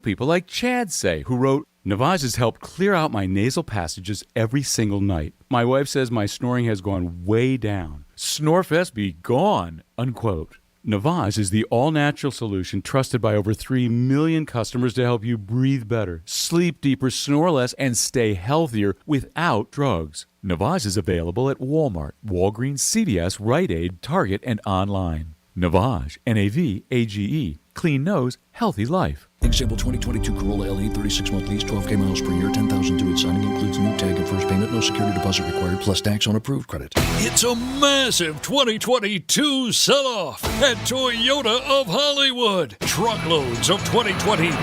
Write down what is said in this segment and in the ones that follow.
people like Chad say, who wrote, Navage has helped clear out my nasal passages every single night. My wife says my snoring has gone way down. Snorefest be gone, unquote. Navage is the all-natural solution trusted by over 3 million customers to help you breathe better, sleep deeper, snore less, and stay healthier without drugs. Navage is available at Walmart, Walgreens, CVS, Rite Aid, Target, and online. Navage, N-A-V-A-G-E. Clean nose, healthy life. Example 2022 Corolla LE, 36-month lease, 12K miles per year, $10,000 due at signing, includes new tag and first payment, no security deposit required, plus tax on approved credit. It's a massive 2022 sell-off at Toyota of Hollywood. Truckloads of 2023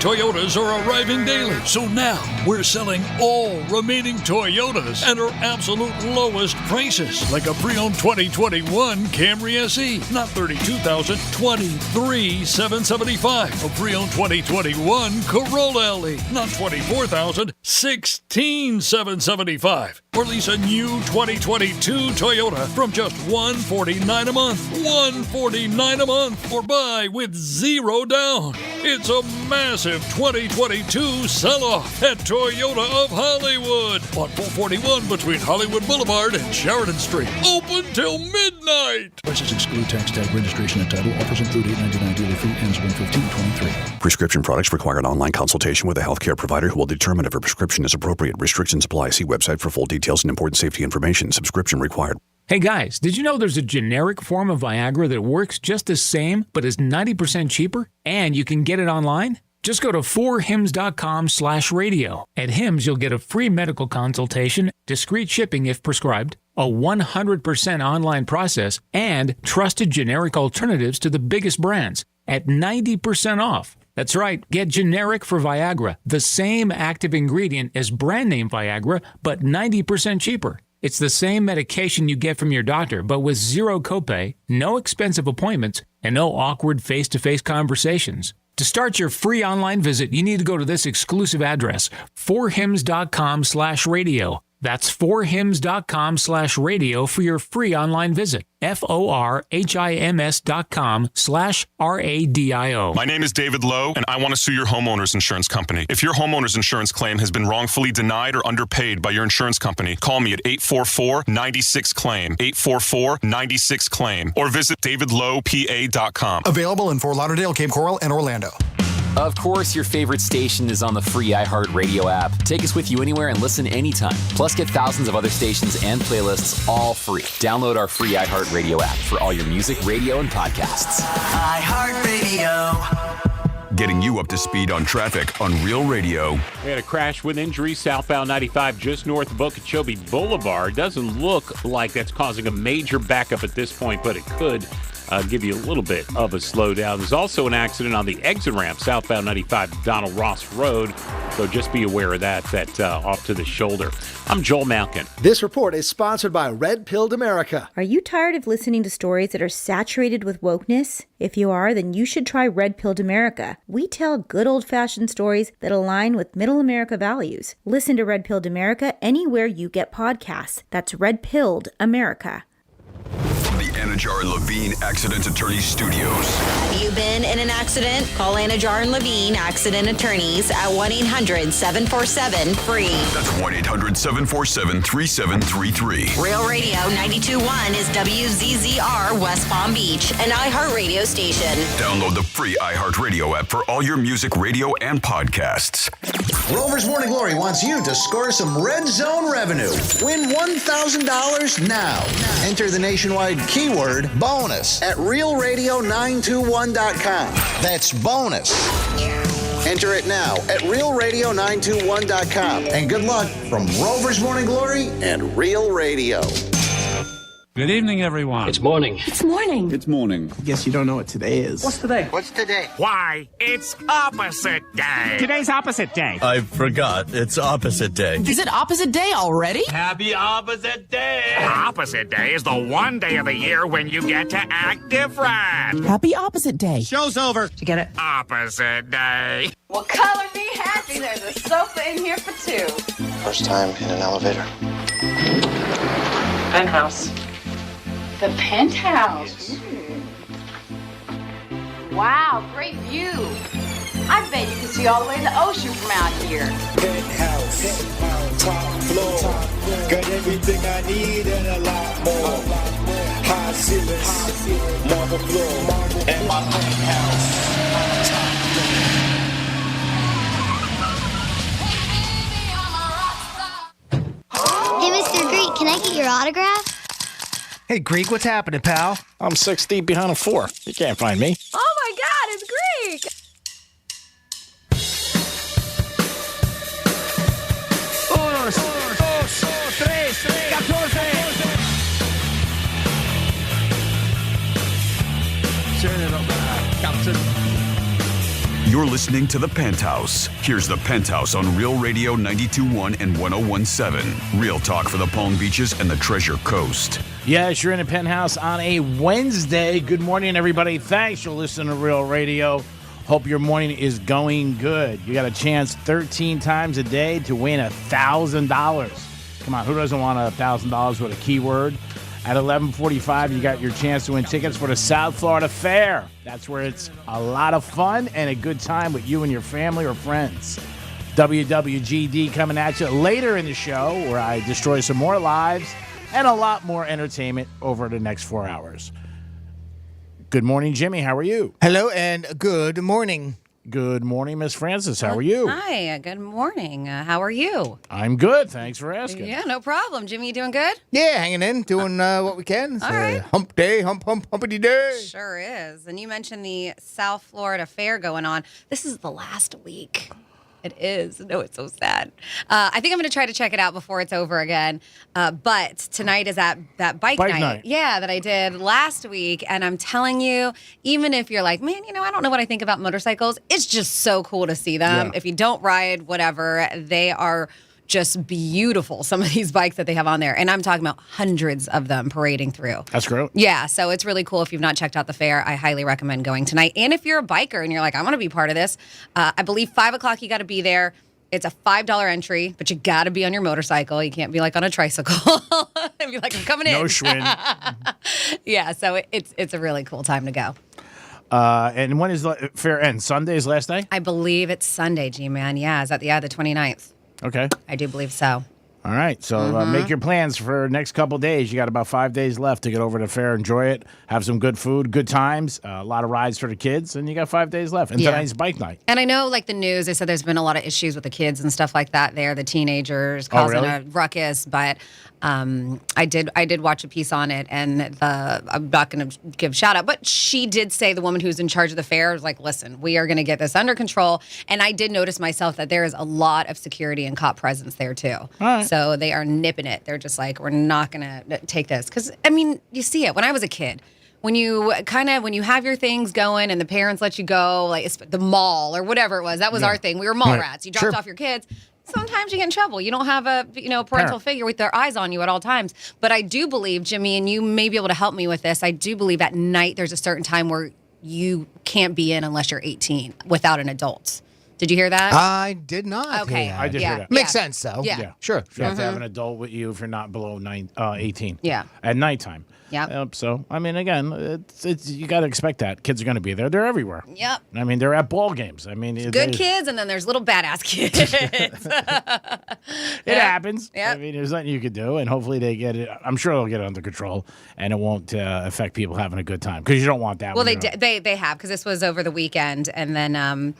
Toyotas are arriving daily. So now we're selling all remaining Toyotas at our absolute lowest prices. Like a pre-owned 2021 Camry SE, not $32,000, $23,775. A pre-owned 2021 Corolla LE, not $24,000, $16,775. Or lease a new 2022 Toyota from just $149 a month. $149 a month. Or buy with zero down. It's a massive 2022 sell-off at Toyota of Hollywood on 441 between Hollywood Boulevard and Sheridan Street. Open till midnight. Prices exclude tax, tag, registration, and title. Offers include $8.99 dealer fee. Ends 1/15/23. Prescription products require an online consultation with a healthcare provider who will determine if a prescription is appropriate. Restrictions apply. See website for full details and important safety information. Subscription required. Hey guys, did you know there's a generic form of Viagra that works just the same but is 90% cheaper? And you can get it online? Just go to 4hims.com/radio. At Hims, you'll get a free medical consultation, discreet shipping if prescribed, a 100% online process, and trusted generic alternatives to the biggest brands at 90% off. That's right, get generic for Viagra, the same active ingredient as brand name Viagra, but 90% cheaper. It's the same medication you get from your doctor, but with zero copay, no expensive appointments, and no awkward face-to-face conversations. To start your free online visit, you need to go to this exclusive address, 4hims.com/radio. That's 4hims.com/radio for your free online visit. FORHIMS.com/RADIO. My name is David Lowe, and I want to sue your homeowner's insurance company. If your homeowner's insurance claim has been wrongfully denied or underpaid by your insurance company, call me at 844-96-CLAIM, 844-96-CLAIM, or visit davidlowepa.com. Available in Fort Lauderdale, Cape Coral, and Orlando. Of course, your favorite station is on the free iHeartRadio app. Take us with you anywhere and listen anytime. Plus, get thousands of other stations and playlists all free. Download our free iHeartRadio app for all your music, radio, and podcasts. iHeartRadio. Getting you up to speed on traffic on Real Radio. We had a crash with injury southbound 95 just north of Okeechobee Boulevard. Doesn't look like that's causing a major backup at this point, but it could give you a little bit of a slowdown. There's also an accident on the exit ramp southbound 95 Donald Ross Road, so just be aware of that off to the shoulder. I'm Joel Malkin. This report is sponsored by Red Pilled America. Are you tired of listening to stories that are saturated with wokeness? If you are, then you should try Red Pilled America. We tell good old-fashioned stories that align with middle America values. Listen to Red Pilled America anywhere you get podcasts. That's Red Pilled America. The Anajar and Levine Accident Attorneys Studios. Have you been in an accident? Call Anajar and Levine Accident Attorneys at 1-800-747-FREE. That's 1-800-747-3733. Real Radio 92.1 is WZZR West Palm Beach, an iHeartRadio station. Download the free iHeartRadio app for all your music, radio, and podcasts. Rover's Morning Glory wants you to score some Red Zone revenue. Win $1,000 now. Enter the nationwide keyword bonus at realradio921.com. That's bonus. Enter it now at realradio921.com. And good luck from Rover's Morning Glory and Real Radio. Good evening, everyone. It's morning. It's morning. It's morning. I guess you don't know what today is. What's today? What's today? Why, it's opposite day. Today's opposite day. I forgot. It's opposite day. Is it opposite day already? Happy opposite day. Opposite day is the one day of the year when you get to act different. Happy opposite day. Show's over. Did you get it? Opposite day. Well, color me happy. There's a sofa in here for two. First time in an elevator. Penthouse. The Penthouse. Wow, great view. I bet you can see all the way to the ocean from out here. Penthouse, top floor, got everything I need and a lot more. High ceilings, marble floor, and my penthouse. Hey, Mr. Greek, can I get your autograph? Hey, Greek, what's happening, pal? I'm 6 deep behind a 4. You can't find me. Oh my God, it's Greek! You're listening to The Penthouse. Here's The Penthouse on Real Radio 92.1 and 101.7. Real talk for the Palm Beaches and the Treasure Coast. Yes, you're in a Penthouse on a Wednesday. Good morning, everybody. Thanks for listening to Real Radio. Hope your morning is going good. You got a chance 13 times a day to win $1,000. Come on, who doesn't want $1,000 with a keyword? At 11:45, you got your chance to win tickets for the South Florida Fair. That's where it's a lot of fun and a good time with you and your family or friends. WWGD coming at you later in the show, where I destroy some more lives and a lot more entertainment over the next 4 hours. Good morning, Jimmy. How are you? Hello and good morning. Good morning, Miss Francis. How are you? Hi, good morning. How are you? I'm good. Thanks for asking. Yeah, no problem. Jimmy, you doing good? Yeah, hanging in, doing what we can. It's All right. Hump day, humpity day. Sure is. And you mentioned the South Florida Fair going on. This is the last week. It is. No, it's so sad. I think I'm going to try to check it out before it's over again. But tonight is that bike night. Yeah, that I did last week. And I'm telling you, even if you're like, man, I don't know what I think about motorcycles, it's just so cool to see them. Yeah. If you don't ride, whatever, they are just beautiful, some of these bikes that they have on there. And I'm talking about hundreds of them parading through. That's great. Yeah, so it's really cool. If you've not checked out the fair, I highly recommend going tonight. And if you're a biker and you're like, I want to be part of this, I believe 5 o'clock you got to be there. It's a $5 entry, but you got to be on your motorcycle. You can't be like on a tricycle and be like, I'm coming in. No Schwinn. Yeah, so it's a really cool time to go. And when is the fair end? Sunday's last day? I believe it's Sunday, G-Man. Yeah, is that the 29th? Okay. I do believe so. All right. So make your plans for the next couple of days. You got about 5 days left to get over to the fair, enjoy it, have some good food, good times, a lot of rides for the kids, and you got 5 days left. And tonight's bike night. And I know, like the news, they said there's been a lot of issues with the kids and stuff like that there, the teenagers causing a ruckus. But I did watch a piece on it, and I'm not going to give shout out, but she did say, the woman who's in charge of the fair was like, listen, we are going to get this under control. And I did notice myself that there is a lot of security and cop presence there too. All right. So they are nipping it. They're just like, we're not going to take this. Because, I mean, you see it. When I was a kid, when you have your things going and the parents let you go, like the mall or whatever it was, that was our thing. We were mall rats. You dropped off your kids. Sometimes you get in trouble. You don't have a parental figure with their eyes on you at all times. But I do believe, Jimmy, and you may be able to help me with this, I do believe at night there's a certain time where you can't be in unless you're 18 without an adult. Did you hear that? I did not. Okay. Hear that. I did hear that. Makes sense, though. Yeah. Sure. You have to have an adult with you if you're not below 18. Yeah. At nighttime. Yep. So, I mean, again, it's you got to expect that. Kids are going to be there. They're everywhere. Yep. I mean, they're at ball games. I mean, good kids, and then there's little badass kids. It happens. Yep. I mean, there's nothing you could do, and hopefully they get it. I'm sure they'll get it under control, and it won't affect people having a good time, because you don't want that. Well, they have, because this was over the weekend, and then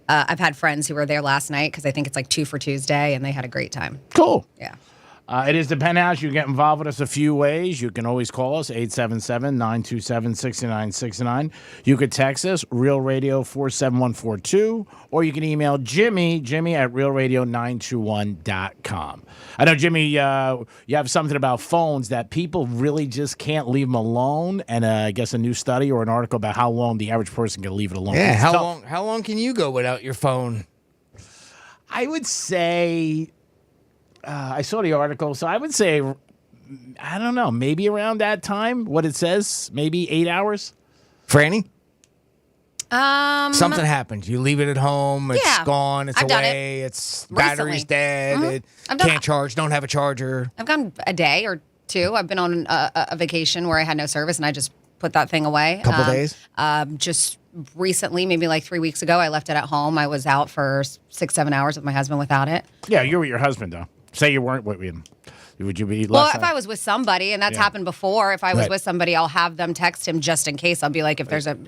I've had friends who were there last night, because I think it's like 2 for Tuesday, and they had a great time. Cool. Yeah. It is the Penthouse. You get involved with us a few ways. You can always call us, 877-927-6969. You could text us, Real Radio 47142, or you can email Jimmy at realradio921.com. I know, Jimmy, you have something about phones that people really just can't leave them alone, and I guess a new study or an article about how long the average person can leave it alone. Yeah, how long can you go without your phone? I would say... I saw the article, so I would say, I don't know, maybe around that time, what it says, maybe 8 hours. Franny? Something happens. You leave it at home, it's gone, it's away, it's battery's dead, it can't charge, don't have a charger. I've gone a day or two. I've been on a vacation where I had no service, and I just put that thing away. Couple days? Just recently, maybe like 3 weeks ago, I left it at home. I was out for 6-7 hours with my husband without it. Yeah, you're with your husband, though. Say you weren't with him. Would you be less? Well, if I was with somebody, and that's happened before, if I was with somebody, I'll have them text him just in case. I'll be like,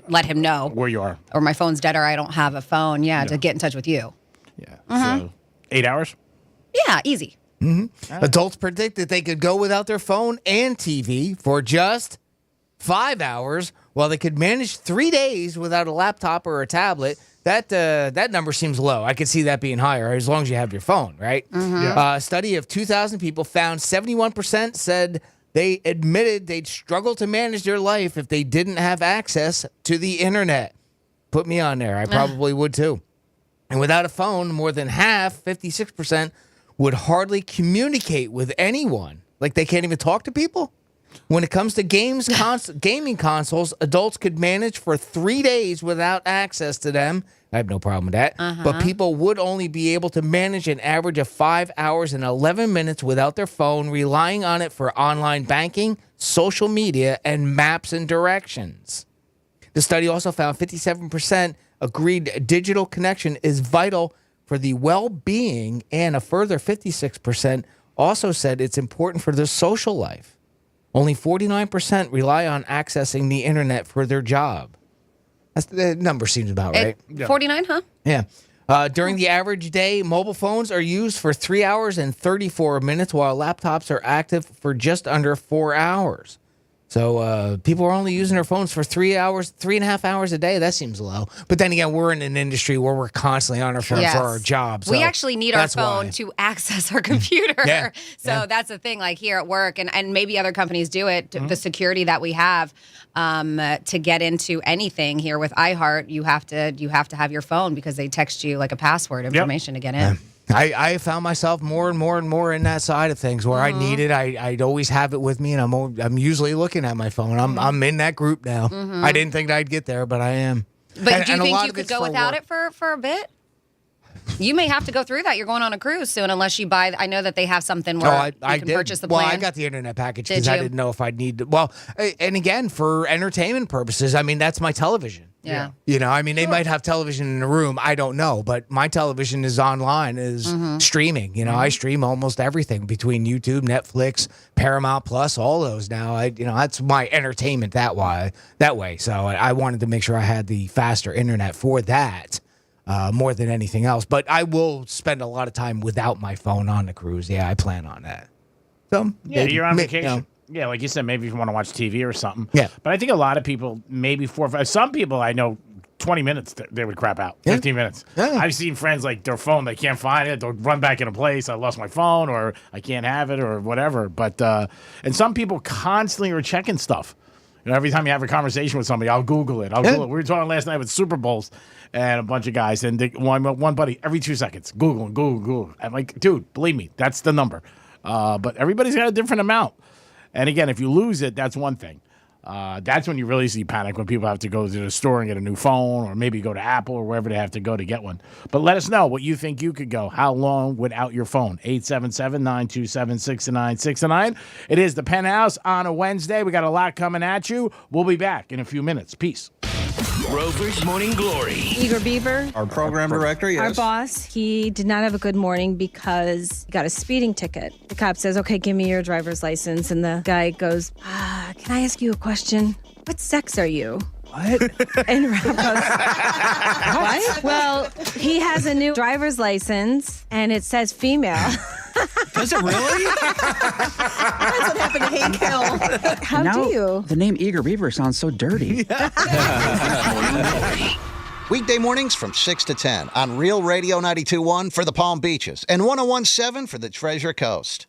let him know. Where you are. Or my phone's dead or I don't have a phone. Yeah, to get in touch with you. Yeah. So 8 hours? Yeah, easy. Mm-hmm. Adults predict that they could go without their phone and TV for just 5 hours, while they could manage 3 days without a laptop or a tablet. That number seems low. I could see that being higher as long as you have your phone, right? A study of 2,000 people found 71% said they admitted they'd struggle to manage their life if they didn't have access to the internet. Put me on there. I probably would too. And without a phone, more than half, 56%, would hardly communicate with anyone. Like they can't even talk to people. When it comes to gaming consoles, adults could manage for 3 days without access to them. I have no problem with that. But people would only be able to manage an average of 5 hours and 11 minutes without their phone, relying on it for online banking, social media, and maps and directions. The study also found 57% agreed digital connection is vital for the well-being, and a further 56% also said it's important for their social life. Only 49% rely on accessing the internet for their job. The number seems about right. 49, huh? Yeah. During the average day, mobile phones are used for 3 hours and 34 minutes, while laptops are active for just under 4 hours. So people are only using their phones for 3 hours, 3.5 hours a day. That seems low. But then again, we're in an industry where we're constantly on our phone for our jobs. So we actually need our phone to access our computer. So that's the thing, like here at work, and maybe other companies do it, the security that we have to get into anything here with iHeart, you have to have your phone because they text you like a password information to get in. I found myself more and more in that side of things where I need it. I'd always have it with me, and I'm usually looking at my phone. I'm in that group now. I didn't think I'd get there, but I am. But do you think you could go without it for a bit? You may have to go through that. You're going on a cruise soon unless you buy. I know that they have something where you can purchase the plan. Well, I got the internet package because I didn't know if I'd need to. Well, and again, for entertainment purposes, I mean, that's my television. Yeah. You know, I mean, they might have television in the room. I don't know. But my television is online, is streaming. You know, I stream almost everything between YouTube, Netflix, Paramount Plus, all those now. That's my entertainment that way. So I wanted to make sure I had the faster internet for that. More than anything else. But I will spend a lot of time without my phone on the cruise. Yeah, I plan on that. So you're on vacation. Yeah, like you said, maybe if you want to watch TV or something. Yeah. But I think a lot of people, maybe 4 or 5, some people I know, 20 minutes, they would crap out. 15 minutes. Yeah. I've seen friends like their phone, they can't find it. They'll run back into place. I lost my phone, or I can't have it, or whatever. But, and some people constantly are checking stuff. You know, every time you have a conversation with somebody, I'll Google it. We were talking last night with Super Bowls and a bunch of guys, and one buddy, every 2 seconds, Google. I'm like, dude, believe me, that's the number. But everybody's got a different amount. And again, if you lose it, that's one thing. That's when you really see panic, when people have to go to the store and get a new phone, or maybe go to Apple or wherever they have to go to get one. But let us know what you think you could go. How long without your phone? 877-927-6969. It is the Penthouse on a Wednesday. We got a lot coming at you. We'll be back in a few minutes. Peace. Rover's Morning Glory. Igor Beaver, our program director, yes. Our boss, he did not have a good morning because he got a speeding ticket. The cop says, okay, give me your driver's license. And the guy goes, can I ask you a question? What sex are you? What? And Rob goes, what? Well, he has a new driver's license, and it says female. Does it really? That's what happened to Hank Hill. How do you? The name Igor Beaver sounds so dirty. Weekday mornings from 6 to 10 on Real Radio 92.1 for the Palm Beaches and 101.7 for the Treasure Coast.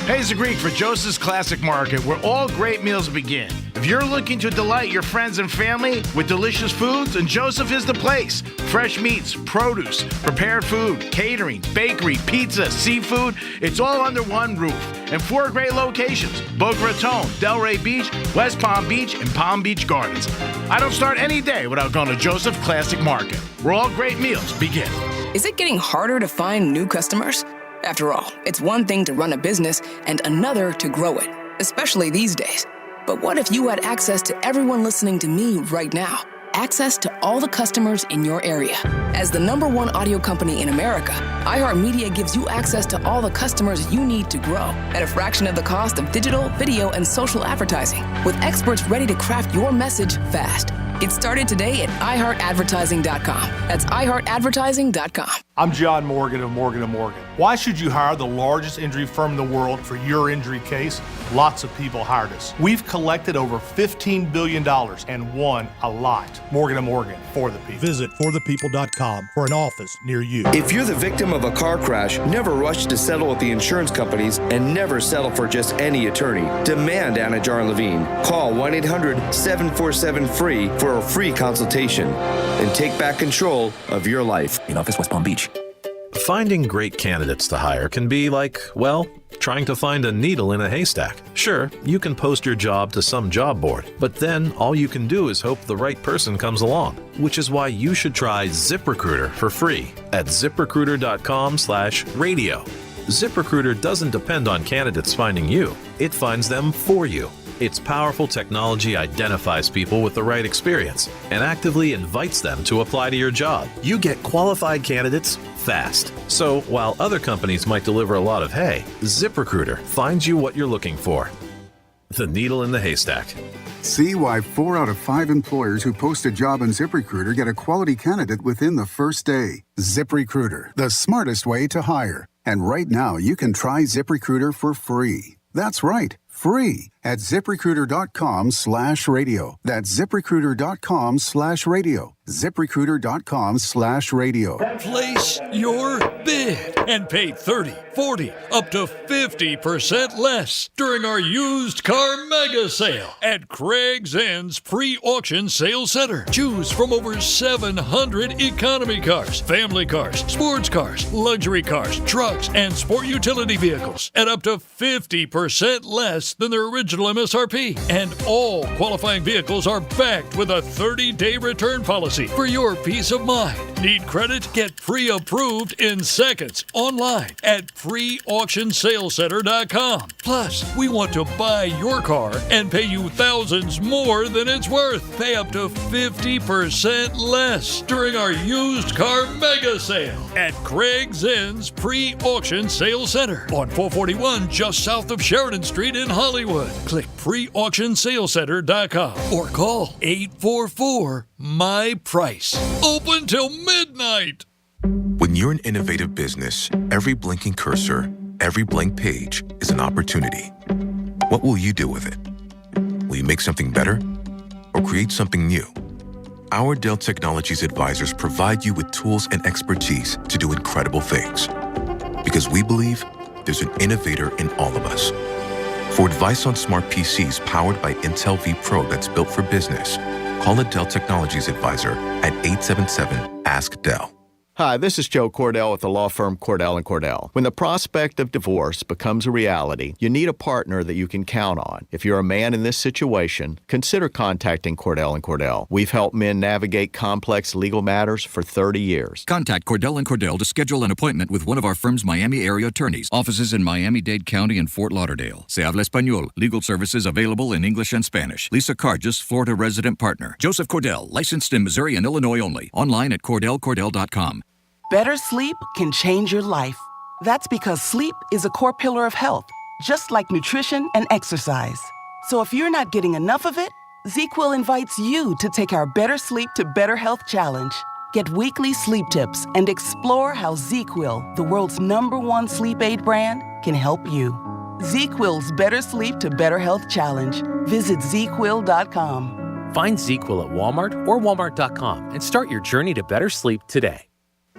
Pays the Greek for Joseph's Classic Market, where all great meals begin. If you're looking to delight your friends and family with delicious foods, then Joseph is the place. Fresh meats, produce, prepared food, catering, bakery, pizza, seafood, it's all under one roof. And 4 great locations: Boca Raton, Delray Beach, West Palm Beach, and Palm Beach Gardens. I don't start any day without going to Joseph Classic Market, where all great meals begin. Is it getting harder to find new customers? After all, it's one thing to run a business and another to grow it, especially these days. But what if you had access to everyone listening to me right now? access to all the customers in your area. As the #1 audio company in America, iHeartMedia gives you access to all the customers you need to grow at a fraction of the cost of digital, video, and social advertising, with experts ready to craft your message fast. Get started today at iHeartAdvertising.com. That's iHeartAdvertising.com. I'm John Morgan of Morgan & Morgan. Why should you hire the largest injury firm in the world for your injury case? Lots of people hired us. We've collected over $15 billion and won a lot. Morgan & Morgan, for the people. Visit forthepeople.com for an office near you. If you're the victim of a car crash, never rush to settle with the insurance companies and never settle for just any attorney. Demand Anna Jar Levine. Call 1-800-747-FREE for a free consultation and take back control of your life. In office, West Palm Beach. Finding great candidates to hire can be like, well, trying to find a needle in a haystack. Sure, you can post your job to some job board, but then all you can do is hope the right person comes along, which is why you should try ZipRecruiter for free at ZipRecruiter.com/radio. ZipRecruiter doesn't depend on candidates finding you. It finds them for you. Its powerful technology identifies people with the right experience and actively invites them to apply to your job. You get qualified candidates fast. So while other companies might deliver a lot of hay, ZipRecruiter finds you what you're looking for. The needle in the haystack. See why 4 out of 5 employers who post a job on ZipRecruiter get a quality candidate within the first day. ZipRecruiter, the smartest way to hire. And right now, you can try ZipRecruiter for free. That's right, free at ZipRecruiter.com/radio. That's ZipRecruiter.com/radio. ZipRecruiter.com/radio. Place your bid and pay 30, 40, up to 50% less during our used car mega sale at Craig's End's pre-auction sales center. Choose from over 700 economy cars, family cars, sports cars, luxury cars, trucks, and sport utility vehicles at up to 50% less than their original MSRP. And all qualifying vehicles are backed with a 30-day return policy for your peace of mind. Need credit? Get pre-approved in seconds online at preauctionsalescenter.com. Plus, we want to buy your car and pay you thousands more than it's worth. Pay up to 50% less during our used car mega sale at Craig's End's pre-auction sales center on 441 just south of Sheridan Street in Hollywood. Click preauctionsalescenter.com or call 844-MY-PRICE. Open till midnight. When you're an innovative business, every blinking cursor, every blank page is an opportunity. What will you do with it? Will you make something better or create something new? Our Dell Technologies advisors provide you with tools and expertise to do incredible things. Because we believe there's an innovator in all of us. For advice on smart PCs powered by Intel V Pro that's built for business, call a Dell Technologies advisor at 877-ASK-DELL. Hi, this is Joe Cordell with the law firm Cordell & Cordell. When the prospect of divorce becomes a reality, you need a partner that you can count on. If you're a man in this situation, consider contacting Cordell & Cordell. We've helped men navigate complex legal matters for 30 years. Contact Cordell & Cordell to schedule an appointment with one of our firm's Miami area attorneys. Offices in Miami-Dade County and Fort Lauderdale. Se habla español. Legal services available in English and Spanish. Lisa Cargis, Florida resident partner. Joseph Cordell, licensed in Missouri and Illinois only. Online at CordellCordell.com. Better sleep can change your life. That's because sleep is a core pillar of health, just like nutrition and exercise. So if you're not getting enough of it, ZzzQuil invites you to take our Better Sleep to Better Health Challenge. Get weekly sleep tips and explore how ZzzQuil, the world's #1 sleep aid brand, can help you. ZzzQuil's Better Sleep to Better Health Challenge. Visit ZzzQuil.com. Find ZzzQuil at Walmart or Walmart.com and start your journey to better sleep today.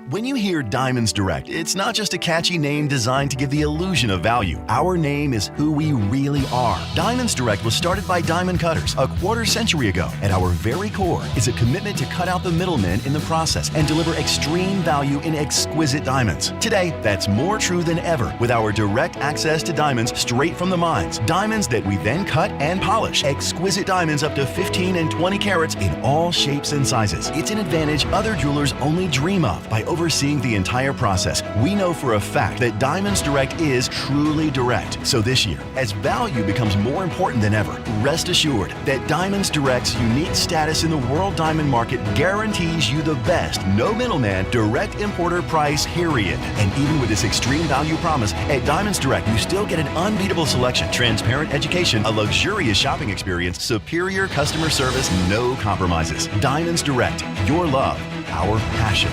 When you hear Diamonds Direct, it's not just a catchy name designed to give the illusion of value. Our name is who we really are. Diamonds Direct was started by diamond cutters a quarter-century ago. At our very core is a commitment to cut out the middlemen in the process and deliver extreme value in exquisite diamonds. Today, that's more true than ever with our direct access to diamonds straight from the mines. Diamonds that we then cut and polish. Exquisite diamonds up to 15 and 20 carats in all shapes and sizes. It's an advantage other jewelers only dream of. By overseeing the entire process, we know for a fact that Diamonds Direct is truly direct. So this year, as value becomes more important than ever, rest assured that Diamonds Direct's unique status in the world diamond market guarantees you the best, no middleman, direct importer price, period. And even with this extreme value promise, at Diamonds Direct, you still get an unbeatable selection, transparent education, a luxurious shopping experience, superior customer service, no compromises. Diamonds Direct, your love, our passion.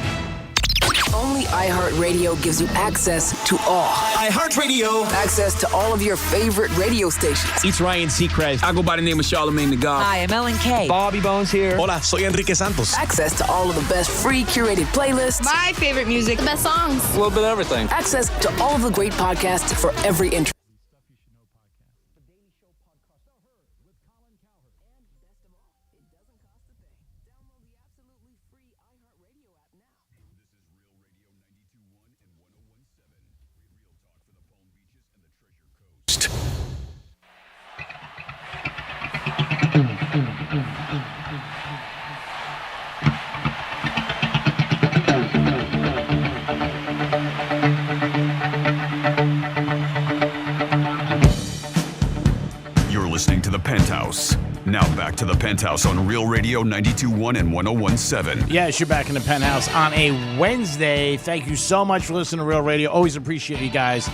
Only iHeartRadio gives you access to all. iHeartRadio. Access to all of your favorite radio stations. It's Ryan Seacrest. I go by the name of Charlamagne the God. Hi, I'm Ellen K. Bobby Bones here. Hola, soy Enrique Santos. Access to all of the best free curated playlists. My favorite music. The best songs. A little bit of everything. Access to all of the great podcasts for every interest. You're listening to The Penthouse. Now back to The Penthouse on Real Radio 92.1 and 101.7. Yes, you're back in The Penthouse on a Wednesday. Thank you so much for listening to Real Radio. Always appreciate you guys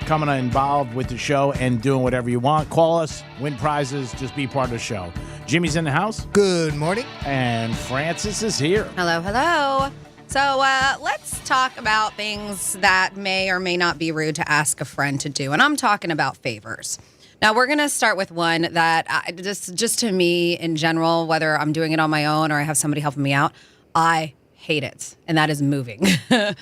coming involved with the show and doing whatever you want. Call us, win prizes, just be part of the show. Jimmy's in the house. Good morning. And Francis is here. Hello, hello. So let's talk about things that may or may not be rude to ask a friend to do. And I'm talking about favors. Now, we're going to start with one that just to me in general, whether I'm doing it on my own or I have somebody helping me out, I hate it. And that is moving.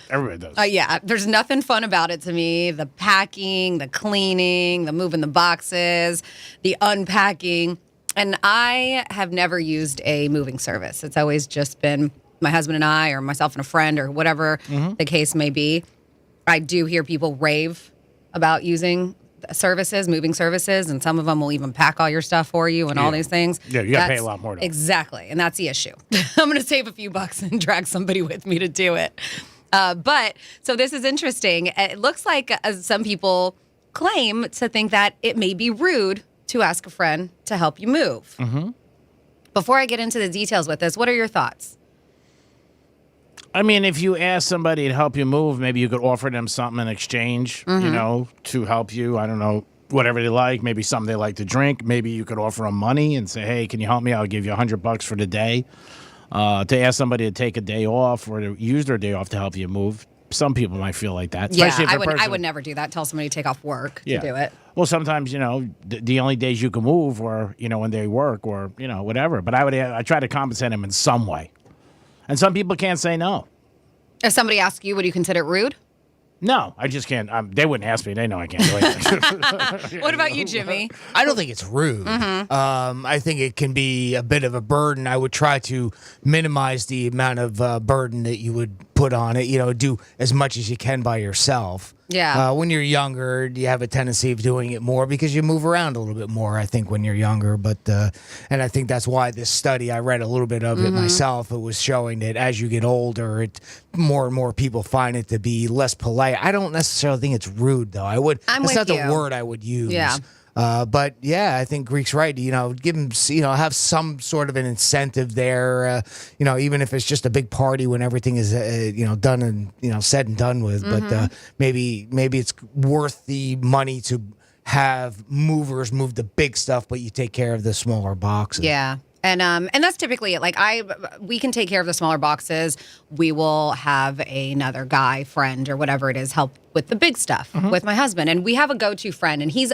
Everybody does. Yeah, there's nothing fun about it to me. The packing, the cleaning, the moving the boxes, the unpacking. And I have never used a moving service. It's always just been my husband and I or myself and a friend or whatever the case may be. I do hear people rave about using services, moving services, and some of them will even pack all your stuff for you and all these things. Yeah, you got to pay a lot more. Exactly, and that's the issue. I'm going to save a few bucks and drag somebody with me to do it. But, so this is interesting. It looks like some people claim to think that it may be rude to ask a friend to help you move. Before I get into the details with this, what are your thoughts? I mean, if you ask somebody to help you move, maybe you could offer them something in exchange, to help you. I don't know, whatever they like. Maybe something they like to drink. Maybe you could offer them money and say, hey, can you help me? I'll give you $100 for the day. To ask somebody to take a day off or to use their day off to help you move. Some people might feel like that. Yeah, I would never do that. Tell somebody to take off work to do it. Well, sometimes, the only days you can move or, when they work or, whatever. But I try to compensate them in some way. And some people can't say no. If somebody asks you, would you consider it rude? No, I just can't. They wouldn't ask me. They know I can't do it. What about you, Jimmy? I don't think it's rude. I think it can be a bit of a burden. I would try to minimize the amount of burden that you would put on it. Do as much as you can by yourself. Yeah. When you're younger, you have a tendency of doing it more because you move around a little bit more, I think, when you're younger. But and I think that's why this study, I read a little bit of it myself. It was showing that as you get older, more and more people find it to be less polite. I don't necessarily think it's rude, though. It's not the word I would use. Yeah. But yeah, I think Greek's right. Give them, have some sort of an incentive there. Even if it's just a big party when everything is, done and said and done with. But maybe it's worth the money to have movers move the big stuff, but you take care of the smaller boxes. Yeah. And that's typically it. Like we can take care of the smaller boxes. We will have another guy friend or whatever it is help with the big stuff with my husband. And we have a go-to friend, and he's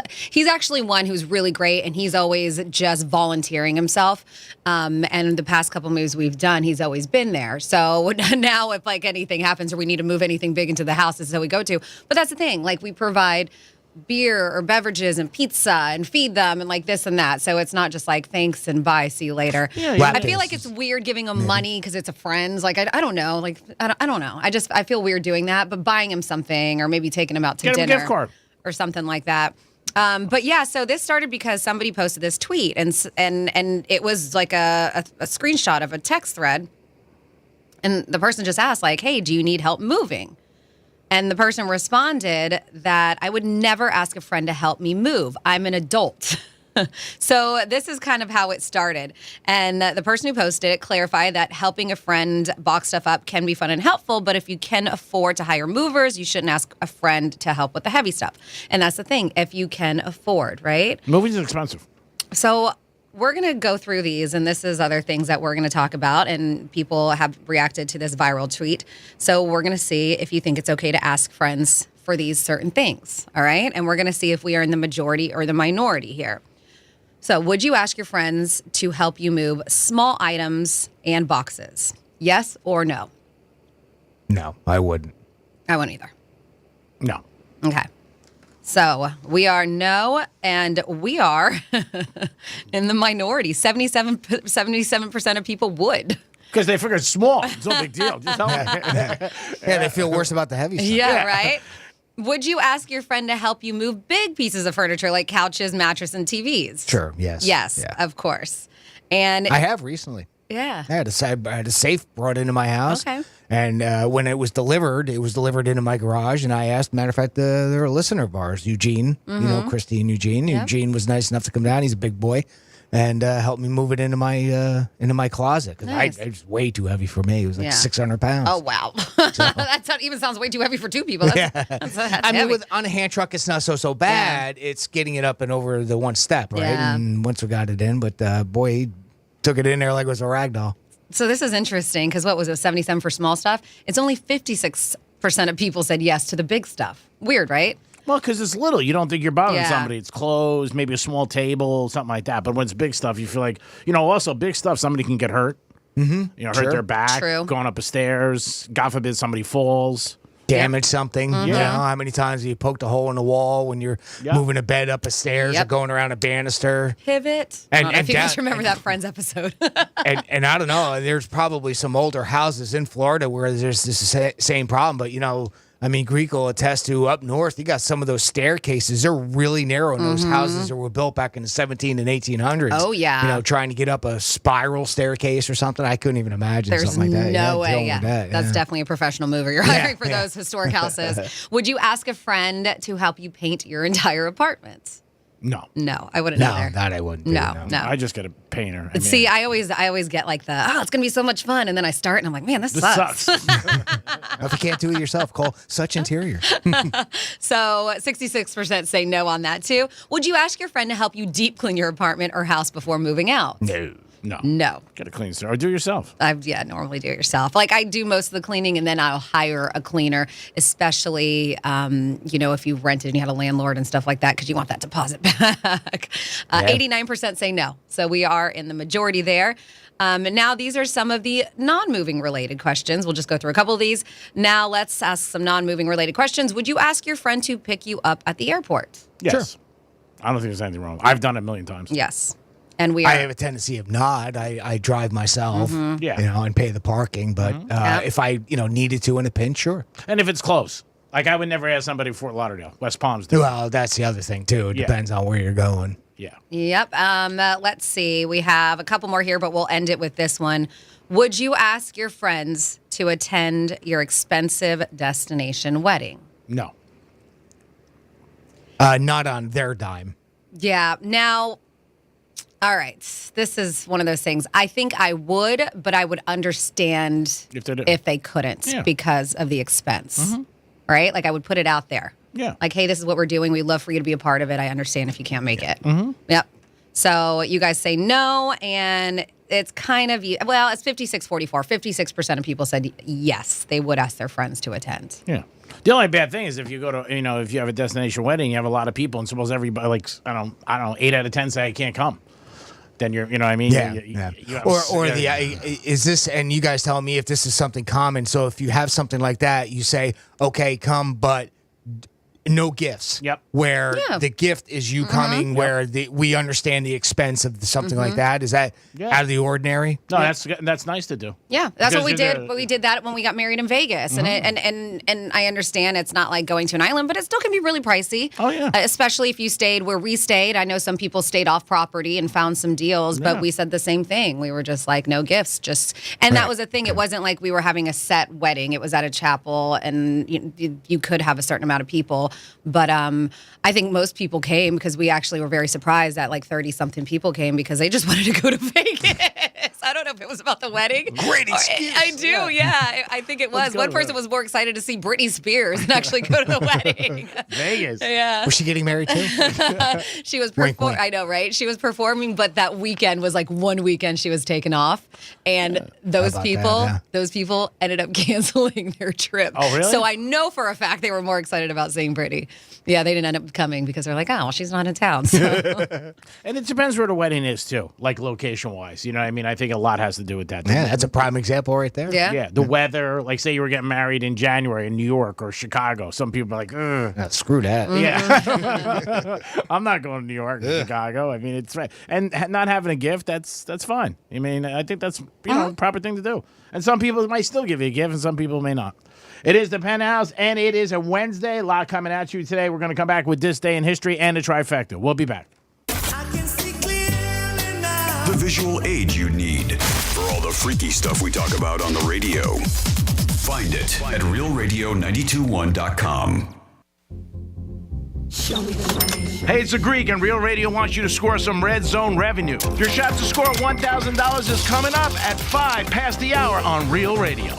actually one who's really great, and he's always just volunteering himself. And the past couple moves we've done, he's always been there. So now if anything happens or we need to move anything big into the house, this is who we go to. But that's the thing. We provide beer or beverages and pizza and feed them and this and that. So it's not just thanks and bye, see you later. Yeah, I feel like it's weird giving them money because it's a friend. I don't know. I don't know. I feel weird doing that, but buying him something or maybe taking him out to Get dinner him a gift card or something like that. But yeah, so this started because somebody posted this tweet and it was a screenshot of a text thread. And the person just asked, like, hey, do you need help moving? And the person responded that I would never ask a friend to help me move. I'm an adult. So this is kind of how it started. And the person who posted it clarified that helping a friend box stuff up can be fun and helpful, but if you can afford to hire movers, you shouldn't ask a friend to help with the heavy stuff. And that's the thing, if you can afford, right? Moving is expensive. So we're going to go through these, and this is other things that we're going to talk about, and people have reacted to this viral tweet. So we're going to see if you think it's okay to ask friends for these certain things, all right? And we're going to see if we are in the majority or the minority here. So would you ask your friends to help you move small items and boxes? Yes or no? No, I wouldn't. I wouldn't either. No. Okay. So we are no, and we are in the minority. 77% of people would. Because they figure it's small. It's no big deal. Just help me. Yeah, they feel worse about the heavy stuff. Yeah, right? Would you ask your friend to help you move big pieces of furniture like couches, mattress, and TVs? Sure, yes. Yes, Yeah. of course. And I have recently. Yeah. I had a safe brought into my house. Okay. And when it was delivered into my garage. And I asked, matter of fact, they're a listener of ours, Eugene, Christy and Eugene. Yep. Eugene was nice enough to come down. He's a big boy. And helped me move it into my closet. Because Nice. it was way too heavy for me. It was like Yeah. 600 pounds. Oh, wow. That even sounds way too heavy for two people. That's I heavy. mean, on a hand truck, it's not so bad. It's getting it up and over the one step, right? Yeah. And once we got it in, but boy, he took it in there like it was a rag doll. So this is interesting because what was it, 77 for small stuff? It's only 56% of people said yes to the big stuff. Weird, right? Well, because it's little. You don't think you're bothering Yeah. somebody. It's clothes, maybe a small table, something like that. But when it's big stuff, you feel like, also big stuff, somebody can get hurt. Mm-hmm. Hurt their back, True. going up a stairs. God forbid somebody falls. Damage something. Mm-hmm. You know, Yeah. how many times have you poked a hole in the wall when you're moving a bed up a stairs or Yep. going around a banister? Pivot. And- I don't know and if you guys down- remember that Friends episode. and I don't know, there's probably some older houses in Florida where there's this same problem, but I mean, Greek will attest to up north, you got some of those staircases. They're really narrow in those houses that were built back in the 17 and 1800s. Oh, yeah. Trying to get up a spiral staircase or something. I couldn't even imagine There's something like that. no way. dealing Yeah. with that, That's yeah. definitely a professional mover you're hiring for those historic houses. Would you ask a friend to help you paint your entire apartment? No. No, I wouldn't No, either. that I wouldn't do. No. I just get a painter. But see, I always get like it's gonna be so much fun, and then I start and I'm like, man, this sucks. If you can't do it yourself, call Such Interior. So 66% say no on that too. Would you ask your friend to help you deep clean your apartment or house before moving out? No. No. Get a clean store. Or do it yourself. Normally do it yourself. Like I do most of the cleaning and then I'll hire a cleaner, especially, if you've rented and you had a landlord and stuff like that, because you want that deposit back. 89% say no. So we are in the majority there. Now, these are some of the non-moving related questions. We'll just go through a couple of these. Now, let's ask some non-moving related questions. Would you ask your friend to pick you up at the airport? Yes. Sure. I don't think there's anything wrong. I've done it a million times. Yes. And we are. I have a tendency of not. I drive myself, Yeah. and pay the parking. But if I, needed to in a pinch, sure. And if it's close. Like, I would never ask somebody Fort Lauderdale. West Palms do. Well, that's the other thing, too. It Yeah. depends on where you're going. Yeah. Yep. Let's see. We have a couple more here, but we'll end it with this one. Would you ask your friends to attend your expensive destination wedding? No. Not on their dime. Yeah. Now, all right. This is one of those things. I think I would, but I would understand if they couldn't because of the expense. Right? Like I would put it out there. Yeah. Like, hey, this is what we're doing. We'd love for you to be a part of it. I understand if you can't make it. Yep. So you guys say no, and it's kind of, it's 56-44. 56% of people said yes, they would ask their friends to attend. Yeah. The only bad thing is if you go to, if you have a destination wedding, you have a lot of people, and suppose everybody, like, I don't know, 8 out of 10 say I can't come. Then you're, you know what I mean? Yeah. You have is this, and you guys tell me if this is something common. So if you have something like that, you say, okay, come, but no gifts. Yep. Where the gift is you coming, where we understand the expense of something like that. Is that out of the ordinary? No, that's nice to do. Yeah, that's what we did. But we did that when we got married in Vegas, and I understand it's not like going to an island, but it still can be really pricey. Oh yeah, especially if you stayed where we stayed. I know some people stayed off property and found some deals, but we said the same thing. We were just like, no gifts, that was the thing. It wasn't like we were having a set wedding. It was at a chapel, and you could have a certain amount of people. But I think most people came because we actually were very surprised that like 30-something people came because they just wanted to go to Vegas. I don't know if it was about the wedding. Great excuse. I do, I think it was. One person was more excited to see Britney Spears and actually go to the wedding. Vegas. Yeah. Was she getting married too? She was performing. I know, right? She was performing, but that weekend was like one weekend she was taken off, and those people ended up canceling their trip. Oh, really? So I know for a fact they were more excited about seeing Britney. Yeah, they didn't end up coming because they're like, oh, well, she's not in town. So. And it depends where the wedding is too, like location-wise. You know what I mean? I think a lot has to do with that. Yeah, that's a prime example right there. Yeah. The weather, like say you were getting married in January in New York or Chicago. Some people are like, ugh. Screw that. Yeah. I'm not going to New York or Chicago. I mean, it's right. And not having a gift, that's fine. I mean, I think that's the proper thing to do. And some people might still give you a gift, and some people may not. It is the Penthouse, and it is a Wednesday. A lot coming at you today. We're going to come back with this day in history and a trifecta. We'll be back. The visual aid you need for all the freaky stuff we talk about on the radio. Find it at realradio921.com. Hey, it's a Greek, and Real Radio wants you to score some Red Zone revenue. Your shot to score $1,000 is coming up at 5 past the hour on Real Radio.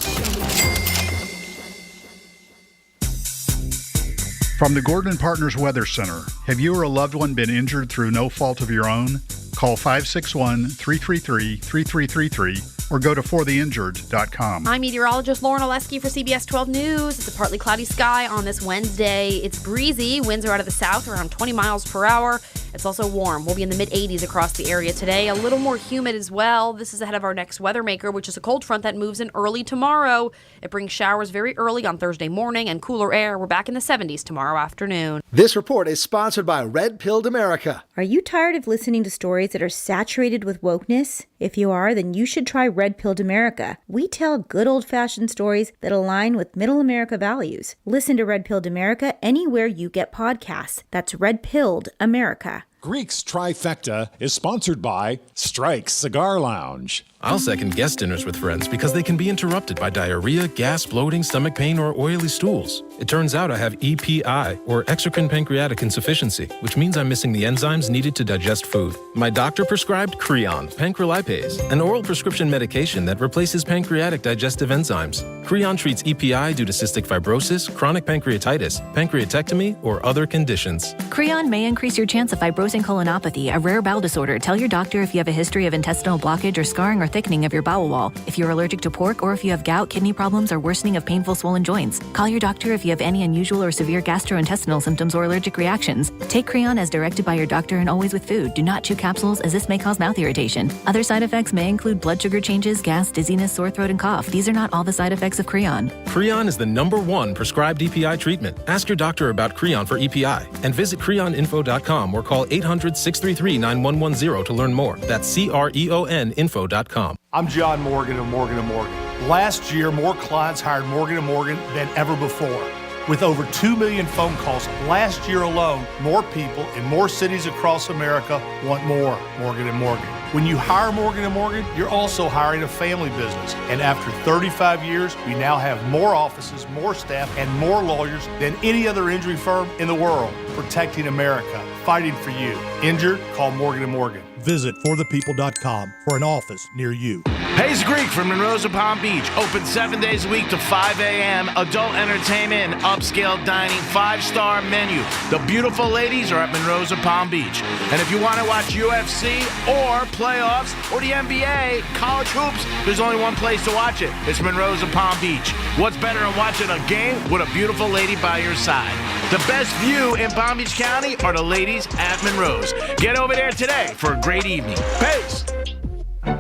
From the Gordon & Partners Weather Center, have you or a loved one been injured through no fault of your own? Call 561-333-3333 or go to fortheinjured.com. I'm meteorologist Lauren Oleski for CBS 12 News. It's a partly cloudy sky on this Wednesday. It's breezy. Winds are out of the south around 20 miles per hour. It's also warm. We'll be in the mid-80s across the area today. A little more humid as well. This is ahead of our next weather maker, which is a cold front that moves in early tomorrow. It brings showers very early on Thursday morning and cooler air. We're back in the 70s tomorrow afternoon. This report is sponsored by Red Pilled America. Are you tired of listening to stories that are saturated with wokeness? If you are, then you should try Red Pilled America. We tell good old-fashioned stories that align with middle America values. Listen to Red Pilled America anywhere you get podcasts. That's Red Pilled America. Greek's Trifecta is sponsored by Strike Cigar Lounge. I'll second guest dinners with friends because they can be interrupted by diarrhea, gas, bloating, stomach pain, or oily stools. It turns out I have EPI, or exocrine pancreatic insufficiency, which means I'm missing the enzymes needed to digest food. My doctor prescribed Creon, pancrelipase, an oral prescription medication that replaces pancreatic digestive enzymes. Creon treats EPI due to cystic fibrosis, chronic pancreatitis, pancreatectomy, or other conditions. Creon may increase your chance of fibrosing colonopathy, a rare bowel disorder. Tell your doctor if you have a history of intestinal blockage or scarring or thickening of your bowel wall, if you're allergic to pork, or if you have gout, kidney problems, or worsening of painful swollen joints. Call your doctor if you have any unusual or severe gastrointestinal symptoms or allergic reactions. Take Creon as directed by your doctor and always with food. Do not chew capsules, as this may cause mouth irritation. Other side effects may include blood sugar changes, gas, dizziness, sore throat, and cough. These are not all the side effects of Creon. Creon is the #1 prescribed EPI treatment. Ask your doctor about Creon for EPI and visit creoninfo.com or call 800-633-9110 to learn more. That's CREONinfo.com. I'm John Morgan of Morgan & Morgan. Last year, more clients hired Morgan & Morgan than ever before. With over 2 million phone calls last year alone, more people in more cities across America want more Morgan & Morgan. When you hire Morgan & Morgan, you're also hiring a family business. And after 35 years, we now have more offices, more staff, and more lawyers than any other injury firm in the world, protecting America, fighting for you. Injured? Call Morgan & Morgan. Visit forthepeople.com for an office near you. Hayes Greek from Monroe's of Palm Beach. Open 7 days a week to 5 a.m. Adult entertainment and upscale dining, 5-star menu. The beautiful ladies are at Monroe's of Palm Beach. And if you want to watch UFC or playoffs or the NBA, college hoops, there's only one place to watch it. It's Monroe's of Palm Beach. What's better than watching a game with a beautiful lady by your side? The best view in Palm Beach County are the ladies at Monroe's. Get over there today for a great evening. Peace.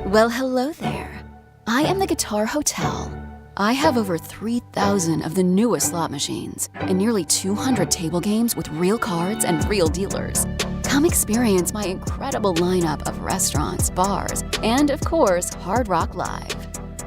Well, hello there. I am the Guitar Hotel. I have over 3,000 of the newest slot machines and nearly 200 table games with real cards and real dealers. Come experience my incredible lineup of restaurants, bars, and of course, Hard Rock Live.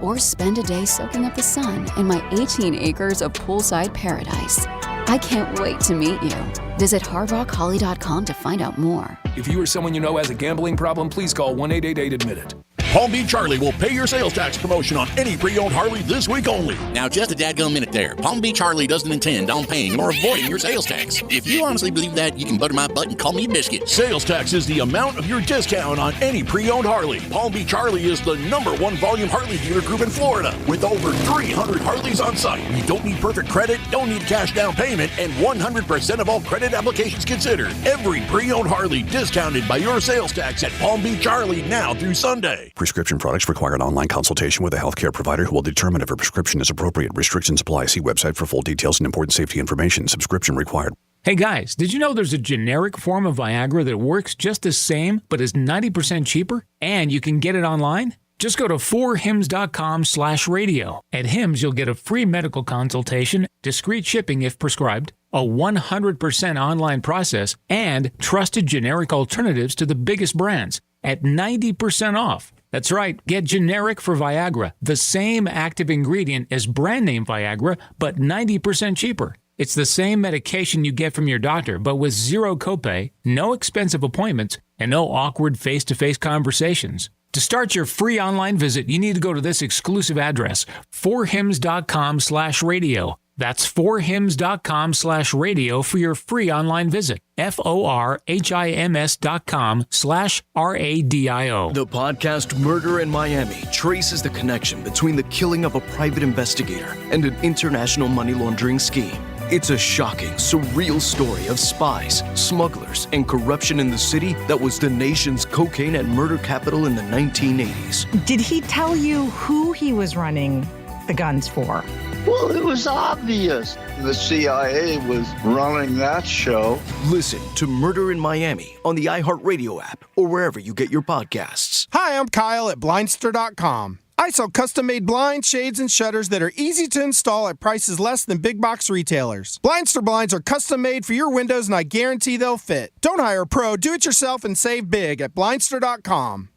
Or spend a day soaking up the sun in my 18 acres of poolside paradise. I can't wait to meet you. Visit hardrockholly.com to find out more. If you or someone you know has a gambling problem, please call 1-888-ADMIT-IT. Palm Beach Charlie will pay your sales tax promotion on any pre-owned Harley this week only. Now, just a dadgum minute there. Palm Beach Harley doesn't intend on paying or avoiding your sales tax. If you honestly believe that, you can butter my butt and call me a biscuit. Sales tax is the amount of your discount on any pre-owned Harley. Palm Beach Harley is the #1 volume Harley dealer group in Florida with over 300 Harleys on site. You don't need perfect credit, don't need cash down payment, and 100% of all credit applications considered. Every pre-owned Harley discounted by your sales tax at Palm Beach Harley now through Sunday. Prescription products require an online consultation with a healthcare provider who will determine if a prescription is appropriate. Restrictions apply. See website for full details and important safety information. Subscription required. Hey guys, did you know there's a generic form of Viagra that works just the same but is 90% cheaper? And you can get it online? Just go to 4hims.com/radio. At Hims, you'll get a free medical consultation, discreet shipping if prescribed, a 100% online process, and trusted generic alternatives to the biggest brands at 90% off. That's right, get generic for Viagra, the same active ingredient as brand name Viagra, but 90% cheaper. It's the same medication you get from your doctor, but with zero copay, no expensive appointments, and no awkward face-to-face conversations. To start your free online visit, you need to go to this exclusive address, 4hims.com/radio. That's 4hims.com/radio for your free online visit. FORHIMS.com/RADIO. The podcast Murder in Miami traces the connection between the killing of a private investigator and an international money laundering scheme. It's a shocking, surreal story of spies, smugglers, and corruption in the city that was the nation's cocaine and murder capital in the 1980s. Did he tell you who he was running the guns for? Well, it was obvious. The CIA was running that show. Listen to Murder in Miami on the iHeartRadio app or wherever you get your podcasts. Hi, I'm Kyle at Blindster.com. I sell custom-made blinds, shades, and shutters that are easy to install at prices less than big box retailers. Blindster blinds are custom-made for your windows, and I guarantee they'll fit. Don't hire a pro. Do it yourself and save big at Blindster.com.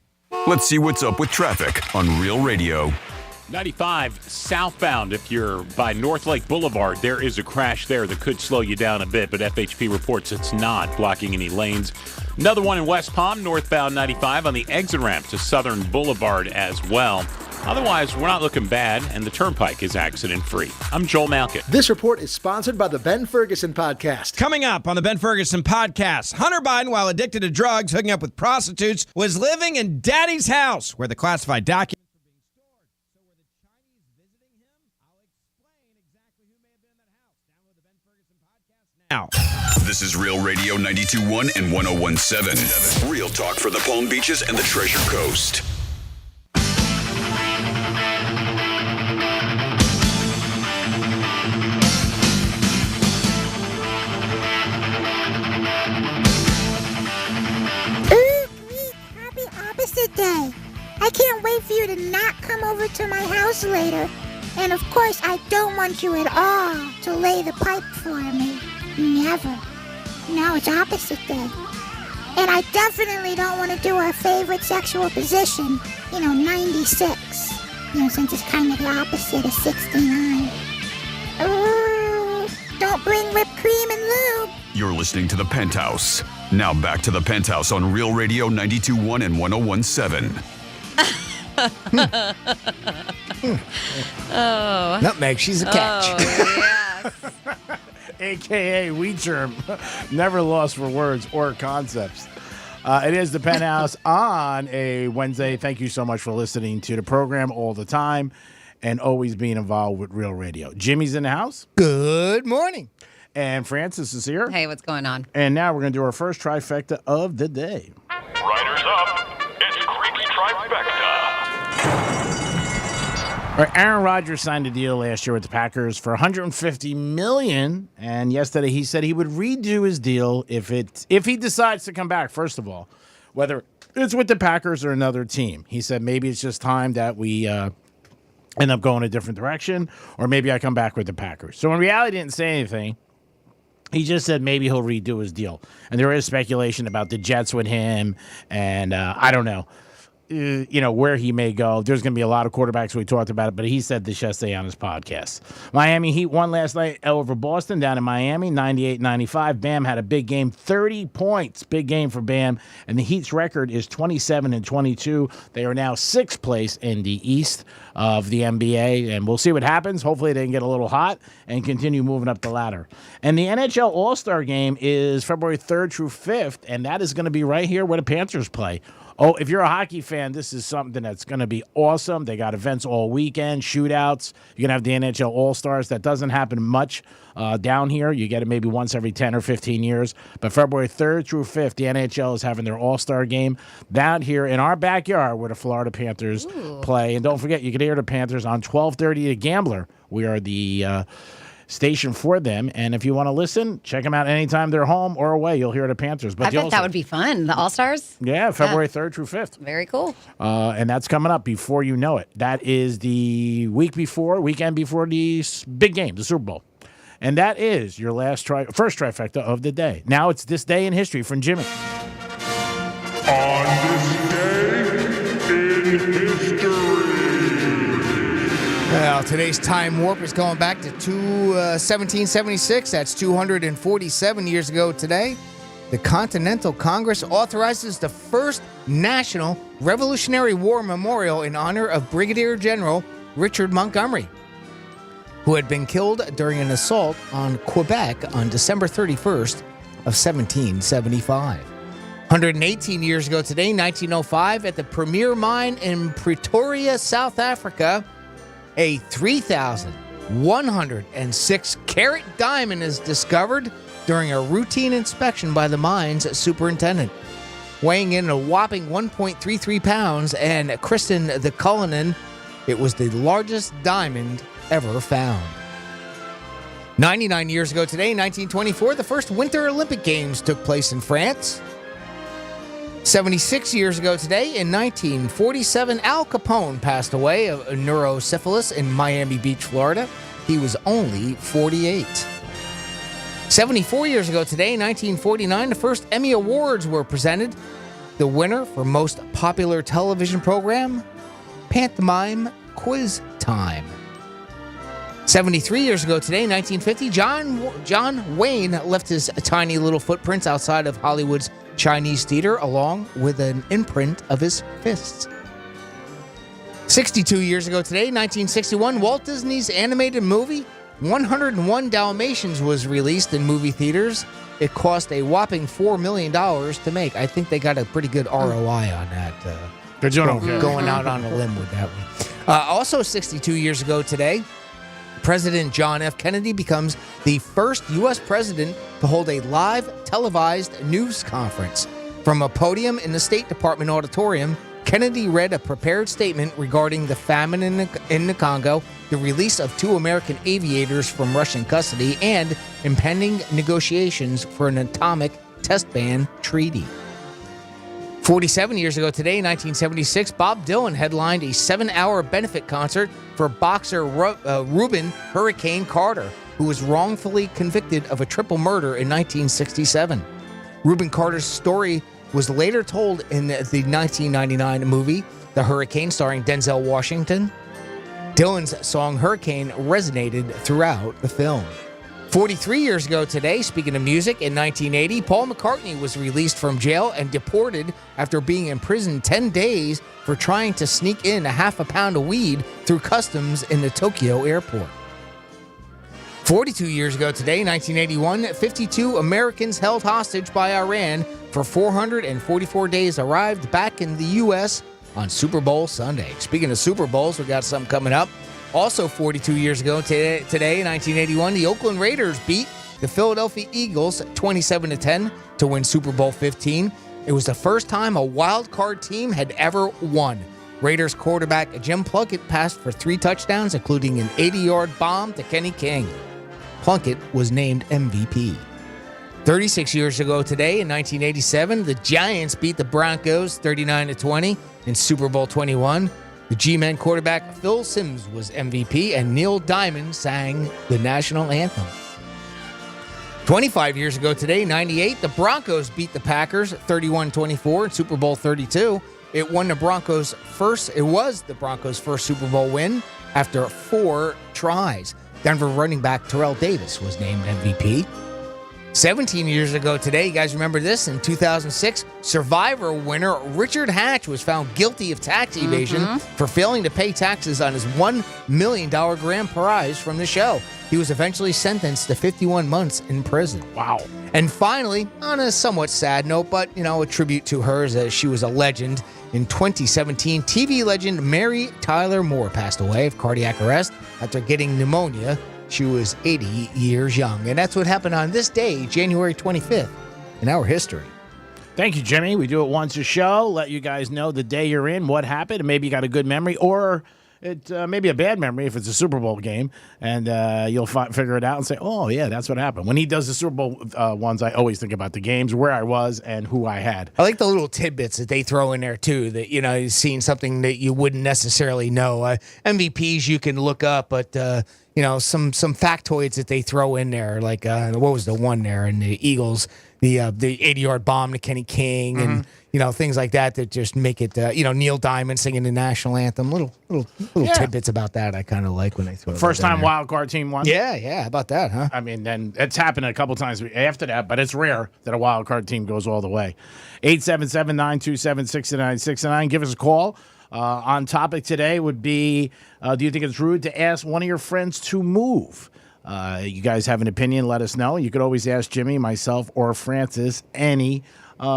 Let's see what's up with traffic on Real Radio. 95 southbound, if you're by North Lake Boulevard, there is a crash there that could slow you down a bit, but FHP reports it's not blocking any lanes. Another one in West Palm, northbound 95 on the exit ramp to Southern Boulevard as well. Otherwise, we're not looking bad, and the turnpike is accident-free. I'm Joel Malkin. This report is sponsored by the Ben Ferguson Podcast. Coming up on the Ben Ferguson Podcast, Hunter Biden, while addicted to drugs, hooking up with prostitutes, was living in Daddy's house, where the classified documents were being stored. So were the Chinese visiting him? I'll explain exactly who may have been in that house. Download the Ben Ferguson Podcast now. This is Real Radio 92.1 and 101.7. Real talk for the Palm Beaches and the Treasure Coast. Day. I can't wait for you to not come over to my house later. And of course, I don't want you at all to lay the pipe for me. Never. No, it's opposite day. And I definitely don't want to do our favorite sexual position, 96. Since it's kind of the opposite of 69. Don't bring whipped cream and lube. You're listening to The Penthouse. Now back to The Penthouse on Real Radio 92.1 and 101.7. Oh. Nutmeg, she's a catch. Oh, yes. AKA We Term. Never lost for words or concepts. It is The Penthouse on a Wednesday. Thank you so much for listening to the program all the time and always being involved with Real Radio. Jimmy's in the house. Good morning. And Francis is here. Hey, what's going on? And now we're going to do our first trifecta of the day. Riders up. It's Creaky Trifecta. All right, Aaron Rodgers signed a deal last year with the Packers for $150 million. And yesterday he said he would redo his deal if he decides to come back, first of all, whether it's with the Packers or another team. He said maybe it's just time that we end up going a different direction, or maybe I come back with the Packers. So in reality, he didn't say anything. He just said maybe he'll redo his deal. And there is speculation about the Jets with him, and I don't know. Where he may go. There's going to be a lot of quarterbacks. We talked about it, but he said this yesterday on his podcast. Miami Heat won last night over Boston down in Miami, 98-95. Bam had a big game, 30 points. Big game for Bam. And the Heat's record is 27-22. They are now sixth place in the East of the NBA, and we'll see what happens. Hopefully they can get a little hot and continue moving up the ladder. And the NHL All-Star Game is February 3rd through 5th, and that is going to be right here where the Panthers play. Oh, if you're a hockey fan, this is something that's going to be awesome. They got events all weekend, shootouts. You're going to have the NHL All-Stars. That doesn't happen much down here. You get it maybe once every 10 or 15 years. But February 3rd through 5th, the NHL is having their All-Star game down here in our backyard where the Florida Panthers play. And don't forget, you can hear the Panthers on 1230 The Gambler. We are the station for them, and if you want to listen, check them out anytime they're home or away. You'll hear the Panthers. But I bet that would be fun. The All-Stars? Yeah, February 3rd through 5th. Very cool. And that's coming up before you know it. That is the weekend before the big game, the Super Bowl. And that is your first trifecta of the day. Now it's this day in history from Jimmy. On this day in history. Well, today's time warp is going back to 1776. That's 247 years ago today. The Continental Congress authorizes the first National Revolutionary War Memorial in honor of Brigadier General Richard Montgomery, who had been killed during an assault on Quebec on December 31st of 1775. 118 years ago today, 1905, at the Premier Mine in Pretoria, South Africa, a 3,106-carat diamond is discovered during a routine inspection by the mine's superintendent. Weighing in a whopping 1.33 pounds and christened the Cullinan, it was the largest diamond ever found. 99 years ago today, 1924, the first Winter Olympic Games took place in France. 76 years ago today, in 1947, Al Capone passed away of neurosyphilis in Miami Beach, Florida. He was only 48. 74 years ago today, 1949, the first Emmy Awards were presented. The winner for Most Popular Television Program, Pantomime Quiz Time. 73 years ago today, 1950, John Wayne left his tiny little footprints outside of Hollywood's Chinese theater, along with an imprint of his fists. 62 years ago today, 1961, Walt Disney's animated movie 101 Dalmatians was released in movie theaters. It cost a whopping $4 million to make. I think they got a pretty good ROI on that. They're doing okay. Going out on a limb with that one. Also 62 years ago today, President John F. Kennedy becomes the first U.S. president to hold a live televised news conference. From a podium in the State Department auditorium, Kennedy read a prepared statement regarding the famine in the Congo, the release of 2 American aviators from Russian custody, and impending negotiations for an atomic test ban treaty. 47 years ago today, 1976, Bob Dylan headlined a 7-hour benefit concert for boxer Reuben Hurricane Carter, who was wrongfully convicted of a triple murder in 1967. Reuben Carter's story was later told in the 1999 movie The Hurricane, starring Denzel Washington. Dylan's song Hurricane resonated throughout the film. 43 years ago today, speaking of music, in 1980, Paul McCartney was released from jail and deported after being imprisoned 10 days for trying to sneak in a half a pound of weed through customs in the Tokyo airport. 42 years ago today, 1981, 52 Americans held hostage by Iran for 444 days arrived back in the U.S. on Super Bowl Sunday. Speaking of Super Bowls, we got something coming up. Also 42 years ago today, 1981, the Oakland Raiders beat the Philadelphia Eagles 27-10 to win Super Bowl 15. It was the first time a wild card team had ever won. Raiders quarterback Jim Plunkett passed for 3 touchdowns, including an 80-yard bomb to Kenny King. Plunkett was named MVP. 36 years ago today, in 1987, the Giants beat the Broncos 39-20 in Super Bowl 21. The The G-Men quarterback Phil Simms was MVP, and Neil Diamond sang the national anthem. 25 years ago today, 98, the Broncos beat the Packers 31-24 in Super Bowl 32. It was the Broncos' first Super Bowl win after 4 tries. Denver running back Terrell Davis was named MVP. 17 years ago today, you guys remember this? In 2006, Survivor winner Richard Hatch was found guilty of tax evasion for failing to pay taxes on his $1 million grand prize from the show. He was eventually sentenced to 51 months in prison. Wow. And finally, on a somewhat sad note, but, a tribute to her as she was a legend, in 2017, TV legend Mary Tyler Moore passed away of cardiac arrest after getting pneumonia. She was 80 years young. And that's what happened on this day, January 25th, in our history. Thank you, Jimmy. We do it once a show, let you guys know the day you're in, what happened, and maybe you got a good memory, or it maybe a bad memory if it's a Super Bowl game, and you'll figure it out and say, oh, yeah, that's what happened. When he does the Super Bowl ones, I always think about the games, where I was, and who I had. I like the little tidbits that they throw in there, too, that, you've seen something that you wouldn't necessarily know. MVPs you can look up, but, some factoids that they throw in there, like what was the one there in the Eagles, the 80-yard bomb to Kenny King, and things like that just make it. Neil Diamond singing the national anthem. Little tidbits about that I kind of like when they throw. First time wild card team won. Yeah. How about that, huh? I mean, then it's happened a couple times after that, but it's rare that a wild card team goes all the way. 877-927-6969. Give us a call. On topic today would be, do you think it's rude to ask one of your friends to move? You guys have an opinion, let us know. You could always ask Jimmy, myself, or Francis any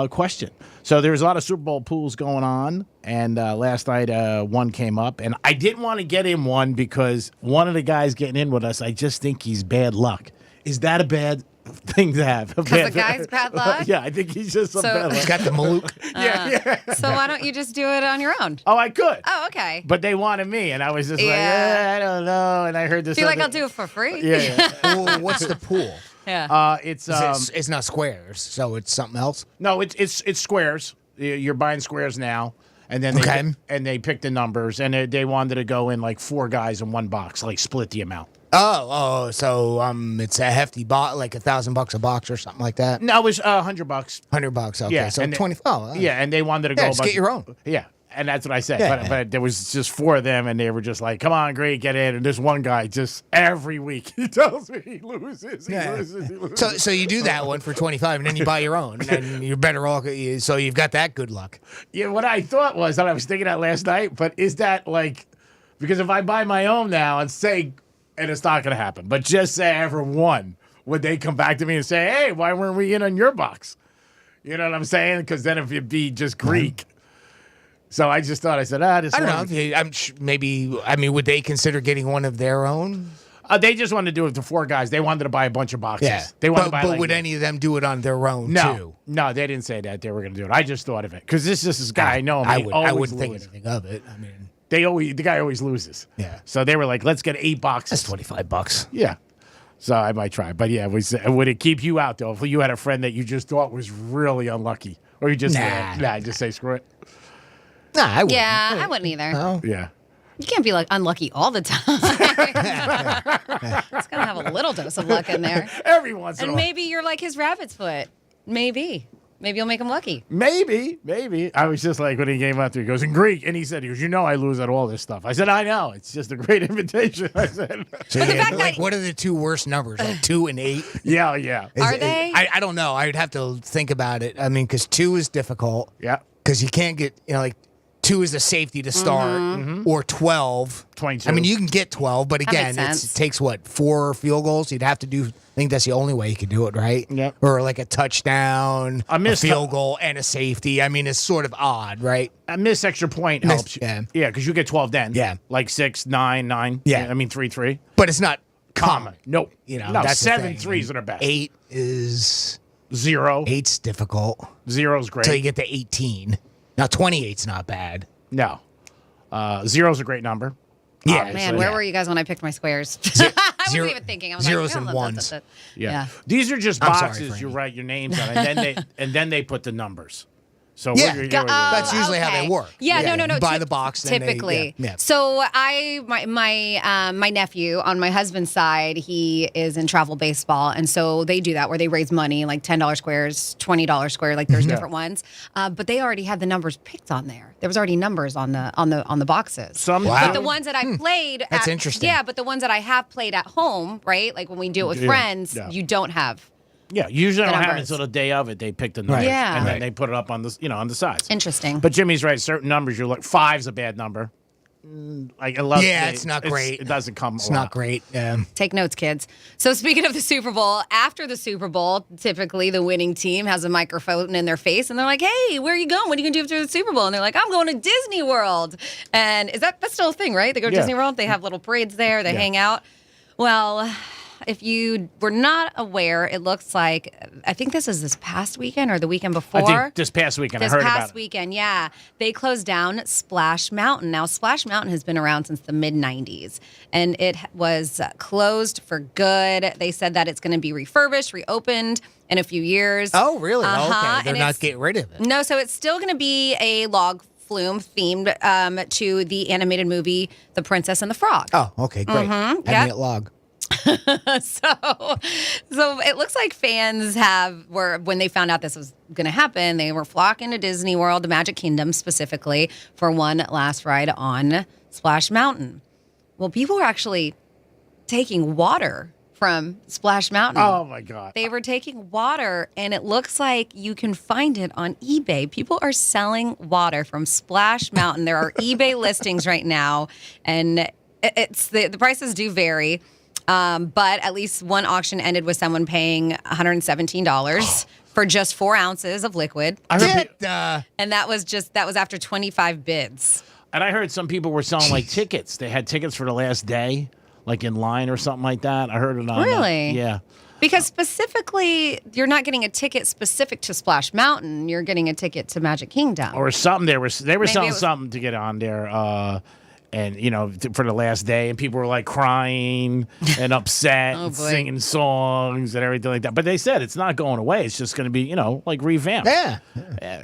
question. So there's a lot of Super Bowl pools going on, and last night one came up, and I didn't want to get in one because one of the guys getting in with us, I just think he's bad luck. Is that a bad thing to have? Because the guy's bad luck? Yeah, I think he's just bad luck. He's got the Malouk. Yeah. So why don't you just do it on your own? Oh, I could. Oh, okay. But they wanted me, and I was just I don't know. And I heard this. Feel like I'll do it for free? Yeah. Well, what's the pool? Yeah. It's not squares, so it's something else. No, it's squares. You're buying squares now, and then they pick the numbers, and they wanted to go in like 4 guys in one box, like split the amount. So it's a hefty box, like $1,000 a box or something like that. No, it was $100. $100, okay. Yeah, So and 20. Yeah, and they wanted to go. Just get your own. Yeah. And that's what I said. Yeah. But there was just 4 of them, and they were just like, come on, great, get in. And this one guy just every week, he tells me he loses. He loses. So you do that one for 25, and then you buy your own, and you're better off. So you've got that good luck. Yeah, what I thought was, and I was thinking that last night, but is that like, because if I buy my own now and say, and it's not going to happen, but just say I ever won, would they come back to me and say, hey, why weren't we in on your box? You know what I'm saying? Because then if it'd be just Greek. So I just thought, I said, this I don't know. Would they consider getting one of their own? They just wanted to do it to 4 guys. They wanted to buy a bunch of boxes. Yeah. They wanted to buy, but would any of them do it on their own, too? No, they didn't say that they were going to do it. I just thought of it. Because this guy, I know him. I wouldn't think anything of it. I mean, the guy always loses. Yeah. So they were like, let's get 8 boxes. That's $25. Yeah. So I might try. But yeah, would it keep you out, though? If you had a friend that you just thought was really unlucky? Or you just just say screw it? Nah, I wouldn't. Yeah, I wouldn't either. No. Yeah. You can't be like unlucky all the time. It's got to have a little dose of luck in there. Every once in a while. And maybe you're like his rabbit's foot. Maybe you'll make him lucky. Maybe. I was just like, when he came out there, he goes, in Greek. And he said, I lose at all this stuff. I said, I know. It's just a great invitation. I said. So what are the 2 worst numbers? Like 2 and 8? Yeah. Are they? I don't know. I'd have to think about it. I mean, because 2 is difficult. Yeah. Because you can't get, 2 is a safety to start, or 12. 22. I mean, you can get 12, but again, it takes 4 field goals? You'd have to do, I think that's the only way you could do it, right? Yep. Or like a touchdown, a field goal, and a safety. I mean, it's sort of odd, right? A missed extra point helps. Yeah. Yeah, because you get 12 then. Yeah. Like 6, 9, 9. Yeah. I mean 3, 3. But it's not common. Nope. No, that's the 7 thing. threes are the best. 8 is 0. 8's difficult. 0's great. Until you get to 18. Now 28's not bad. No. 0's a great number. Yeah. Man, where were you guys when I picked my squares? I wasn't even thinking. I was zeros like, and ones. Yeah. These are just boxes you write your names on, and then they put the numbers. So Yeah, you're that's usually how they okay. work. Yeah, no. You buy the box. and Typically. They, yeah. So my nephew on my husband's side, he is in travel baseball, and so they do that where they raise money, like $10 squares, $20 square, like there's different ones. But they already had the numbers picked on there. There was already numbers on the boxes. But the ones that I played, That's interesting. Yeah, but the ones that I have played at home, right? Like when we do it with friends, you don't have. Yeah, usually the don't happen numbers. until the day of it. They pick the numbers, Yeah. and then they put it up on the on the sides. Interesting. But Jimmy's right. Certain numbers, you're like 5's a bad number. Like it's not great. It doesn't come. It's not great. Take notes, kids. So speaking of the Super Bowl, after the Super Bowl, typically the winning team has a microphone in their face, and they're like, "Hey, where are you going? What are you gonna do after the Super Bowl?" And they're like, "I'm going to Disney World." And that's still a thing, right? They go to Disney World. They have little parades there. They hang out. Well, if you were not aware, it looks like, I think this past weekend or the weekend before. I think this past weekend. I heard about it. This past weekend, yeah. They closed down Splash Mountain. Now, Splash Mountain has been around since the mid-'90s, and it was closed for good. They said that it's going to be refurbished, reopened in a few years. Oh, really? Uh-huh. Okay. They're not getting rid of it. No, so it's still going to be a log flume themed to the animated movie The Princess and the Frog. Oh, okay, great. Mhm, Add me at log. So it looks like fans were when they found out this was going to happen, they were flocking to Disney World, the Magic Kingdom specifically, for one last ride on Splash Mountain. Well, people were actually taking water from Splash Mountain. Oh my God! They were taking water, and it looks like you can find it on eBay. People are selling water from Splash Mountain. There are eBay listings right now, and it's the prices do vary. But at least one auction ended with someone paying $117 for just 4 ounces of liquid. And that was after 25 bids. And I heard some people were selling like tickets. They had tickets for the last day, like in line or something like that. I heard it on. Really? Yeah. Because specifically, you're not getting a ticket specific to Splash Mountain. You're getting a ticket to Magic Kingdom. Or something. They were selling was- something to get on there. And, for the last day, and people were like crying and upset and singing songs and everything like that. But they said it's not going away. It's just going to be, like revamped. Yeah.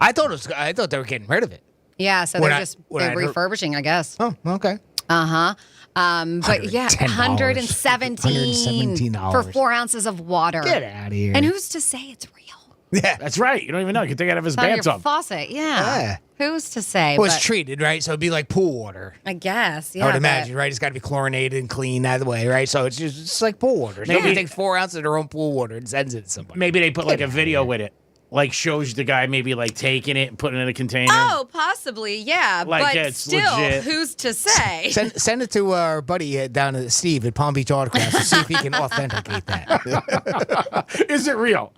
I thought they were getting rid of it. Yeah, so they're refurbishing, I guess. Oh, okay. Uh-huh. But yeah, $117 for 4 ounces of water. Get out of here. And who's to say it's real? Yeah. That's right. You don't even know. You can take it out of his It's out of your bathtub. faucet, yeah. Who's to say? Well, it's but treated, right? So it'd be like pool water. I guess, yeah. I would but- imagine, right? It's got to be chlorinated and clean that way, right? So it's like pool water. Maybe- Nobody takes 4 ounces of their own pool water and sends it to somebody. Maybe they put like a video with it. Like shows the guy maybe like taking it and putting it in a container. Oh, possibly, yeah. Like, but yeah, it's still, legit. who's to say? Send it to our buddy down at Steve at Palm Beach Autocross to see if he can authenticate that. Is it real?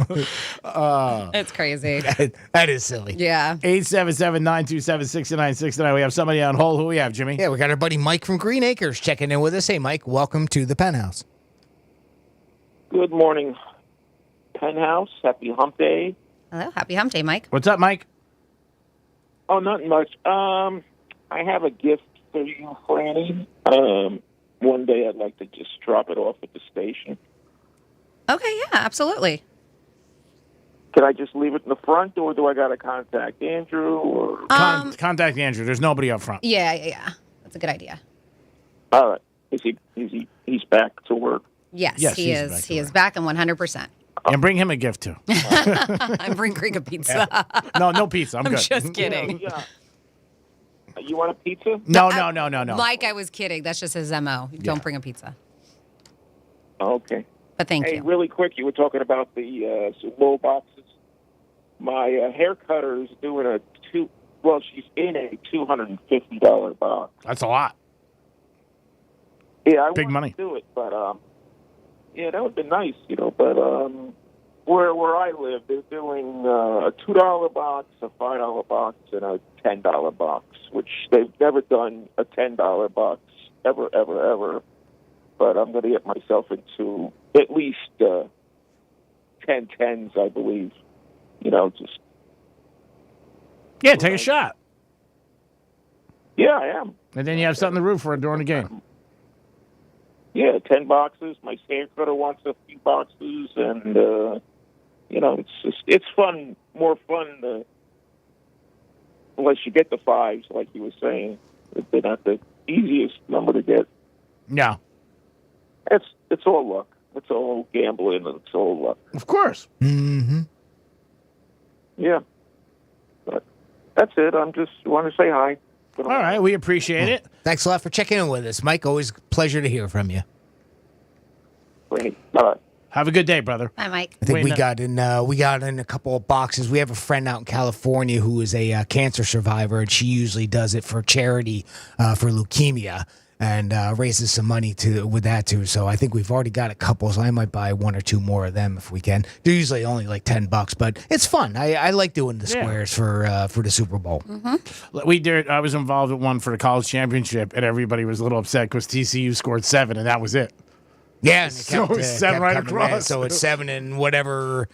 It's crazy. That is silly. Yeah. 877-927-6969. We have somebody on hold. Who we have, Jimmy? Yeah, we got our buddy Mike from Green Acres checking in with us. Hey, Mike, welcome to the Penthouse. Good morning, Penthouse. Happy Hump Day. Hello, happy hump day, Mike. What's up, Mike? Oh, nothing much. I have a gift for you, Franny. One day I'd like to just drop it off at the station. Okay, yeah, absolutely. Can I just leave it in the front, or do I got to contact Andrew? Or Contact Andrew. There's nobody up front. Yeah. That's a good idea. all right, he's back to work? Yes, Yes, he he's is. back to He is back and 100%. And bring him a gift too. I'm bringing a pizza. No pizza. I'm good. just kidding. Yeah. You want a pizza? No. Mike, I was kidding. That's just his MO. Don't bring a pizza. Okay. But thank Hey, you. really quick, you were talking about the Super Bowl boxes. My hair cutter is doing she's in a $250 box. That's a lot. Yeah, I Big want money. to do it, but yeah, that would be nice, But where I live, they're doing a $2 box, a $5 box, and a $10 box, which they've never done a $10 box ever. But I'm going to get myself into at least 10 10s, I believe. Just take a shot. Yeah, I am. And then you have something to root for during the game. Yeah, 10 boxes. My hair cutter wants a few boxes, and it's fun, more fun to unless you get the 5s, like you were saying. They're not the easiest number to get. No. It's all luck. It's all gambling, and it's all luck. Of course. Mm-hmm. Yeah. But that's it. I'm just want to say hi. All right, we appreciate it. Thanks a lot for checking in with us, Mike. Always a pleasure to hear from you. Great. Bye. Have a good day, brother. Hi, Mike. I think we got in a couple of boxes. We have a friend out in California who is a cancer survivor, and she usually does it for charity for leukemia and raises some money with that too. So I think we've already got a couple. So I might buy 1 or 2 more of them if we can. They're usually only like $10, but it's fun. I like doing the squares for the Super Bowl. Mm-hmm. We did. I was involved in one for the college championship, and everybody was a little upset because TCU scored 7, and that was it. Yeah, so it was 7 right across. So it's 7 and whatever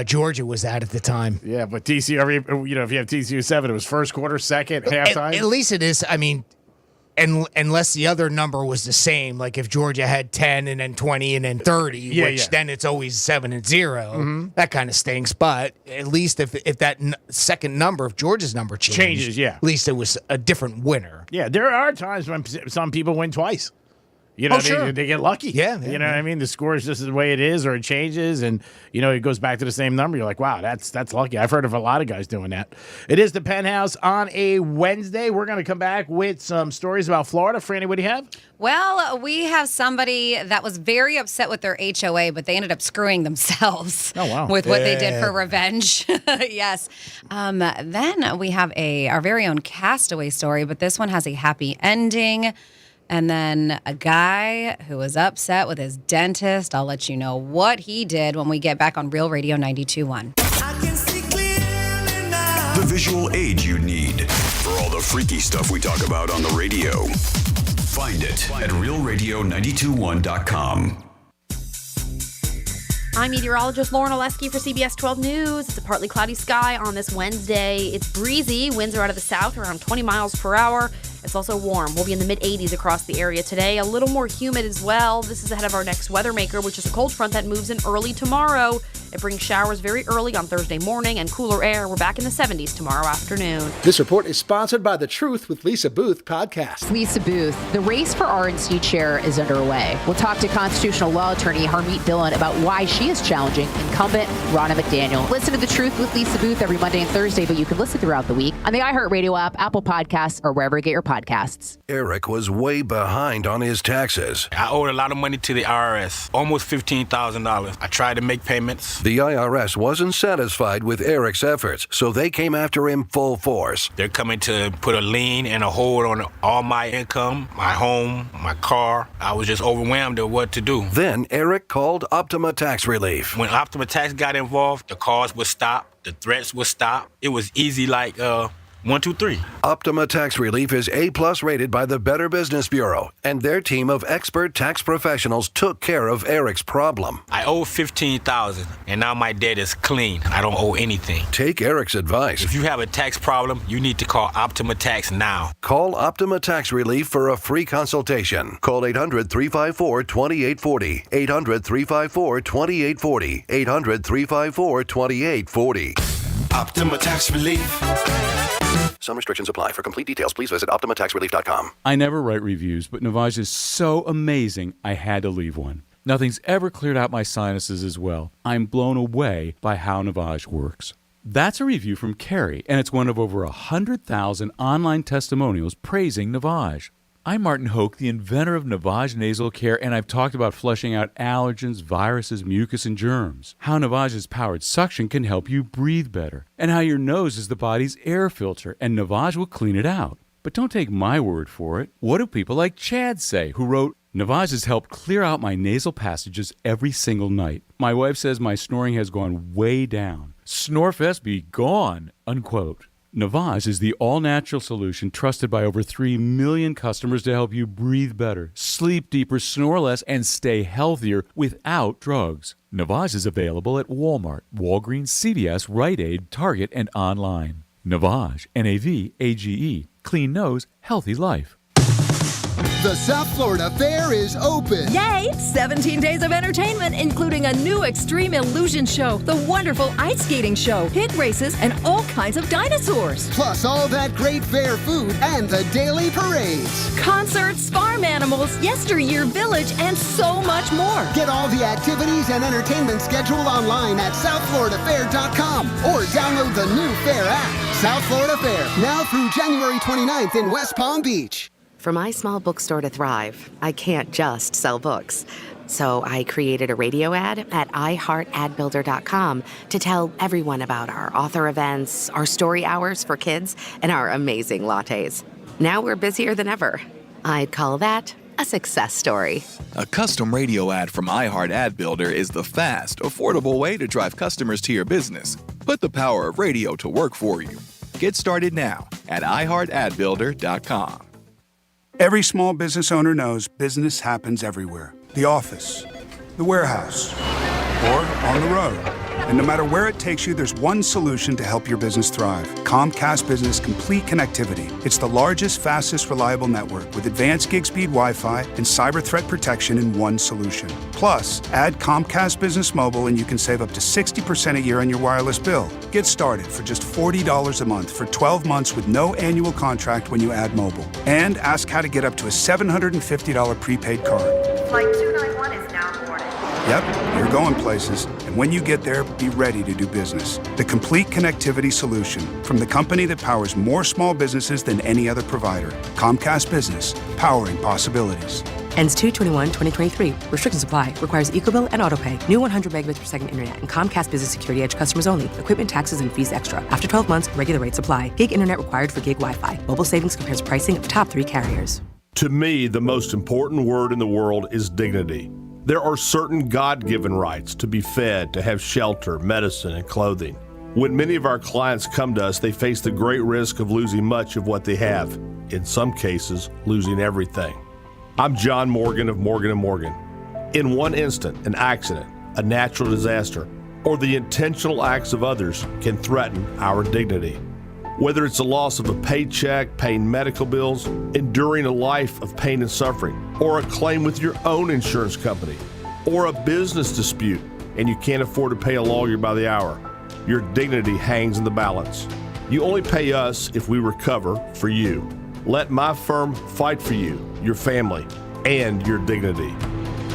Georgia was at the time. Yeah, but TCU, if you have TCU 7, it was first quarter, second, halftime. At least it is. I mean, unless the other number was the same, like if Georgia had 10 and then 20 and then 30, then it's always 7 and 0. Mm-hmm. That kind of stinks. But at least if that second number, if Georgia's number changes, yeah. At least it was a different winner. Yeah, there are times when some people win twice. You know, they get lucky. Yeah, you know what I mean? The score is just the way it is, or it changes, and it goes back to the same number. You're like, wow, that's lucky. I've heard of a lot of guys doing that. It is the Penthouse on a Wednesday. We're going to come back with some stories about Florida. Franny, what do you have? Well, we have somebody that was very upset with their HOA, but they ended up screwing themselves with what they did for revenge. Yes. Then we have our very own Castaway story, but this one has a happy ending. And then a guy who was upset with his dentist. I'll let you know what he did when we get back on Real Radio 92.1. The visual aid you need for all the freaky stuff we talk about on the radio. Find it at realradio921.com. I'm meteorologist Lauren Oleski for CBS 12 News. It's a partly cloudy sky on this Wednesday. It's breezy. Winds are out of the south around 20 miles per hour. It's also warm. We'll be in the mid-80s across the area today. A little more humid as well. This is ahead of our next weather maker, which is a cold front that moves in early tomorrow. It brings showers very early on Thursday morning and cooler air. We're back in the 70s tomorrow afternoon. This report is sponsored by the Truth with Lisa Booth podcast. Lisa Booth, the race for RNC chair is underway. We'll talk to constitutional law attorney Harmeet Dillon about why she is challenging incumbent Ronna McDaniel. Listen to the Truth with Lisa Booth every Monday and Thursday, but you can listen throughout the week on the iHeartRadio app, Apple Podcasts, or wherever you get your podcasts. Eric was way behind on his taxes. I owed a lot of money to the IRS, almost $15,000. I tried to make payments. The IRS wasn't satisfied with Eric's efforts, so they came after him full force. They're coming to put a lien and a hold on all my income, my home, my car. I was just overwhelmed at what to do. Then Eric called Optima Tax Relief. When Optima Tax got involved, the calls would stop, the threats would stop. It was easy like 1, 2, 3. Optima Tax Relief is A+ rated by the Better Business Bureau, and their team of expert tax professionals took care of Eric's problem. I owe $15,000, and now my debt is clean. I don't owe anything. Take Eric's advice. If you have a tax problem, you need to call Optima Tax now. Call Optima Tax Relief for a free consultation. Call 800-354-2840. 800-354-2840. 800-354-2840. Optima Tax Relief. Some restrictions apply. For complete details, please visit OptimaTaxRelief.com. I never write reviews, but Navage is so amazing, I had to leave one. Nothing's ever cleared out my sinuses as well. I'm blown away by how Navage works. That's a review from Carrie, and it's one of over 100,000 online testimonials praising Navage. I'm Martin Hoke, the inventor of Navage Nasal Care, and I've talked about flushing out allergens, viruses, mucus, and germs. How Navage's powered suction can help you breathe better, and how your nose is the body's air filter, and Navage will clean it out. But don't take my word for it. What do people like Chad say, who wrote, Navage has helped clear out my nasal passages every single night. My wife says my snoring has gone way down. Snorefest be gone, unquote. Navage is the all-natural solution trusted by over 3 million customers to help you breathe better, sleep deeper, snore less, and stay healthier without drugs. Navage is available at Walmart, Walgreens, CVS, Rite Aid, Target, and online. Navage, Navage, clean nose, healthy life. The South Florida Fair is open. Yay! 17 days of entertainment, including a new extreme illusion show, the wonderful ice skating show, pig races, and all kinds of dinosaurs. Plus all that great fair food and the daily parades. Concerts, farm animals, yesteryear village, and so much more. Get all the activities and entertainment scheduled online at southfloridafair.com or download the new Fair app. South Florida Fair, now through January 29th in West Palm Beach. For my small bookstore to thrive, I can't just sell books. So I created a radio ad at iHeartAdBuilder.com to tell everyone about our author events, our story hours for kids, and our amazing lattes. Now we're busier than ever. I'd call that a success story. A custom radio ad from iHeart Ad Builder is the fast, affordable way to drive customers to your business. Put the power of radio to work for you. Get started now at iHeartAdBuilder.com. Every small business owner knows business happens everywhere. The office, the warehouse, or on the road. And no matter where it takes you, there's one solution to help your business thrive. Comcast Business Complete Connectivity. It's the largest, fastest, reliable network with advanced gig speed Wi-Fi and cyber threat protection in one solution. Plus, add Comcast Business Mobile and you can save up to 60% a year on your wireless bill. Get started for just $40 a month for 12 months with no annual contract when you add mobile. And ask how to get up to a $750 prepaid card. Flight 291 is now boarding. Yep, you're going places. And when you get there, be ready to do business. The complete connectivity solution from the company that powers more small businesses than any other provider. Comcast Business, powering possibilities. Ends 2/21/2023. Restrictions apply. Requires EcoBill and AutoPay. New 100 megabits per second internet and Comcast Business Security Edge customers only. Equipment, taxes, and fees extra. After 12 months, regular rates apply. Gig internet required for gig Wi-Fi. Mobile savings compares pricing of top 3 carriers. To me, the most important word in the world is dignity. There are certain God-given rights to be fed, to have shelter, medicine, and clothing. When many of our clients come to us, they face the great risk of losing much of what they have. In some cases, losing everything. I'm John Morgan of Morgan & Morgan. In one instant, an accident, a natural disaster, or the intentional acts of others can threaten our dignity. Whether it's the loss of a paycheck, paying medical bills, enduring a life of pain and suffering, or a claim with your own insurance company, or a business dispute and you can't afford to pay a lawyer by the hour, your dignity hangs in the balance. You only pay us if we recover for you. Let my firm fight for you, your family, and your dignity.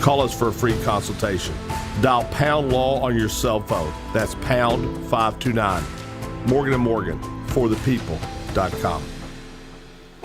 Call us for a free consultation. Dial #law on your cell phone. That's #529. Morgan & Morgan. ForThePeople.com.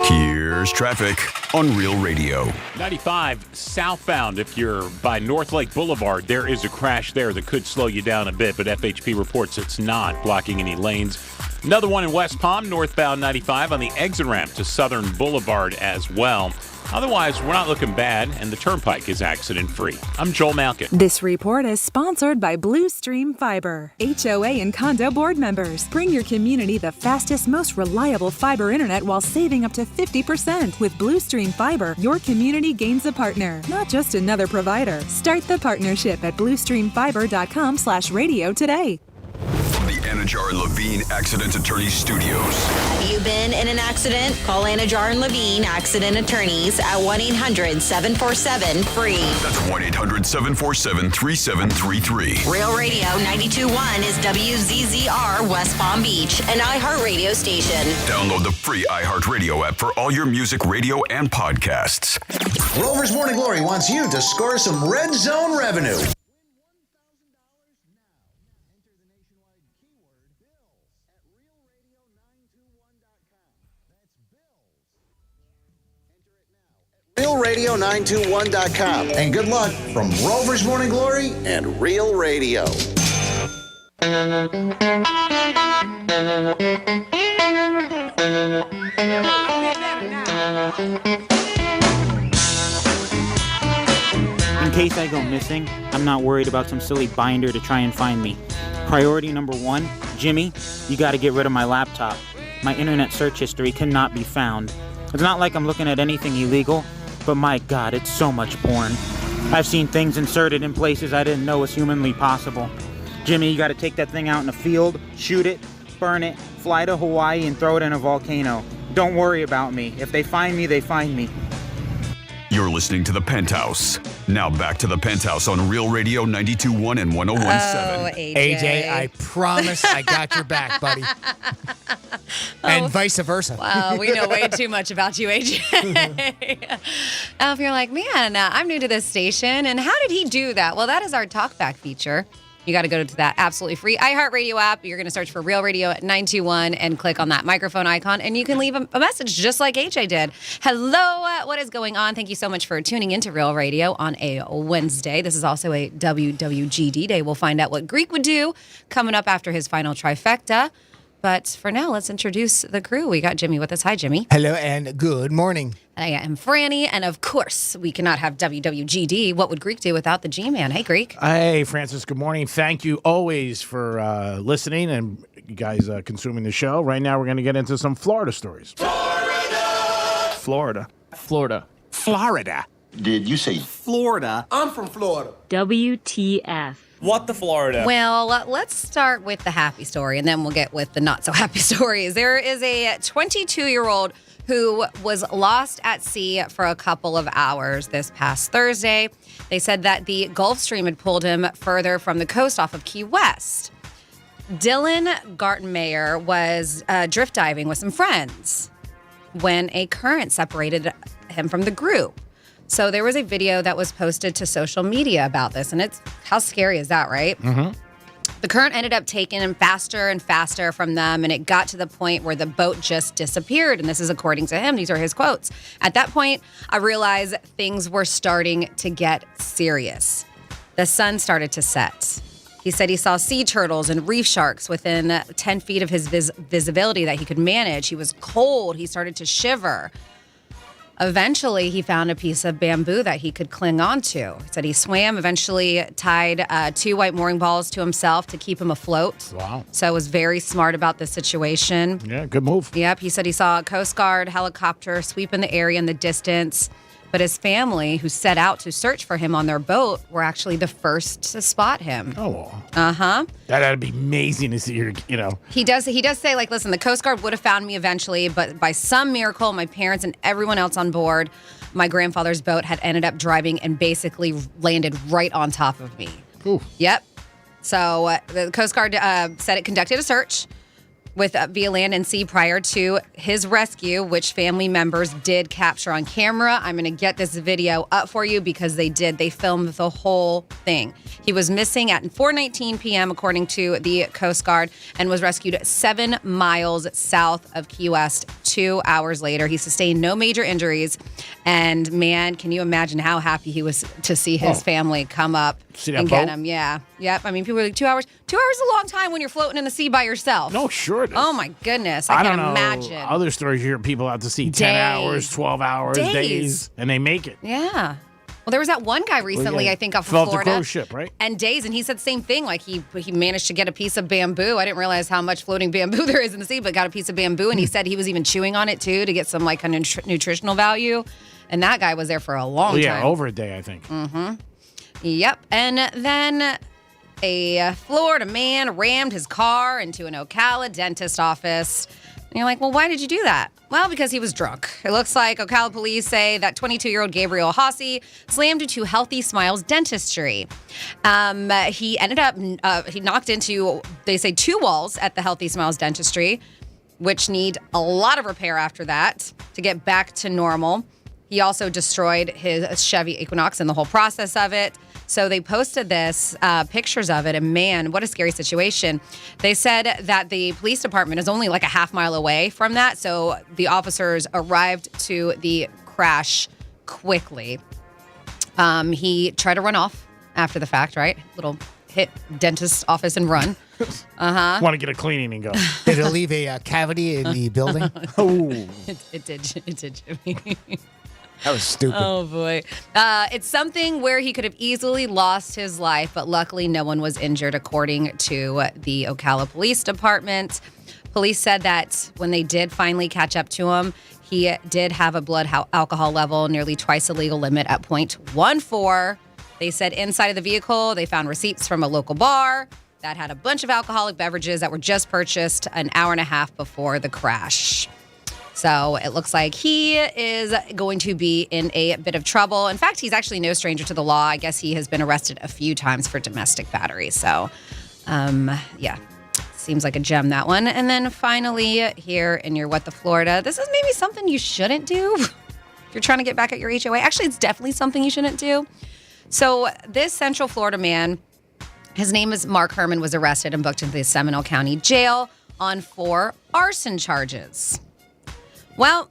Here's traffic on Real Radio. 95 southbound. If you're by North Lake Boulevard, there is a crash there that could slow you down a bit, but FHP reports it's not blocking any lanes. Another one in West Palm, northbound 95 on the exit ramp to Southern Boulevard as well. Otherwise, we're not looking bad, and the turnpike is accident-free. I'm Joel Malkin. This report is sponsored by Blue Stream Fiber. HOA and condo board members. Bring your community the fastest, most reliable fiber internet while saving up to 50%. With Blue Stream Fiber, your community gains a partner, not just another provider. Start the partnership at bluestreamfiber.com/radio today. The Anajar and Levine Accident Attorney Studios. Have you been in an accident? Call Anajar and Levine Accident Attorneys at 1-800-747-FREE. That's 1-800-747-3733. Real Radio 92.1 is WZZR West Palm Beach, an iHeartRadio station. Download the free iHeartRadio app for all your music, radio, and podcasts. Rover's Morning Glory wants you to score some red zone revenue. RealRadio921.com. And good luck from Rover's Morning Glory and Real Radio. In case I go missing, I'm not worried about some silly binder to try and find me. Priority number 1, Jimmy, you gotta get rid of my laptop. My internet search history cannot be found. It's not like I'm looking at anything illegal, but my God, it's so much porn. I've seen things inserted in places I didn't know was humanly possible. Jimmy, you gotta take that thing out in the field, shoot it, burn it, fly to Hawaii and throw it in a volcano. Don't worry about me. If they find me, they find me. You're listening to The Penthouse. Now back to The Penthouse on Real Radio 92.1 and 101.7. Oh, AJ, I promise I got your back, buddy. And vice versa. Wow, we know way too much about you, AJ. If you're like, man, I'm new to this station, and how did he do that? Well, that is our talkback feature. You got to go to that absolutely free iHeartRadio app. You're going to search for Real Radio at 921 and click on that microphone icon, and you can leave a message just like AJ did. Hello, what is going on? Thank you so much for tuning into Real Radio on a Wednesday. This is also a WWGD day. We'll find out what Greek would do coming up after his final trifecta. But for now, let's introduce the crew. We got Jimmy with us. Hi, Jimmy. Hello and good morning. I am Franny, and of course, we cannot have WWGD. What would Greek do without the G-Man? Hey, Greek. Hey, Francis. Good morning. Thank you always for listening and you guys consuming the show. Right now, we're going to get into some Florida stories. Florida. Did you say Florida? I'm from Florida. WTF. What the Florida? Well, let's start with the happy story, and then we'll get with the not-so-happy stories. There is a 22-year-old who was lost at sea for a couple of hours this past Thursday. They said that the Gulf Stream had pulled him further from the coast off of Key West. Dylan Gartenmayer was drift diving with some friends when a current separated him from the group. So there was a video that was posted to social media about this, and it's how scary is that, right? Mm-hmm. The current ended up taking him faster and faster from them, and it got to the point where the boat just disappeared. And this is according to him. These are his quotes. At that point, I realized things were starting to get serious. The sun started to set. He said he saw sea turtles and reef sharks within 10 feet of his visibility that he could manage. He was cold. He started to shiver. Eventually, he found a piece of bamboo that he could cling onto. He said he swam, eventually tied 2 white mooring balls to himself to keep him afloat. Wow. So was very smart about the situation. Yeah, good move. Yep. He said he saw a Coast Guard helicopter sweep in the area in the distance. But his family, who set out to search for him on their boat, were actually the first to spot him. Oh. Uh-huh. That'd be amazing to see your, He does say, like, listen, the Coast Guard would have found me eventually, but by some miracle, my parents and everyone else on board, my grandfather's boat had ended up driving and basically landed right on top of me. Ooh. Yep. So the Coast Guard said it conducted a search with via land and sea prior to his rescue, which family members did capture on camera. I'm going to get this video up for you because they did. They filmed the whole thing. He was missing at 4:19 p.m. according to the Coast Guard and was rescued 7 miles south of Key West 2 hours later. He sustained no major injuries. And man, can you imagine how happy he was to see his family come up and get him? Yeah. Yep. I mean, people were like 2 hours. 2 hours is a long time when you're floating in the sea by yourself. No, sure it is. Oh my goodness. I don't can know. imagine. Other stories, you hear people out to sea 10 hours, 12 hours, days, and they make it. Yeah. Well, there was that one guy recently, I think, off of Fell off Florida. the cruise ship, right? And days, and he said the same thing. Like he managed to get a piece of bamboo. I didn't realize how much floating bamboo there is in the sea, but got a piece of bamboo, and he said he was even chewing on it too to get some like a nutritional value. And that guy was there for a long time. Yeah, over a day, I think. Mm-hmm. Yep. And then a Florida man rammed his car into an Ocala dentist office. And you're like, well, why did you do that? Well, because he was drunk. It looks like Ocala police say that 22-year-old Gabriel Hossie slammed into Healthy Smiles Dentistry. He ended up, he knocked into, they say, 2 walls at the Healthy Smiles Dentistry, which need a lot of repair after that to get back to normal. He also destroyed his Chevy Equinox in the whole process of it. So they posted this, pictures of it, and man, what a scary situation. They said that the police department is only like a half mile away from that, so the officers arrived to the crash quickly. He tried to run off after the fact, right? Little hit dentist office and run. Uh-huh. Want to get a cleaning and go. Did it leave a cavity in the building? Oh. It did, Jimmy. That was stupid. Oh, boy. It's something where he could have easily lost his life, but luckily no one was injured, according to the Ocala Police Department. Police said that when they did finally catch up to him, he did have a blood alcohol level nearly twice the legal limit at 0.14. They said inside of the vehicle, they found receipts from a local bar that had a bunch of alcoholic beverages that were just purchased an hour and a half before the crash. So it looks like he is going to be in a bit of trouble. In fact, he's actually no stranger to the law. I guess he has been arrested a few times for domestic battery. So, yeah, seems like a gem, that one. And then finally, here in your What the Florida, this is maybe something you shouldn't do if you're trying to get back at your HOA. Actually, it's definitely something you shouldn't do. So this Central Florida man, his name is Mark Herman, was arrested and booked into the Seminole County Jail on 4 arson charges. Well,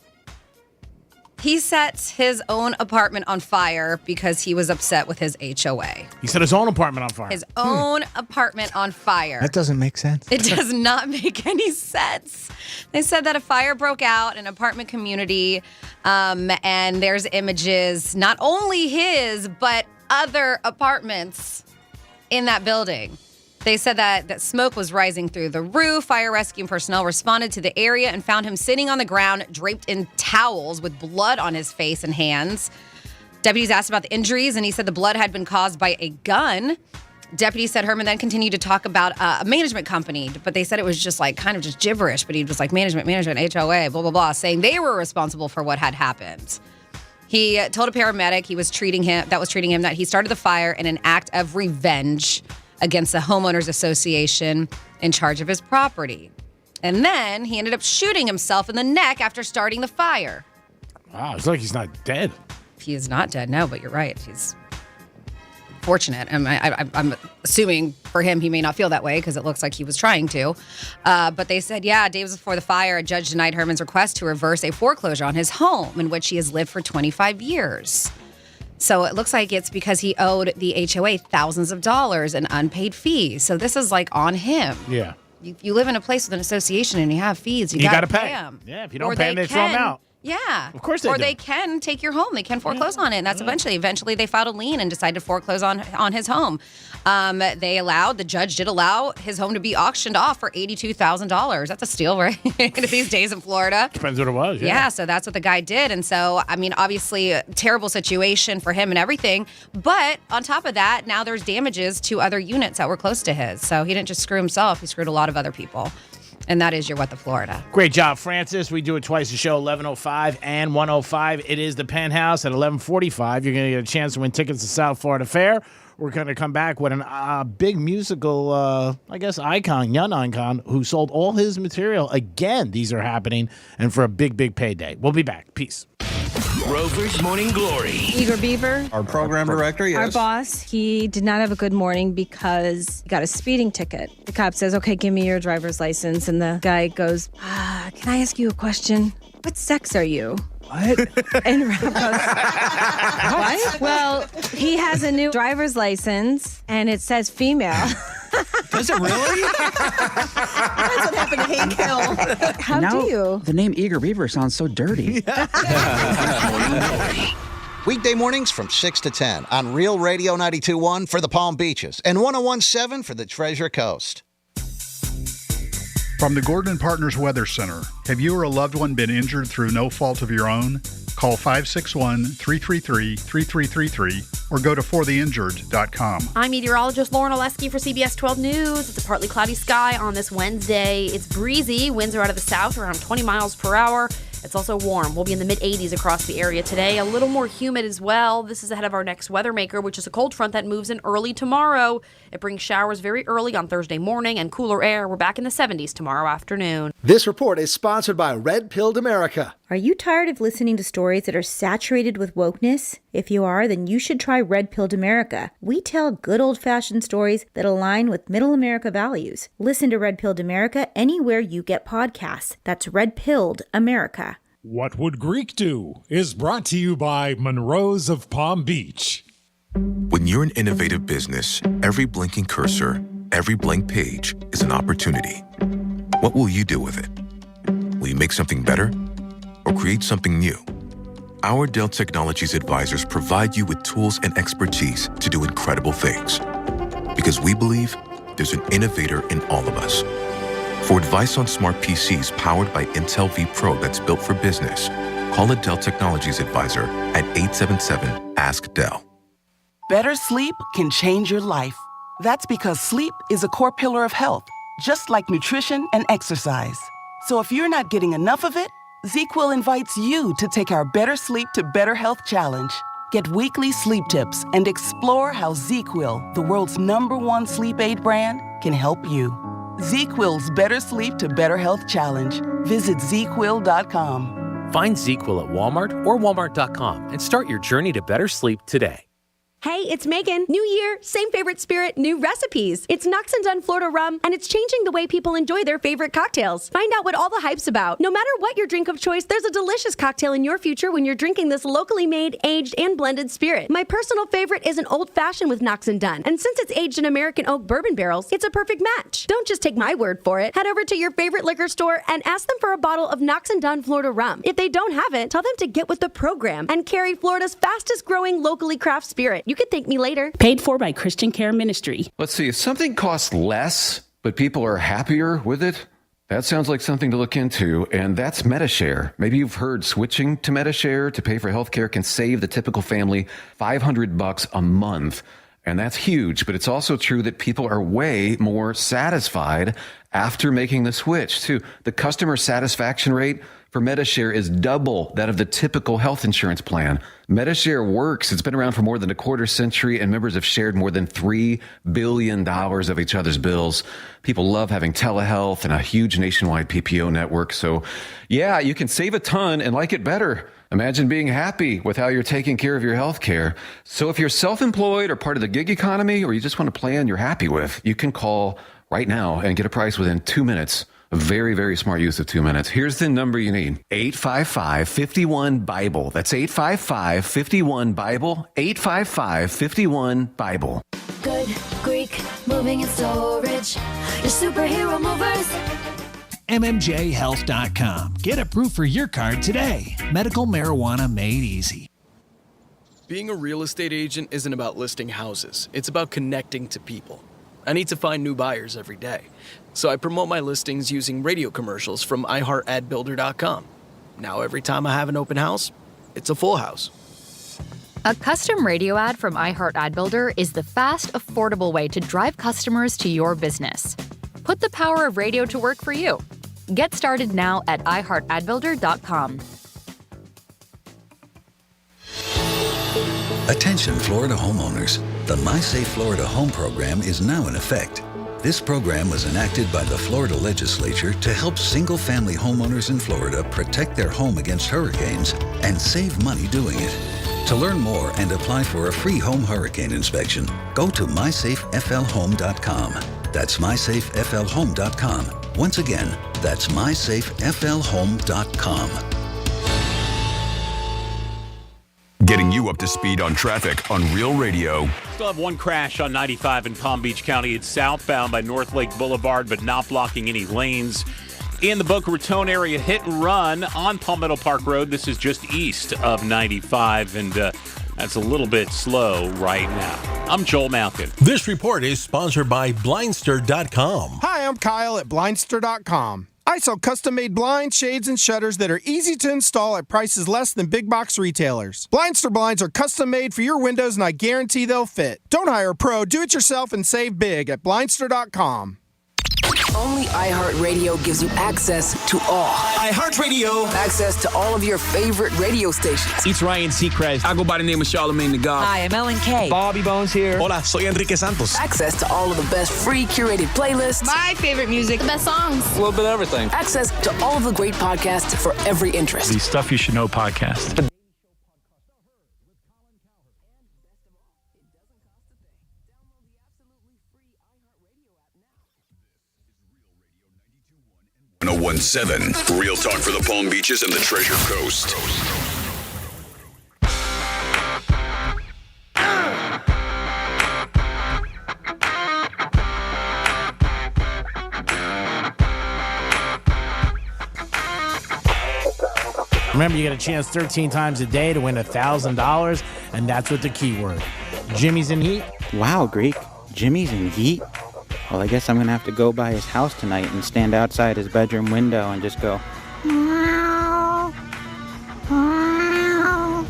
he set his own apartment on fire because he was upset with his HOA. He set his own apartment on fire. His own apartment on fire. That doesn't make sense. It does not make any sense. They said that a fire broke out in an apartment community, and there's images, not only his, but other apartments in that building. They said that smoke was rising through the roof. Fire rescue personnel responded to the area and found him sitting on the ground, draped in towels with blood on his face and hands. Deputies asked about the injuries, and he said the blood had been caused by a gun. Deputies said Herman then continued to talk about a management company, but they said it was just like kind of just gibberish, but he was like management, HOA, blah, blah, blah, saying they were responsible for what had happened. He told a paramedic that was treating him that he started the fire in an act of revenge against the homeowners association in charge of his property. And then he ended up shooting himself in the neck after starting the fire. Wow, it's like he's not dead. He is not dead, no, but you're right. He's fortunate. I'm assuming for him he may not feel that way because it looks like he was trying to. But they said, days before the fire, a judge denied Herman's request to reverse a foreclosure on his home in which he has lived for 25 years. So it looks like it's because he owed the HOA thousands of dollars in unpaid fees. So this is like on him. Yeah. You live in a place with an association and you have fees. You got to pay them. Yeah, if you don't pay them, they throw them out. Yeah. Of course they do. do. Or they can take your home. They can foreclose on it. And that's eventually they filed a lien and decided to foreclose on his home. The judge did allow his home to be auctioned off for $82,000. That's a steal, right? These days in Florida. Depends what it was. Yeah, so that's what the guy did. And so, I mean, obviously a terrible situation for him and everything. But on top of that, now there's damages to other units that were close to his. So he didn't just screw himself. He screwed a lot of other people. And that is your What the Florida. Great job, Francis. We do it twice a show, 11:05 and 1:05. It is the Penthouse at 11:45. You're going to get a chance to win tickets to South Florida Fair. We're going to come back with a big musical, young icon, who sold all his material. Again, these are happening, and for a big, big payday. We'll be back. Peace. Rover's Morning Glory. Igor Beaver, Our program director, yes. our boss, he did not have a good morning because he got a speeding ticket. The cop says, okay, give me your driver's license. And the guy goes, can I ask you a question? What sex are you? What? And Rob goes, what? Well, he has a new driver's license, and it says female. Does it really? That's what happened to Hank Hill. How do you? The name Igor Beaver sounds so dirty. Weekday mornings from 6 to 10 on Real Radio 92.1 for the Palm Beaches and 101.7 for the Treasure Coast. From the Gordon Partners Weather Center, have you or a loved one been injured through no fault of your own? Call 561-333-3333 or go to fortheinjured.com. I'm meteorologist Lauren Oleski for CBS 12 News. It's a partly cloudy sky on this Wednesday. It's breezy. Winds are out of the south around 20 miles per hour. It's also warm. We'll be in the mid-80s across the area today. A little more humid as well. This is ahead of our next weather maker, which is a cold front that moves in early tomorrow. It brings showers very early on Thursday morning and cooler air. We're back in the 70s tomorrow afternoon. This report is sponsored by Red Pilled America. Are you tired of listening to stories that are saturated with wokeness? If you are, then you should try Red Pilled America. We tell good old-fashioned stories that align with middle America values. Listen to Red Pilled America anywhere you get podcasts. That's Red Pilled America. What Would Greek Do is brought to you by Monroe's of Palm Beach. When you're an innovative business, every blinking cursor, every blank page is an opportunity. What will you do with it? Will you make something better or create something new? Our Dell Technologies advisors provide you with tools and expertise to do incredible things. Because we believe there's an innovator in all of us. For advice on smart PCs powered by Intel V Pro that's built for business, call a Dell Technologies advisor at 877-ASK-DELL. Better sleep can change your life. That's because sleep is a core pillar of health, just like nutrition and exercise. So if you're not getting enough of it, ZQL invites you to take our Better Sleep to Better Health challenge. Get weekly sleep tips and explore how ZQL, the world's #1 sleep aid brand, can help you. ZQL's Better Sleep to Better Health challenge. Visit ZQL.com. Find ZQL at Walmart or Walmart.com and start your journey to better sleep today. Hey, it's Megan. New year, same favorite spirit, new recipes. It's Knox and Dunn Florida rum, and it's changing the way people enjoy their favorite cocktails. Find out what all the hype's about. No matter what your drink of choice, there's a delicious cocktail in your future when you're drinking this locally made, aged, and blended spirit. My personal favorite is an old-fashioned with Knox and Dunn, and since it's aged in American oak bourbon barrels, it's a perfect match. Don't just take my word for it. Head over to your favorite liquor store and ask them for a bottle of Knox and Dunn Florida rum. If they don't have it, tell them to get with the program and carry Florida's fastest-growing locally craft spirit. You can thank me later. Paid for by Christian Care Ministry. Let's see, if something costs less, but people are happier with it, that sounds like something to look into, and that's MediShare. Maybe you've heard switching to MediShare to pay for healthcare can save the typical family $500 a month. And that's huge, but it's also true that people are way more satisfied after making the switch, too. The customer satisfaction rate for MediShare is double that of the typical health insurance plan. MediShare works. It's been around for more than a quarter century, and members have shared more than $3 billion of each other's bills. People love having telehealth and a huge nationwide PPO network. So, yeah, you can save a ton and like it better. Imagine being happy with how you're taking care of your health care. So if you're self-employed or part of the gig economy, or you just want a plan you're happy with, you can call right now and get a price within 2 minutes. A very, very smart use of 2 minutes. Here's the number you need. 855-51-BIBLE. That's 855-51-BIBLE. 855-51-BIBLE. Good Greek, moving and storage. Your superhero movers. MMJHealth.com. Get approved for your card today. Medical marijuana made easy. Being a real estate agent isn't about listing houses. It's about connecting to people. I need to find new buyers every day. So I promote my listings using radio commercials from iHeartAdBuilder.com. Now every time I have an open house, it's a full house. A custom radio ad from iHeartAdBuilder is the fast, affordable way to drive customers to your business. Put the power of radio to work for you. Get started now at iHeartAdBuilder.com. Attention Florida homeowners. The MySafe Florida Home Program is now in effect. This program was enacted by the Florida legislature to help single-family homeowners in Florida protect their home against hurricanes and save money doing it. To learn more and apply for a free home hurricane inspection, go to mysafeflhome.com. That's mysafeflhome.com. Once again, that's mysafeflhome.com. Getting you up to speed on traffic on Real Radio. Still have one crash on 95 in Palm Beach County. It's southbound by North Lake Boulevard, but not blocking any lanes. In the Boca Raton area, hit and run on Palmetto Park Road. This is just east of 95, and that's a little bit slow right now. I'm Joel Malkin. This report is sponsored by Blindster.com. Hi, I'm Kyle at Blindster.com. I sell custom-made blinds, shades, and shutters that are easy to install at prices less than big box retailers. Blindster blinds are custom-made for your windows, and I guarantee they'll fit. Don't hire a pro. Do it yourself and save big at Blindster.com. Only iHeartRadio gives you access to all. iHeartRadio. Access to all of your favorite radio stations. It's Ryan Seacrest. I go by the name of Charlamagne the God. Hi, I'm Ellen K. Bobby Bones here. Hola, soy Enrique Santos. Access to all of the best free curated playlists. My favorite music. The best songs. A little bit of everything. Access to all of the great podcasts for every interest. The Stuff You Should Know podcast. On 1017, Real Talk for the Palm Beaches and the Treasure Coast. Remember, you get a chance 13 times a day to win $1,000, and that's with the keyword. Jimmy's in heat. Wow, Greek. Jimmy's in heat? Well, I guess I'm going to have to go by his house tonight and stand outside his bedroom window and just go, meow, meow,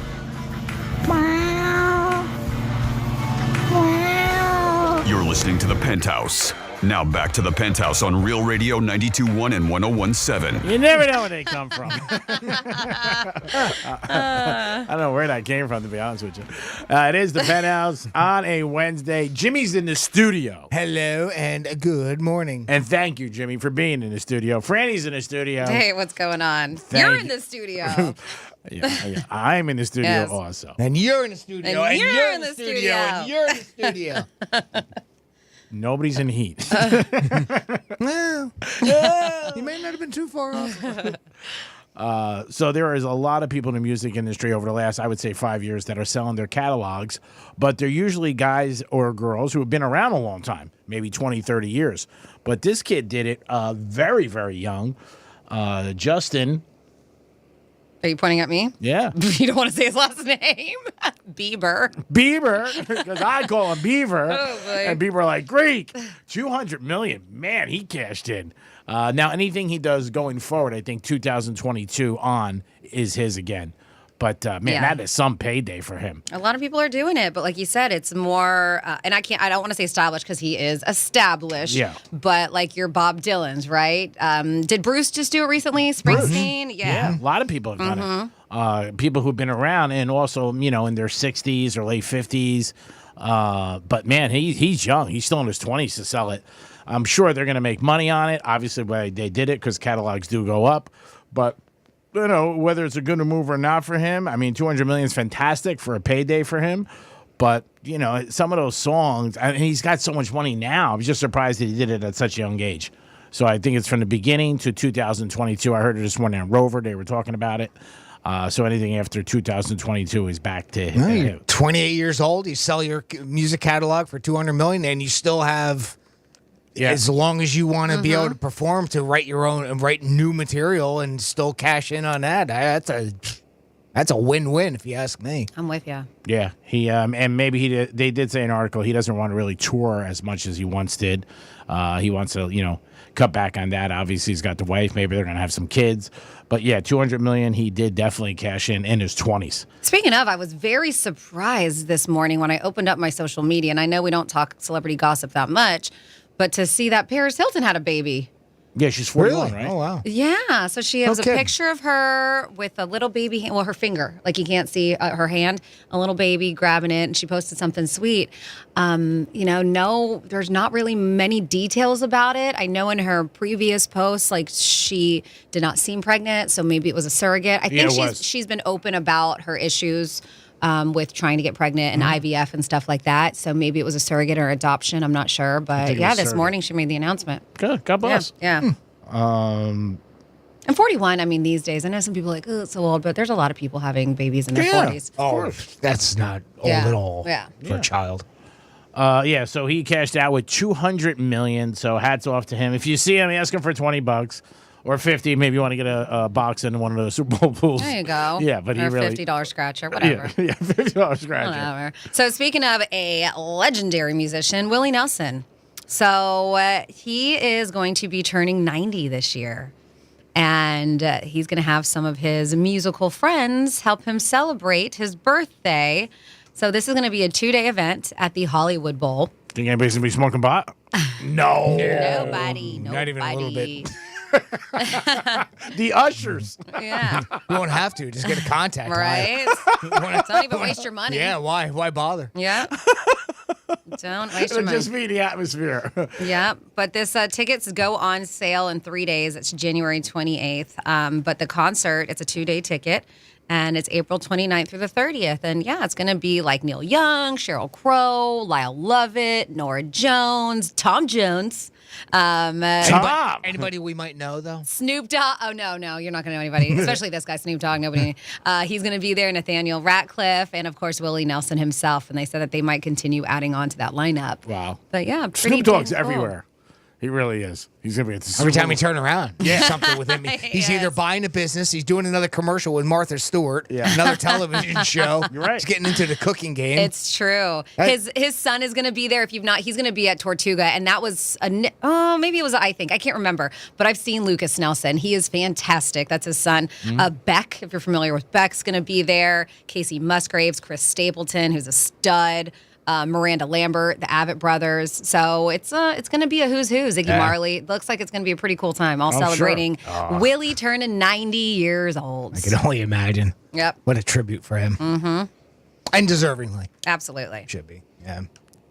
meow, meow. You're listening to The Penthouse. Now back to the Penthouse on Real Radio 92.1 and 101.7. You never know where they come from. I don't know where that came from, to be honest with you. It is the Penthouse on a Wednesday. Jimmy's in the studio. Hello and good morning. And thank you, Jimmy, for being in the studio. Franny's in the studio. Hey, what's going on? You're in the studio. Yeah, I'm in the studio also. And you're in the studio. And you're in the studio. And you're in the studio. Nobody's in heat. Well, you may not have been too far off. So there is a lot of people in the music industry over the last, I would say, 5 years that are selling their catalogs, but they're usually guys or girls who have been around a long time, maybe 20, 30 years. But this kid did it very, very young. Justin. Are you pointing at me? Yeah. You don't want to say his last name? Bieber, because I call him Beaver. Oh, boy. And people are like, Greek, $200 million. Man, he cashed in. Now, anything he does going forward, I think 2022 on is his again. But, that is some payday for him. A lot of people are doing it, but like you said, it's more, and I don't want to say established because he is established. Yeah. But like your Bob Dylan's, right? Did Bruce just do it recently? Springsteen? Yeah. A lot of people have done it. People who've been around and also, in their 60s or late 50s. But, man, he's young. He's still in his 20s to sell it. I'm sure they're going to make money on it. Obviously, they did it because catalogs do go up. But whether it's a good move or not for him, I mean, $200 million is fantastic for a payday for him. But, some of those songs, he's got so much money now. I was just surprised that he did it at such a young age. So I think it's from the beginning to 2022. I heard it this morning on Rover. They were talking about it. So anything after 2022 is back to him. You're 28 years old. You sell your music catalog for $200 million, and you still have... Yeah. As long as you want to be able to perform, to write your own and write new material and still cash in on that, that's a win-win if you ask me. I'm with you. Yeah, he and maybe they did say in an article he doesn't want to really tour as much as he once did. He wants to cut back on that. Obviously, he's got the wife. Maybe they're gonna have some kids. But yeah, $200 million. He did definitely cash in his 20s. Speaking of, I was very surprised this morning when I opened up my social media, and I know we don't talk celebrity gossip that much. But to see that Paris Hilton had a baby. Yeah, she's 41, right? Oh, wow. Yeah, so she has a picture of her with a little baby hand, her finger. Like you can't see her hand, a little baby grabbing it, and she posted something sweet. No, there's not really many details about it. I know in her previous posts, like she did not seem pregnant, so maybe it was a surrogate. I think she's been open about her issues with trying to get pregnant and IVF and stuff like that. So maybe it was a surrogate or adoption. I'm not sure. But this morning she made the announcement. Good. God bless. Yeah. And 41, I mean, these days, I know some people are like, oh, it's so old, but there's a lot of people having babies in their 40s. Oh, that's not old at all for a child. So he cashed out with $200 million. So hats off to him. If you see him, ask him for $20. Or 50, maybe you want to get a box in one of those Super Bowl pools. There you go. Yeah, but or he really... $50 scratcher, whatever. Yeah, $50 scratcher. Whatever. So speaking of a legendary musician, Willie Nelson. So he is going to be turning 90 this year. And he's going to have some of his musical friends help him celebrate his birthday. So this is going to be a 2-day event at the Hollywood Bowl. Think anybody's going to be smoking pot? No. Nobody. Not even a little bit. The ushers. Yeah. You won't have to. Just get a contact. Right? Don't even waste your money. Yeah, why? Why bother? Yeah. Don't waste your It'll money. just be the atmosphere. Yeah. But this tickets go on sale in 3 days. It's January 28th. But the concert, it's a 2-day ticket. And it's April 29th through the 30th. And yeah, it's going to be like Neil Young, Sheryl Crow, Lyle Lovett, Norah Jones, Tom Jones. Anybody we might know, though? Snoop Dogg. Oh, no, you're not going to know anybody, especially this guy, Snoop Dogg. Nobody. He's going to be there, Nathaniel Ratcliffe, and, of course, Willie Nelson himself. And they said that they might continue adding on to that lineup. Wow. But, yeah, pretty Snoop Dogg's cool. everywhere. He really is. He's going to be at the Every Super time Bowl. we turn around, something with him. He's either buying a business, he's doing another commercial with Martha Stewart, another television show. You're right. He's getting into the cooking game. It's true. His son is going to be there. If you've not, he's going to be at Tortuga, and that was maybe it was I can't remember. But I've seen Lucas Nelson. He is fantastic. That's his son. Beck, if you're familiar with Beck's going to be there. Casey Musgraves, Chris Stapleton, who's a stud. Miranda Lambert, the Avett brothers. So it's going to be a who's who. Ziggy Marley. It looks like it's going to be a pretty cool time. All celebrating Willie turning 90 years old. I can only imagine. Yep. What a tribute for him. Mm-hmm. And deservingly. Absolutely. Should be. Yeah.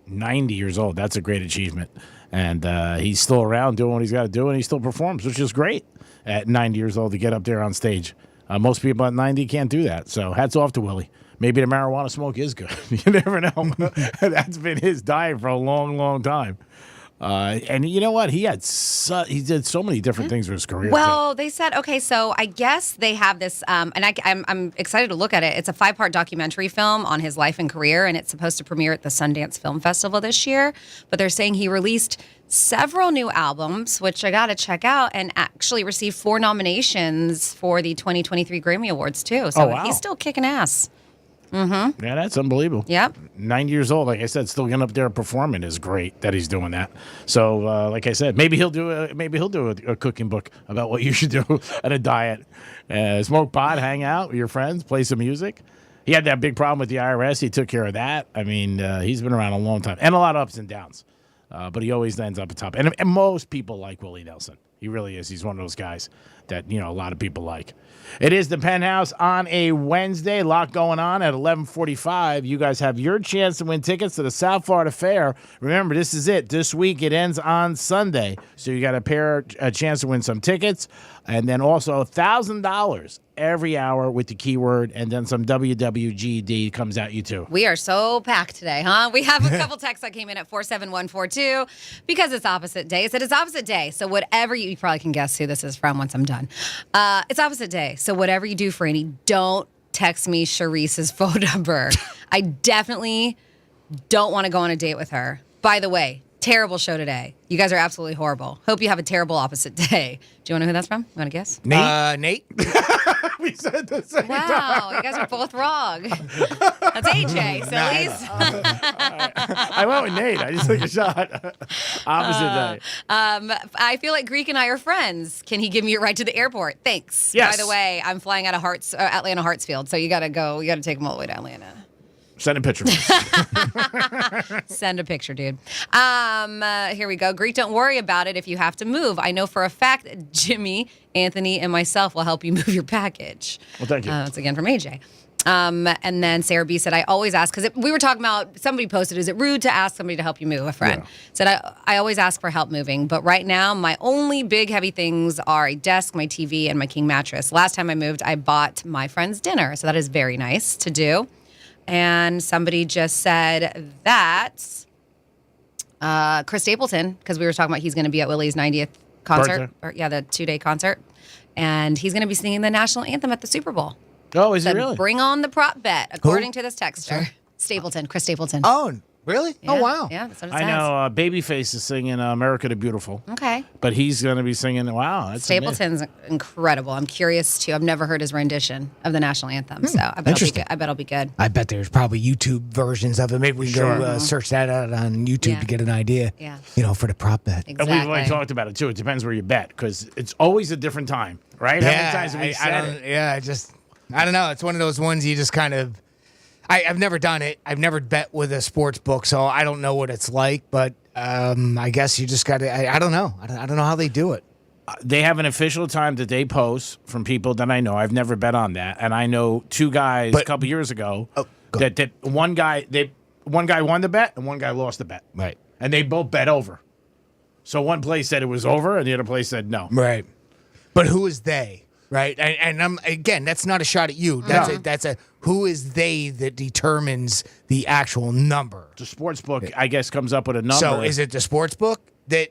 90 years old. That's a great achievement. And he's still around doing what he's got to do, and he still performs, which is great at 90 years old to get up there on stage. Most people at 90 can't do that. So hats off to Willie. Maybe the marijuana smoke is good. You never know. That's been his diet for a long, long time. And you know what? He did so many different things with his career. Well, they said, okay, so I guess they have this, and I'm excited to look at it. It's a 5-part documentary film on his life and career, and it's supposed to premiere at the Sundance Film Festival this year. But they're saying he released several new albums, which I got to check out, and actually received 4 nominations for the 2023 Grammy Awards, too. So he's still kicking ass. Mm-hmm. Yeah, that's unbelievable. Yep. 90 years old, like I said, still getting up there performing is great that he's doing that. So, like I said, maybe he'll do a cooking book about what you should do at a diet. Smoke pot, hang out with your friends, play some music. He had that big problem with the IRS. He took care of that. I mean, he's been around a long time and a lot of ups and downs. But he always ends up at top. And most people like Willie Nelson. He really is. He's one of those guys that, a lot of people like. It is the Penthouse on a Wednesday. A lot going on at 11:45. You guys have your chance to win tickets to the South Florida Fair. Remember, this is it. This week it ends on Sunday. So you got a chance to win some tickets. And then also $1,000 every hour with the keyword. And then some WWGD comes at you too. We are so packed today, huh? We have a couple texts that came in at 47142 because it's opposite day. It said it's opposite day. So whatever you probably can guess who this is from once I'm done. It's opposite day. So whatever you do, Franny, don't text me Sharice's phone number. I definitely don't want to go on a date with her. By the way, terrible show today. You guys are absolutely horrible. Hope you have a terrible opposite day. Do you want to know who that's from? You want to guess? Nate? Nate? We said the same Wow, time. you guys are both wrong. That's AJ, sillies. I went with Nate. I just took a shot. Opposite day. I feel like Greek and I are friends. Can he give me a ride to the airport? Thanks. Yes. By the way, I'm flying out of Atlanta Hartsfield, so you got to go. You got to take him all the way to Atlanta. Send a picture. Send a picture, dude. Here we go. Greek, don't worry about it if you have to move. I know for a fact that Jimmy, Anthony, and myself will help you move your package. Well, thank you. That's again from AJ. And then Sarah B said, I always ask, because we were talking about, somebody posted, is it rude to ask somebody to help you move? A friend said, I always ask for help moving, but right now my only big heavy things are a desk, my TV, and my king mattress. Last time I moved, I bought my friend's dinner, so that is very nice to do. And somebody just said that Chris Stapleton, because we were talking about he's going to be at Willie's 90th concert, the 2-day concert, and he's going to be singing the national anthem at the Super Bowl. Oh, is he really? Bring on the prop bet, according to this texter. Stapleton, Chris Stapleton. Oh, really? Yeah, Oh, wow. Yeah, that's what it says. I know Babyface is singing America the Beautiful. Okay. But he's going to be singing, wow. That's Stapleton's incredible. I'm curious, too. I've never heard his rendition of the national anthem, so I bet it'll be good. I bet there's probably YouTube versions of it. Maybe we can go search that out on YouTube to get an idea, for the prop bet. Exactly. And we've already talked about it, too. It depends where you bet, because it's always a different time, right? How many times have we said it? I don't know. It's one of those ones you just kind of... I've never done it. I've never bet with a sports book, so I don't know what it's like. But I guess you just got to. I don't know. I don't know how they do it. They have an official time that they post from people that I know. I've never bet on that, and I know two guys a couple years ago that one guy won the bet and one guy lost the bet. Right. And they both bet over. So one place said it was over, and the other place said no. Right. But who is they? Right. And I'm again, that's not a shot at you. That's a who is they that determines the actual number. The sports book, I guess, comes up with a number. So is it the sports book that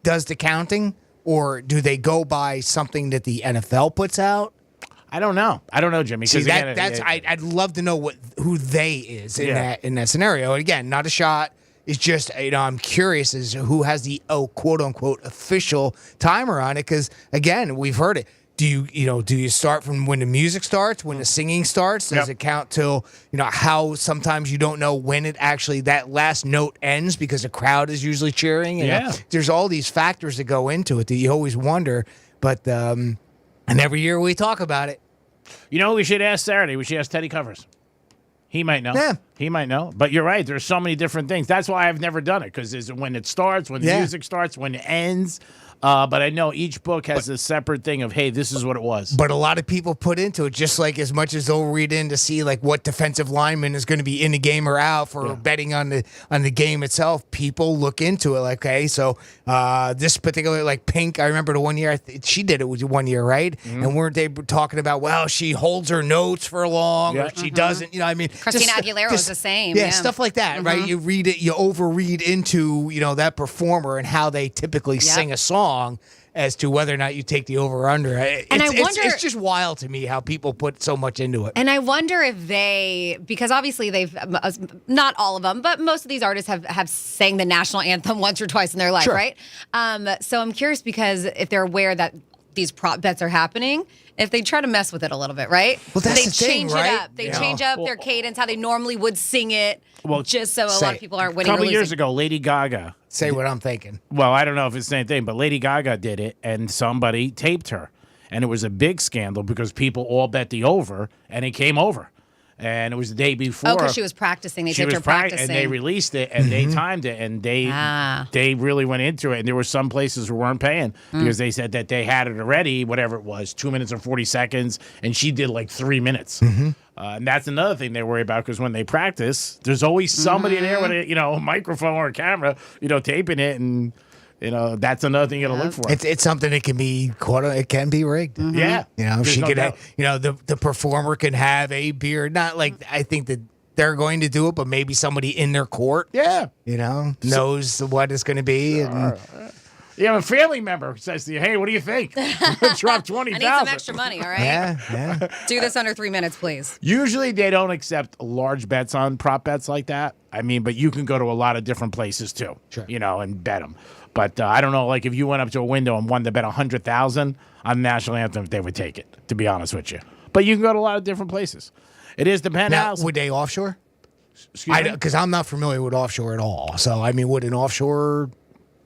does the counting, or do they go by something that the NFL puts out? I don't know. Jimmy. See, I'd love to know who they is in that scenario. And again, not a shot. It's just, I'm curious as to who has the quote unquote official timer on it, because again, we've heard it. Do you start from when the music starts, when the singing starts? Does it count till, how sometimes you don't know when it actually, that last note ends because the crowd is usually cheering? There's all these factors that go into it that you always wonder. But, and every year we talk about it. We should ask Saturday. We should ask Teddy Covers. He might know. Yeah. He might know. But you're right. There's so many different things. That's why I've never done it, because when it starts, when the music starts, when it ends. But I know each book has a separate thing of, hey, this is what it was. But a lot of people put into it, just like as much as they'll read in to see like what defensive lineman is going to be in the game or out for betting on the game itself. People look into it like, okay, so this particular like Pink, I remember the one year she did it was 1 year, right? Mm-hmm. And weren't they talking about, well, she holds her notes for long or she doesn't, you know? I mean, Christina Aguilera was the same. Yeah, stuff like that, right? You read it, you overread into that performer and how they typically sing a song. As to whether or not you take the over or under. It's just wild to me how people put so much into it. And I wonder if because obviously they've, not all of them, but most of these artists have sang the national anthem once or twice in their life, right? So I'm curious because if they're aware that these prop bets are happening, if they try to mess with it a little bit, right? Well, that's they the thing, change right? it up. They change up their cadence, how they normally would sing it, just so a lot of people aren't A winning or couple losing. years ago, Lady Gaga. Say what I'm thinking. Well, I don't know if it's the same thing, but Lady Gaga did it, and somebody taped her. And it was a big scandal because people all bet the over, and it came over. And it was the day before. Oh, because she was practicing. They taped her practicing. And they released it, and they timed it, and they really went into it. And there were some places who weren't paying because they said that they had it already, whatever it was, 2 minutes and 40 seconds, and she did like 3 minutes. And that's another thing they worry about because when they practice, there's always somebody there with a microphone or a camera, taping it, and that's another thing you got to look for. It's something that can be it can be rigged. Yeah, she could the performer can have a beard. Not like I think that they're going to do it, but maybe somebody in their court, knows what it's going to be. And, you have a family member who says to you, "Hey, what do you think? Drop 20,000. I need some extra money. All right, yeah. Do this under 3 minutes, please." Usually, they don't accept large bets on prop bets like that. I mean, but you can go to a lot of different places too, and bet them. But I don't know, like if you went up to a window and wanted to bet 100,000 on the national anthem, they would take it. To be honest with you, but you can go to a lot of different places. It is the Penthouse. Now, would they offshore? Excuse me? Because I'm not familiar with offshore at all. So I mean, would an offshore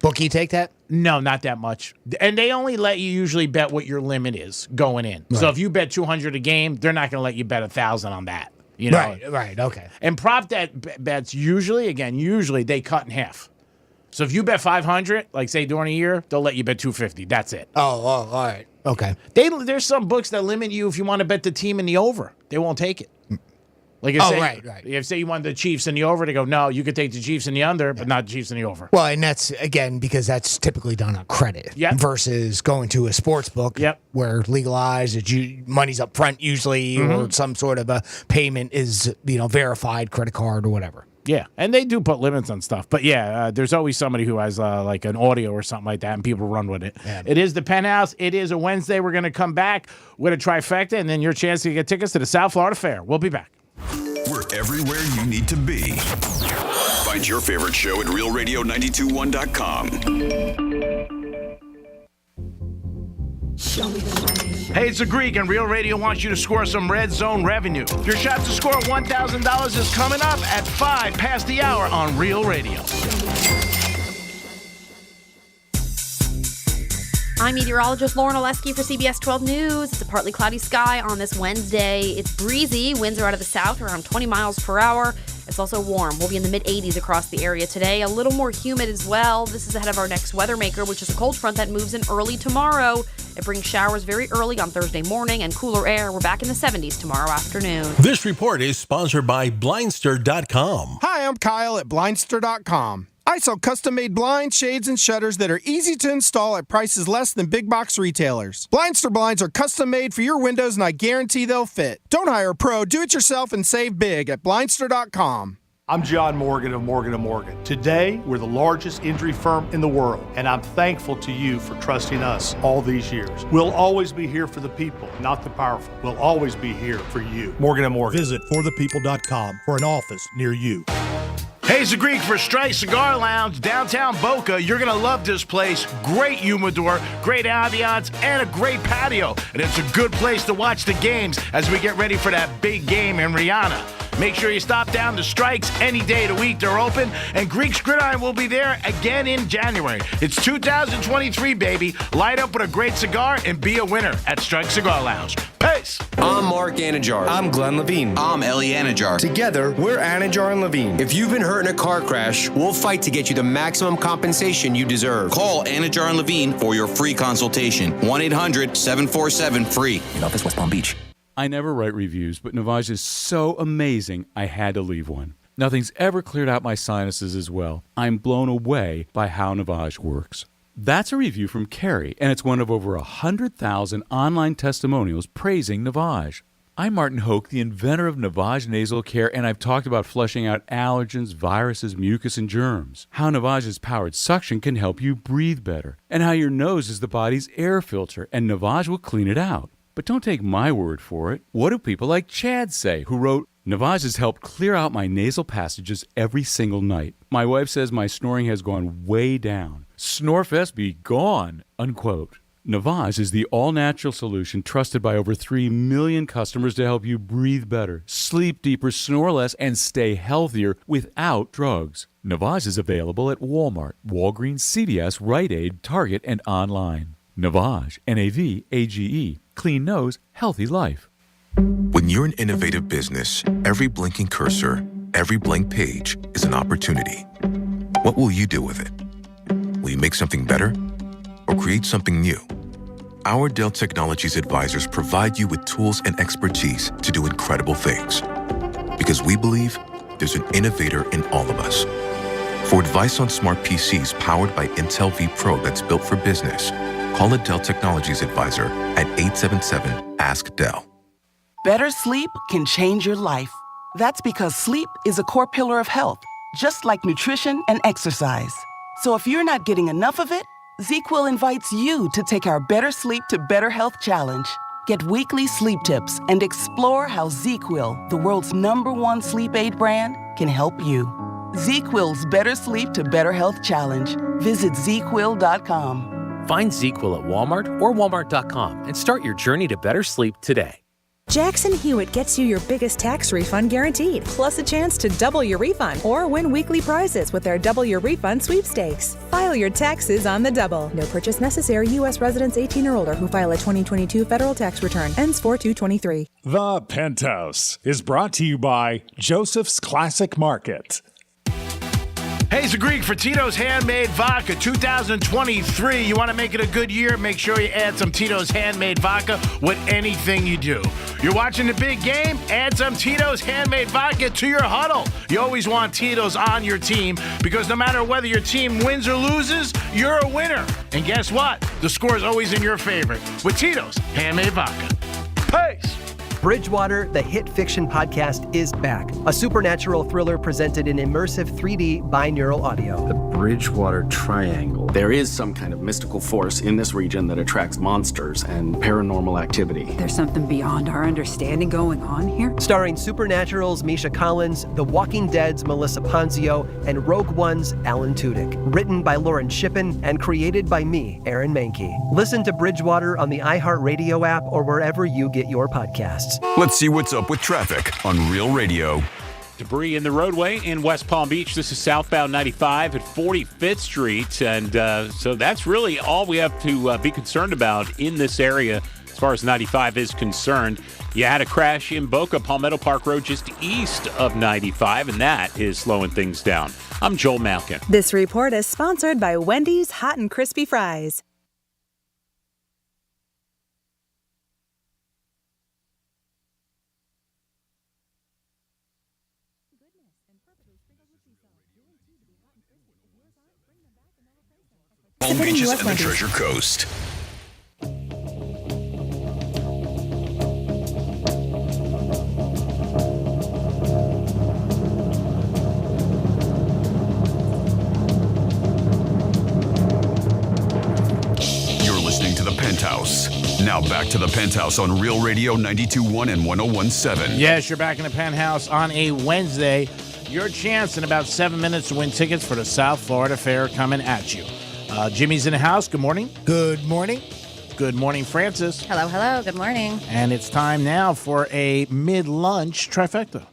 bookie take that? No, not that much. And they only let you usually bet what your limit is going in. Right. So if you bet 200 a game, they're not going to let you bet 1,000 on that. Right, okay. And prop bets usually they cut in half. So if you bet 500, like say during a year, they'll let you bet 250. That's it. Oh, all right. Okay. There's some books that limit you if you want to bet the team in the over. They won't take it. Like right. If say you want the Chiefs in the over, they go, no, you could take the Chiefs in the under, but not the Chiefs in the over. Well, and that's, again, because that's typically done on credit versus going to a sports book where legalized, money's up front usually, or some sort of a payment is, verified credit card or whatever. Yeah, and they do put limits on stuff. But there's always somebody who has like an audio or something like that, and people run with it. Yeah. It is the Penthouse. It is a Wednesday. We're going to come back with a trifecta, and then your chance to get tickets to the South Florida Fair. We'll be back. We're everywhere you need to be. Find your favorite show at realradio921.com. Hey, it's a Greek, and Real Radio wants you to score some red zone revenue. Your shot to score $1,000 is coming up at 5 past the hour on Real Radio. I'm meteorologist Lauren Oleski for CBS 12 News. It's a partly cloudy sky on this Wednesday. It's breezy. Winds are out of the south around 20 miles per hour. It's also warm. We'll be in the mid-80s across the area today. A little more humid as well. This is ahead of our next weather maker, which is a cold front that moves in early tomorrow. It brings showers very early on Thursday morning and cooler air. We're back in the 70s tomorrow afternoon. This report is sponsored by Blindster.com. Hi, I'm Kyle at Blindster.com. I sell custom-made blinds, shades, and shutters that are easy to install at prices less than big box retailers. Blindster blinds are custom-made for your windows, and I guarantee they'll fit. Don't hire a pro. Do it yourself and save big at Blindster.com. I'm John Morgan of Morgan & Morgan. Today, we're the largest injury firm in the world, and I'm thankful to you for trusting us all these years. We'll always be here for the people, not the powerful. We'll always be here for you. Morgan & Morgan. Visit forthepeople.com for an office near you. Hey, it's the Greek for Strike Cigar Lounge, downtown Boca. You're going to love this place. Great humidor, great ambiance, and a great patio. And it's a good place to watch the games as we get ready for that big game in Rihanna. Make sure you stop down to Strikes any day of the week. They're open, and Greek's Gridiron will be there again in January. It's 2023, baby. Light up with a great cigar and be a winner at Strikes Cigar Lounge. Peace. I'm Mark Anajar. I'm Glenn Levine. I'm Ellie Anajar. Together, we're Anajar and Levine. If you've been hurt in a car crash, we'll fight to get you the maximum compensation you deserve. Call Anajar and Levine for your free consultation. 1-800-747-FREE. In office, West Palm Beach. I never write reviews, but Navage is so amazing, I had to leave one. Nothing's ever cleared out my sinuses as well. I'm blown away by how Navage works. That's a review from Carrie, and it's one of over 100,000 online testimonials praising Navage. I'm Martin Hoke, the inventor of Navage Nasal Care, and I've talked about flushing out allergens, viruses, mucus, and germs. How Navage's powered suction can help you breathe better, and how your nose is the body's air filter, and Navage will clean it out. But don't take my word for it. What do people like Chad say, who wrote, Navage has helped clear out my nasal passages every single night. My wife says my snoring has gone way down. Snorefest be gone, unquote. Navage is the all-natural solution trusted by over 3 million customers to help you breathe better, sleep deeper, snore less, and stay healthier without drugs. Navage is available at Walmart, Walgreens, CVS, Rite Aid, Target, and online. Navage, N-A-V-A-G-E. Clean nose, healthy life. When you're an innovative business, every blinking cursor, every blank page is an opportunity. What will you do with it? Will you make something better or create something new? Our Dell Technologies advisors provide you with tools and expertise to do incredible things. Because we believe there's an innovator in all of us. For advice on smart PCs powered by Intel vPro that's built for business, call a Dell Technologies advisor at 877-ASK-DELL. Better sleep can change your life. That's because sleep is a core pillar of health, just like nutrition and exercise. So if you're not getting enough of it, ZQL invites you to take our Better Sleep to Better Health Challenge. Get weekly sleep tips and explore how ZQL, the world's #1 sleep aid brand, can help you. ZQL's Better Sleep to Better Health Challenge. Visit ZQL.com. Find ZQL at Walmart or Walmart.com and start your journey to better sleep today. Jackson Hewitt gets you your biggest tax refund guaranteed, plus a chance to double your refund or win weekly prizes with our Double Your Refund sweepstakes. File your taxes on the double. No purchase necessary. U.S. residents 18 or older who file a 2022 federal tax return. Ends 4/2/23. The Penthouse is brought to you by Joseph's Classic Market. Hey, it's a Greek for Tito's Handmade Vodka 2023. You want to make it a good year? Make sure you add some Tito's Handmade Vodka with anything you do. You're watching the big game? Add some Tito's Handmade Vodka to your huddle. You always want Tito's on your team because no matter whether your team wins or loses, you're a winner. And guess what? The score is always in your favor with Tito's Handmade Vodka. Peace! Bridgewater, the hit fiction podcast, is back. A supernatural thriller presented in immersive 3D binaural audio. The Bridgewater Triangle. There is some kind of mystical force in this region that attracts monsters and paranormal activity. There's something beyond our understanding going on here? Starring Supernatural's Misha Collins, The Walking Dead's Melissa Ponzio, and Rogue One's Alan Tudyk. Written by Lauren Shippen and created by me, Aaron Mahnke. Listen to Bridgewater on the iHeartRadio app or wherever you get your podcasts. Let's see what's up with traffic on Real Radio. Debris in the roadway in West Palm Beach. This is southbound 95 at 45th Street. And so that's really all we have to be concerned about in this area as far as 95 is concerned. You had a crash in Boca, Palmetto Park Road, just east of 95, and that is slowing things down. I'm Joel Malkin. This report is sponsored by Wendy's Hot and Crispy Fries. Palm Beaches and the Treasure Coast. You're listening to The Penthouse. Now back to The Penthouse on Real Radio 92.1 and 101.7. Yes, you're back in The Penthouse on a Wednesday. Your chance in about 7 minutes to win tickets for the South Florida Fair coming at you. Jimmy's in the house. Good morning. Good morning. Good morning, Francis. Hello, hello. Good morning. And it's time now for a mid-lunch trifecta.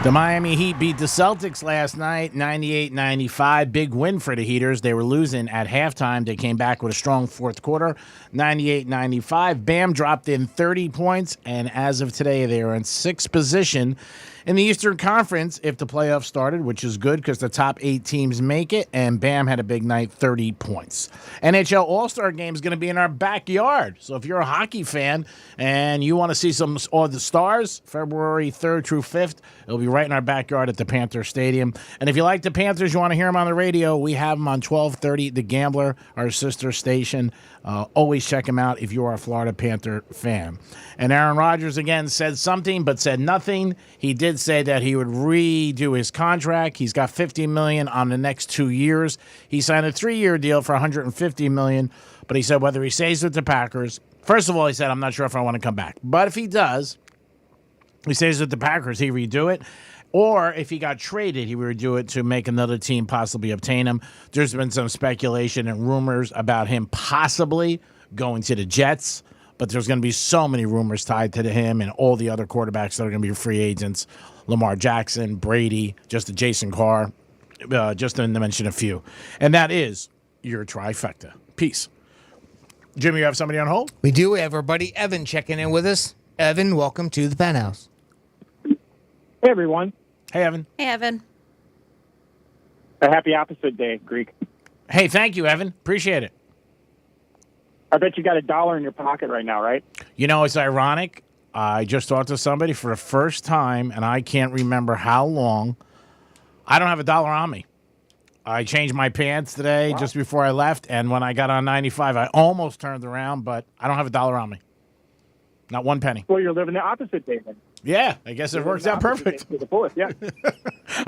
The Miami Heat beat the Celtics last night, 98-95. Big win for the Heaters. They were losing at halftime. They came back with a strong fourth quarter, 98-95. Bam dropped in 30 points, and as of today, they are in sixth position in the Eastern Conference if the playoffs started, which is good because the top 8 teams make it, and Bam had a big night, 30 points. NHL All-Star Game is going to be in our backyard. So if you're a hockey fan and you want to see some of the stars, February 3rd through 5th, it'll be right in our backyard at the Panther Stadium. And if you like the Panthers, you want to hear them on the radio, we have them on 1230 The Gambler, our sister station. Always check them out if you are a Florida Panther fan. And Aaron Rodgers, again, said something but said nothing. He did say that he would redo his contract. He's got $50 million on the next 2 years. He signed a 3-year deal for $150 million, but he said whether he stays with the Packers, first of all, he said, I'm not sure if I want to come back. But if he does, he stays with the Packers, he redo it. Or if he got traded, he would do it to make another team possibly obtain him. There's been some speculation and rumors about him possibly going to the Jets, but there's going to be so many rumors tied to him and all the other quarterbacks that are going to be free agents. Lamar Jackson, Brady, just Jason Carr, just to mention a few. And that is your trifecta. Peace. Jimmy, you have somebody on hold? We do. We have our buddy Evan checking in with us. Evan, welcome to the Penthouse. Hey, everyone. Hey, Evan. Hey, Evan. A happy opposite day, Greek. Hey, thank you, Evan. Appreciate it. I bet you got $1 in your pocket right now, right? You know, it's ironic. I just talked to somebody for the first time, and I can't remember how long. I don't have $1 on me. I changed my pants today just before I left, and when I got on 95, I almost turned around, but I don't have $1 on me. Not one penny. Well, you're living the opposite day then. Yeah, I guess it works out perfect. To the fullest, yeah.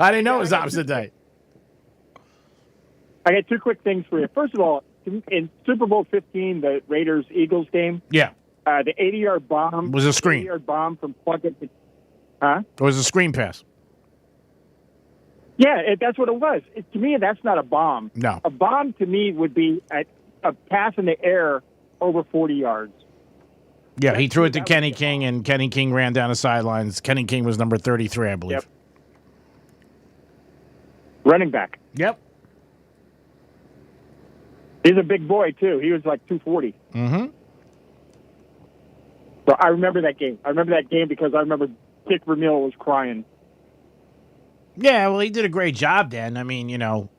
I didn't know it was opposite day. I got 2 quick things for you. First of all, in Super Bowl 15, the Raiders-Eagles game, yeah, the 80-yard bomb was a screen. 80-yard bomb from Plunkett. Huh? It was a screen pass. Yeah, that's what it was. To me, that's not a bomb. No. A bomb to me would be a pass in the air over 40 yards. Yeah, he threw it to Kenny King, and Kenny King ran down the sidelines. Kenny King was number 33, I believe. Yep. Running back. Yep. He's a big boy, too. He was like 240. Mm-hmm. So I remember that game. I remember that game because I remember Dick Vermeil was crying. Yeah, well, he did a great job then. I mean, you know,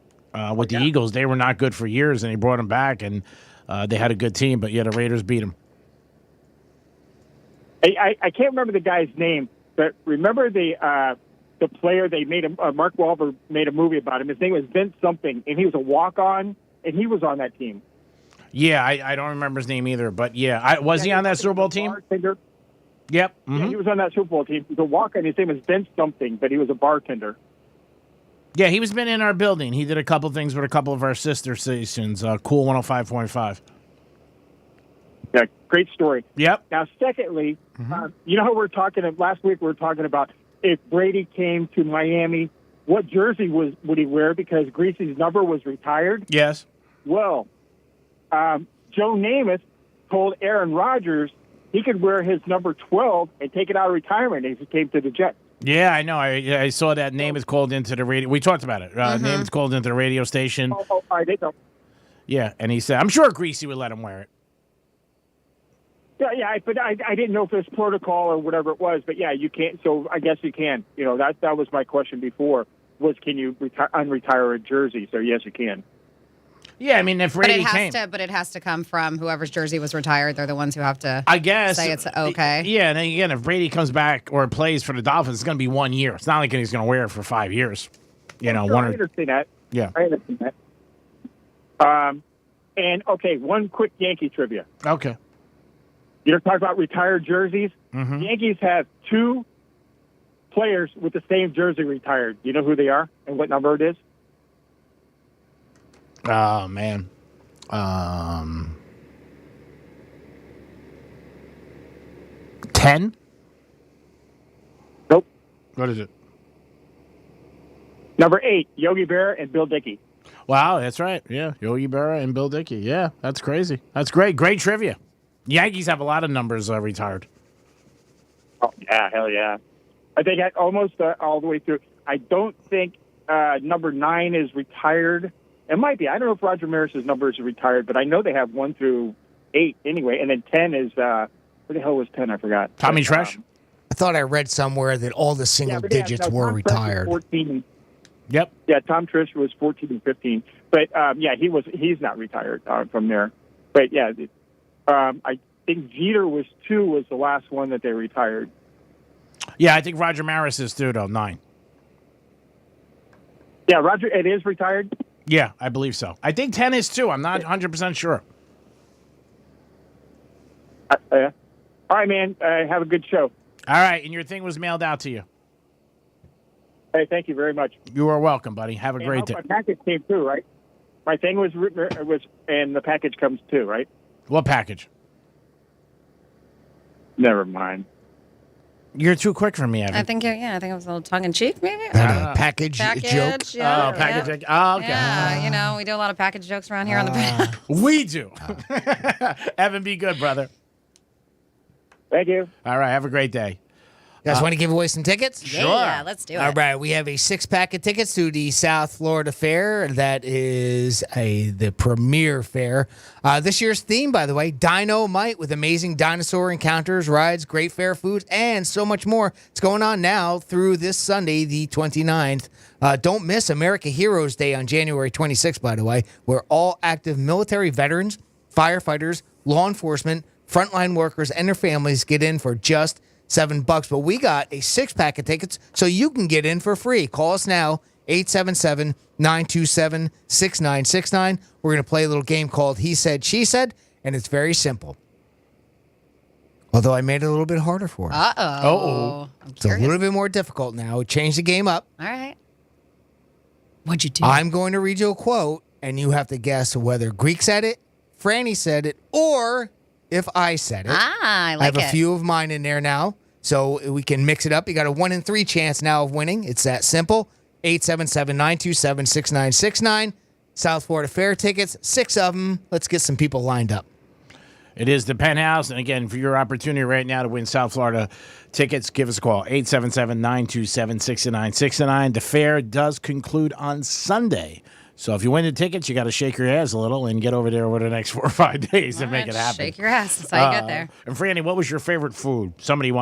with the Eagles, they were not good for years, and he brought them back, and they had a good team, but yeah, the Raiders beat them. I can't remember the guy's name, but remember the player they made Mark Wahlberg made a movie about him. His name was Vince something, and he was a walk-on, and he was on that team. Yeah, I don't remember his name either, but yeah, was he on that Super Bowl team? Bartender. Yep. Mm-hmm. Yeah, he was on that Super Bowl team. He was a walk-on. His name was Vince something, but he was a bartender. Yeah, he was been in our building. He did a couple things with a couple of our sister stations, Cool 105.5. Yeah, great story. Yep. Now, secondly, you know how last week we were talking about if Brady came to Miami, what jersey would he wear because Greasy's number was retired? Yes. Well, Joe Namath told Aaron Rodgers he could wear his number 12 and take it out of retirement if he came to the Jets. Yeah, I know. I saw that name is called into the radio. We talked about it. Name is called into the radio station. Oh, I did know. Yeah, and he said, I'm sure Greasy would let him wear it. Yeah, but I didn't know if it was protocol or whatever it was. But yeah, you can't. So I guess you can. You know, that was my question before. Was can you unretire a jersey? So yes, you can. Yeah, I mean, if Brady came, but it has to come from whoever's jersey was retired. They're the ones who have to. I guess say it's okay. Yeah, and again, if Brady comes back or plays for the Dolphins, it's going to be 1 year. It's not like he's going to wear it for 5 years. You know, I understand that. Yeah, I understand that. And okay, one quick Yankee trivia. Okay. You know, talk about retired jerseys. Mm-hmm. The Yankees have 2 players with the same jersey retired. Do you know who they are and what number it is? Oh, man. 10? Nope. What is it? Number 8, Yogi Berra and Bill Dickey. Wow, that's right. Yeah, Yogi Berra and Bill Dickey. Yeah, that's crazy. That's great. Great trivia. Yankees have a lot of numbers retired. Oh, yeah, hell yeah. I think almost all the way through. I don't think number 9 is retired. It might be. I don't know if Roger Maris's number is retired, but I know they have 1 through 8 anyway. And then 10 is, where the hell was 10? I forgot. Tommy Tresh? I thought I read somewhere that all the single digits were Tom Trish was retired. 14. Yep. Yeah, Tom Trish was 14 and 15. But, he's not retired from there. But, yeah, I think Jeter was 2 was the last one that they retired. Yeah, I think Roger Maris is too, though, 9. Yeah, Roger, it is retired? Yeah, I believe so. I think 10 is too. I'm not 100% sure. All right, man. Have a good show. All right, and your thing was mailed out to you. Hey, thank you very much. You are welcome, buddy. Have a great day. My package came too, right? My thing was, and the package comes too, right? What package? Never mind. You're too quick for me, Evan. I think it was a little tongue-in-cheek, maybe? Package joke? Yeah, package joke. Oh, okay. Yeah, we do a lot of package jokes around here on the band. We do. Evan, be good, brother. Thank you. All right, have a great day. You guys want to give away some tickets? Yeah, let's do it. All right, we have a 6-pack of tickets to the South Florida Fair. That is the premier fair. This year's theme, by the way, Dino-Mite, with amazing dinosaur encounters, rides, great fair foods, and so much more. It's going on now through this Sunday, the 29th. Don't miss America Heroes Day on January 26th, by the way, where all active military veterans, firefighters, law enforcement, frontline workers, and their families get in for just $7. But we got a 6-pack of tickets so you can get in for free. Call us now, 877-927-6969. We're going to play a little game called He Said, She Said, and it's very simple. Although I made it a little bit harder for us. Uh-oh. It's a little bit more difficult now. We changed the game up. All right. What'd you do? I'm going to read you a quote, and you have to guess whether Greek said it, Franny said it, or if I said it. I like it. I have a few of mine in there now, so we can mix it up. You got a 1 in 3 chance now of winning. It's that simple. 877-927-6969. South Florida Fair tickets, 6 of them. Let's get some people lined up. It is the Penthouse. And again, for your opportunity right now to win South Florida tickets, give us a call. 877-927-6969. The fair does conclude on Sunday. So if you win the tickets, you got to shake your ass a little and get over there over the next 4 or 5 days and make it happen. Shake your ass. That's how you get there. And Franny, what was your favorite food? Somebody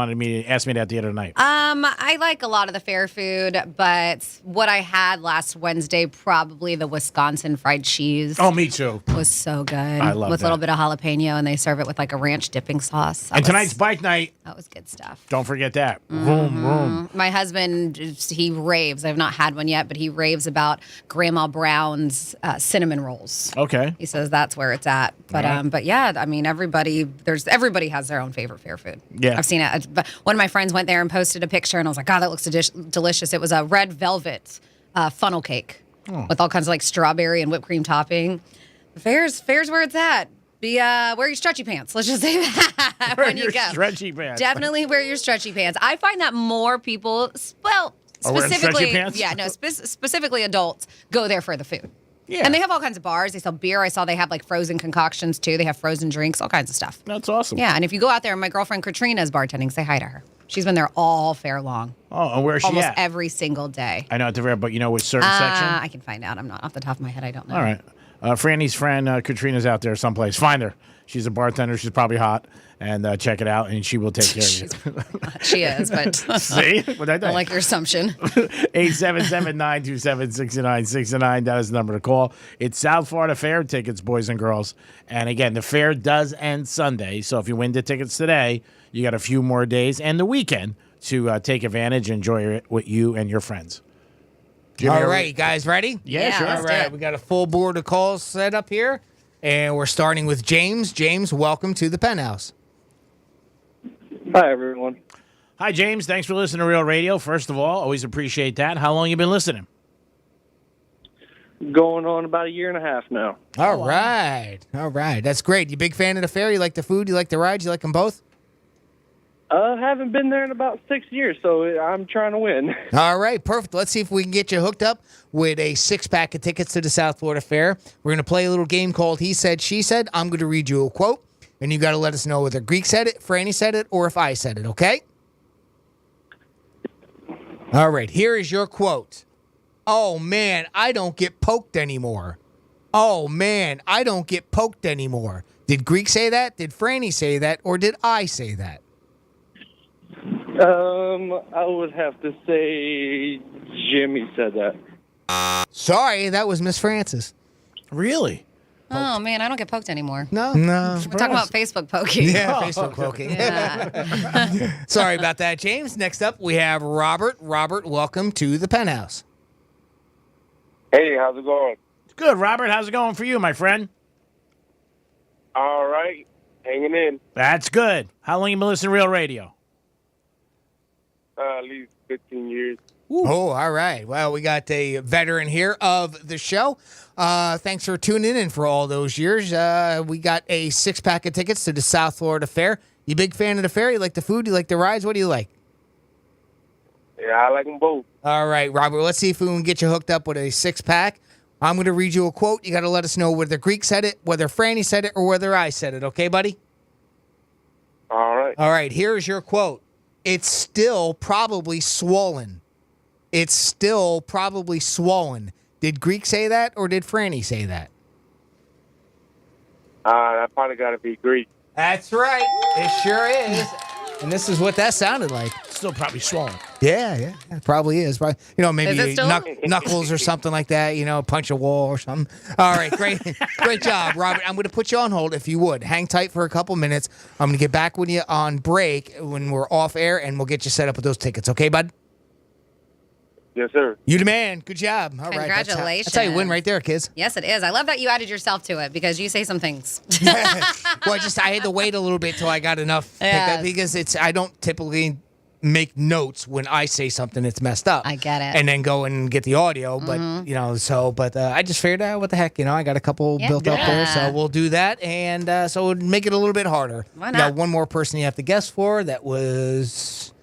asked me that the other night. I like a lot of the fair food, but what I had last Wednesday, probably the Wisconsin fried cheese. Oh, me too. Was so good. I love with that. a little bit of jalapeno, and they serve it with like a ranch dipping sauce. And tonight's bike night. That was good stuff. Don't forget that. Vroom, vroom. My husband, he raves. I've not had one yet, but he raves about Grandma Brown's cinnamon rolls. Okay. He says that's where it's at. But yeah, I mean, everybody has their own favorite fair food. Yeah. I've seen it. But one of my friends went there and posted a picture, and I was like, God, that looks delicious. It was a red velvet funnel cake with all kinds of like strawberry and whipped cream topping. The fair's where it's at. Wear your stretchy pants. Let's just say that when you go. Stretchy pants. Definitely wear your stretchy pants. I find that more people, specifically, specifically adults go there for the food. Yeah. And they have all kinds of bars. They sell beer. I saw they have like frozen concoctions too. They have frozen drinks, all kinds of stuff. That's awesome. Yeah, and if you go out there, my girlfriend Katrina is bartending. Say hi to her. She's been there all fair long. Oh, and where is she Almost at? every single day. I know at the very, but you know which certain section? I can find out. I'm not off the top of my head. I don't know. All right. Franny's friend Katrina's out there someplace. Find her. She's a bartender. She's probably hot. And check it out, and she will take care of you. She is, but see, what I like your assumption. 877-927-6969. That is the number to call. It's South Florida Fair tickets, boys and girls. And again, the fair does end Sunday. So if you win the tickets today, you got a few more days and the weekend to take advantage and enjoy it with you and your friends. All right, you guys ready? Yeah, sure. All right, we got a full board of calls set up here, and we're starting with James. James, welcome to the Penthouse. Hi, everyone. Hi, James. Thanks for listening to Real Radio. First of all, always appreciate that. How long you been listening? Going on about 1.5 years now. All right. That's great. You big fan of the fair? You like the food? You like the rides? You like them both? Haven't been there in about 6 years, so I'm trying to win. All right, perfect. Let's see if we can get you hooked up with a 6-pack of tickets to the South Florida Fair. We're going to play a little game called He Said, She Said. I'm going to read you a quote, and you got to let us know whether Greek said it, Franny said it, or if I said it, okay? All right, here is your quote. Oh, man, I don't get poked anymore. Oh, man, I don't get poked anymore. Did Greek say that? Did Franny say that? Or did I say that? I would have to say Jimmy said that. Sorry, that was Miss Francis. Really? Oh, man, I don't get poked anymore. No. We're talking about Facebook poking. Yeah, Facebook poking. Yeah. Sorry about that, James. Next up, we have Robert. Robert, welcome to the Penthouse. Hey, how's it going? Good, Robert. How's it going for you, my friend? All right. Hanging in. That's good. How long you been listening to Real Radio? At least 15 years. Ooh. Oh, all right. Well, we got a veteran here of the show. Thanks for tuning in for all those years. We got a 6-pack of tickets to the South Florida Fair. You big fan of the fair? You like the food? You like the rides? What do you like? Yeah, I like them both. All right, Robert, let's see if we can get you hooked up with a 6-pack. I'm going to read you a quote. You got to let us know whether Greek said it, whether Franny said it, or whether I said it. Okay, buddy? All right. All right, here's your quote. It's still probably swollen. It's still probably swollen. Did Greek say that, or did Franny say that? That probably got to be Greek. That's right. It sure is. And this is what that sounded like. Still probably swollen. Yeah, it probably is. Probably, maybe Is it still? knuckles or something like that, punch a wall or something. All right, great job, Robert. I'm going to put you on hold if you would. Hang tight for a couple minutes. I'm going to get back with you on break when we're off air, and we'll get you set up with those tickets. Okay, bud? Yes, sir. You the man. Good job. All right. Congratulations. That's how you win right there, kids. Yes, it is. I love that you added yourself to it because you say some things. Well, I had to wait a little bit till I got enough Yes. because I don't typically make notes when I say something that's messed up. I get it. And then go and get the audio, but I just figured out what the heck, I got a couple built up there, so we'll do that, and so it would make it a little bit harder. Why You not? got one more person you have to guess for. That was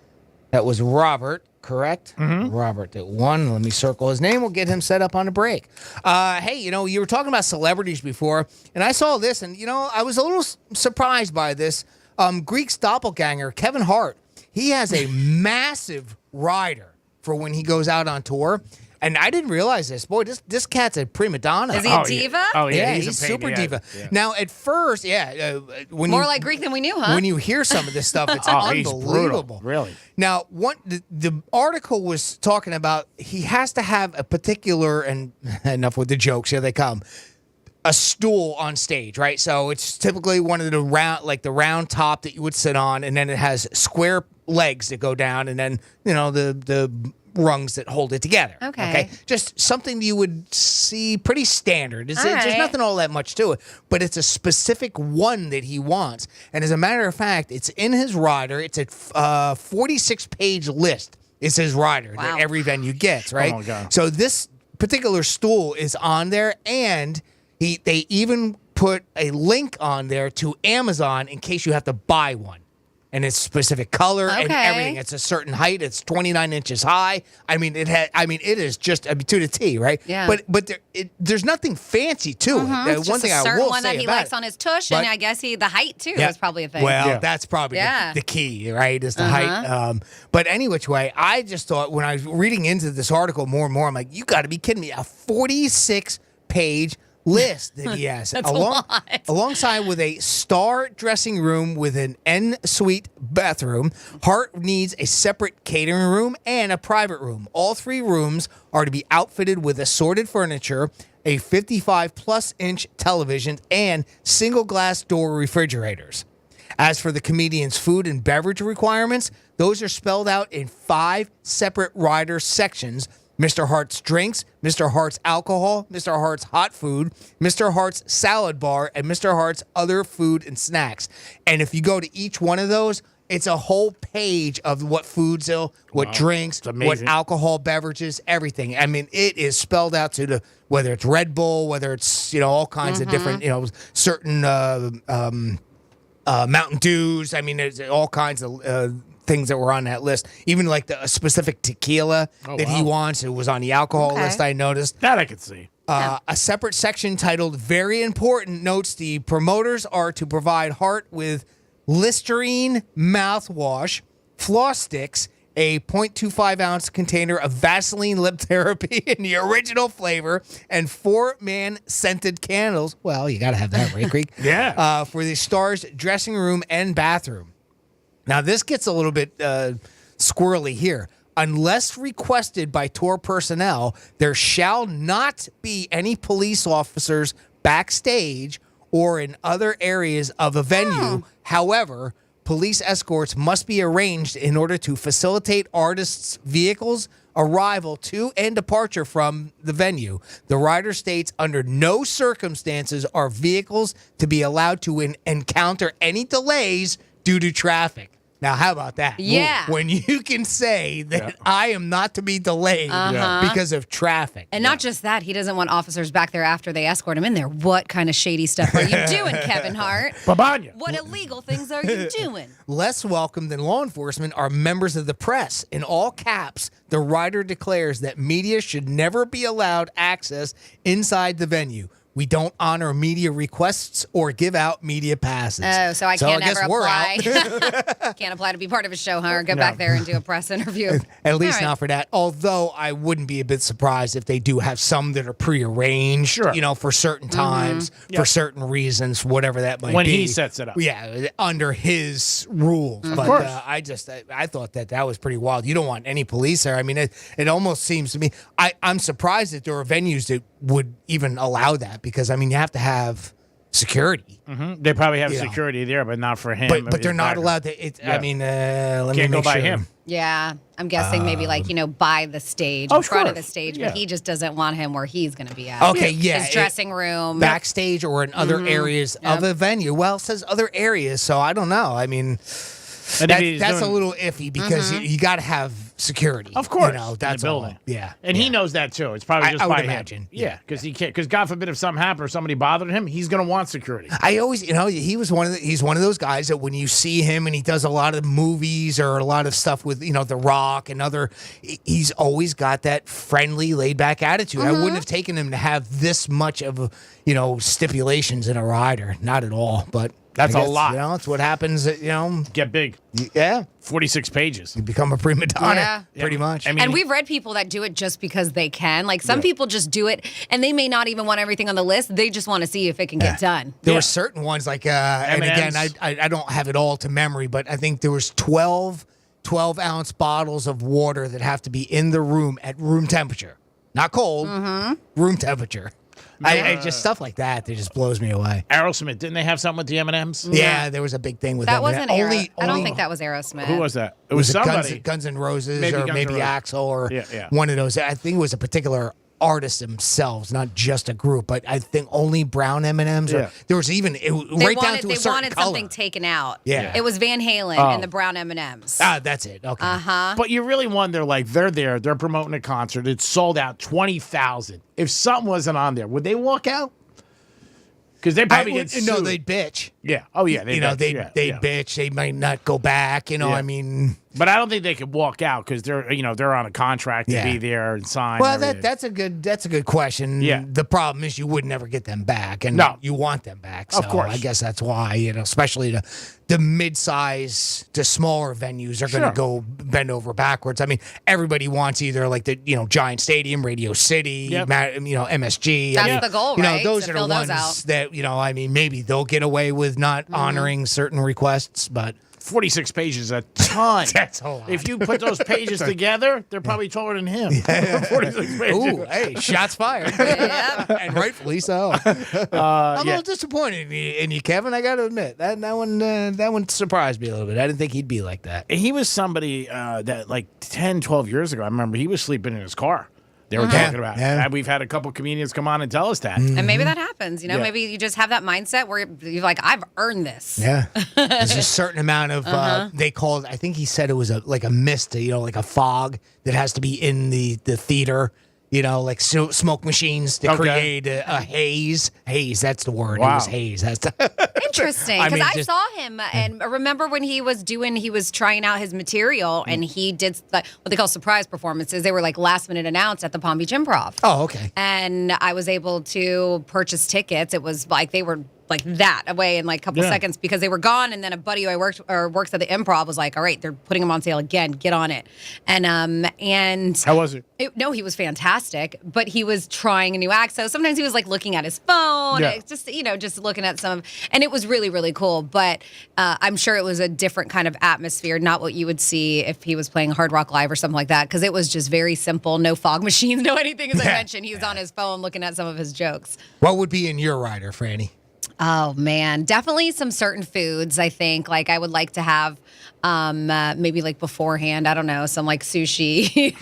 Robert. Correct? Mm-hmm. Robert at 1. Let me circle his name. We'll get him set up on the break. Hey, you were talking about celebrities before, and I saw this, and, I was a little surprised by this. Greek's doppelganger, Kevin Hart, he has a massive rider for when he goes out on tour. And I didn't realize this. Boy, this cat's a prima donna. Is he a diva? Yeah. Oh, yeah. He's super diva. Yeah. Now, at first, when More like Greek than we knew, huh? When you hear some of this stuff, it's he's unbelievable. brutal, really. Now, the article was talking about he has to have a particular, and enough with the jokes, here they come, a stool on stage, right? So it's typically one of the round top that you would sit on, and then it has square legs that go down, and then, the rungs that hold it together. Okay. Just something you would see pretty standard. There's right. nothing all that much to it, but it's a specific one that he wants. And as a matter of fact, it's in his rider. It's a 46-page list. It's his rider that every venue gets, right? Oh, my God. So this particular stool is on there, and they even put a link on there to Amazon in case you have to buy one. And it's specific color and everything. It's a certain height. It's 29 inches high. It is just to the T, right? Yeah. But there's nothing fancy to it. It's One just thing a I certain will one say that he about likes it. on his tush, and I guess the height too is probably a thing. Well, that's probably the key, right? Is the height. But any which way, I just thought when I was reading into this article more and more, I'm like, you got to be kidding me! A 46-page list that he has. That's a lot. Alongside with a star dressing room with an en-suite bathroom, Hart needs a separate catering room and a private room. All 3 rooms are to be outfitted with assorted furniture, a 55-plus inch television, and single glass door refrigerators. As for the comedian's food and beverage requirements, those are spelled out in 5 separate rider sections. Mr. Hart's drinks, Mr. Hart's alcohol, Mr. Hart's hot food, Mr. Hart's salad bar, and Mr. Hart's other food and snacks. And if you go to each one of those, it's a whole page of what foods, what drinks, what alcohol beverages, everything. It is spelled out to whether it's Red Bull, whether it's, all kinds of different, certain Mountain Dews. There's all kinds of things that were on that list. Even like a specific tequila that he wants. It was on the alcohol list, I noticed. That I could see. A separate section titled Very Important notes the promoters are to provide Hart with Listerine mouthwash, floss sticks, a 0.25 ounce container of Vaseline lip therapy in the original flavor, and 4-man scented candles. Well, you got to have that, right, Creek? Yeah. For the star's dressing room and bathroom. Now, this gets a little bit squirrely here. Unless requested by tour personnel, there shall not be any police officers backstage or in other areas of a venue. However, police escorts must be arranged in order to facilitate artists' vehicles' arrival to and departure from the venue. The rider states under no circumstances are vehicles to be allowed to encounter any delays due to traffic. Now, how about that? Yeah. When you can say that I am not to be delayed because of traffic. And not just that, he doesn't want officers back there after they escort him in there. What kind of shady stuff are you doing, Kevin Hart? Babanya. What illegal things are you doing? Less welcome than law enforcement are members of the press. In all caps, the rider declares that media should never be allowed access inside the venue. We don't honor media requests or give out media passes. Oh, so I can't ever we're apply. out. Can't apply to be part of a show, huh? Or go back there and do a press interview. At least All right. not for that. Although I wouldn't be a bit surprised if they do have some that are prearranged, for certain times, for certain reasons, whatever that might When be. he sets it up. Yeah, under his rules. Of But course. I thought that was pretty wild. You don't want any police there. I mean, it almost seems to me, I'm surprised that there are venues that would even allow that because, I mean, you have to have security. Mm-hmm. They probably have You know. security there, but not for him. But they're not allowed to. I mean, let me Can't go make by sure. him. Yeah, I'm guessing maybe by the stage, Of in front of course. the stage, Yeah. but he just doesn't want him where he's going to be at. Okay, yeah. His dressing room. Backstage or in other areas of a venue. Well, it says other areas, so I don't know. I mean, And if he's that's a doing- little iffy because you got to have security. Of course, You know, in that's the all. building. Yeah. And he knows that too. It's probably just I would by him. imagine. Yeah, because he can't. Because God forbid if something happened or somebody bothered him, he's going to want security. I always, he's one of those guys that when you see him and he does a lot of movies or a lot of stuff with, The Rock and he's always got that friendly, laid back attitude. I wouldn't have taken him to have this much of, stipulations in a rider. Not at all, but That's I a guess, lot. It's what happens, Get big. Yeah. 46 pages. You become a prima donna, Yeah. pretty much. I mean, And we've read people that do it just because they can. Like some people just do it and they may not even want everything on the list. They just want to see if it can get done. There were certain ones like, and again, M&Ms. I don't have it all to memory, but I think there was 12-ounce bottles of water that have to be in the room at room temperature. Not cold, room temperature. I just stuff like that just blows me away. Aerosmith, didn't they have something with the M&Ms? Yeah, there was a big thing with That them. wasn't I don't think that was Aerosmith. Who was that? It was somebody. Guns N' Roses Maybe or Guns N' maybe Roses. Axl or Yeah. one of those. I think it was a particular artist themselves, not just a group, but I think only brown M&Ms. Yeah. There was even They right down wanted, to they a certain wanted color. something taken out. Yeah. It was Van Halen Oh. and the brown M&Ms. That's it. Okay. Uh-huh. But you really wonder, like, they're there, they're promoting a concert, it's sold out 20,000. If something wasn't on there, would they walk out? Because they probably get sued. No, they'd bitch. Yeah. Oh, yeah. They'd bitch. They might not go back. Yeah. I mean. But I don't think they could walk out because they're on a contract to Yeah. be there and sign. Well, and everything. that's a good question. Yeah. The problem is you would never get them back, and No. you want them back. Of So course. I guess that's why especially the mid-size to smaller venues are going to go bend over backwards. I mean, everybody wants either like the Giant Stadium, Radio City, Yep. MSG. That's the goal, right? Those To are the fill those ones out. that I mean, maybe they'll get away with not honoring certain requests, but 46 pages is a ton. That's a lot. If you put those pages together, they're probably taller than him. 46 pages. Ooh, hey, shots fired. And rightfully so. I'm a little disappointed in you, Kevin. I got to admit that one surprised me a little bit. I didn't think he'd be like that. He was somebody that like 10, 12 years ago, I remember he was sleeping in his car. They were talking about it. And we've had a couple comedians come on and tell us that. And maybe that happens, Yeah. Maybe you just have that mindset where you're like, I've earned this. Yeah. There's a certain amount of, they called, I think he said it was like a mist, like a fog that has to be in the theater, like smoke machines to create a haze. Haze, that's the word. Wow. It was haze. That's Interesting, I because mean, I saw him, and I remember when he was trying out his material, and he did what they call surprise performances. They were like last minute announced at the Palm Beach Improv. Oh, okay. And I was able to purchase tickets. It was like they were like that away in like a couple seconds because they were gone. And then a buddy who works at the Improv was like, all right, they're putting them on sale again. Get on it. And how was it? No, he was fantastic, but he was trying a new act. So sometimes he was like looking at his phone, just looking at and it was really, really cool. But I'm sure it was a different kind of atmosphere, not what you would see if he was playing Hard Rock Live or something like that, because it was just very simple, no fog machines, no anything. As I mentioned, he was on his phone looking at some of his jokes. What would be in your rider, Franny? Oh man, definitely some certain foods. I think like I would like to have maybe like beforehand. I don't know, some like sushi,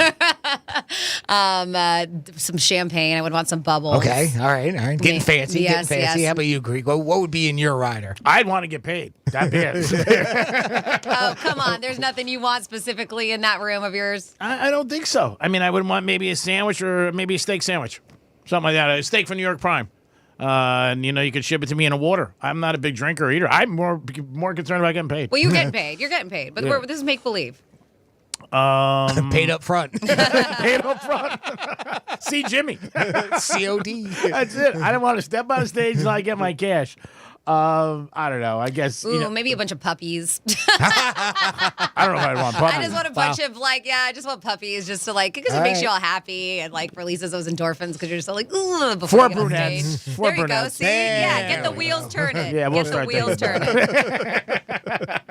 some champagne. I would want some bubbles. Okay, all right. Getting fancy. Yes. How about you, Greek? What would be in your rider? I'd want to get paid. That bad. Oh come on, there's nothing you want specifically in that room of yours. I don't think so. I mean, I would want maybe a sandwich or maybe a steak sandwich, something like that. A steak from New York Prime. And you could ship it to me in a water. I'm not a big drinker either. I'm more concerned about getting paid. Well, you're getting paid. You're getting paid. But this is make believe. Paid up front. Paid up front. See Jimmy. COD. That's it. I don't want to step on stage until I get my cash. I don't know. I guess. Maybe a bunch of puppies. I don't know if I'd want puppies. I just want a bunch of I just want puppies just to because it makes you all happy and releases those endorphins because you're just like, ooh, before you get on stage. There you go. See? Yeah, get the wheels turning. Yeah, we'll get start the wheels turning.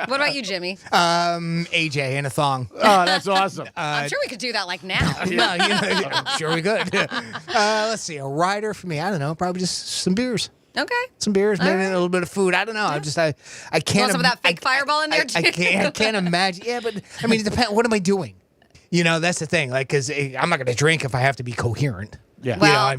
What about you, Jimmy? AJ in a thong. Oh, that's awesome. I'm sure we could do that now. I'm sure we could. Let's see. A rider for me. I don't know. Probably just some beers. Okay. Some beers, maybe a little bit of food. I don't know. I can't. Want some of that fake fireball in there too? I can't imagine. Yeah, but I mean, it depends. What am I doing? That's the thing. Because I'm not going to drink if I have to be coherent. Yeah. Well,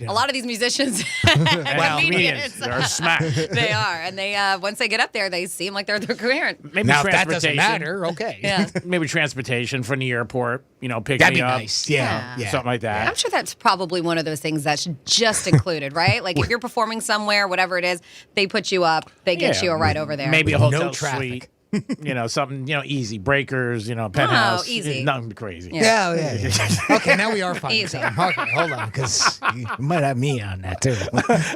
a lot of these musicians, comedians, they're smack. They are, and they once they get up there, they seem like they're coherent. Maybe now, if that doesn't matter, okay. Yeah. Maybe transportation from the airport. Pick That'd me be up. nice. Yeah. Something like that. I'm sure that's probably one of those things that's just included, right? Like if you're performing somewhere, whatever it is, they put you up, they get you a ride over there. Maybe a hotel no traffic. suite. Something, easy. Breakers, Penthouse. Oh, easy. Nothing crazy. Yeah. Okay, now we are finding Easy. something. Okay, hold on, because you might have me on that, too.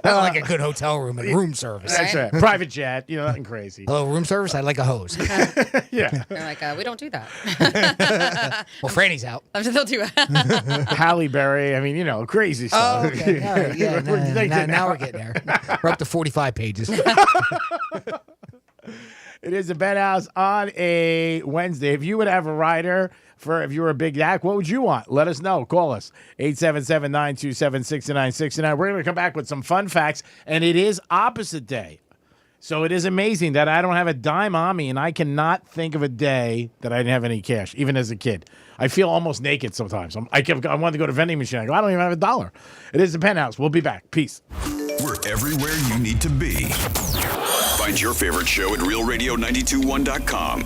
I like a good hotel room and room service. That's right. Private jet, nothing crazy. Hello, room service? I'd like a hose. Yeah. They're like, we don't do that. Well, Franny's out. I'm sure they'll do it. Halle Berry, crazy stuff. Oh, okay. All right. Yeah, now we're getting there. We're up to 45 pages. It is the Penthouse on a Wednesday. If you would have a rider if you were a big act, what would you want? Let us know. Call us, 877-927-6969. We're going to come back with some fun facts, and it is opposite day. So it is amazing that I don't have a dime on me, and I cannot think of a day that I didn't have any cash, even as a kid. I feel almost naked sometimes. I wanted to go to a vending machine. I go, I don't even have $1. It is the Penthouse. We'll be back. Peace. We're everywhere you need to be. Find your favorite show at realradio921.com.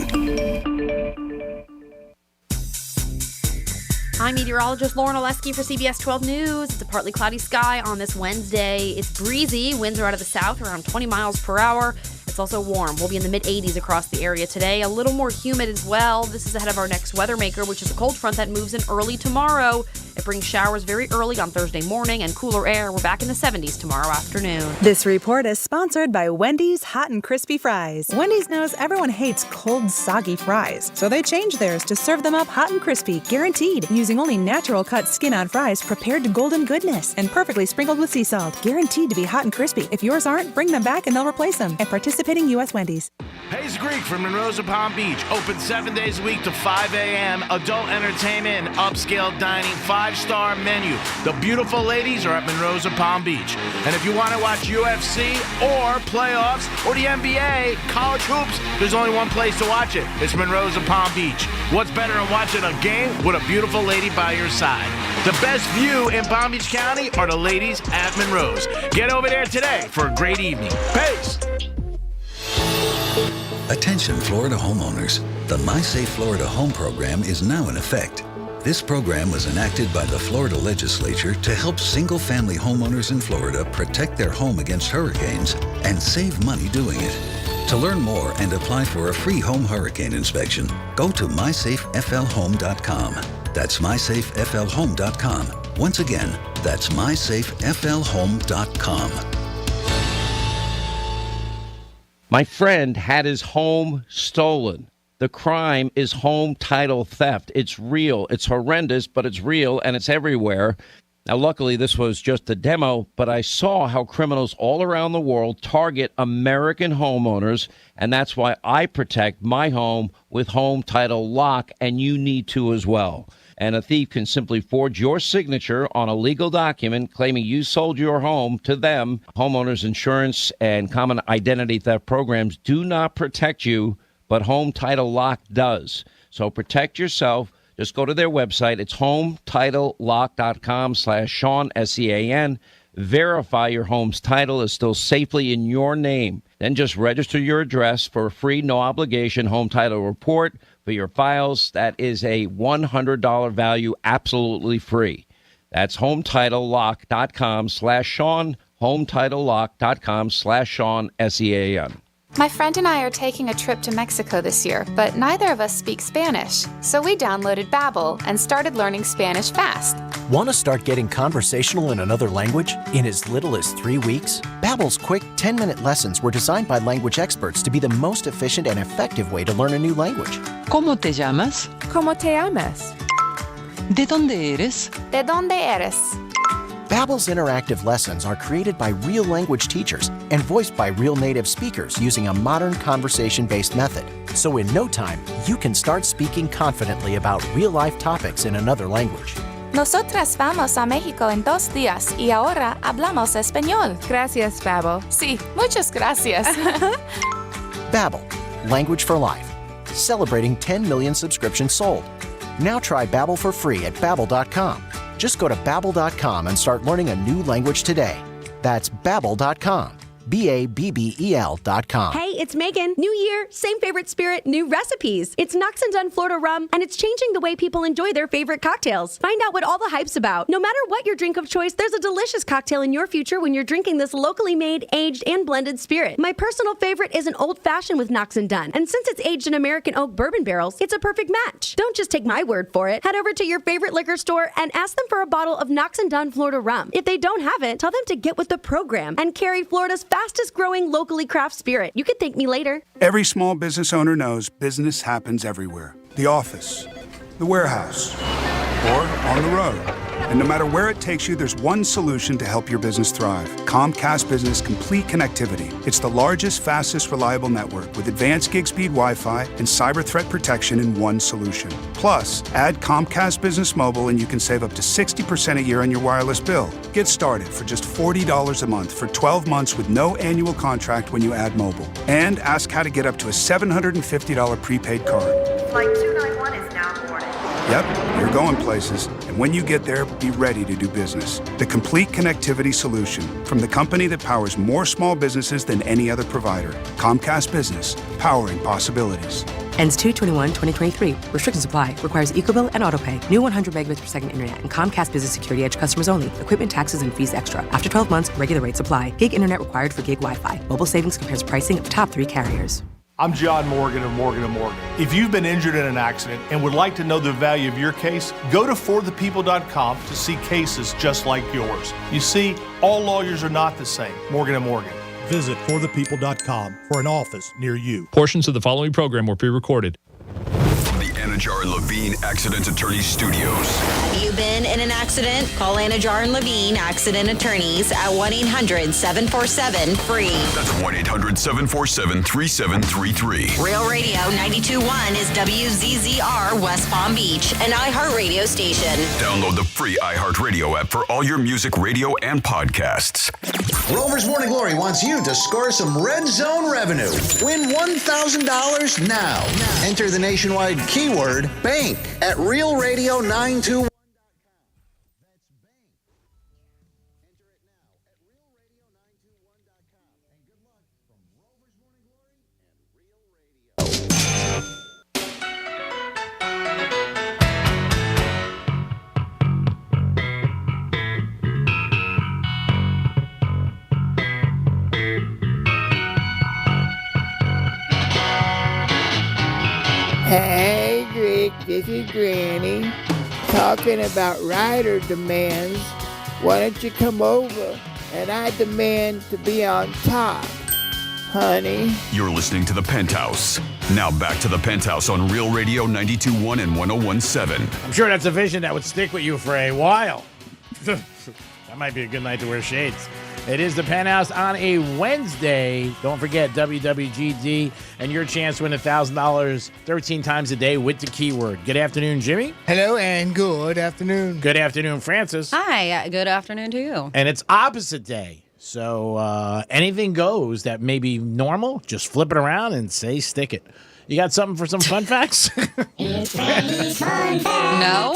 I'm meteorologist Lauren Oleski for CBS 12 News. It's a partly cloudy sky on this Wednesday. It's breezy. Winds are out of the south around 20 miles per hour. It's also warm. We'll be in the mid-80s across the area today. A little more humid as well. This is ahead of our next weather maker, which is a cold front that moves in early tomorrow. It brings showers very early on Thursday morning and cooler air. We're back in the 70s tomorrow afternoon. This report is sponsored by Wendy's Hot and Crispy Fries. Wendy's knows everyone hates cold, soggy fries, so they changed theirs to serve them up hot and crispy, guaranteed, using only natural cut skin-on fries prepared to golden goodness and perfectly sprinkled with sea salt, guaranteed to be hot and crispy. If yours aren't, bring them back and they'll replace them at participating U.S. Wendy's. Hayes Greek from Monroe's of Palm Beach. Open 7 days a week to 5 a.m. Adult entertainment and upscale dining. 5-star menu. The beautiful ladies are at Monroe's of Palm Beach. And if you want to watch UFC or playoffs or the NBA, college hoops, there's only one place to watch it. It's Monroe's of Palm Beach. What's better than watching a game with a beautiful lady by your side? The best view in Palm Beach County are the ladies at Monroe's. Get over there today for a great evening. Peace. Attention Florida homeowners. The MySafe Florida Home Program is now in effect. This program was enacted by the Florida legislature to help single-family homeowners in Florida protect their home against hurricanes and save money doing it. To learn more and apply for a free home hurricane inspection, go to mysafeflhome.com. That's mysafeflhome.com. Once again, that's mysafeflhome.com. My friend had his home stolen. The crime is home title theft. It's real. It's horrendous, but it's real, and it's everywhere. Now, luckily, this was just a demo, but I saw how criminals all around the world target American homeowners, and that's why I protect my home with Home Title Lock, and you need to as well. And a thief can simply forge your signature on a legal document claiming you sold your home to them. Homeowners insurance and common identity theft programs do not protect you, but Home Title Lock does. So protect yourself. Just go to their website. It's HometitleLock.com/Sean, SEAN. Verify your home's title is still safely in your name. Then just register your address for a free, no-obligation home title report for your files. That is a $100 value, absolutely free. That's HometitleLock.com/Sean, HometitleLock.com/Sean, SEAN. My friend and I are taking a trip to Mexico this year, but neither of us speak Spanish. So we downloaded Babbel and started learning Spanish fast. Want to start getting conversational in another language in as little as 3 weeks? Babbel's quick 10-minute lessons were designed by language experts to be the most efficient and effective way to learn a new language. ¿Cómo te llamas? ¿Cómo te llamas? ¿De dónde eres? ¿De dónde eres? Babbel's interactive lessons are created by real language teachers and voiced by real native speakers using a modern conversation-based method. So in no time, you can start speaking confidently about real-life topics in another language. Nosotras vamos a México en 2 días y ahora hablamos español. Gracias, Babbel. Sí, muchas gracias. Babbel, language for life. Celebrating 10 million subscriptions sold. Now try Babbel for free at Babbel.com. Just go to Babbel.com and start learning a new language today. That's Babbel.com. Babbel.com. Hey, it's Megan. New year, same favorite spirit, new recipes. It's Knox and Dunn Florida Rum, and it's changing the way people enjoy their favorite cocktails. Find out what all the hype's about. No matter what your drink of choice, there's a delicious cocktail in your future when you're drinking this locally made, aged, and blended spirit. My personal favorite is an old fashioned with Knox and Dunn, and since it's aged in American oak bourbon barrels, it's a perfect match. Don't just take my word for it. Head over to your favorite liquor store and ask them for a bottle of Knox and Dunn Florida Rum. If they don't have it, tell them to get with the program and carry Florida's fastest growing locally craft spirit. You can thank me later. Every small business owner knows business happens everywhere. The office, the warehouse, or on the road. And no matter where it takes you, there's one solution to help your business thrive. Comcast Business Complete Connectivity. It's the largest, fastest, reliable network with advanced gig speed Wi-Fi and cyber threat protection in one solution. Plus, add Comcast Business Mobile and you can save up to 60% a year on your wireless bill. Get started for just $40 a month for 12 months with no annual contract when you add mobile. And ask how to get up to a $750 prepaid card. Flight 291 is now boarded. Yep, you're going places. And when you get there, be ready to do business. The complete connectivity solution from the company that powers more small businesses than any other provider. Comcast Business, powering possibilities. Ends 2/21/2023. Restrictions apply. Requires EcoBill and AutoPay. New 100 megabits per second internet and Comcast Business Security Edge customers only. Equipment, taxes, and fees extra. After 12 months, regular rates apply. Gig internet required for gig Wi-Fi. Mobile savings compares pricing of top 3 carriers. I'm John Morgan of Morgan & Morgan. If you've been injured in an accident and would like to know the value of your case, go to forthepeople.com to see cases just like yours. You see, all lawyers are not the same. Morgan & Morgan. Visit forthepeople.com for an office near you. Portions of the following program were pre-recorded. From the Anajar and Levine Accident Attorneys Studios. Have you been in an accident? Call Anajar and Levine Accident Attorneys at 1-800-747-FREE. That's 1-800-747-3733. Real Radio 92.1 is WZZR West Palm Beach, an iHeartRadio station. Download the free iHeartRadio app for all your music, radio, and podcasts. Rover's Morning Glory wants you to score some Red Zone revenue. Win $1,000 now. Enter the nationwide keyword bank at Real Radio 921. Hey, Rick, this is Granny. Talking about rider demands. Why don't you come over and I demand to be on top? honey. You're listening to The Penthouse. Now back to The Penthouse on Real Radio 92.1 and 101.7. I'm sure that's a vision that would stick with you for a while. That might be a good night to wear shades. It is The Penthouse on a Wednesday. Don't forget WWGD and your chance to win $1,000 13 times a day with the keyword. Good afternoon, Jimmy. Hello and good afternoon. Good afternoon, Francis. Hi, good afternoon to you. And it's opposite day. So anything goes that may be normal, just flip it around and say stick it. You got something for some fun facts? No.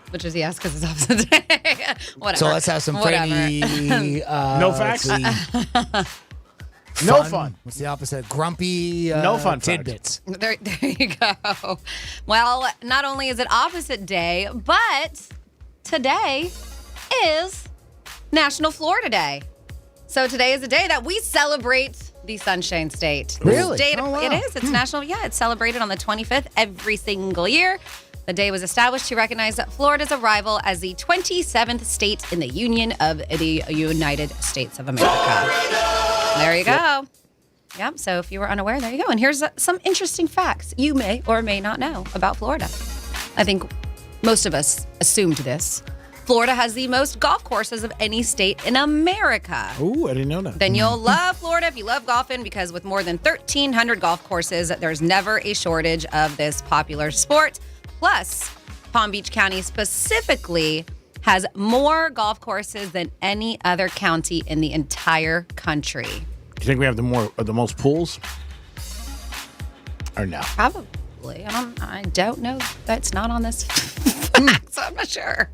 Which is yes, because it's opposite day. Whatever. So let's have some pretty... no facts? No fun. What's the opposite? Grumpy no fun tidbits. There you go. Well, not only is it opposite day, but today is National Florida Day. So today is a day that we celebrate the Sunshine State. Really? Oh, wow. It is. It's national. Yeah, it's celebrated on the 25th every single year. The day was established to recognize Florida's arrival as the 27th state in the Union of the United States of America. There you go. Yep, so if you were unaware, there you go. And here's some interesting facts you may or may not know about Florida. I think most of us assumed this. Florida has the most golf courses of any state in America. Ooh, I didn't know that. Then you'll love Florida if you love golfing, because with more than 1,300 golf courses, there's never a shortage of this popular sport. Plus, Palm Beach County specifically has more golf courses than any other county in the entire country. Do you think we have the most pools? Or no? Probably. I don't know. That's not on this fact, so I'm not sure.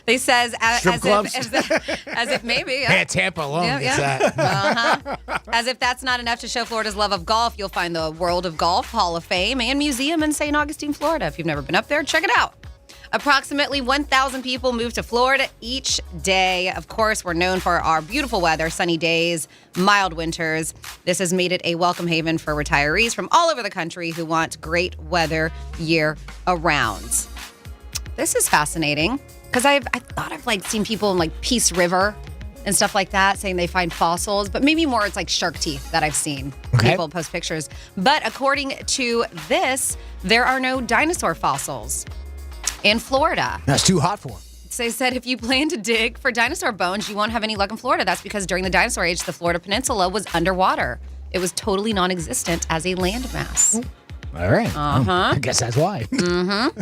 They says as if maybe. Yeah, Tampa alone gets that. As if that's not enough to show Florida's love of golf, you'll find the World of Golf Hall of Fame and Museum in St. Augustine, Florida. If you've never been up there, check it out. Approximately 1,000 people move to Florida each day. Of course, we're known for our beautiful weather, sunny days, mild winters. This has made it a welcome haven for retirees from all over the country who want great weather year around. This is fascinating because I thought I've seen people in Peace River and stuff like that saying they find fossils, but maybe more it's shark teeth that I've seen. Okay. People post pictures. But according to this, there are no dinosaur fossils in Florida. That's too hot for them. So they said if you plan to dig for dinosaur bones, you won't have any luck in Florida. That's because during the dinosaur age, the Florida peninsula was underwater. It was totally non-existent as a landmass. All right. Uh-huh. I guess that's why. Mm-hmm.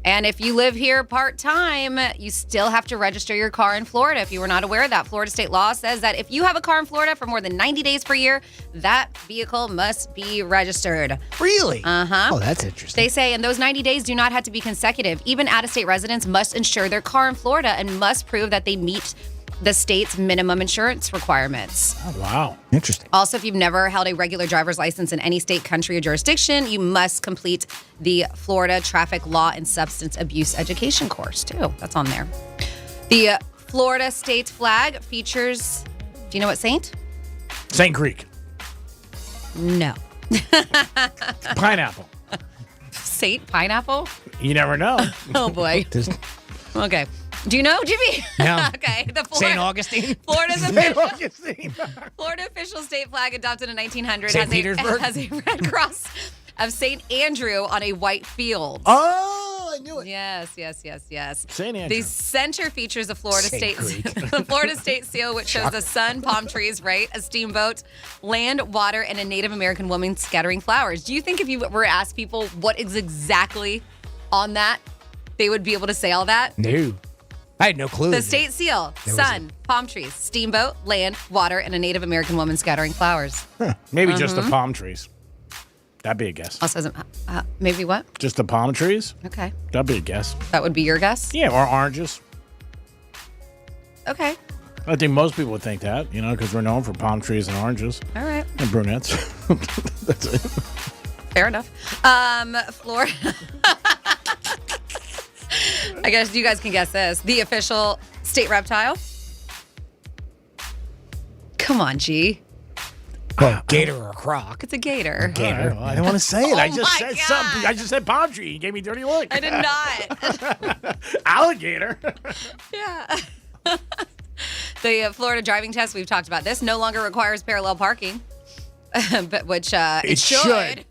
And if you live here part-time, you still have to register your car in Florida. If you were not aware of that, Florida state law says that if you have a car in Florida for more than 90 days per year, that vehicle must be registered. Really? Uh-huh. Oh, that's interesting. They say, and those 90 days do not have to be consecutive. Even out-of-state residents must insure their car in Florida and must prove that they meet the state's minimum insurance requirements. Oh, wow. Interesting. Also, if you've never held a regular driver's license in any state, country, or jurisdiction, you must complete the Florida Traffic Law and Substance Abuse Education course, too. That's on there. The Florida state flag features, do you know what saint? St. Greek. No. Pineapple. Saint Pineapple? You never know. Oh, boy. Okay. Do you know, Jimmy? No. Okay. The St. Augustine? Florida's St. Augustine. Florida official state flag adopted in 1900 St. Petersburg? has a red cross of St. Andrew on a white field. Oh, I knew it. Yes. St. Andrew. The center features a Florida St. state the Florida state seal, which shows the sun, palm trees, right, a steamboat, land, water, and a Native American woman scattering flowers. Do you think if you were to ask people what is exactly on that, they would be able to say all that? No. I had no clue. The state seal, sun, palm trees, steamboat, land, water, and a Native American woman scattering flowers. Huh. Maybe just the palm trees. That'd be a guess. Also, maybe what? Just the palm trees? Okay. That'd be a guess. That would be your guess? Yeah, or oranges. Okay. I think most people would think that, because we're known for palm trees and oranges. All right. And brunettes. That's it. Fair enough. Florida. I guess you guys can guess this. The official state reptile. Come on, G. Well, gator or a croc? It's a gator. Gator. I didn't want to say it. Oh I just my said God. something. I just said palm tree. You gave me a dirty look. I did not. Alligator. Yeah. The Florida driving test, we've talked about this, no longer requires parallel parking. But which it should.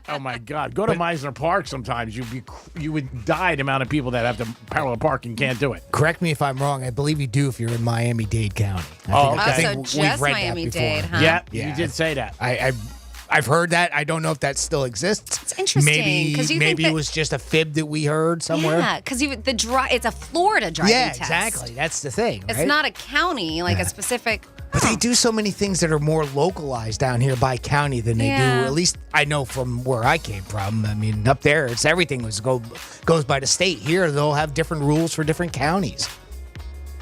Oh my God! Go to Meisner Park. Sometimes you would die the amount of people that have to parallel park and can't do it. Correct me if I'm wrong. I believe you do if you're in Miami-Dade County. Okay. So just Miami-Dade, huh? Yeah, you did say that. I've heard that. I don't know if that still exists. It's interesting Maybe it was just a fib that we heard somewhere. Yeah, because it's a Florida driving test. Yeah, exactly. That's the thing. It's right? not a county, like a specific. But they do so many things that are more localized down here by county than they do. At least I know from where I came from. I mean, up there, it's everything goes by the state. Here, they'll have different rules for different counties.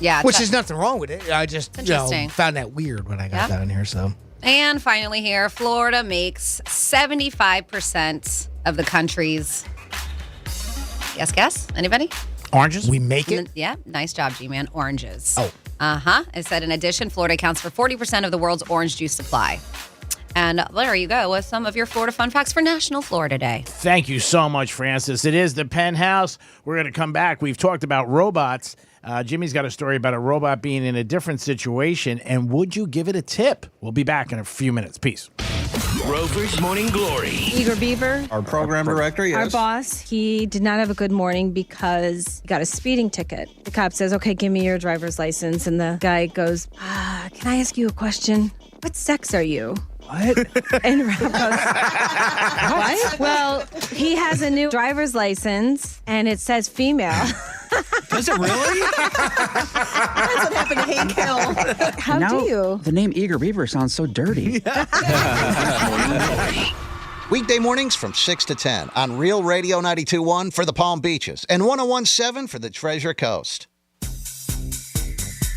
Yeah, which is nothing wrong with it. I just interesting. Found that weird when I got down here. So. And finally, here, Florida makes 75% of the country's. Guess? Anybody? Oranges. We make it. Yeah, nice job, G-Man. Oranges. Oh. It said, in addition, Florida accounts for 40% of the world's orange juice supply. And there you go with some of your Florida fun facts for National Florida Day. Thank you so much, Francis. It is the Penthouse. We're going to come back. We've talked about robots. Jimmy's got a story about a robot being in a different situation. And would you give it a tip? We'll be back in a few minutes. Peace. Rover's Morning Glory. Igor Beaver. Our program director, yes. Our boss, he did not have a good morning because he got a speeding ticket. The cop says, okay, give me your driver's license. And the guy goes, can I ask you a question? What sex are you? What? And Rob goes, what? Well, he has a new driver's license, and it says female. Does it really? That's what happened to Hank Hill. How do you? The name Igor Beaver sounds so dirty. Weekday mornings from 6 to 10 on Real Radio 92.1 for the Palm Beaches and 101.7 for the Treasure Coast.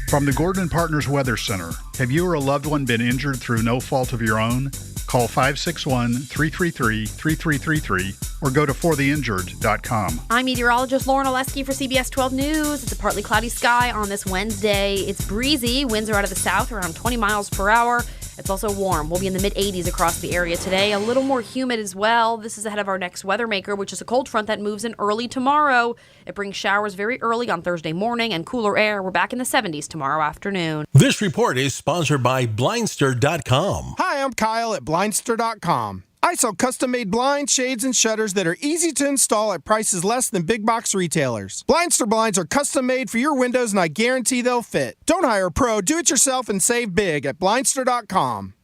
From the Gordon Partners Weather Center, have you or a loved one been injured through no fault of your own? Call 561-333-3333 or go to fortheinjured.com. I'm meteorologist Lauren Oleski for CBS 12 News. It's a partly cloudy sky on this Wednesday. It's breezy. Winds are out of the south around 20 miles per hour. It's also warm. We'll be in the mid-80s across the area today. A little more humid as well. This is ahead of our next weather maker, which is a cold front that moves in early tomorrow. It brings showers very early on Thursday morning and cooler air. We're back in the 70s tomorrow afternoon. This report is sponsored by Blindster.com. Hi, I'm Kyle at Blindster.com. I sell custom-made blinds, shades, and shutters that are easy to install at prices less than big box retailers. Blindster blinds are custom-made for your windows, and I guarantee they'll fit. Don't hire a pro. Do it yourself and save big at Blindster.com.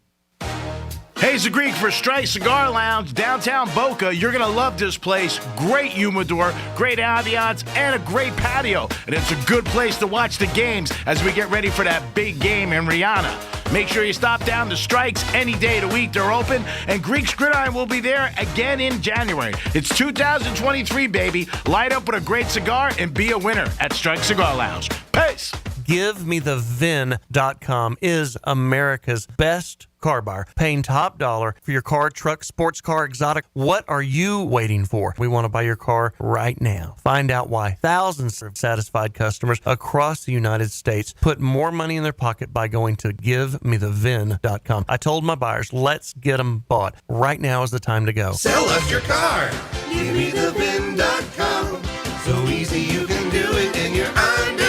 Hayes the Greek for Strike Cigar Lounge, downtown Boca. You're going to love this place. Great humidor, great ambiance, and a great patio. And it's a good place to watch the games as we get ready for that big game in Rihanna. Make sure you stop down to Strikes any day of the week. They're open. And Greek's Gridiron will be there again in January. It's 2023, baby. Light up with a great cigar and be a winner at Strike Cigar Lounge. Peace. GiveMeTheVin.com is America's best car buyer, paying top dollar for your car, truck, sports car, exotic. What are you waiting for? We want to buy your car right now. Find out why thousands of satisfied customers across the United States put more money in their pocket by going to GiveMeTheVin.com. I told my buyers, let's get them bought. Right now is the time to go. Sell us your car. GiveMeTheVin.com. So easy you can do it in your underwear.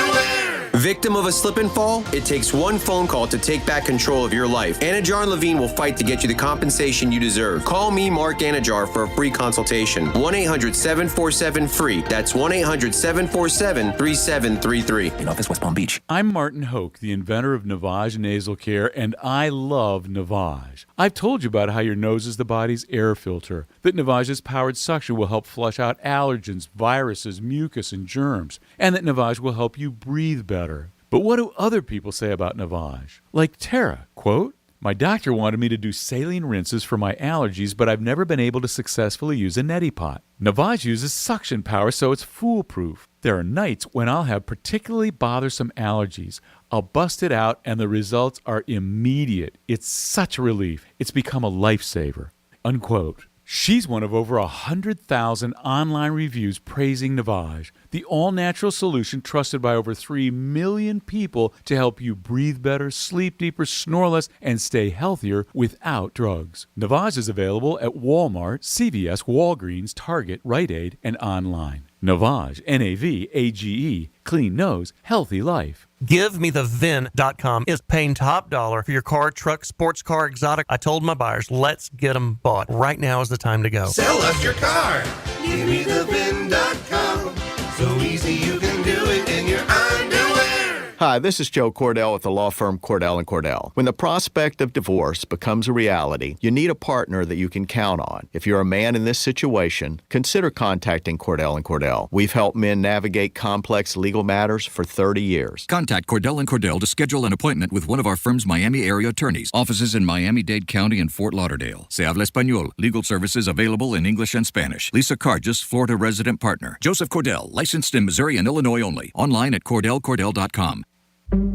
Victim of a slip and fall? It takes one phone call to take back control of your life. Anajar and Levine will fight to get you the compensation you deserve. Call me, Mark Anajar, for a free consultation. 1-800-747-FREE. That's 1-800-747-3733. In office, West Palm Beach. I'm Martin Hoke, the inventor of Navage Nasal Care, and I love Navage. I've told you about how your nose is the body's air filter, that Navage's powered suction will help flush out allergens, viruses, mucus, and germs, and that Navage will help you breathe better. But what do other people say about Navage? Like Tara, quote, "My doctor wanted me to do saline rinses for my allergies, but I've never been able to successfully use a neti pot. Navage uses suction power, so it's foolproof. There are nights when I'll have particularly bothersome allergies. I'll bust it out, and the results are immediate. It's such a relief. It's become a lifesaver." Unquote. She's one of over 100,000 online reviews praising Navage, the all-natural solution trusted by over 3 million people to help you breathe better, sleep deeper, snore less, and stay healthier without drugs. Navage is available at Walmart, CVS, Walgreens, Target, Rite Aid, and online. Navage, Navage, clean nose, healthy life. GiveMeTheVin.com is paying top dollar for your car, truck, sports car, exotic. I told my buyers, let's get them bought. Right now is the time to go. Sell us your car. GiveMeTheVin.com. So easy you can do it in your underwear. Hi, this is Joe Cordell with the law firm Cordell & Cordell. When the prospect of divorce becomes a reality, you need a partner that you can count on. If you're a man in this situation, consider contacting Cordell & Cordell. We've helped men navigate complex legal matters for 30 years. Contact Cordell & Cordell to schedule an appointment with one of our firm's Miami area attorneys. Offices in Miami-Dade County and Fort Lauderdale. Se habla español. Legal services available in English and Spanish. Lisa Cargis, Florida resident partner. Joseph Cordell, licensed in Missouri and Illinois only. Online at CordellCordell.com.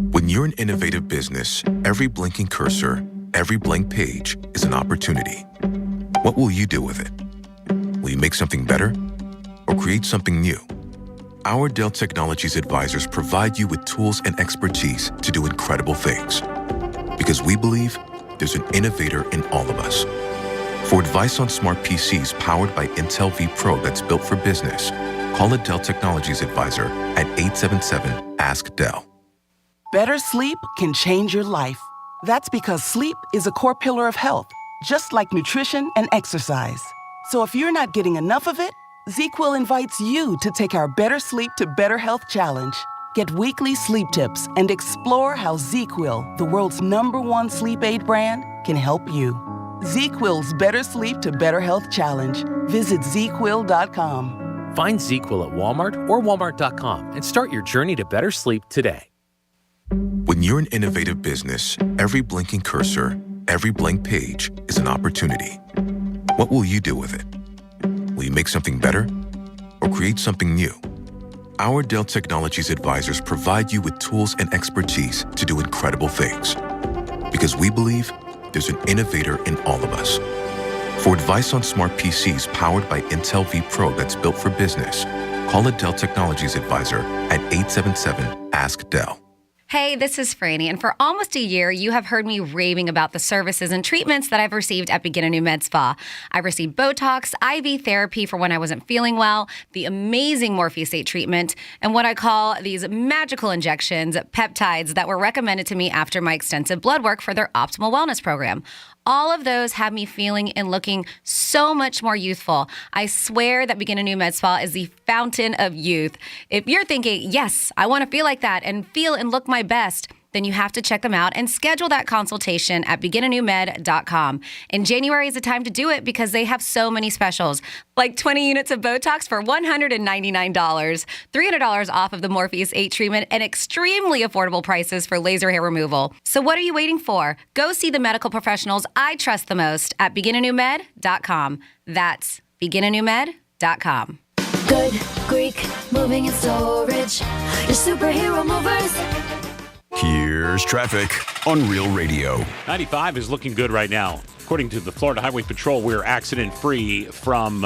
When you're an innovative business, every blinking cursor, every blank page is an opportunity. What will you do with it? Will you make something better or create something new? Our Dell Technologies advisors provide you with tools and expertise to do incredible things. Because we believe there's an innovator in all of us. For advice on smart PCs powered by Intel V Pro that's built for business, call a Dell Technologies advisor at 877-ASK-DELL. Better sleep can change your life. That's because sleep is a core pillar of health, just like nutrition and exercise. So if you're not getting enough of it, ZQL invites you to take our Better Sleep to Better Health Challenge. Get weekly sleep tips and explore how ZQL, the world's #1 sleep aid brand, can help you. ZQL's Better Sleep to Better Health Challenge. Visit ZQL.com. Find ZQL at Walmart or Walmart.com and start your journey to better sleep today. When you're an innovative business, every blinking cursor, every blank page is an opportunity. What will you do with it? Will you make something better or create something new? Our Dell Technologies advisors provide you with tools and expertise to do incredible things. Because we believe there's an innovator in all of us. For advice on smart PCs powered by Intel V Pro that's built for business, call a Dell Technologies advisor at 877-ASK-DELL. Hey, this is Franny, and for almost a year, you have heard me raving about the services and treatments that I've received at Begin a New Med Spa. I've received Botox, IV therapy for when I wasn't feeling well, the amazing Morpheusate treatment, and what I call these magical injections, peptides that were recommended to me after my extensive blood work for their optimal wellness program. All of those have me feeling and looking so much more youthful. I swear that Begin a New Med Spa is the fountain of youth. If you're thinking, yes, I want to feel like that and feel and look my best, then you have to check them out and schedule that consultation at beginanewmed.com. And January is the time to do it because they have so many specials, like 20 units of Botox for $199, $300 off of the Morpheusate treatment, and extremely affordable prices for laser hair removal. So what are you waiting for? Go see the medical professionals I trust the most at beginanewmed.com. That's beginanewmed.com. Good Greek moving and storage. Your superhero movers. Here's traffic on Real Radio. 95 is looking good right now. According to the Florida Highway Patrol, we're accident-free from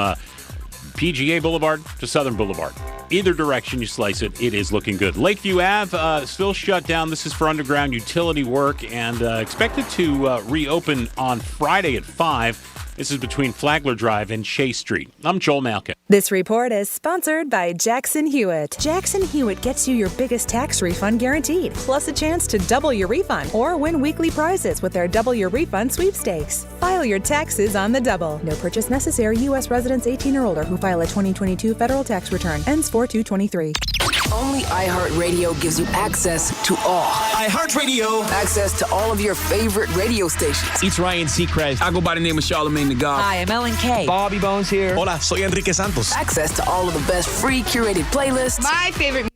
PGA Boulevard to Southern Boulevard. Either direction you slice it, it is looking good. Lakeview Ave still shut down. This is for underground utility work and expected to reopen on Friday at 5. This is between Flagler Drive and Chase Street. I'm Joel Malkin. This report is sponsored by Jackson Hewitt. Jackson Hewitt gets you your biggest tax refund guaranteed, plus a chance to double your refund or win weekly prizes with their Double Your Refund sweepstakes. File your taxes on the double. No purchase necessary. U.S. residents 18 or older who file a 2022 federal tax return. Ends 4/2/23. Only iHeartRadio gives you access to all. iHeartRadio. Access to all of your favorite radio stations. It's Ryan Seacrest. I go by the name of Charlamagne the God. Hi, I'm Ellen K. Bobby Bones here. Hola, soy Enrique Santos. Access to all of the best free curated playlists. My favorite.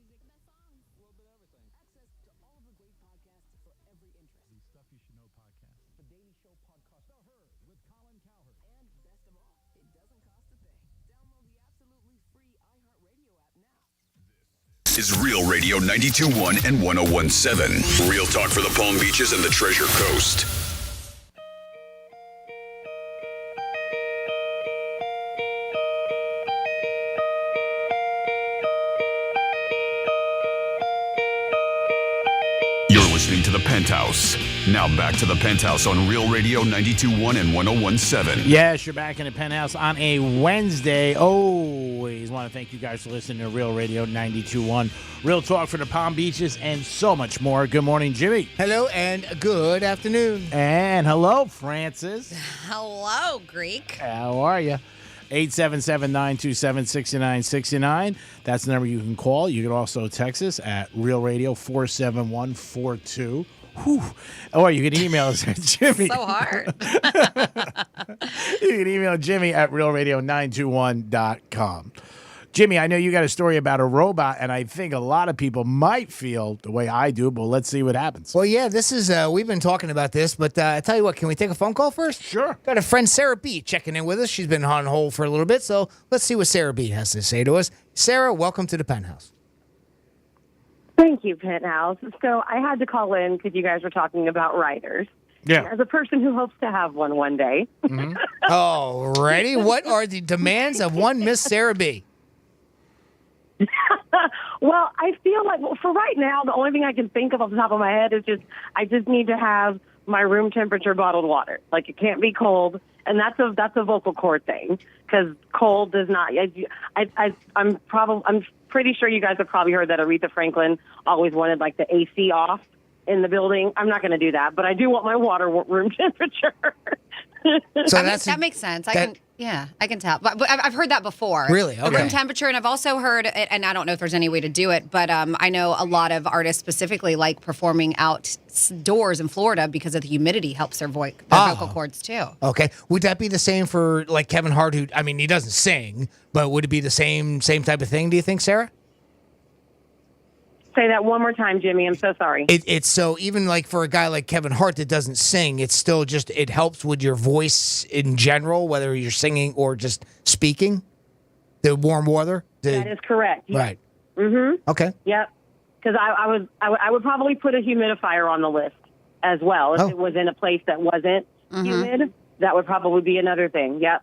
Is Real Radio 92.1 and 101.7. Real talk for the Palm Beaches and the Treasure Coast. You're listening to the the Penthouse. Now back to the Penthouse on Real Radio 92.1 and 101.7. Yes, you're back in the Penthouse on a Wednesday. Always want to thank you guys for listening to Real Radio 92.1. Real talk for the Palm Beaches and so much more. Good morning, Jimmy. Hello and good afternoon. And hello, Francis. Hello, Greek. How are you? 877-927-6969. That's the number you can call. You can also text us at Real Radio 47142. Whew. Or you can email us at Jimmy. So hard. You can email Jimmy at realradio921.com. Jimmy, I know you got a story about a robot, and I think a lot of people might feel the way I do, but let's see what happens. Well, yeah, this is, we've been talking about this, but I tell you what, can we take a phone call first? Sure. Got a friend, Sarah B., checking in with us. She's been on hold for a little bit, so let's see what Sarah B. has to say to us. Sarah, welcome to the Penthouse. Thank you, Penthouse. So I had to call in because you guys were talking about writers. Yeah. As a person who hopes to have one day. Mm-hmm. Alrighty. What are the demands of one Miss Sarah B.? Well, I feel like for right now, the only thing I can think of off the top of my head is I just need to have my room temperature bottled water. Like, it can't be cold, and that's a vocal cord thing because cold does not. I'm pretty sure you guys have probably heard that Aretha Franklin always wanted like the AC off in the building. I'm not going to do that, but I do want my room temperature. So that makes sense. I can tell. But I've heard that before. Really? The Okay. room temperature, and I've also heard, and I don't know if there's any way to do it, but I know a lot of artists specifically like performing outdoors in Florida because of the humidity helps their vocal cords too. Okay. Would that be the same for like Kevin Hart, who, I mean, he doesn't sing, but would it be the same type of thing, do you think, Sarah? Say that one more time, Jimmy. I'm so sorry. It's so even like for a guy like Kevin Hart that doesn't sing, it's still just, it helps with your voice in general, whether you're singing or just speaking. The warm weather. That is correct. Yes. Right. Mm-hmm. Okay. Yep. Because I would probably put a humidifier on the list as well if it was in a place that wasn't humid. That would probably be another thing. Yep.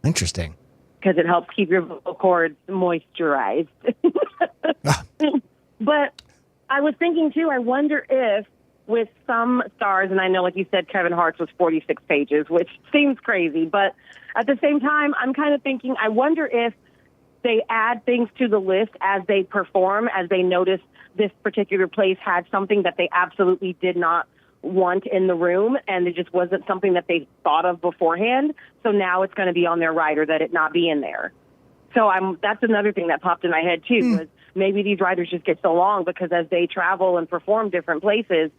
Interesting. Because it helps keep your vocal cords moisturized. But I was thinking, too, I wonder if with some stars, and I know, like you said, Kevin Hart's was 46 pages, which seems crazy. But at the same time, I'm kind of thinking, I wonder if they add things to the list as they perform, as they notice this particular place had something that they absolutely did not want in the room, and it just wasn't something that they thought of beforehand. So now it's going to be on their rider that it not be in there. So that's another thing that popped in my head, too, was maybe these riders just get so long because as they travel and perform different places,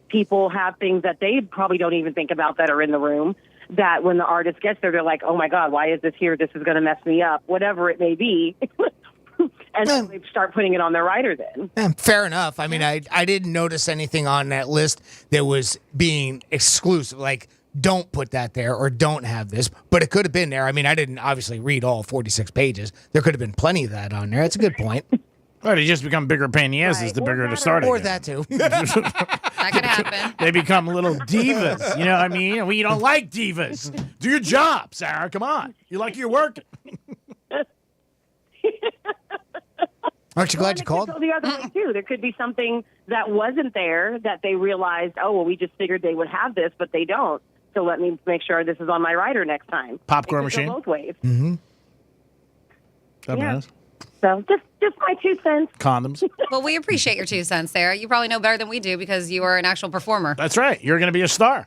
people have things that they probably don't even think about that are in the room, that when the artist gets there, they're like, oh, my God, why is this here? This is going to mess me up, whatever it may be. And then they start putting it on their rider then. Fair enough. I mean, I didn't notice anything on that list that was being exclusive, like don't put that there or don't have this, but it could have been there. I mean, I didn't obviously read all 46 pages. There could have been plenty of that on there. That's a good point. Well, they just become bigger pain in the asses the bigger the start. Or that too. That could happen. They become little divas. You know what I mean? We don't like divas. Do your job, Sarah. Come on. You like your work. Aren't you glad you called? The other way, too. There could be something that wasn't there that they realized, oh, well, we just figured they would have this, but they don't. So let me make sure this is on my rider next time. Popcorn It could machine? go both ways. Mm-hmm. Yeah. So just my 2 cents. Condoms. Well, we appreciate your 2 cents, Sarah. You probably know better than we do because you are an actual performer. That's right. You're going to be a star.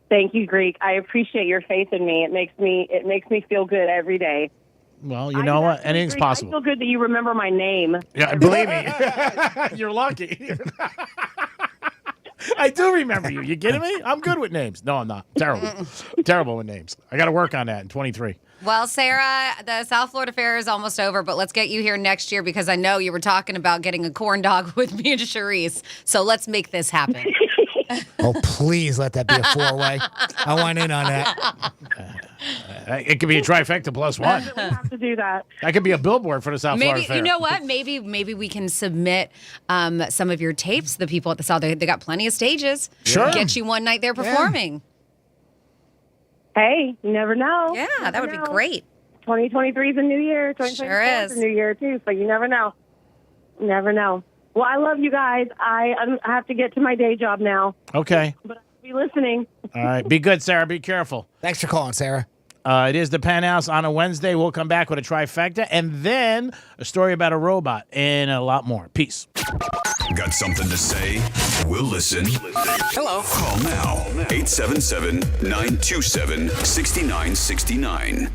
Thank you, Greek. I appreciate your faith in me. It makes me feel good every day. Well, you know what? Anything's Greek, possible. I feel good that you remember my name. Yeah, believe me. You're lucky. I do remember you. You kidding me? I'm good with names. No, I'm not. Terrible. Terrible with names. I got to work on that in 23. Well, Sarah, the South Florida Fair is almost over, but let's get you here next year because I know you were talking about getting a corn dog with me and Charisse. So let's make this happen. Oh, please let that be a 4-way. I want in on that. It could be a trifecta plus one. We have to do that. That could be a billboard for the South Florida Fair. You know what? Maybe we can submit some of your tapes to the people at the South. They got plenty of stages. Sure. Get you one night there performing. Hey, you never know. Yeah, that would be great. 2023 is a new year. 2024 is a new year, too, so you never know. Never know. Well, I love you guys. I have to get to my day job now. Okay. But I'll be listening. All right. Be good, Sarah. Be careful. Thanks for calling, Sarah. It is the Penthouse on a Wednesday. We'll come back with a trifecta and then a story about a robot and a lot more. Peace. Got something to say? We'll listen. Hello. Call now. 877-927-6969.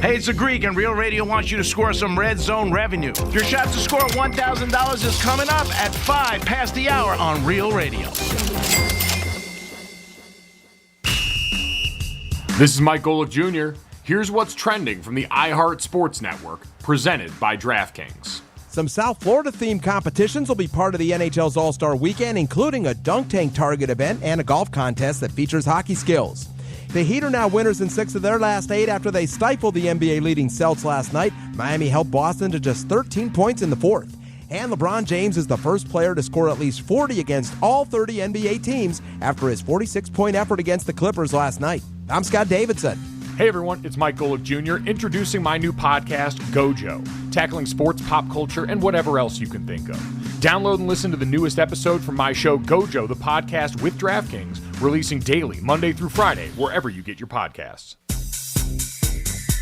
Hey, it's a Greek, and Real Radio wants you to score some red zone revenue. Your shot to score $1,000 is coming up at 5 past the hour on Real Radio. This is Mike Golick Jr. Here's what's trending from the iHeart Sports Network, presented by DraftKings. Some South Florida-themed competitions will be part of the NHL's All-Star Weekend, including a dunk tank target event and a golf contest that features hockey skills. The Heat are now winners in 6 of their last 8 after they stifled the NBA-leading Celtics last night. Miami helped Boston to just 13 points in the fourth. And LeBron James is the first player to score at least 40 against all 30 NBA teams after his 46-point effort against the Clippers last night. I'm Scott Davidson. Hey everyone, it's Mike Golick Jr. introducing my new podcast, Gojo, tackling sports, pop culture, and whatever else you can think of. Download and listen to the newest episode from my show, Gojo, the podcast with DraftKings, releasing daily, Monday through Friday, wherever you get your podcasts.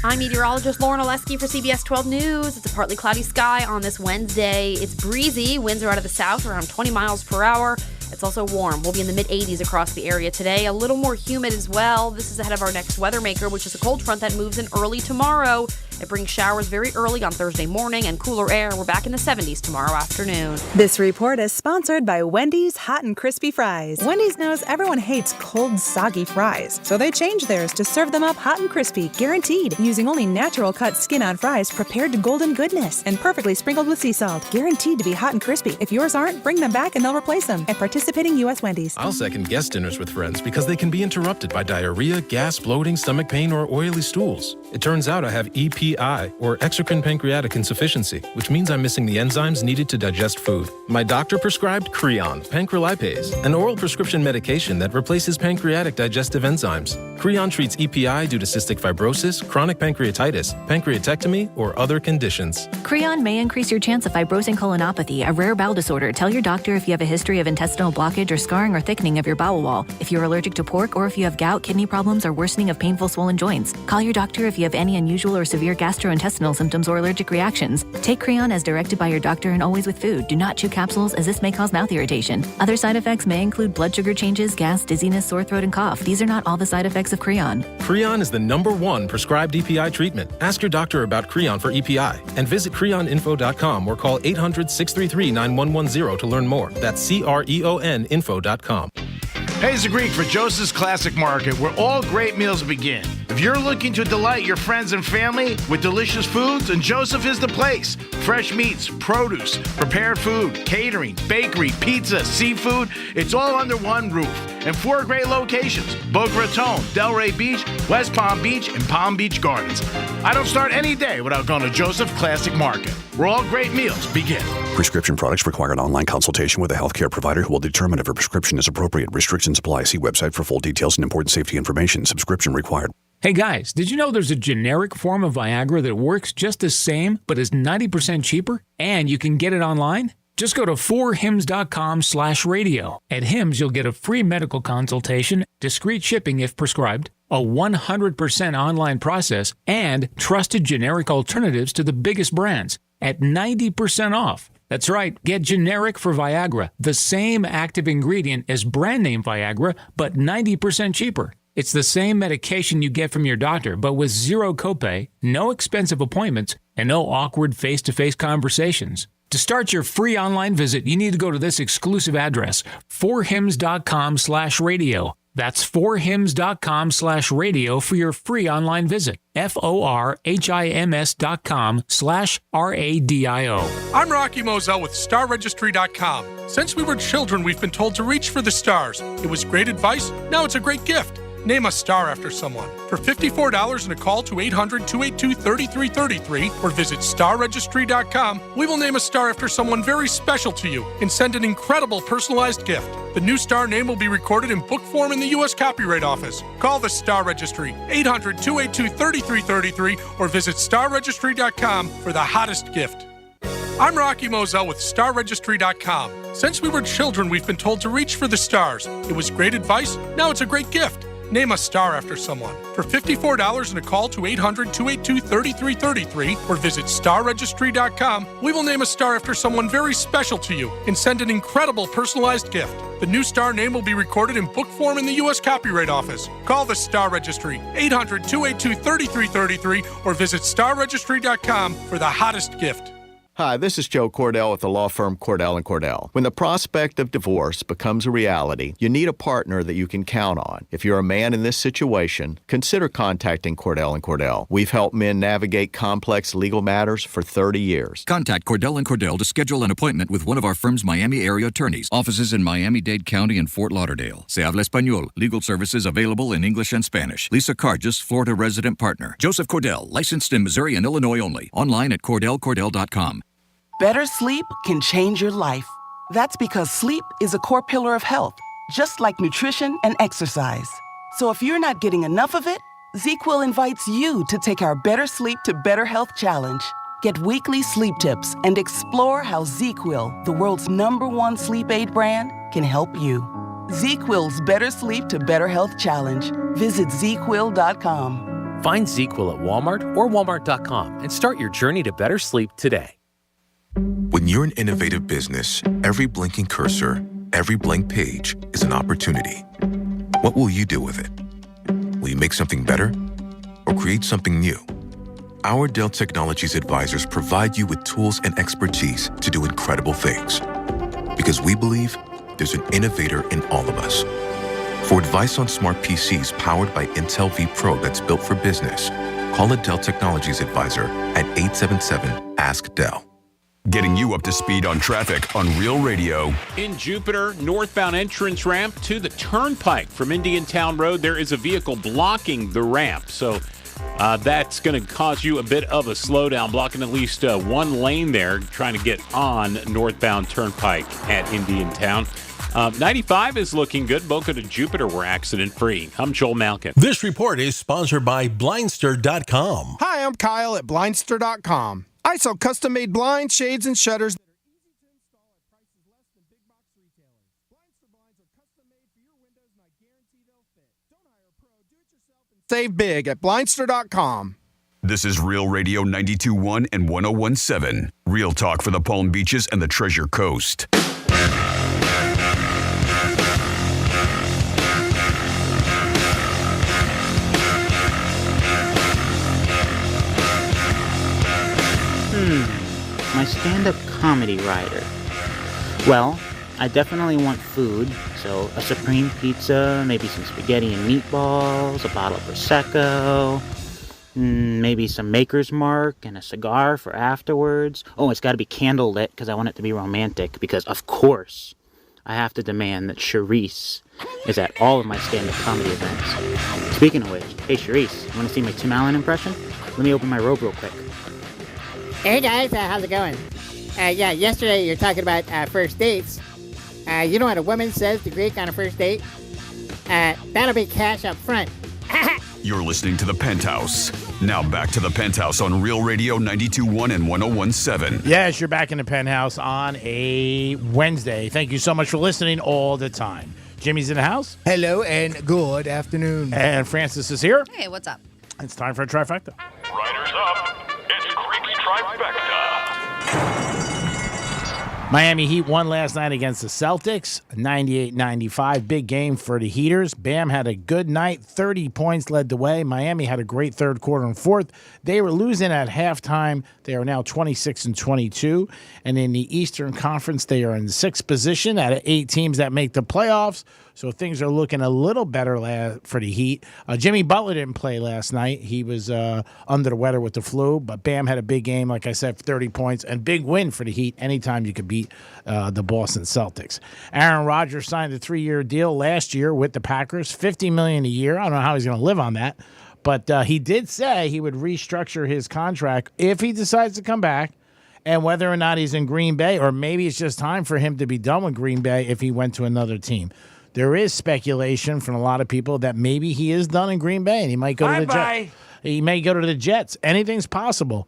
I'm meteorologist Lauren Oleski for CBS 12 News. It's a partly cloudy sky on this Wednesday. It's breezy. Winds are out of the south around 20 miles per hour. It's also warm. We'll be in the mid-80s across the area today. A little more humid as well. This is ahead of our next weather maker, which is a cold front that moves in early tomorrow. It brings showers very early on Thursday morning and cooler air. We're back in the 70s tomorrow afternoon. This report is sponsored by Wendy's Hot and Crispy Fries. Wendy's knows everyone hates cold, soggy fries, so they changed theirs to serve them up hot and crispy, guaranteed, using only natural cut skin-on fries prepared to golden goodness and perfectly sprinkled with sea salt. Guaranteed to be hot and crispy. If yours aren't, bring them back and they'll replace them at participating U.S. Wendy's. I'll second guest dinners with friends because they can be interrupted by diarrhea, gas, bloating, stomach pain, or oily stools. It turns out I have EPI, or exocrine pancreatic insufficiency, which means I'm missing the enzymes needed to digest food. My doctor prescribed Creon, pancrelipase, an oral prescription medication that replaces pancreatic digestive enzymes. Creon treats EPI due to cystic fibrosis, chronic pancreatitis, pancreatectomy, or other conditions. Creon may increase your chance of fibrosing colonopathy, a rare bowel disorder. Tell your doctor if you have a history of intestinal blockage or scarring or thickening of your bowel wall, if you're allergic to pork, or if you have gout, kidney problems, or worsening of painful swollen joints. Call your doctor if you have any unusual or severe gastrointestinal symptoms or allergic reactions. Take Creon as directed by your doctor and always with food. Do not chew capsules as this may cause mouth irritation. Other side effects may include blood sugar changes, gas, dizziness, sore throat, and cough. These are not all the side effects of Creon. Creon is the #1 prescribed EPI treatment. Ask your doctor about Creon for EPI and visit creoninfo.com or call 800-633-9110 to learn more. That's CREONinfo.com. Hey, it's a Greek for Joseph's Classic Market, where all great meals begin. If you're looking to delight your friends and family with delicious foods, then Joseph is the place. Fresh meats, produce, prepared food, catering, bakery, pizza, seafood, it's all under one roof. And 4 great locations: Boca Raton, Delray Beach, West Palm Beach, and Palm Beach Gardens. I don't start any day without going to Joseph Classic Market, where all great meals begin. Prescription products require an online consultation with a healthcare provider who will determine if a prescription is appropriate. Restrictions apply. See website for full details and important safety information. Subscription required. Hey guys, did you know there's a generic form of Viagra that works just the same but is 90% cheaper? And you can get it online? Just go to 4hims.com/radio. At Hims, you'll get a free medical consultation, discreet shipping if prescribed, a 100% online process, and trusted generic alternatives to the biggest brands at 90% off. That's right, get generic for Viagra, the same active ingredient as brand name Viagra, but 90% cheaper. It's the same medication you get from your doctor, but with zero copay, no expensive appointments, and no awkward face-to-face conversations. To start your free online visit, you need to go to this exclusive address, 4hims.com/radio. That's 4hims.com/radio for your free online visit. FORHIMS.com/RADIO. I'm Rocky Moselle with StarRegistry.com. Since we were children, we've been told to reach for the stars. It was great advice. Now it's a great gift. Name a star after someone. For $54 and a call to 800-282-3333 or visit StarRegistry.com, we will name a star after someone very special to you and send an incredible personalized gift. The new star name will be recorded in book form in the U.S. Copyright Office. Call the Star Registry, 800-282-3333 or visit StarRegistry.com for the hottest gift. I'm Rocky Moselle with StarRegistry.com. Since we were children, we've been told to reach for the stars. It was great advice. Now it's a great gift. Name a star after someone. For $54 and a call to 800-282-3333 or visit StarRegistry.com, we will name a star after someone very special to you and send an incredible personalized gift. The new star name will be recorded in book form in the U.S. Copyright Office. Call the Star Registry, 800-282-3333 or visit StarRegistry.com for the hottest gift. Hi, this is Joe Cordell with the law firm Cordell & Cordell. When the prospect of divorce becomes a reality, you need a partner that you can count on. If you're a man in this situation, consider contacting Cordell & Cordell. We've helped men navigate complex legal matters for 30 years. Contact Cordell & Cordell to schedule an appointment with one of our firm's Miami area attorneys. Offices in Miami-Dade County and Fort Lauderdale. Se habla español. Legal services available in English and Spanish. Lisa Cargis, Florida resident partner. Joseph Cordell, licensed in Missouri and Illinois only. Online at CordellCordell.com. Better sleep can change your life. That's because sleep is a core pillar of health, just like nutrition and exercise. So if you're not getting enough of it, ZQL invites you to take our Better Sleep to Better Health challenge. Get weekly sleep tips and explore how ZQL, the world's #1 sleep aid brand, can help you. ZQL's Better Sleep to Better Health challenge. Visit ZQL.com. Find ZQL at Walmart or Walmart.com and start your journey to better sleep today. When you're an innovative business, every blinking cursor, every blank page is an opportunity. What will you do with it? Will you make something better or create something new? Our Dell Technologies advisors provide you with tools and expertise to do incredible things. Because we believe there's an innovator in all of us. For advice on smart PCs powered by Intel V Pro that's built for business, call a Dell Technologies advisor at 877-ASK-DELL. Getting you up to speed on traffic on Real Radio. In Jupiter, northbound entrance ramp to the Turnpike from Indiantown Road, there is a vehicle blocking the ramp. So that's going to cause you a bit of a slowdown, blocking at least one lane there, trying to get on northbound Turnpike at Indiantown. 95 is looking good. Boca to Jupiter, we're accident-free. I'm Joel Malkin. This report is sponsored by Blindster.com. Hi, I'm Kyle at Blindster.com. I sell custom-made blinds, shades, and shutters that are easy to install at prices less than big box retailers. Blindster blinds are custom-made for your windows, and I guarantee they'll fit. Don't hire a pro. Do it yourself and save big at Blindster.com. This is Real Radio 92.1 and 101.7. Real talk for the Palm Beaches and the Treasure Coast. My stand-up comedy writer. Well, I definitely want food, so a supreme pizza, maybe some spaghetti and meatballs, a bottle of Prosecco, maybe some Maker's Mark and a cigar for afterwards. Oh, it's got to be candlelit because I want it to be romantic because, of course, I have to demand that Charisse is at all of my stand-up comedy events. Speaking of which, hey Charisse, you want to see my Tim Allen impression? Let me open my robe real quick. Hey guys, how's it going? Yesterday you're talking about first dates. You know what a woman says to Greek on a first date? That'll be cash up front. You're listening to The Penthouse. Now back to The Penthouse on Real Radio 92.1 and 101.7. Yes, you're back in The Penthouse on a Wednesday. Thank you so much for listening all the time. Jimmy's in the house. Hello and good afternoon. And Francis is here. Hey, what's up? It's time for a trifecta. Riders up. It's Greek's Trifecta. Miami Heat won last night against the Celtics, 98-95. Big game for the Heaters. Bam had a good night. 30 points led the way. Miami had a great third quarter and fourth. They were losing at halftime. They are now 26-22. And in the Eastern Conference, they are in sixth position out of 8 teams that make the playoffs. So things are looking a little better for the Heat. Jimmy Butler didn't play last night. He was under the weather with the flu. But Bam had a big game, like I said, 30 points. And big win for the Heat anytime you could beat the Boston Celtics. Aaron Rodgers signed a 3-year deal last year with the Packers, $50 million a year. I don't know how he's going to live on that. But he did say he would restructure his contract if he decides to come back. And whether or not he's in Green Bay, or maybe it's just time for him to be done with Green Bay if he went to another team. There is speculation from a lot of people that maybe he is done in Green Bay and he might go to the Jets. He may go to the Jets. Anything's possible.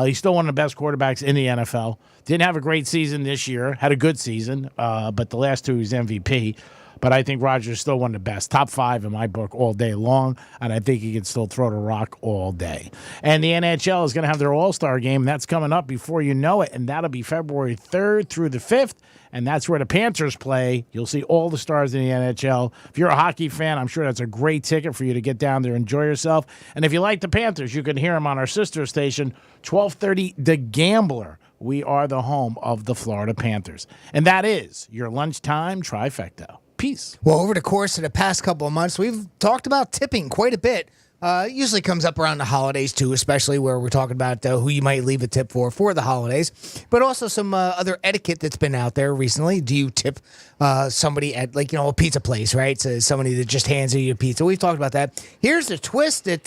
He's still one of the best quarterbacks in the NFL. Didn't have a great season this year. Had a good season, but the last 2 he's MVP. But I think Rodgers is still one of the best. Top 5 in my book all day long, and I think he can still throw the rock all day. And the NHL is going to have their All-Star game. That's coming up before you know it, and that'll be February 3rd through the 5th, and that's where the Panthers play. You'll see all the stars in the NHL. If you're a hockey fan, I'm sure that's a great ticket for you to get down there and enjoy yourself. And if you like the Panthers, you can hear them on our sister station, 1230 The Gambler. We are the home of the Florida Panthers. And that is your lunchtime trifecta. Peace. Well, over the course of the past couple of months, we've talked about tipping quite a bit. It usually comes up around the holidays, too, especially where we're talking about who you might leave a tip for the holidays. But also some other etiquette that's been out there recently. Do you tip somebody at, like, a pizza place, right? So somebody that just hands you your pizza. We've talked about that. Here's a twist that,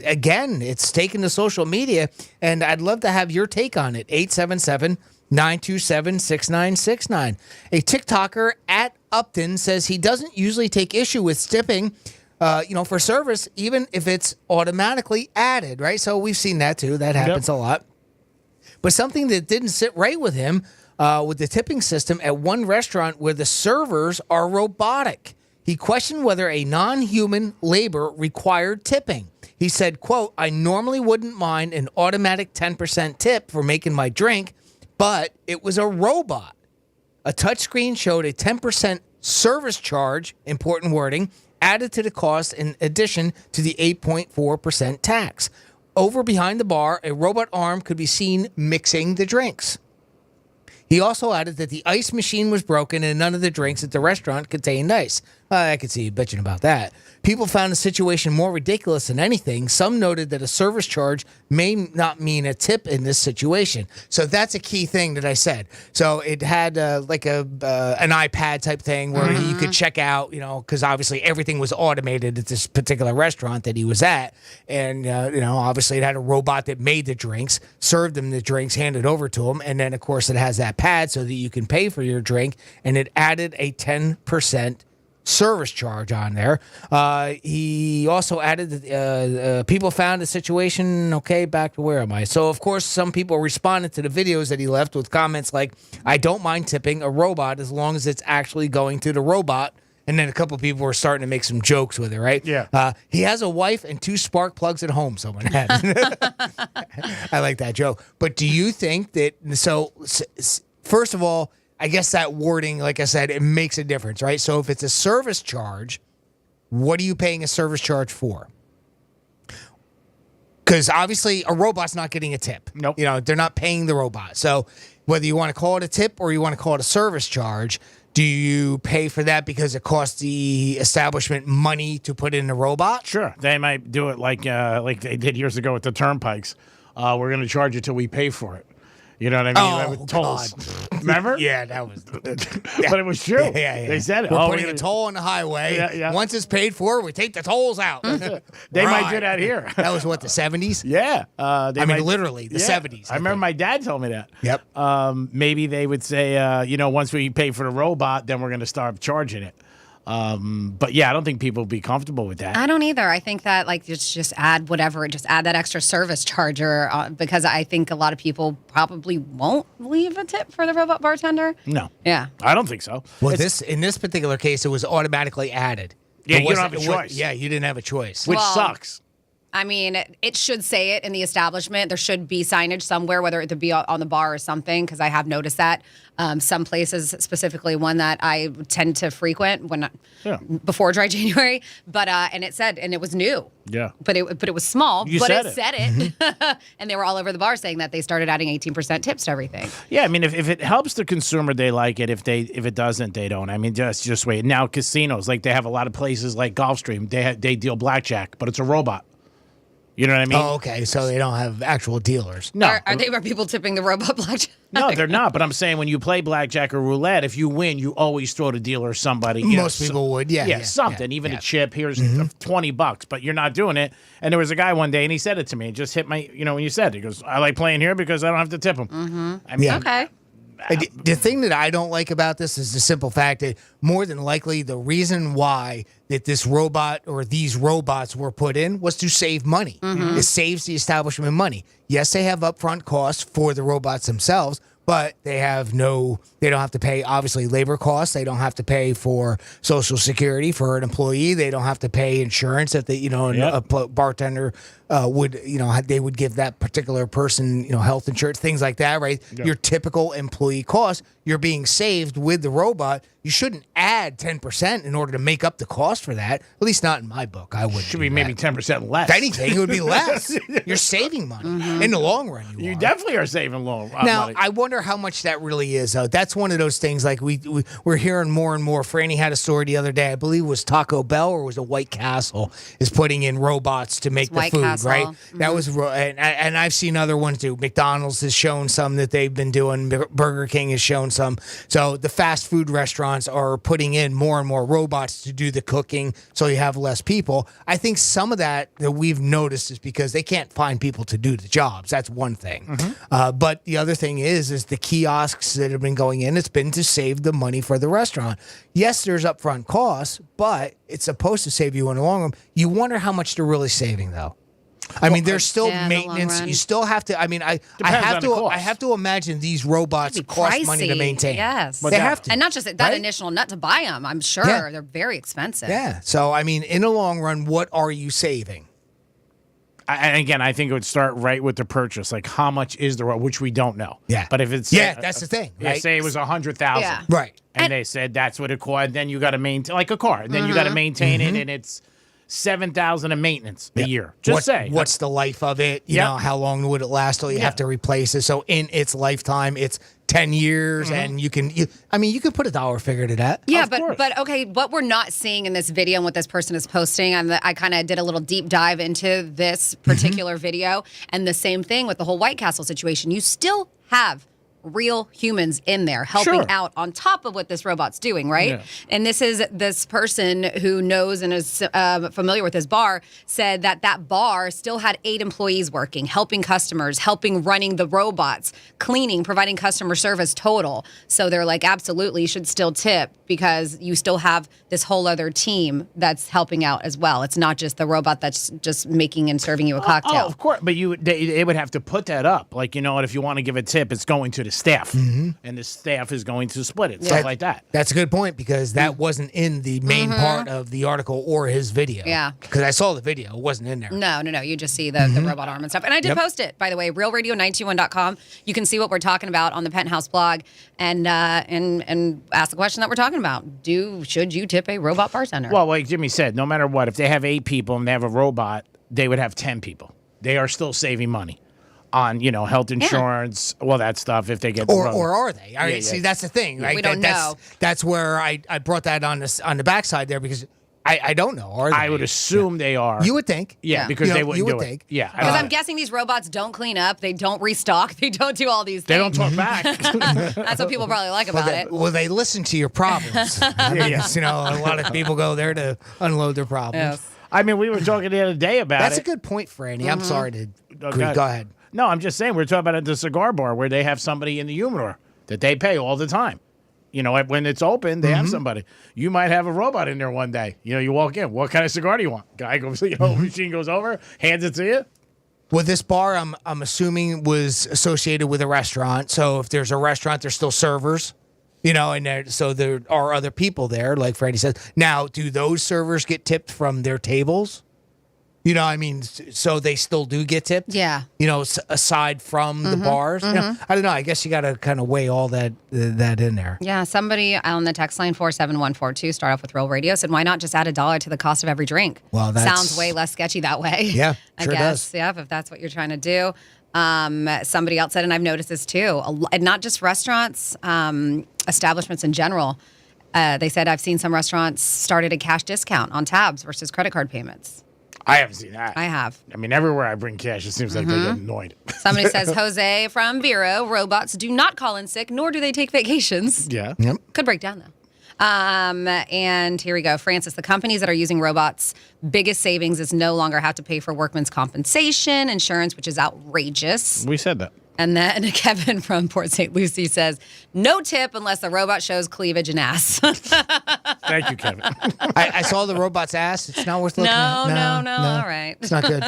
again, it's taken to social media, and I'd love to have your take on it. 877-927-6969. A TikToker at Upton says he doesn't usually take issue with tipping, for service, even if it's automatically added, right? So we've seen that too. That happens a lot. But something that didn't sit right with him with the tipping system at one restaurant where the servers are robotic. He questioned whether a non-human labor required tipping. He said, quote, "I normally wouldn't mind an automatic 10% tip for making my drink, but it was a robot." A touchscreen showed a 10% service charge, important wording, added to the cost in addition to the 8.4% tax. Over behind the bar, a robot arm could be seen mixing the drinks. He also added that the ice machine was broken and none of the drinks at the restaurant contained ice. I could see you bitching about that. People found the situation more ridiculous than anything. Some noted that a service charge may not mean a tip in this situation. So that's a key thing that I said. So it had an iPad type thing where you could check out, because obviously everything was automated at this particular restaurant that he was at. And, obviously it had a robot that made the drinks, served them the drinks, handed over to him. And then, of course, it has that pad so that you can pay for your drink. And it added a 10% service charge on there. He also added that people found the situation, okay, back to where am I? So, of course, some people responded to the videos that he left with comments like, "I don't mind tipping a robot as long as it's actually going to the robot." And then a couple people were starting to make some jokes with it, right? Yeah. He has a wife and 2 spark plugs at home, someone had. I like that joke. But do you think that, first of all, I guess that wording, like I said, it makes a difference, right? So if it's a service charge, what are you paying a service charge for? Because obviously a robot's not getting a tip. Nope. They're not paying the robot. So whether you want to call it a tip or you want to call it a service charge, do you pay for that because it costs the establishment money to put in the robot? Sure. They might do it like they did years ago with the turnpikes. We're going to charge you till we pay for it. You know what I mean? With tolls. Remember? Yeah, that was. But it was true. Yeah. They said it. We're putting a toll on the highway. Yeah. Once it's paid for, we take the tolls out. They might do that here. That was what, the 70s? Yeah. Literally, the 70s. I remember my dad told me that. Yep. Maybe they would say, once we pay for the robot, then we're going to start charging it. But yeah, I don't think people would be comfortable with that. I don't either. I think that just add whatever, just add that extra service charger because I think a lot of people probably won't leave a tip for the robot bartender. No. Yeah. I don't think so. Well, in this particular case, it was automatically added. Yeah, you don't have a choice. You didn't have a choice. Which sucks. I mean, it should say it in the establishment. There should be signage somewhere, whether it be on the bar or something, because I have noticed that. Some places, specifically one that I tend to frequent before dry January, but and it said, and it was new. Yeah. But it was small, You but said it said it. And they were all over the bar saying that they started adding 18% tips to everything. Yeah, I mean, if it helps the consumer, they like it. If it doesn't, they don't. I mean, just wait. Now casinos, like they have a lot of places like Gulfstream, they deal blackjack, but it's a robot. You know what I mean? Oh, okay. So they don't have actual dealers. No. Are people tipping the robot blackjack? No, they're not. But I'm saying when you play blackjack or roulette, if you win, you always throw the dealer somebody. Most people would, yeah. Something. Even a chip. Here's $20, but you're not doing it. And there was a guy one day, and he said it to me. It just hit my, when you said it. He goes, "I like playing here because I don't have to tip him." Mm-hmm. I mean, okay. The thing that I don't like about this is the simple fact that more than likely the reason why that this robot or these robots were put in was to save money. It saves the establishment money. Yes, they have upfront costs for the robots themselves, but they don't have to pay, obviously, labor costs. They don't have to pay for Social Security for an employee. They don't have to pay insurance if a bartender they would give that particular person, health insurance, things like that, right? Yep. Your typical employee costs, you're being saved with the robot. You shouldn't add 10% in order to make up the cost for that. At least not in my book. I would. Should be maybe 10% less. If anything, it would be less. You're saving money in the long run. You definitely are saving money. Now, I wonder how much that really is. That's one of those things. Like we're hearing more and more. Franny had a story the other day. I believe it was Taco Bell or was it White Castle is putting in robots to make the food. Castle. Right? That was, and I've seen other ones too. McDonald's has shown some that they've been doing. Burger King has shown some. So the fast food restaurants are putting in more and more robots to do the cooking, so you have less people. I think some of that we've noticed is because they can't find people to do the jobs. That's one thing. But the other thing is the kiosks that have been going in. It's been to save the money for the restaurant. Yes, there's upfront costs, but it's supposed to save you in the long run. You wonder how much they're really saving, though. I mean, there's still maintenance. You still have to. I mean, I have to imagine these robots cost money to maintain. Yes, they have to, and not just that initial nut to buy them. I'm sure they're very expensive. Yeah. So I mean, in the long run, what are you saving? And again, I think it would start right with the purchase. Like, how much is the robot, which we don't know. Yeah. But if it's that's the thing. Right? Say it was $100,000. Right. And they said that's what it cost. Then you got to maintain like a car. And then you got to maintain it, and it's $7,000 in maintenance a year. What's the life of it? You know, how long would it last till you have to replace it? So in its lifetime, it's 10 years, and you can put a dollar figure to that. Yeah, but okay, what we're not seeing in this video and what this person is posting, I kind of did a little deep dive into this particular video, and the same thing with the whole White Castle situation. You still have real humans in there helping out on top of what this robot's doing, right? Yeah. And this person who knows and is familiar with this bar said that bar still had 8 employees working, helping customers, helping running the robots, cleaning, providing customer service total. So they're like, absolutely, you should still tip because you still have this whole other team that's helping out as well. It's not just the robot that's just making and serving you a cocktail. Oh, of course. But they would have to put that up. Like, if you want to give a tip, it's going to the staff, and the staff is going to split it, stuff like that. That's a good point because that wasn't in the main part of the article or his video. Yeah. Because I saw the video. It wasn't in there. No. You just see the robot arm and stuff. And I did post it, by the way, realradio921.com. You can see what we're talking about on the Penthouse blog and ask the question that we're talking about. Should you tip a robot bartender? Well, like Jimmy said, no matter what, if they have 8 people and they have a robot, they would have 10 people. They are still saving money on, health insurance, all that stuff if they get the robot. Or are they? See, that's the thing, right? We don't know. That's where I brought that on the backside there because I don't know. Are they? I would assume they are. You would think. Yeah, because they wouldn't do it. Yeah. Because I'm guessing these robots don't clean up, they don't restock, they don't do all these things. They don't talk back. That's what people probably like about it. Well, they listen to your problems. Yes. A lot of people go there to unload their problems. Yes. I mean, we were talking the other day about That's a good point, Franny. I'm sorry to go ahead. No, I'm just saying, we're talking about at the cigar bar where they have somebody in the humidor that they pay all the time. When it's open, they have somebody. You might have a robot in there one day. You walk in. What kind of cigar do you want? Guy goes, machine goes over, hands it to you. Well, this bar, I'm assuming, was associated with a restaurant. So if there's a restaurant, there's still servers. So there are other people there, like Freddie says. Now, do those servers get tipped from their tables? So they still do get tipped? Yeah. Aside from the bars? I don't know. I guess you got to kind of weigh all that in there. Yeah. Somebody on the text line 47142, start off with Real Radio, said, why not just add $1 to the cost of every drink? Well, that sounds way less sketchy that way. Yeah, I guess. Does. Yeah, if that's what you're trying to do. Somebody else said, and I've noticed this too, and not just restaurants, establishments in general. They said, I've seen some restaurants started a cash discount on tabs versus credit card payments. I haven't seen that. I have. I mean, everywhere I bring cash, it seems like they get annoyed. Somebody says, Jose from Vero, robots do not call in sick, nor do they take vacations. Yeah. Yep. Could break down, though. And here we go. Francis, the companies that are using robots, biggest savings is no longer have to pay for workman's compensation, insurance, which is outrageous. We said that. And then Kevin from Port St. Lucie says, no tip unless the robot shows cleavage and ass. Thank you, Kevin. I saw the robot's ass. It's not worth looking at. No. All right. It's not good.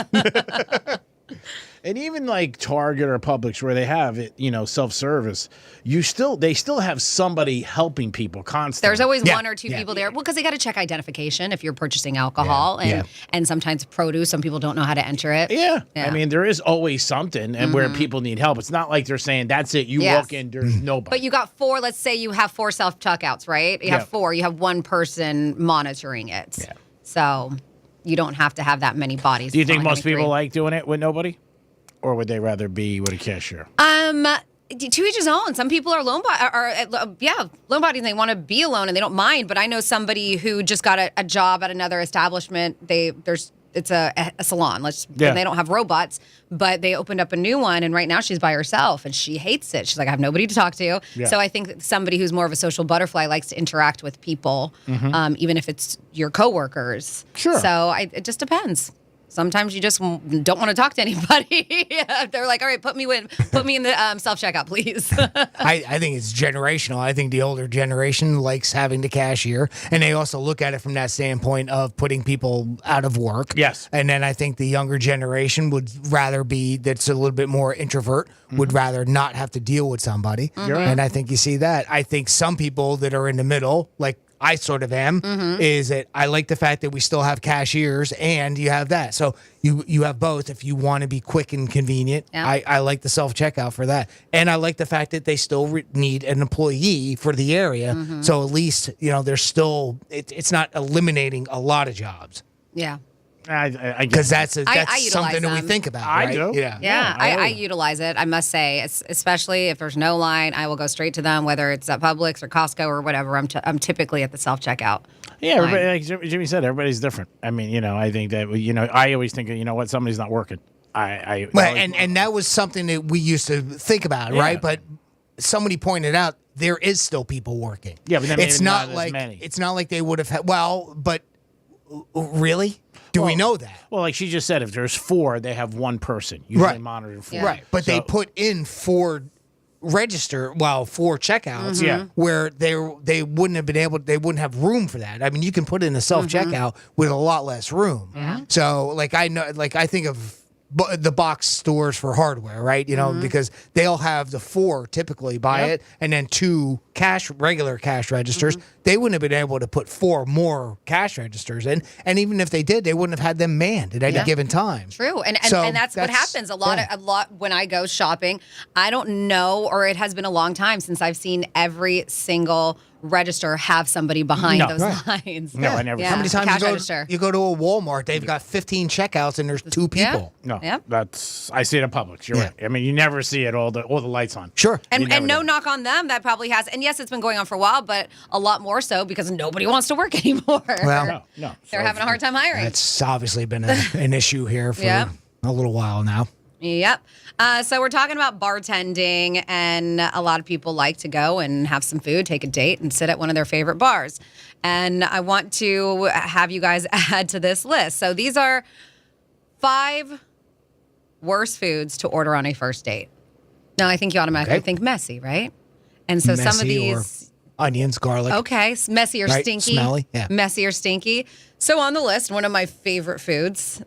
And even like Target or Publix where they have it, self-service, they still have somebody helping people constantly. There's always one or two people there. Well, because they got to check identification if you're purchasing alcohol and sometimes produce. Some people don't know how to enter it. Yeah. I mean, there is always something and where people need help. It's not like they're saying, that's it. You walk in, there's nobody. But you got 4, let's say you have 4 self-checkouts, right? You have 4. You have one person monitoring it. Yeah. So you don't have to have that many bodies. Do you think most people like doing it with nobody? Or would they rather be with a cashier? To each his own. Some people are loan bodies and they want to be alone and they don't mind. But I know somebody who just got a job at another establishment. It's a salon. And they don't have robots, but they opened up a new one. And right now she's by herself and she hates it. She's like, I have nobody to talk to. Yeah. So I think that somebody who's more of a social butterfly likes to interact with people, even if it's your coworkers. Sure. So it just depends. Sometimes you just don't want to talk to anybody. They're like, all right, put me in the self-checkout, please. I think it's generational. I think the older generation likes having the cashier, and they also look at it from that standpoint of putting people out of work. Yes. And then I think the younger generation would rather that's a little bit more introvert, would rather not have to deal with somebody. You're right. And I think you see that. I think some people that are in the middle, like I sort of am, is that I like the fact that we still have cashiers and you have that. So you have both if you want to be quick and convenient. Yeah. I like the self-checkout for that. And I like the fact that they still need an employee for the area. So at least, there's still, it's not eliminating a lot of jobs. Yeah. Because that's something that we think about. I right? do. Yeah. I utilize it. I must say, especially if there's no line, I will go straight to them, whether it's at Publix or Costco or whatever. I'm typically at the self-checkout. Yeah, everybody, like Jimmy said, everybody's different. I mean, I think that I always think, what, somebody's not working. And that was something that we used to think about, right? But somebody pointed out there is still people working. Yeah, but then it's not as like many. It's not like they would have had. Well, but really. Do we know that? Well, like she just said, if there's 4, they have one person usually monitoring 4. Right, but they put in 4 checkouts where they wouldn't have been able, they wouldn't have room for that. I mean, you can put in a self-checkout with a lot less room. So, I think of the box stores for hardware, right? Because they'll have the 4 typically buy it, and then 2 regular cash registers. They wouldn't have been able to put 4 more cash registers in, and even if they did, they wouldn't have had them manned at any given time. True, and that's what happens a lot when I go shopping. I don't know, or it has been a long time since I've seen every single register have somebody behind those lines. No, I never. How many times you go to a Walmart, they've got 15 checkouts and there's 2 people. No, I see it at Publix. You're right. I mean, you never see it all the lights on. Sure. And no knock on them, that probably has. And yes, it's been going on for a while, but a lot more so because nobody wants to work anymore. Well, no. They're having a hard time hiring. That's obviously been an issue here for a little while now. Yep. So we're talking about bartending, and a lot of people like to go and have some food, take a date, and sit at one of their favorite bars. And I want to have you guys add to this list. So these are 5 worst foods to order on a first date. Now, I think you automatically think messy, right? And so some of these... onions, garlic. Okay. Messy or stinky. Smelly. Yeah. Messy or stinky. So on the list, one of my favorite foods,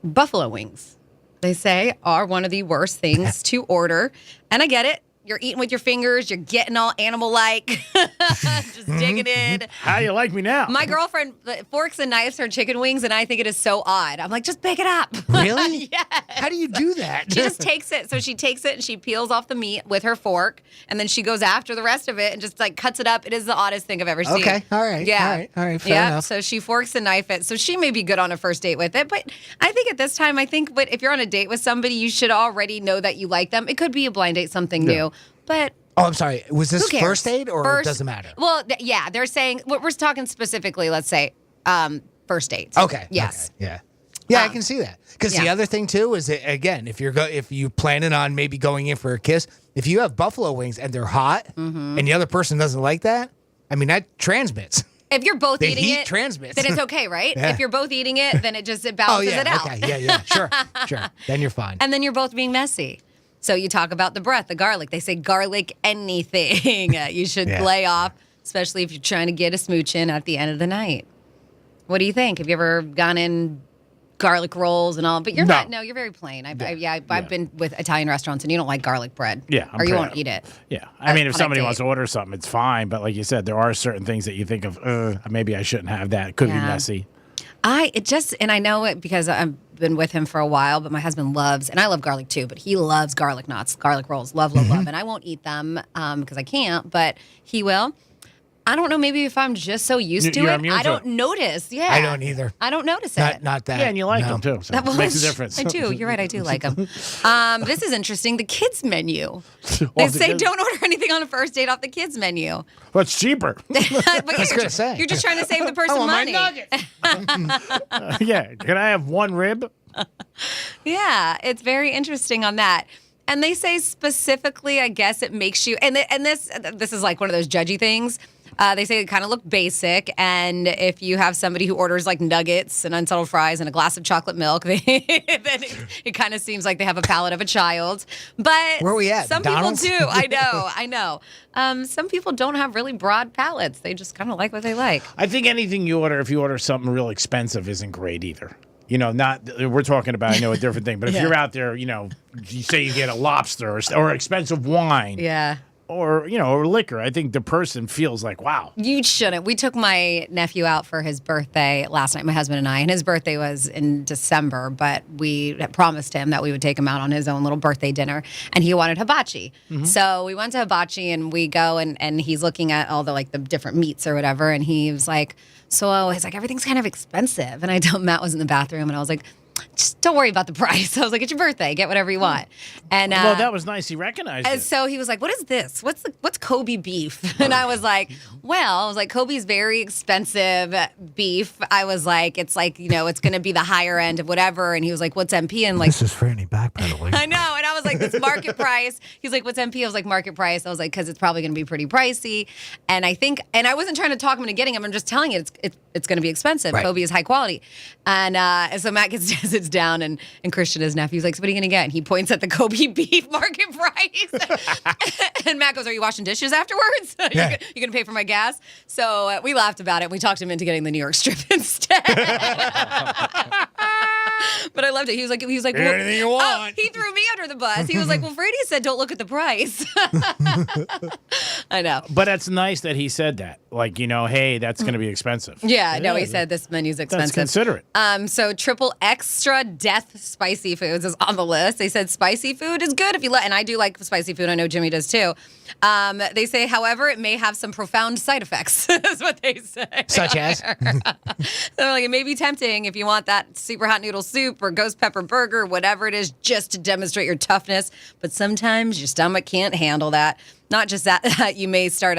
buffalo wings. They say are one of the worst things to order. And I get it. You're eating with your fingers. You're getting all animal-like. Just digging in. How do you like me now? My girlfriend forks and knives her chicken wings, and I think it is so odd. I'm like, just pick it up. Really? Yes. How do you do that? She just takes it. So she takes it and she peels off the meat with her fork, and then she goes after the rest of it and just cuts it up. It is the oddest thing I've ever seen. Okay. All right. Yeah. All right. Fair enough. So she forks and knife it. So she may be good on a first date with it. But I think at this time, but if you're on a date with somebody, you should already know that you like them. It could be a blind date, something new. But oh, I'm sorry. Was this first date or does it matter? Well, they're saying we're talking specifically. Let's say first dates. Okay. Yes. Okay. Yeah. I can see that. Because the other thing too is that, again, if you're planning on maybe going in for a kiss, if you have buffalo wings and they're hot, and the other person doesn't like that, I mean that transmits. If you're both eating heat it, transmits. then it's okay, right? Yeah. If you're both eating it, then it balances it out. Okay. Yeah. Sure. Then you're fine. And then you're both being messy. So you talk about the breath, the garlic. They say garlic anything you should lay off, especially if you're trying to get a smooch in at the end of the night. What do you think? Have you ever gone in garlic rolls and all? But you're not. No, you're very plain. I've been with Italian restaurants, and you don't like garlic bread. Yeah. Or you won't eat it. Yeah. I mean, if somebody wants to order something, it's fine. But like you said, there are certain things that you think of, maybe I shouldn't have that. It could be messy. And I know it because I've been with him for a while, but my husband loves, and I love garlic too, but he loves garlic knots, garlic rolls, love. And I won't eat them because I can't, but he will. I don't know, maybe if I'm just so used to it, I don't notice. Yeah. I don't either. I don't notice it. Not that. Yeah, and you like them too. So it makes a difference. I do. You're right. I do like them. This is interesting. The kids menu. They say don't order anything on a first date off the kids menu. Well, it's cheaper. But you're just trying to save the person money. Yeah. Can I have one rib? Yeah. It's very interesting on that. And they say specifically, I guess it makes you, and this is like one of those judgy things. They say it kind of look basic, and if you have somebody who orders like nuggets and unsalted fries and a glass of chocolate milk, then it kind of seems like they have a palate of a child. But where are we at? Some McDonald's? people do. I know. Some people don't have really broad palates. They just kind of like what they like. I think anything you order, if you order something real expensive, isn't great either. We're talking about, a different thing. But if you're out there, you say you get a lobster or expensive wine. Yeah. Or liquor. I think the person feels like, wow. You shouldn't. We took my nephew out for his birthday last night, my husband and I, and his birthday was in December, but we had promised him that we would take him out on his own little birthday dinner, and he wanted hibachi. Mm-hmm. So we went to hibachi, and we go, and he's looking at all the different meats or whatever, and he was like, he's like, everything's kind of expensive. And I told Matt was in the bathroom, and I was like, just don't worry about the price. I was like, it's your birthday. Get whatever you want. And well, that was nice. He recognized and it. So he was like, what is this? What's Kobe beef? And I was like, Kobe's very expensive beef. I was like, it's like, it's going to be the higher end of whatever. And he was like, what's MP? And this is for any backpedaling. I know. And I was like, this market price. He's like, what's MP? I was like, market price. I was like, because it's probably going to be pretty pricey. And I wasn't trying to talk him into getting him. I'm just telling you, it's going to be expensive. Right. Kobe is high quality. And so Matt sits down, and Christian, his nephew's like, so what are you going to get? And he points at the Kobe beef market price. And Matt goes, are you washing dishes afterwards? You're going to pay for my gas? So we laughed about it. We talked him into getting the New York strip instead. But I loved it. He was like, anything you want. He threw me under the bus. He was like, well, Brady said don't look at the price. I know. But it's nice that he said that. Like, hey, that's going to be expensive. Yeah, no, he said this menu's expensive. That's considerate. So triple extra death spicy foods is on the list. They said spicy food is good if you and I do like spicy food. I know Jimmy does too. They say, however, it may have some profound side effects. Is what they say. Such as? They're like, it may be tempting if you want that super hot noodle soup or ghost pepper burger, whatever it is, just to demonstrate your toughness. But sometimes your stomach can't handle that. Not just that, you may start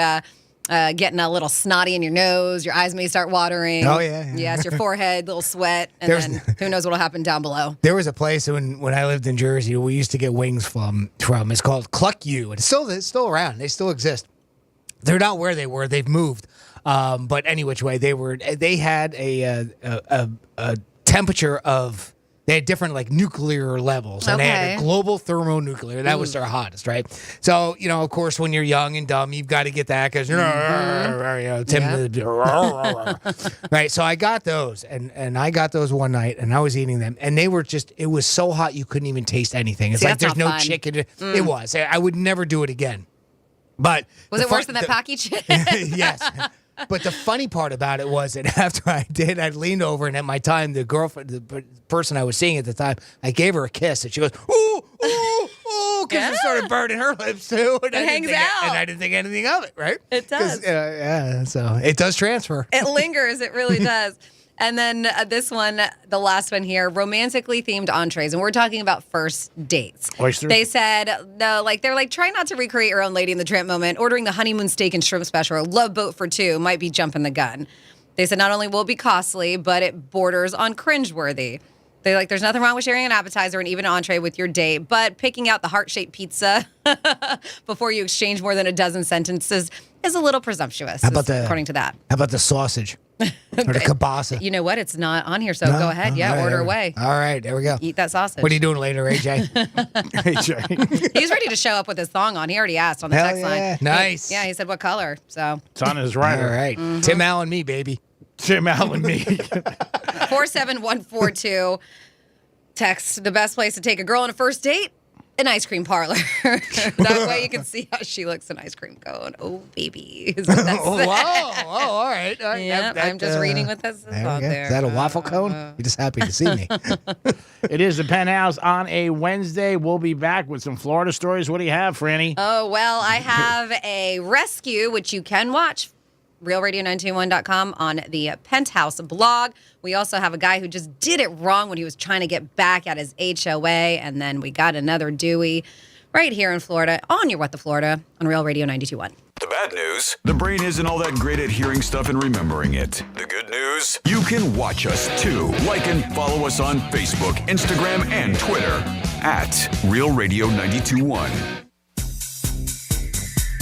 getting a little snotty in your nose. Your eyes may start watering. Oh, yeah. Yeah, it's your forehead, little sweat, and then who knows what'll happen down below. There was a place when I lived in Jersey we used to get wings from. It's called Cluck You. And it's still around. They still exist. They're not where they were. They've moved. But any which way, they had a temperature of... They had different nuclear levels, and they had a global thermonuclear. That was their hottest, right? So, of course, when you're young and dumb, you've got to get that because right. So I got those, and I got those one night, and I was eating them, and they were it was so hot you couldn't even taste anything. It's like there's no fun. Chicken. It was. I would never do it again. But was it worse than that Pocky chicken? Yes. But the funny part about it was that after I did, I leaned over, and at my time, the girlfriend, the person I was seeing at the time, I gave her a kiss, and she goes, ooh, ooh, ooh, because it started burning her lips too. And it hangs out. And I didn't think anything of it, right? It does. So it does transfer. It lingers. It really does. And then this one, the last one here, romantically themed entrees. And we're talking about first dates. Oysters? They said, no, they're try not to recreate your own Lady in the Tramp moment. Ordering the honeymoon steak and shrimp special or Love Boat for two might be jumping the gun. They said not only will it be costly, but it borders on cringeworthy. They're there's nothing wrong with sharing an appetizer and even an entree with your date, but picking out the heart-shaped pizza before you exchange more than a dozen sentences is a little presumptuous, according to that. How about the sausage? Or the kielbasa? You know what? It's not on here, so go ahead. Yeah, order away. All right, there we go. Eat that sausage. What are you doing later, AJ? AJ. He's ready to show up with his thong on. He already asked on the text line. Nice. He said what color. So it's on his right. All right. Mm-hmm. Tim Allen, me, baby. Tim Allen, me. 47142. Text, the best place to take a girl on a first date? An ice cream parlor. That way you can see how she looks in ice cream cone. Oh, baby. Is what that said. All right. Yeah, I'm just reading what that says on there. Is that a waffle cone? You're just happy to see me. It is the Penthouse on a Wednesday. We'll be back with some Florida stories. What do you have, Franny? Oh, well, I have a rescue, which you can watch. RealRadio921.com on the Penthouse blog. We also have a guy who just did it wrong when he was trying to get back at his HOA. And then we got another Dewey right here in Florida on your What the Florida on Real Radio 92.1. The bad news, the brain isn't all that great at hearing stuff and remembering it. The good news, you can watch us too. Like and follow us on Facebook, Instagram, and Twitter at Real Radio 92.1.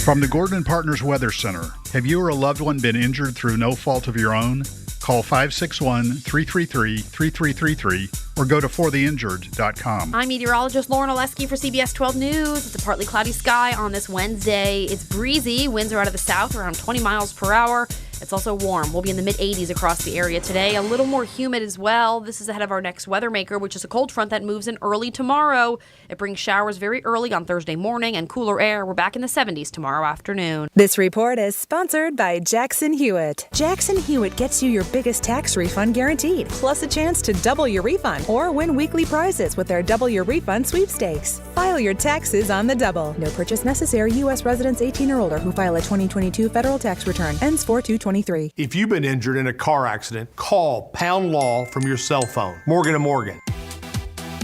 From the Gordon & Partners Weather Center, have you or a loved one been injured through no fault of your own? Call 561-333-3333 or go to fortheinjured.com. I'm meteorologist Lauren Oleski for CBS 12 News. It's a partly cloudy sky on this Wednesday. It's breezy. Winds are out of the south around 20 miles per hour. It's also warm. We'll be in the mid-80s across the area today. A little more humid as well. This is ahead of our next weather maker, which is a cold front that moves in early tomorrow. It brings showers very early on Thursday morning and cooler air. We're back in the 70s tomorrow afternoon. This report is sponsored by Jackson Hewitt. Jackson Hewitt gets you your biggest tax refund guaranteed, plus a chance to double your refund or win weekly prizes with their Double Your Refund sweepstakes. File your taxes on the double. No purchase necessary. U.S. residents 18 or older who file a 2022 federal tax return. Ends 4/2/23. If you've been injured in a car accident, call Pound Law from your cell phone. Morgan & Morgan.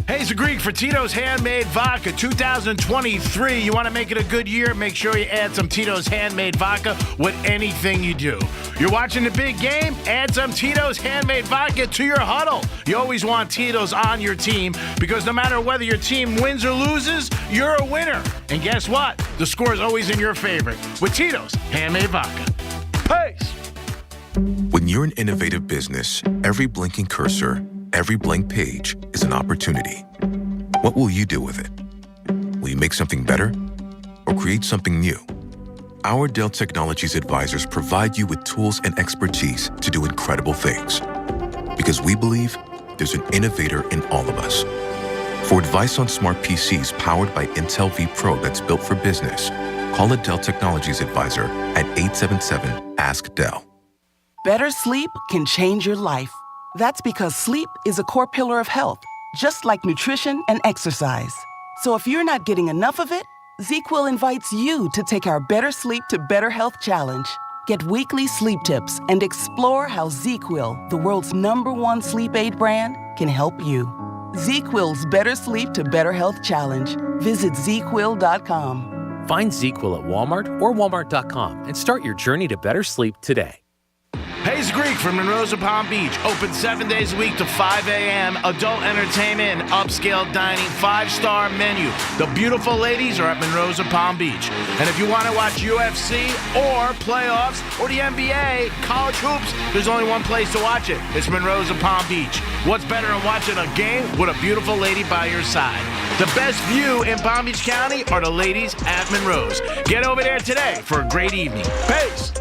Hey, it's the Greek for Tito's Handmade Vodka 2023. You want to make it a good year? Make sure you add some Tito's Handmade Vodka with anything you do. You're watching the big game? Add some Tito's Handmade Vodka to your huddle. You always want Tito's on your team because no matter whether your team wins or loses, you're a winner. And guess what? The score is always in your favor with Tito's Handmade Vodka. Peace! When you're an innovative business, every blinking cursor, every blank page is an opportunity. What will you do with it? Will you make something better or create something new? Our Dell Technologies advisors provide you with tools and expertise to do incredible things. Because we believe there's an innovator in all of us. For advice on smart PCs powered by Intel vPro that's built for business, call a Dell Technologies advisor at 877-ASK-DELL. Better sleep can change your life. That's because sleep is a core pillar of health, just like nutrition and exercise. So if you're not getting enough of it, ZQL invites you to take our Better Sleep to Better Health Challenge. Get weekly sleep tips and explore how ZQL, the world's #1 sleep aid brand, can help you. ZQL's Better Sleep to Better Health Challenge. Visit ZQL.com. Find ZQL at Walmart or Walmart.com and start your journey to better sleep today. Hayes Greek from Monroe Palm Beach. Open 7 days a week to 5 a.m. Adult entertainment and upscale dining. 5-star menu. The beautiful ladies are at Monroe Palm Beach. And if you want to watch UFC or playoffs or the NBA, college hoops, there's only one place to watch it. It's Monroe Palm Beach. What's better than watching a game with a beautiful lady by your side? The best view in Palm Beach County are the ladies at Monroe's. Get over there today for a great evening. Peace.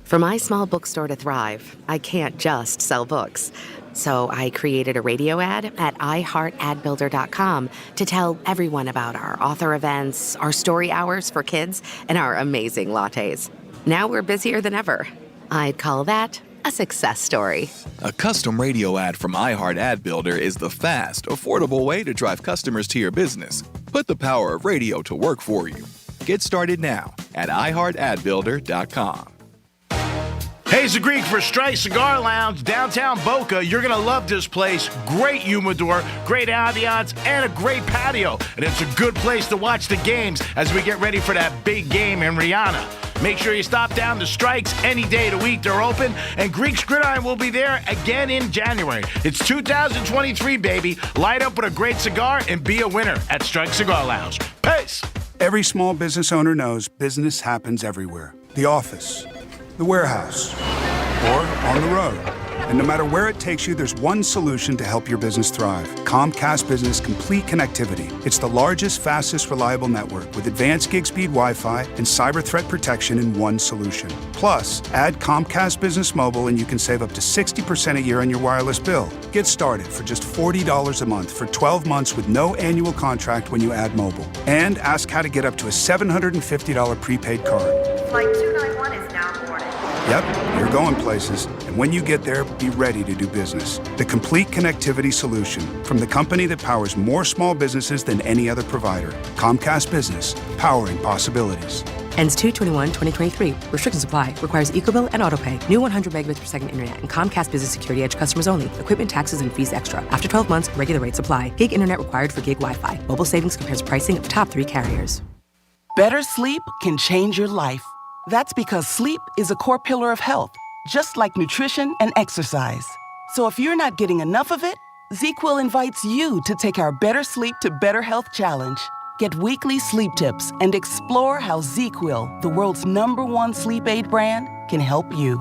For my small bookstore to thrive, I can't just sell books. So I created a radio ad at iHeartAdBuilder.com to tell everyone about our author events, our story hours for kids, and our amazing lattes. Now we're busier than ever. I'd call that a success story. A custom radio ad from iHeartAdBuilder is the fast, affordable way to drive customers to your business. Put the power of radio to work for you. Get started now at iHeartAdBuilder.com. Hey, it's the Greek for Strike Cigar Lounge, downtown Boca. You're going to love this place. Great humidor, great ambiance, and a great patio. And it's a good place to watch the games as we get ready for that big game in Rihanna. Make sure you stop down to Strikes any day of the week. They're open. And Greek's Gridiron will be there again in January. It's 2023, baby. Light up with a great cigar and be a winner at Strike Cigar Lounge. Peace. Every small business owner knows business happens everywhere. the office, the warehouse, or on the road. And no matter where it takes you, there's one solution to help your business thrive. Comcast Business Complete Connectivity. It's the largest, fastest, reliable network with advanced gig speed Wi-Fi and cyber threat protection in one solution. Plus, add Comcast Business Mobile and you can save up to 60% a year on your wireless bill. Get started for just $40 a month for 12 months with no annual contract when you add mobile. And ask how to get up to a $750 prepaid card. Flight 291 is now boarded. Yep, you're going places. And when you get there, be ready to do business. The complete connectivity solution from the company that powers more small businesses than any other provider. Comcast Business, powering possibilities. Ends 2/21/2023. Restrictions apply. Requires EcoBill and AutoPay. New 100 megabits per second internet and Comcast Business Security Edge customers only. Equipment, taxes, and fees extra. After 12 months, regular rates apply. Gig internet required for gig Wi-Fi. Mobile savings compares pricing of the top 3 carriers. Better sleep can change your life. That's because sleep is a core pillar of health, just like nutrition and exercise. So if you're not getting enough of it, ZQL invites you to take our Better Sleep to Better Health Challenge. Get weekly sleep tips and explore how ZQL, the world's #1 sleep aid brand, can help you.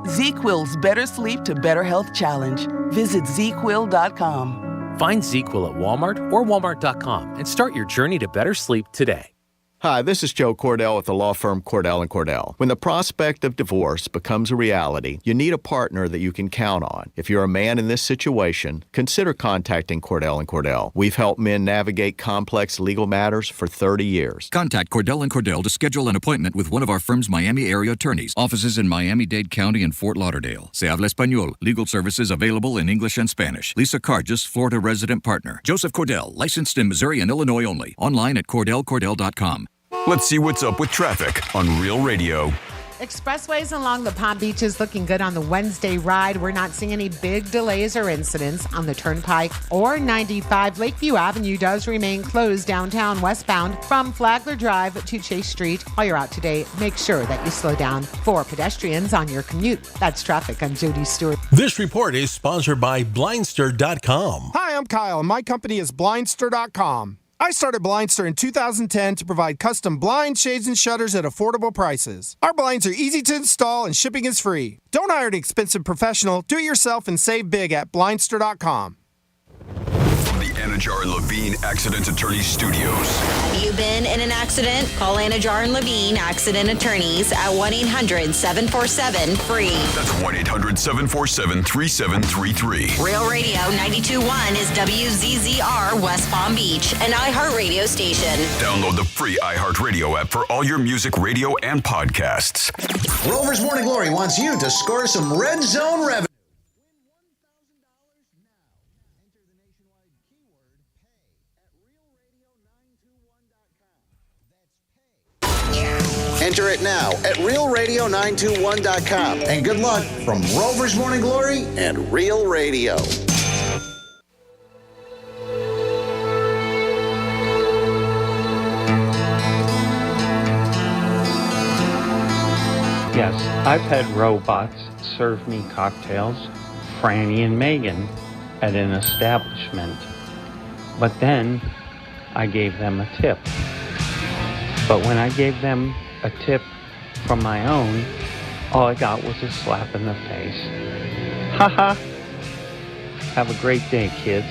ZQL's Better Sleep to Better Health Challenge. Visit ZQL.com. Find ZQL at Walmart or Walmart.com and start your journey to better sleep today. Hi, this is Joe Cordell with the law firm Cordell & Cordell. When the prospect of divorce becomes a reality, you need a partner that you can count on. If you're a man in this situation, consider contacting Cordell & Cordell. We've helped men navigate complex legal matters for 30 years. Contact Cordell & Cordell to schedule an appointment with one of our firm's Miami area attorneys. Offices in Miami-Dade County and Fort Lauderdale. Se habla español. Legal services available in English and Spanish. Lisa Cargis, Florida resident partner. Joseph Cordell, licensed in Missouri and Illinois only. Online at CordellCordell.com. Let's see what's up with traffic on Real Radio. Expressways along the Palm Beaches looking good on the Wednesday ride. We're not seeing any big delays or incidents on the Turnpike or 95. Lakeview Avenue does remain closed downtown westbound from Flagler Drive to Chase Street. While you're out today, make sure that you slow down for pedestrians on your commute. That's traffic. I'm Jody Stewart. This report is sponsored by Blindster.com. Hi, I'm Kyle, and my company is Blindster.com. I started Blindster in 2010 to provide custom blinds, shades, and shutters at affordable prices. Our blinds are easy to install and shipping is free. Don't hire an expensive professional. Do it yourself and save big at Blindster.com. From the Anajar and Levine Accident Attorneys Studios. Have you been in an accident? Call Anajar and Levine Accident Attorneys at 1-800-747-FREE. That's 1-800-747-3733. Real Radio 92.1 is WZZR West Palm Beach, an iHeartRadio station. Download the free iHeartRadio app for all your music, radio, and podcasts. Rover's Morning Glory wants you to score some red zone revenue. Enter it now at realradio921.com. And good luck from Rover's Morning Glory and Real Radio. Yes, I've had robots serve me cocktails, Franny and Megan, at an establishment. But then I gave them a tip. But when I gave them a tip from my own, all I got was a slap in the face. Ha. Have a great day, kids.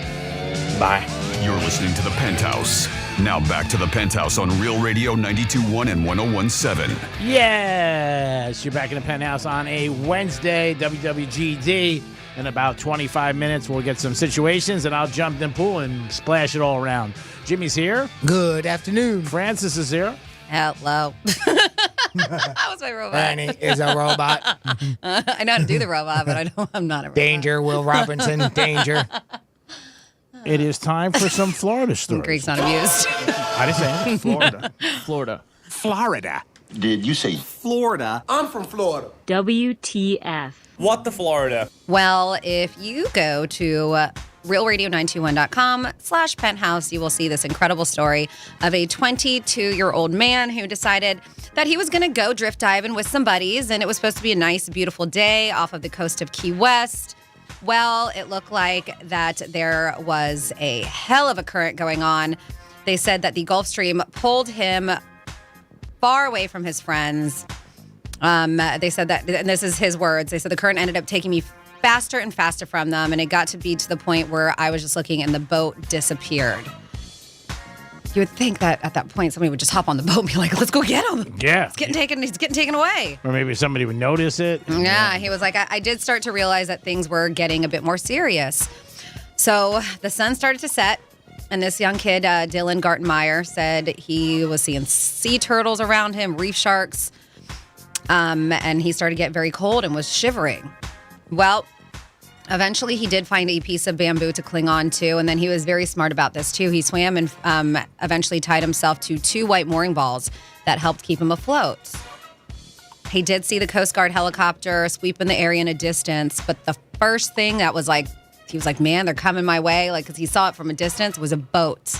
Bye. You're listening to The Penthouse. Now back to The Penthouse on Real Radio 92.1 and 101.7. Yes, you're back in the Penthouse on a Wednesday, WWGD. In about 25 minutes, we'll get some situations, and I'll jump in the pool and splash it all around. Jimmy's here. Good afternoon. Francis is here. Hello. That was my robot. Annie is a robot. I know how to do the robot, but I'm not a robot. Danger, Will Robinson. Danger. It is time for some Florida stories. Greg's not amused. I didn't say it. Florida. Florida. Did you say Florida? I'm from Florida. WTF. What the Florida? Well, if you go to realradio921.com/penthouse, you will see this incredible story of a 22-year-old man who decided that he was going to go drift diving with some buddies, and it was supposed to be a nice, beautiful day off of the coast of Key West. Well, it looked like that there was a hell of a current going on. They said that the Gulf Stream pulled him far away from his friends, They said that, and this is his words, they said the current ended up taking me faster and faster from them, and it got to be to the point where I was just looking and the boat disappeared. You would think that at that point somebody would just hop on the boat and be like, let's go get him. Yeah. He's getting taken away. Or maybe somebody would notice it. Yeah, he was like, I did start to realize that things were getting a bit more serious. So the sun started to set, and this young kid, Dylan Gartenmeyer, said he was seeing sea turtles around him, reef sharks, and he started to get very cold and was shivering. Well, eventually he did find a piece of bamboo to cling on to, and then he was very smart about this too. He swam and eventually tied himself to 2 white mooring balls that helped keep him afloat. He did see the Coast Guard helicopter sweep in the area in a distance, but the first thing that was like, he was like, man, they're coming my way, like, because he saw it from a distance, was a boat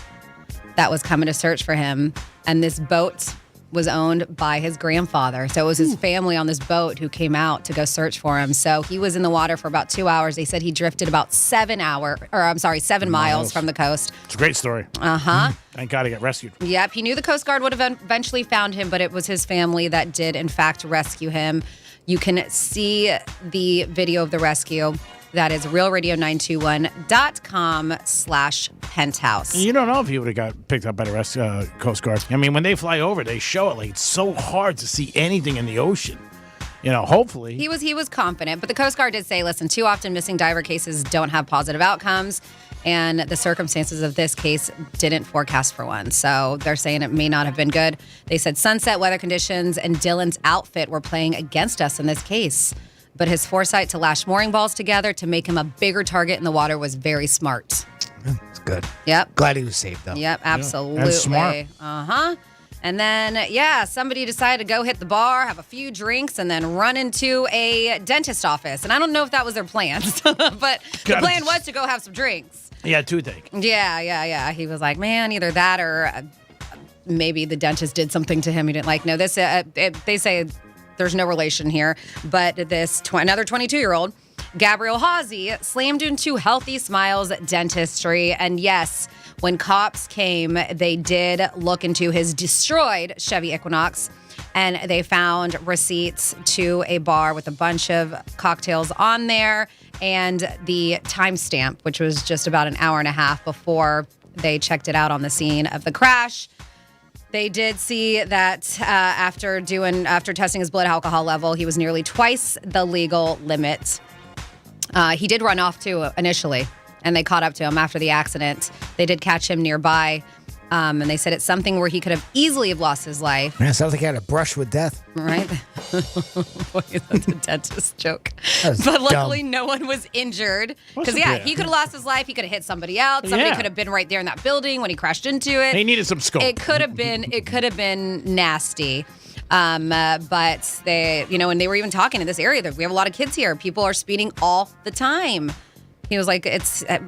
that was coming to search for him. And this boat was owned by his grandfather. So it was his family on this boat who came out to go search for him. So he was in the water for about 2 hours. They said he drifted about 7 miles from the coast. It's a great story. Uh-huh. Thank God he got rescued. Yep. He knew the Coast Guard would have eventually found him, but it was his family that did, in fact, rescue him. You can see the video of the rescue. That is realradio921.com/penthouse. You don't know if he would have got picked up by the Coast Guard. I mean, when they fly over, they show it like it's so hard to see anything in the ocean. You know, hopefully. He was confident, but the Coast Guard did say, listen, too often missing diver cases don't have positive outcomes, and the circumstances of this case didn't forecast for one. So they're saying it may not have been good. They said sunset, weather conditions, and Dylan's outfit were playing against us in this case. But his foresight to lash mooring balls together to make him a bigger target in the water was very smart. That's good. Yep. Glad he was safe, though. Yep, absolutely. That's smart. Uh-huh. And then, somebody decided to go hit the bar, have a few drinks, and then run into a dentist office. And I don't know if that was their plans, but the plan was to go have some drinks. Yeah, toothache. Yeah. He was like, man, either that or maybe the dentist did something to him he didn't like. No, this they say there's no relation here, but this another 22-year-old, Gabriel Hawsey, slammed into Healthy Smiles Dentistry. And yes, when cops came, they did look into his destroyed Chevy Equinox, and they found receipts to a bar with a bunch of cocktails on there and the timestamp, which was just about an hour and a half before they checked it out on the scene of the crash. They did see that after testing his blood alcohol level, he was nearly twice the legal limit. He did run off too initially, and they caught up to him after the accident. They did catch him nearby, and they said it's something where he could have easily lost his life. Man, it sounds like he had a brush with death. Right? Boy, that's a dentist joke. But luckily, no one was injured. Because, he could have lost his life. He could have hit somebody else. Somebody could have been right there in that building when he crashed into it. He needed some scope. It could have been nasty. But they, and they were even talking in this area that we have a lot of kids here. People are speeding all the time. He was like,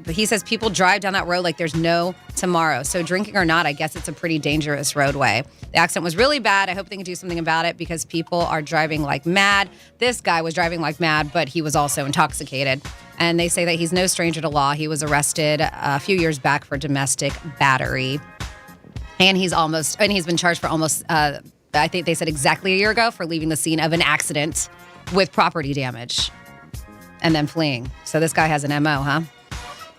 he says people drive down that road like there's no tomorrow. So drinking or not, I guess it's a pretty dangerous roadway. The accident was really bad. I hope they can do something about it because people are driving like mad. This guy was driving like mad, but he was also intoxicated. And they say that he's no stranger to law. He was arrested a few years back for domestic battery. And he's been charged for almost, I think they said exactly a year ago, for leaving the scene of an accident with property damage. And then fleeing. So this guy has an MO, huh?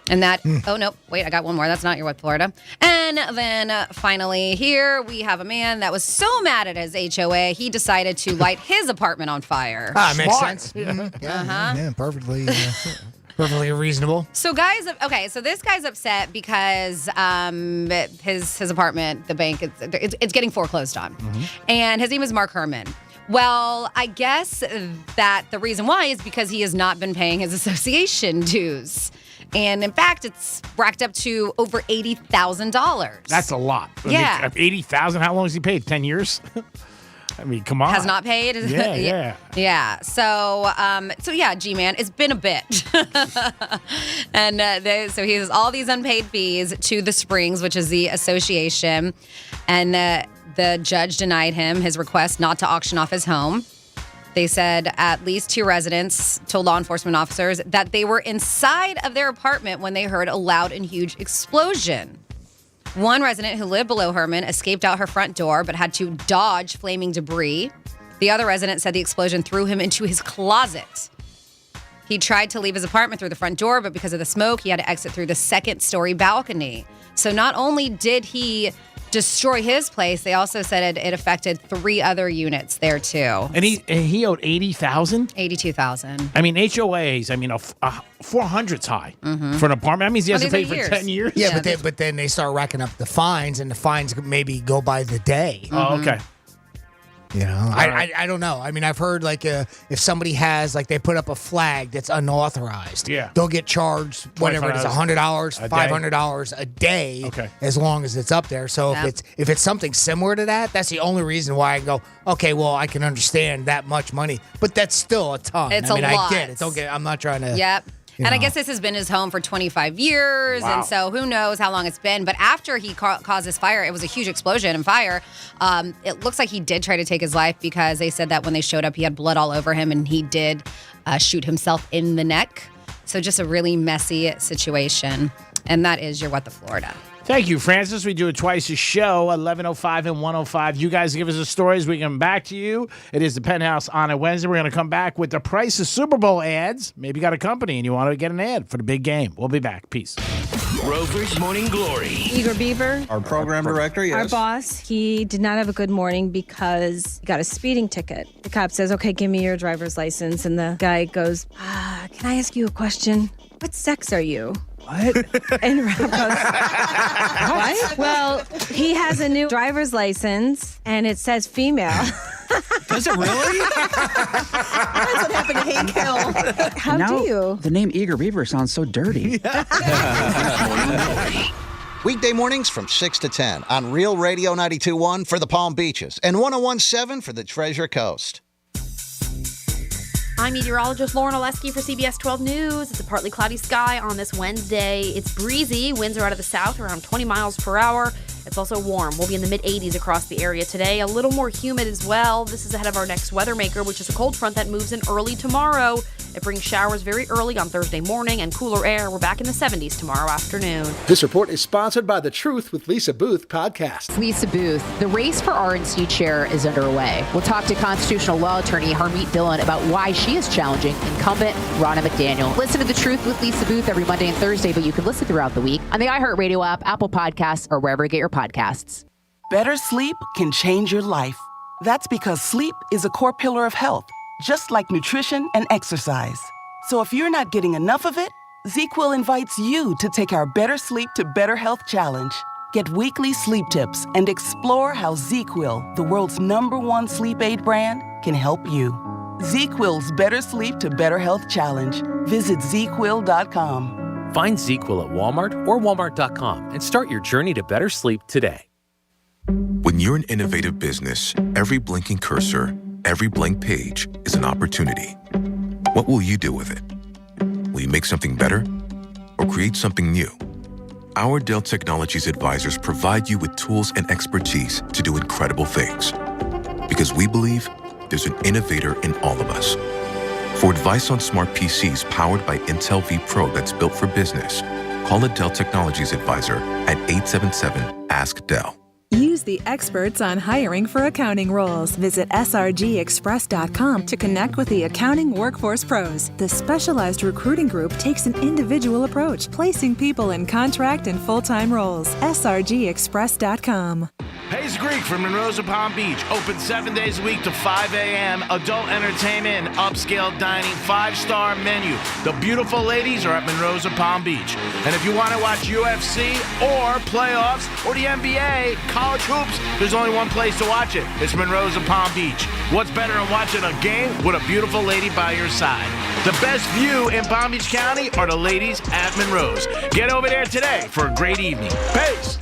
And that, oh, no, wait, I got one more. That's not your West Florida. And then finally here, we have a man that was so mad at his HOA, he decided to light his apartment on fire. Makes sense. Yeah, perfectly reasonable. So so this guy's upset because his apartment, the bank, it's getting foreclosed on. And his name is Mark Herman. Well, I guess that the reason why is because he has not been paying his association dues. And in fact, it's racked up to over $80,000. That's a lot. Yeah. $80,000? How long has he paid? 10 years? I mean, come on. Has not paid? Yeah. Yeah. So G-Man, it's been a bit. And so he has all these unpaid fees to the Springs, which is the association. And the judge denied him his request not to auction off his home. They said at least 2 residents told law enforcement officers that they were inside of their apartment when they heard a loud and huge explosion. One resident who lived below Herman escaped out her front door but had to dodge flaming debris. The other resident said the explosion threw him into his closet. He tried to leave his apartment through the front door, but because of the smoke, he had to exit through the second-story balcony. So not only did he destroy his place, they also said it affected 3 other units there too. And he owed $80,000? $82,000. I mean, HOAs, 400's high for an apartment. That means he has to pay for 10 years. Yeah, but then they start racking up the fines, and the fines maybe go by the day. Oh, okay. You know, I don't know. I mean, I've heard if somebody has they put up a flag that's unauthorized, they'll get charged whatever it is, $100, $500 a day, as long as it's up there. So if it's something similar to that, that's the only reason why I go, okay, well, I can understand that much money, but that's still a ton. It's a lot. I get it. I'm not trying to. Yep. And I guess this has been his home for 25 years, and so who knows how long it's been. But after he caused this fire, it was a huge explosion and fire. It looks like he did try to take his life because they said that when they showed up, he had blood all over him, and he did shoot himself in the neck. So just a really messy situation. And that is your What the Florida. Thank you, Francis. We do it twice a show, 11:05 and 1:05. You guys give us the stories. We come back to you. It is the Penthouse on a Wednesday. We're going to come back with the price of Super Bowl ads. Maybe you got a company and you want to get an ad for the big game. We'll be back. Peace. Rover's Morning Glory. Igor Beaver. Our program director, yes. Our boss, he did not have a good morning because he got a speeding ticket. The cop says, okay, give me your driver's license. And the guy goes, can I ask you a question? What sex are you? What? And Rob goes, what? Well, he has a new driver's license, and it says female. Does it really? That's what happened to Hank Hill. How do you? The name Igor Beaver sounds so dirty. Weekday mornings from 6 to 10 on Real Radio 92.1 for the Palm Beaches and 101.7 for the Treasure Coast. I'm meteorologist Lauren Oleski for CBS 12 News. It's a partly cloudy sky on this Wednesday. It's breezy. Winds are out of the south around 20 miles per hour. It's also warm. We'll be in the mid-80s across the area today. A little more humid as well. This is ahead of our next weather maker, which is a cold front that moves in early tomorrow. It brings showers very early on Thursday morning and cooler air. We're back in the 70s tomorrow afternoon. This report is sponsored by the Truth with Lisa Booth podcast. Lisa Booth, the race for RNC chair is underway. We'll talk to constitutional law attorney Harmeet Dillon about why she is challenging incumbent Ronna McDaniel. Listen to the Truth with Lisa Booth every Monday and Thursday, but you can listen throughout the week on the iHeartRadio app, Apple Podcasts, or wherever you get your podcasts. Better sleep can change your life. That's because sleep is a core pillar of health, just like nutrition and exercise. So if you're not getting enough of it, ZzzQuil invites you to take our Better Sleep to Better Health challenge. Get weekly sleep tips and explore how ZzzQuil, the world's #1 sleep aid brand, can help you. ZzzQuil's Better Sleep to Better Health challenge. Visit ZzzQuil.com. Find ZzzQuil at Walmart or Walmart.com and start your journey to better sleep today. When you're an innovative business, every blinking cursor, every blank page is an opportunity. What will you do with it? Will you make something better or create something new? Our Dell Technologies advisors provide you with tools and expertise to do incredible things. Because we believe there's an innovator in all of us. For advice on smart PCs powered by Intel V Pro that's built for business, call a Dell Technologies advisor at 877-ASK-DELL. Use the experts on hiring for accounting roles. Visit srgexpress.com to connect with the accounting workforce pros. The specialized recruiting group takes an individual approach, placing people in contract and full-time roles. srgexpress.com. Hayes Greek from Monroe Palm Beach. Open 7 days a week to 5 a.m. Adult entertainment and upscale dining. 5-star menu. The beautiful ladies are at Monroe Palm Beach. And if you want to watch UFC or playoffs or the NBA, college hoops, there's only one place to watch it. It's Monroe Palm Beach. What's better than watching a game with a beautiful lady by your side? The best view in Palm Beach County are the ladies at Monroe's. Get over there today for a great evening. Peace.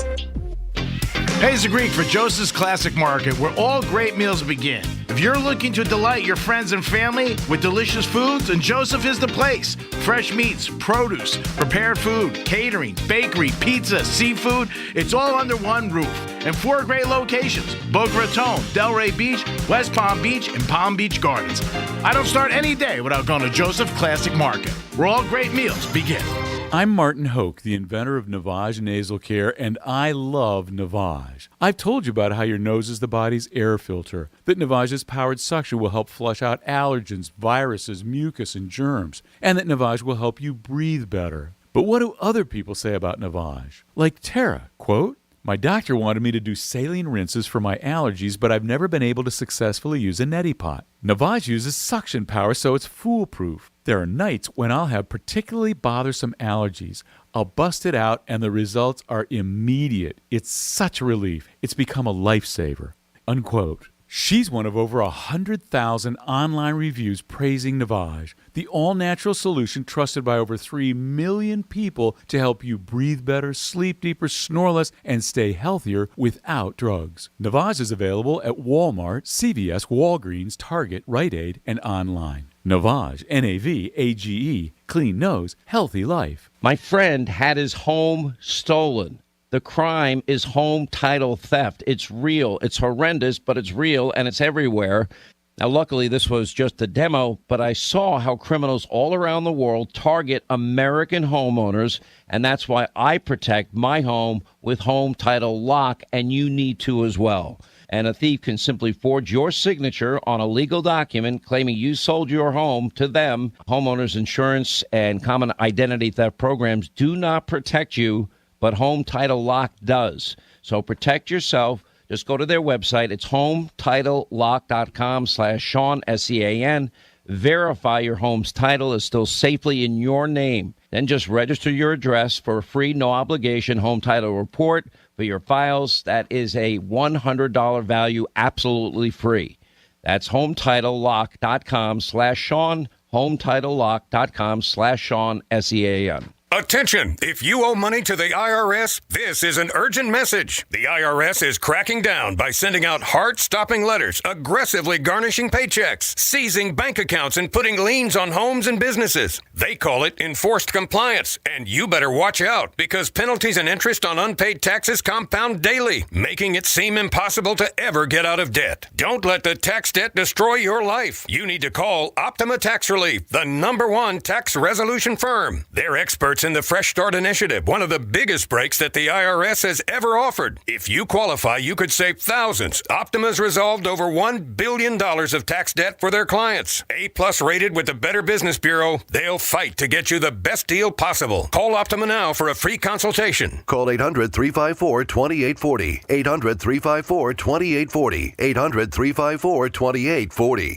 Hayes the Greek for Joseph's Classic Market, where all great meals begin. If you're looking to delight your friends and family with delicious foods, then Joseph is the place. Fresh meats, produce, prepared food, catering, bakery, pizza, seafood, it's all under one roof. And 4 great locations: Boca Raton, Delray Beach, West Palm Beach, and Palm Beach Gardens. I don't start any day without going to Joseph Classic Market, where all great meals begin. I'm Martin Hoke, the inventor of Navage Nasal Care, and I love Navage. I've told you about how your nose is the body's air filter, that Navage's powered suction will help flush out allergens, viruses, mucus, and germs, and that Navage will help you breathe better. But what do other people say about Navage? Like Tara, quote, "My doctor wanted me to do saline rinses for my allergies, but I've never been able to successfully use a neti pot. Navage uses suction power, so it's foolproof. There are nights when I'll have particularly bothersome allergies. I'll bust it out, and the results are immediate. It's such a relief. It's become a lifesaver." Unquote. She's one of over 100,000 online reviews praising Navage, the all-natural solution trusted by over 3 million people to help you breathe better, sleep deeper, snore less, and stay healthier without drugs. Navage is available at Walmart, CVS, Walgreens, Target, Rite Aid, and online. Navage, N-A-V-A-G-E, clean nose, healthy life. My friend had his home stolen. The crime is home title theft. It's real. It's horrendous, but it's real, and it's everywhere. Now, luckily, this was just a demo, but I saw how criminals all around the world target American homeowners, and that's why I protect my home with Home Title Lock, and you need to as well. And a thief can simply forge your signature on a legal document claiming you sold your home to them. Homeowners insurance and common identity theft programs do not protect you, but Home Title Lock does. So protect yourself. Just go to their website. It's HometitleLock.com/Sean, S-E-A-N. Verify your home's title is still safely in your name. Then just register your address for a free, no-obligation home title report for your files. That is a $100 value, absolutely free. That's HometitleLock.com/Sean, HometitleLock.com/Sean, S-E-A-N. Attention! If you owe money to the IRS, this is an urgent message. The IRS is cracking down by sending out heart-stopping letters, aggressively garnishing paychecks, seizing bank accounts, and putting liens on homes and businesses. They call it enforced compliance, and you better watch out because penalties and interest on unpaid taxes compound daily, making it seem impossible to ever get out of debt. Don't let the tax debt destroy your life. You need to call Optima Tax Relief, the #1 tax resolution firm. They're experts in the Fresh Start Initiative, one of the biggest breaks that the IRS has ever offered. If you qualify, you could save thousands. Optima's resolved over $1 billion of tax debt for their clients. A+ rated with the Better Business Bureau, they'll fight to get you the best deal possible. Call Optima now for a free consultation. Call 800-354-2840. 800-354-2840. 800-354-2840.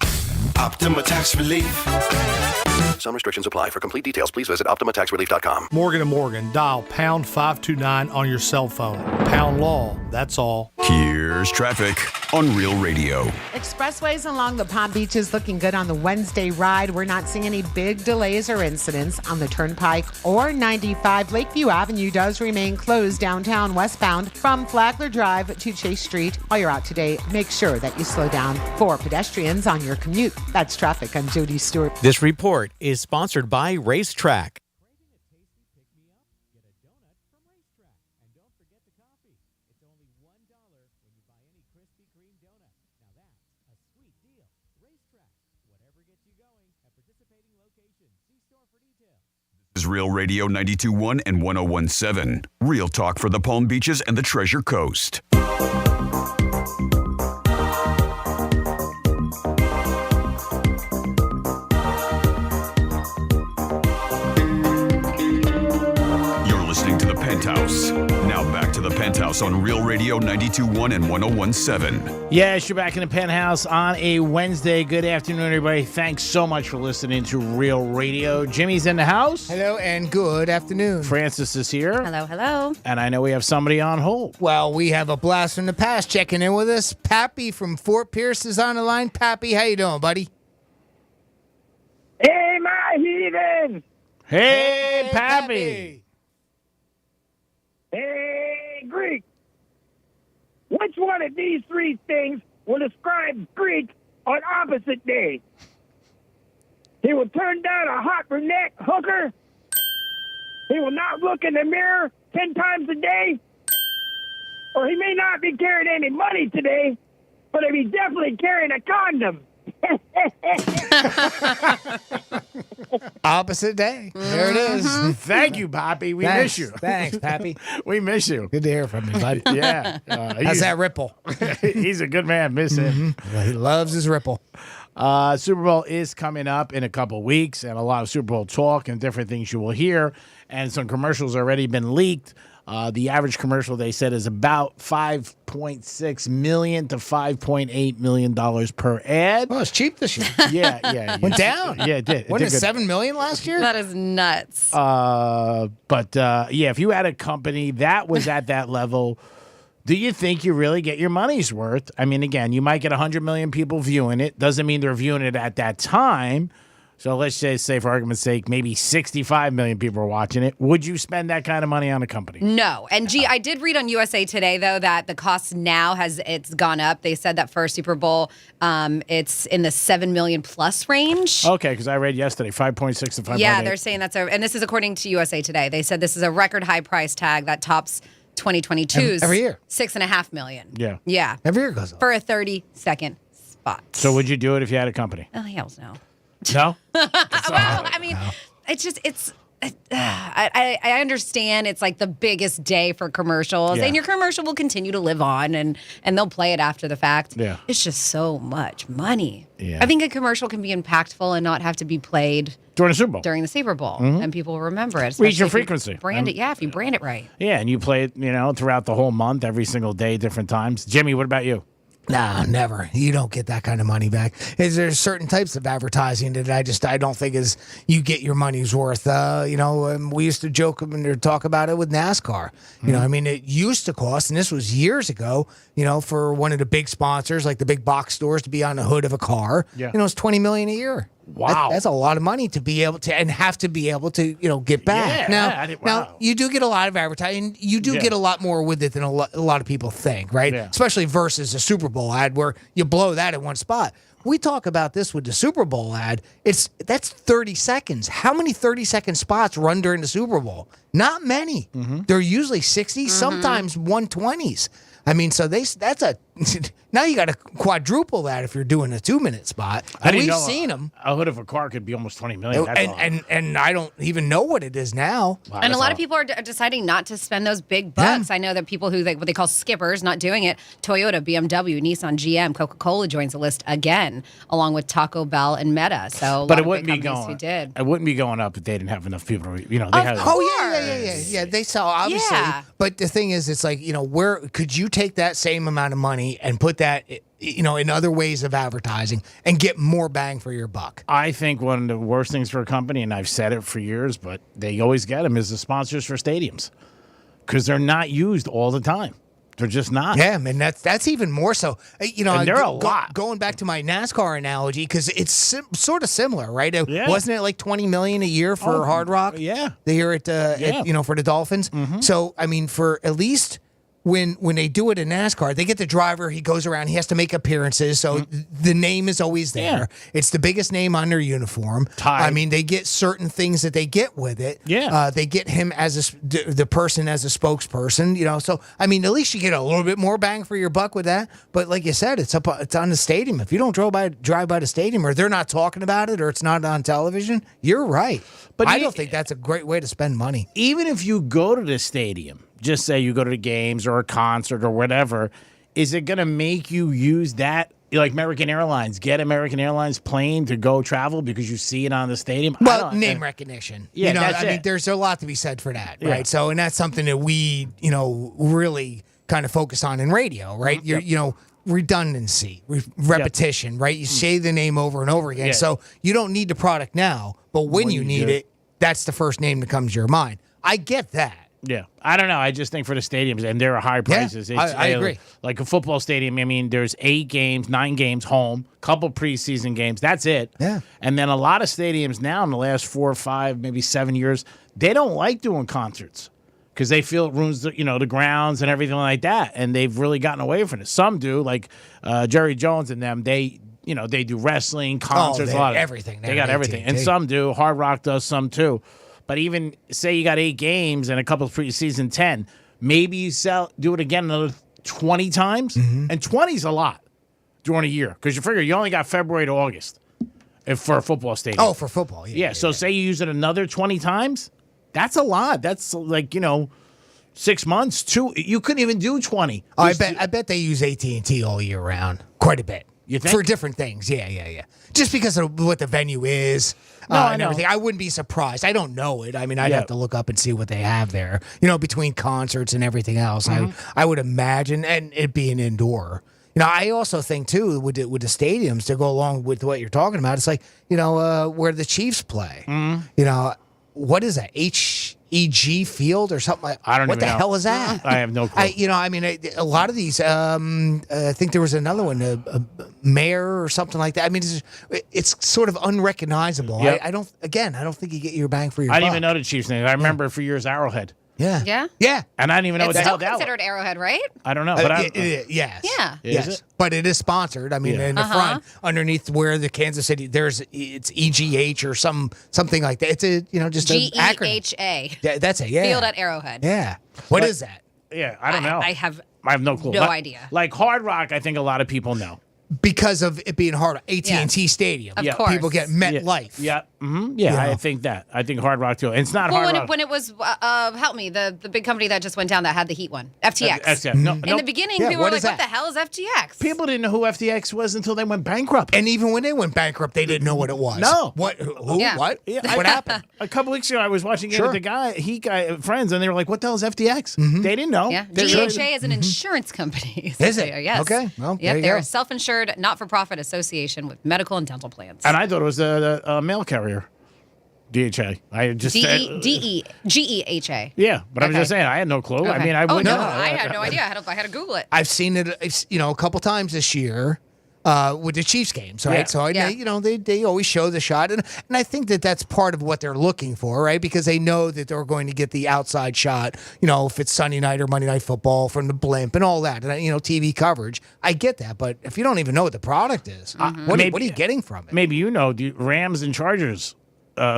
Optima Tax Relief. Some restrictions apply. For complete details, please visit OptimaTaxRelief.com. Morgan & Morgan. Dial pound 529 on your cell phone. Pound law. That's all. Here's traffic on Real Radio. Expressways along the Palm Beaches looking good on the Wednesday ride. We're not seeing any big delays or incidents on the Turnpike or 95. Lakeview Avenue does remain closed downtown westbound from Flagler Drive to Chase Street. While you're out today, make sure that you slow down for pedestrians on your commute. That's traffic. I'm Jody Stewart. This report is sponsored by Racetrack. This is Real Radio 92.1 and 101.7. Real talk for the Palm Beaches and the Treasure Coast. Listening to the Penthouse. Now back to the Penthouse on Real Radio 92.1 and 101.7. Yes, you're back in the Penthouse on a Wednesday. Good afternoon, everybody. Thanks so much for listening to Real Radio. Jimmy's in the house. Hello and good afternoon. Francis is here. Hello, hello. And I know we have somebody on hold. Well, we have a blast from the past checking in with us. Pappy from Fort Pierce is on the line. Pappy, how you doing, buddy? Hey, my heathen! Hey, Pappy! Hey, Greek! Which one of these three things will describe Greek on opposite day? He will turn down a hot brunette hooker. He will not look in the mirror 10 times a day. Or he may not be carrying any money today, but he's definitely carrying a condom. Opposite day. There it is. Thank you, Poppy. We miss you. Thanks, Pappy. We miss you. Good to hear from you, buddy. Yeah. How's that ripple? He's a good man. Miss him. Well, he loves his ripple. Super Bowl is coming up in a couple weeks, and a lot of Super Bowl talk and different things you will hear. And some commercials already been leaked. The average commercial, they said, is about $5.6 million to $5.8 million per ad. Oh, it's cheap this year. Yeah. Went down. Yeah, it did. Wasn't it good. $7 million last year? That is nuts. But if you had a company that was at that level, do you think you really get your money's worth? I mean, again, you might get 100 million people viewing it. Doesn't mean they're viewing it at that time. So let's just say, for argument's sake, maybe 65 million people are watching it. Would you spend that kind of money on a company? No. And I did read on USA Today, though, that the cost now it's gone up. They said that for Super Bowl, it's in the 7 million plus range. Okay, because I read yesterday, 5.6 to 5.8. Yeah, they're saying and this is according to USA Today. They said this is a record high price tag that tops 2022's every year. $6.5 million. Yeah. Yeah. Every year goes up. For a 30-second spot. So would you do it if you had a company? Oh, hell no. No? Well, I mean, I understand it's like the biggest day for commercials, and your commercial will continue to live on, and they'll play it after the fact. Yeah. It's just so much money. Yeah. I think a commercial can be impactful and not have to be played during the Super Bowl. During the Super Bowl, and people will remember it. Reach your especially if you frequency. Brand it, if you brand it right. Yeah, and you play it, throughout the whole month, every single day, different times. Jimmy, what about you? No, never. You don't get that kind of money back. There's certain types of advertising that I don't think is you get your money's worth. We used to joke and talk about it with NASCAR. It used to cost, and this was years ago, for one of the big sponsors, like the big box stores, to be on the hood of a car. Yeah. It's $20 million a year. Wow. That's a lot of money to be able to, and have to be able to, get back. Yeah, Now, you do get a lot of advertising. You do get a lot more with it than a lot of people think, right? Yeah. Especially versus a Super Bowl ad where you blow that in one spot. We talk about this with the Super Bowl ad. That's 30 seconds. How many 30-second spots run during the Super Bowl? Not many. They're usually 60, sometimes 120s. So now you got to quadruple that if you're doing a 2-minute spot. And we've seen them. A hood of a car could be almost 20 million. And I don't even know what it is now. Wow, And a lot of people are deciding not to spend those big bucks. I know that people who what they call skippers, not doing it. Toyota, BMW, Nissan, GM, Coca-Cola joins the list again, along with Taco Bell and Meta. So, but it wouldn't be going. It wouldn't be going up if they didn't have enough people. Yeah. They saw obviously. Yeah. But the thing is, it's like where could you take that same amount of money and put that in other ways of advertising and get more bang for your buck? I think one of the worst things for a company, and I've said it for years, but they always get them, is the sponsors for stadiums because they're not used all the time. They're just not. Yeah, man, that's even more so. And they're a lot. Going back to my NASCAR analogy, because it's sort of similar, right? Yeah. Wasn't it like $20 million a year for Hard Rock? Yeah. Here for the Dolphins. So for at least when they do it in NASCAR, they get the driver. He goes around. He has to make appearances. So the name is always there. Yeah. It's the biggest name on their uniform. Tie. They get certain things that they get with it. Yeah. They get him as the person as a spokesperson. So at least you get a little bit more bang for your buck with that. But like you said, it's on the stadium. If you don't drive by the stadium, or they're not talking about it, or it's not on television, you're right. But I don't think that's a great way to spend money. Even if you go to the stadium, just say you go to the games or a concert or whatever, is it going to make you use that? Like American Airlines, get American Airlines plane to go travel because you see it on the stadium? Well, name recognition. Yeah, that's it. There's a lot to be said for that, Yeah. right? So, and that's something that we, really kind of focus on in radio, right? Redundancy, repetition, right? You say the name over and over again. Yeah. So you don't need the product now, but when you need it, that's the first name that comes to your mind. I get that. Yeah. I don't know. I just think for the stadiums, and there are high prices. Yeah, I agree. Like a football stadium, there's 8 games, 9 games home, couple preseason games. That's it. Yeah. And then a lot of stadiums now in the last 4 or 5, maybe 7 years, they don't like doing concerts because they feel it ruins the grounds and everything like that. And they've really gotten away from it. Some do, like Jerry Jones and them, they do wrestling, concerts, a lot of everything. They got everything. And some do. Hard Rock does some too. But even say you got 8 games and a couple of preseason 10, maybe you do it again another 20 times, and 20 is a lot during a year because you figure you only got February to August. for a football stadium. Oh, for football. Yeah. So say you use it another 20 times. That's a lot. That's like 6 months. You couldn't even do 20. I bet they use AT&T all year round. Quite a bit. You think? For different things. Yeah. Just because of what the venue is. I and know. everything. I wouldn't be surprised. I don't know it. I mean, I'd have to look up and see what they have there. Between concerts and everything else. I would imagine, and it being indoor. I also think too with the stadiums to go along with what you're talking about. It's like where the Chiefs play. What is that? HEG Field or something like? I don't even know. What the hell is that? I have no clue. A lot of these. I think there was another one, a mayor or something like that. I mean, it's sort of unrecognizable. Yep. I don't think you get your bang for your buck. I didn't even know the Chiefs name. I remember for years Arrowhead. Yeah. Yeah. And I didn't even know what It's the hell still that was. considered Arrowhead, right? I don't know. But yes. Yeah. Yes. Is it? But it is sponsored. I mean, in the front, underneath where the Kansas City, it's EGH or something like that. It's just an acronym. GEHA. Yeah, that's it. Yeah. Field at Arrowhead. Yeah. What is that? Yeah, I don't know. I have no clue. no idea. Like Hard Rock, I think a lot of people know. Because of it being hard, AT&T Stadium. Of course. People get MetLife. Yeah. Mm-hmm. Yeah, I think that. I think Hard Rock too. And it's not Hard Rock. When it was, help me, the big company that just went down that had the heat one, FTX. FTX. In the beginning, people were like, what the hell is FTX? People didn't know who FTX was until they went bankrupt. And even when they went bankrupt, they didn't know what it was. No. What? Who? Yeah. What? Yeah, What happened? A couple weeks ago, I was watching it with the guy, friends, and they were like, what the hell is FTX? They didn't know. Yeah. GEHA is an insurance company. Is it? Yes. Okay. Well, there yep, you they're go. a self-insured, not-for-profit association with medical and dental plans. And I thought it was a mail carrier. DHA. I just GEHA. Yeah, but I'm Okay. just saying I had no clue. Okay. I mean, I wouldn't know. I had no idea. I had to Google it. I've seen it, a couple times this year with the Chiefs games, right? Yeah. So they always show the shot, and I think that's part of what they're looking for, right? Because they know that they're going to get the outside shot. If it's Sunday night or Monday Night Football from the blimp and all that, and TV coverage. I get that, but if you don't even know what the product is, what are you getting from it? Maybe Rams and Chargers.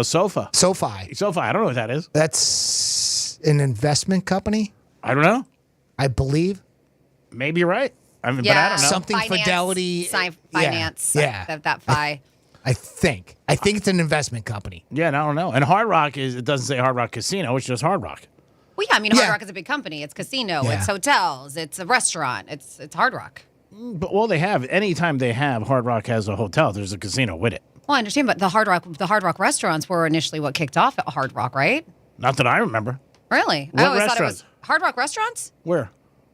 SoFi. I don't know what that is. That's an investment company. I don't know. I believe. Maybe you're right. But I don't know. Something Fidelity. Finance. Yeah. That FI. I think it's an investment company. Yeah, I don't know. And Hard Rock it doesn't say Hard Rock Casino. It's just Hard Rock. Well, yeah. I mean, Hard Rock is a big company. It's casino. Yeah. It's hotels. It's a restaurant. It's Hard Rock. But they have. Anytime they have Hard Rock has a hotel, there's a casino with it. Well, I understand, but the Hard Rock restaurants were initially what kicked off at Hard Rock, right? Not that I remember. Really? What I always thought it restaurants? was Hard Rock restaurants. Where?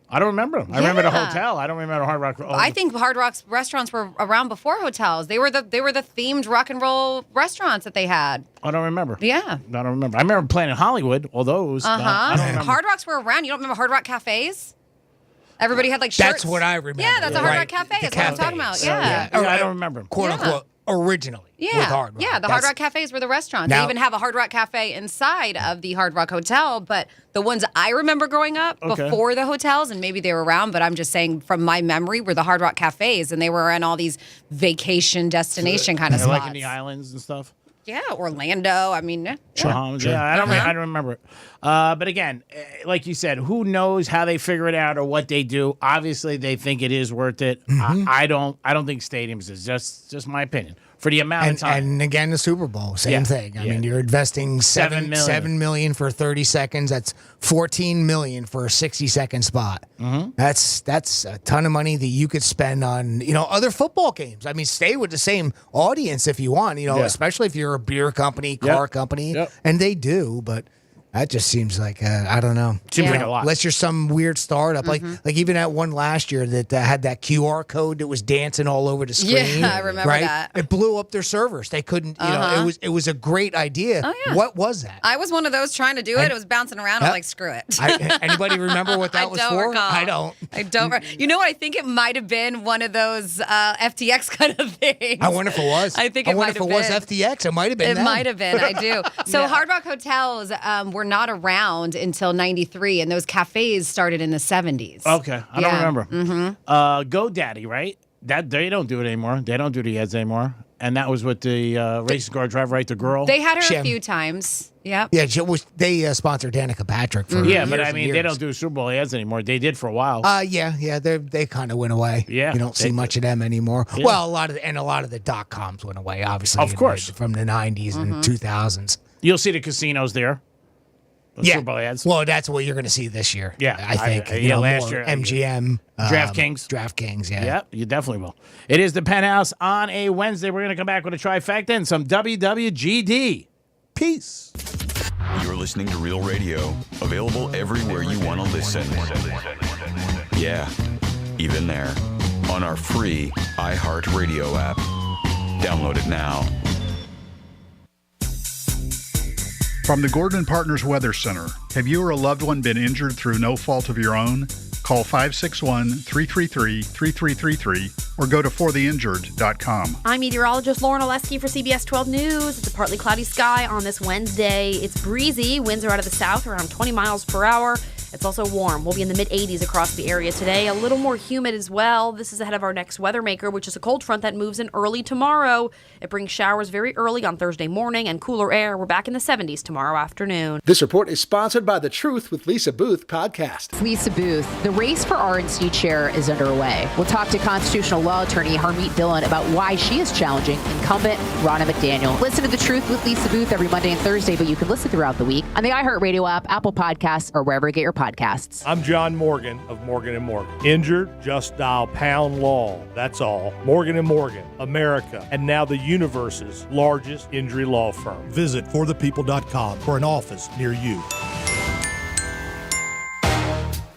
I don't remember them. I remember the Yeah. hotel. I don't remember Hard Rock. I think Hard Rock's restaurants were around before hotels. They were the themed rock and roll restaurants that they had. I don't remember. Yeah. I don't remember. I remember playing in Hollywood. All those. I don't remember. Hard Rocks were around. You don't remember Hard Rock cafes? Everybody had like shirts. That's what I remember. Yeah, that's a Hard Right. Rock cafe. The That's what I'm talking about. cafes. Yeah. I don't remember. Quote unquote originally. Yeah. With Hard Rock. Yeah, the Hard Rock cafes were the restaurants. Now- They even have a Hard Rock cafe inside of the Hard Rock Hotel, but the ones I remember growing up before the hotels, and maybe they were around, but I'm just saying from my memory, were the Hard Rock cafes, and they were in all these vacation destination kind of spots. Like in the islands and stuff. Yeah, Orlando. I mean, Bahamas. Yeah, I don't remember it. But again, like you said, who knows how they figure it out or what they do? Obviously, they think it is worth it. I don't think stadiums is just my opinion. For the amount of time. And again, the Super Bowl, same thing. I mean, you're investing $7 million for 30 seconds. That's $14 million for a 60-second spot. That's a ton of money that you could spend on other football games. I mean, stay with the same audience if you want. Especially if you're a beer company, car company, and they do. But that just seems like I don't know. Seems like a lot. Unless you're some weird startup, like even that one last year that had that QR code that was dancing all over the screen. Yeah, I remember that. It blew up their servers. They couldn't. It was a great idea. Oh, yeah. What was that? I was one of those trying to do it. It was bouncing around. I was like, screw it. Anybody remember what that was don't for? recall. I don't. I don't. You know what? I think it might have been one of those FTX kind of things. I wonder if it was. I think I it wonder might if have it was been. FTX. It might have been. It them. might have been. I do. So Hard Rock hotels were not around until '93, and those cafes started in the '70s. Okay, I don't remember. Mm-hmm. GoDaddy, right? That they don't do it anymore. They don't do the ads anymore. And that was with the race car driver, right? The girl. They had her a few times. Yep. Yeah, they sponsored Danica Patrick for Yeah, years but I and mean, years. they don't do Super Bowl ads anymore. They did for a while. Yeah, they kind of went away. Yeah, you don't see much of them anymore. Yeah. Well, a lot of the .coms went away, obviously. Of course. from the '90s and 2000s. You'll see the casinos there. The Yeah. Super Bowl ads. Well, that's what you're going to see this year. Yeah, I think. last more year MGM, DraftKings. Yeah. Yep, you definitely will. It is the Penthouse on a Wednesday. We're going to come back with a trifecta and some WWGD. Peace. You're listening to Real Radio, available everywhere you want to listen. Yeah, even there. On our free iHeartRadio app. Download it now. From the Gordon & Partners Weather Center, have you or a loved one been injured through no fault of your own? Call 561-333-3333 or go to fortheinjured.com. I'm meteorologist Lauren Oleski for CBS 12 News. It's a partly cloudy sky on this Wednesday. It's breezy. Winds are out of the south around 20 miles per hour. It's also warm. We'll be in the mid-80s across the area today. A little more humid as well. This is ahead of our next weather maker, which is a cold front that moves in early tomorrow. It brings showers very early on Thursday morning and cooler air. We're back in the 70s tomorrow afternoon. This report is sponsored by the Truth with Lisa Booth podcast. Lisa Booth, the race for RNC chair is underway. We'll talk to constitutional law attorney Harmeet Dillon about why she is challenging incumbent Ronna McDaniel. Listen to The Truth with Lisa Booth every Monday and Thursday, but you can listen throughout the week on the iHeartRadio app, Apple Podcasts, or wherever you get your podcasts. I'm John Morgan of Morgan & Morgan. Injured? Just dial pound law. That's all. Morgan & Morgan, America, and now the universe's largest injury law firm. Visit forthepeople.com for an office near you.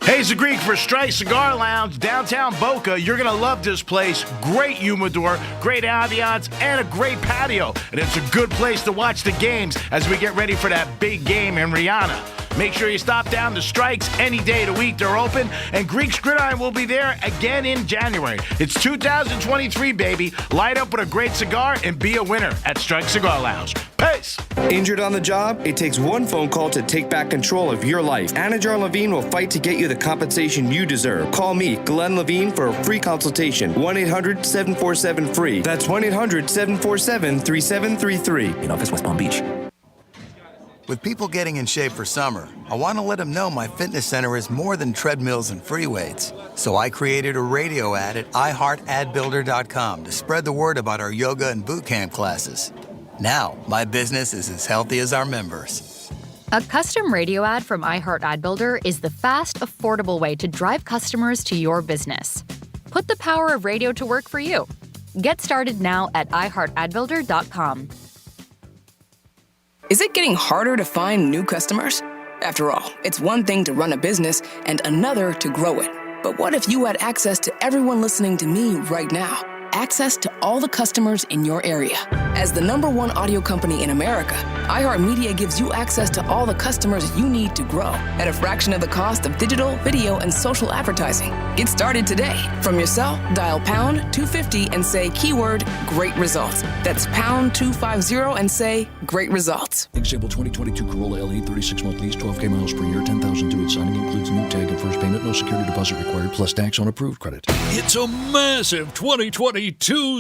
Hey, it's the Greek for Strike Cigar Lounge, downtown Boca. You're going to love this place. Great humidor, great ambiance, and a great patio. And it's a good place to watch the games as we get ready for that big game in Rihanna. Make sure you stop down to Strikes any day of the week. They're open, and Greek's Gridiron will be there again in January. It's 2023, baby. Light up with a great cigar and be a winner at Strike Cigar Lounge. Peace. Injured on the job? It takes one phone call to take back control of your life. Anajar Levine will fight to get you the compensation you deserve. Call me, Glenn Levine, for a free consultation. 1-800-747-FREE. That's 1-800-747-3733. In office, West Palm Beach. With people getting in shape for summer, I want to let them know my fitness center is more than treadmills and free weights. So I created a radio ad at iHeartAdBuilder.com to spread the word about our yoga and boot camp classes. Now, my business is as healthy as our members. A custom radio ad from iHeartAdBuilder is the fast, affordable way to drive customers to your business. Put the power of radio to work for you. Get started now at iHeartAdBuilder.com. Is it getting harder to find new customers? After all, it's one thing to run a business and another to grow it. But what if you had access to everyone listening to me right now? Access to all the customers in your area. As the #1 audio company in America, iHeartMedia gives you access to all the customers you need to grow at a fraction of the cost of digital, video, and social advertising. Get started today. From your cell, dial pound 250 and say keyword great results. That's pound 250 and say great results. Example 2022 Corolla LE 36-month lease, 12K miles per year, 10,000 due at signing, includes new tag and first payment, no security deposit required, plus tax on approved credit. It's a massive 2022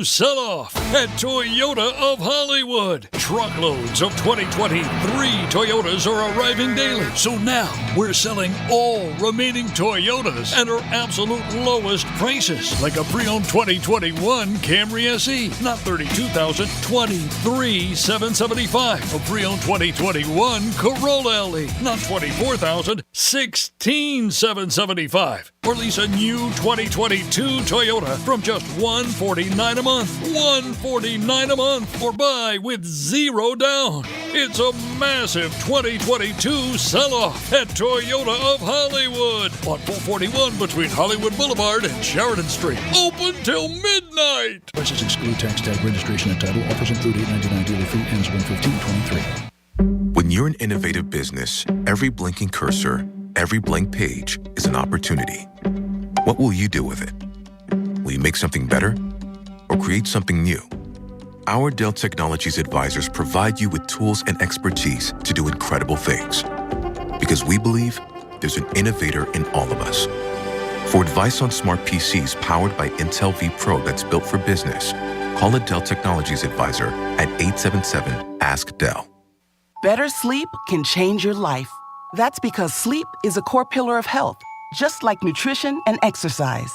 sell-off at Toyota of Hollywood. Truckloads of 2023 Toyotas are arriving daily. So now we're selling all remaining Toyotas at our absolute lowest prices. Like a pre-owned 2021 Camry SE, not $32,000, $23,775. A pre-owned 2021 Corolla LE, not $24,000, $16,775. Or lease a new 2022 Toyota from just $149 a month. $149 a month. Or buy with zero down. It's a massive 2022 sell-off at Toyota of Hollywood on 441 between Hollywood Boulevard and Sheridan Street. Open till midnight. Prices exclude tax, tag, registration, and title. Offers include $8.99 dealer fee. Ends 1/15/23. When you're an innovative business, every blinking cursor, every blank page is an opportunity. What will you do with it? Will you make something better or create something new? Our Dell Technologies advisors provide you with tools and expertise to do incredible things. Because we believe there's an innovator in all of us. For advice on smart PCs powered by Intel V Pro that's built for business, Call a Dell Technologies advisor at 877-ASK-DELL. Better sleep can change your life. That's because sleep is a core pillar of health, just like nutrition and exercise.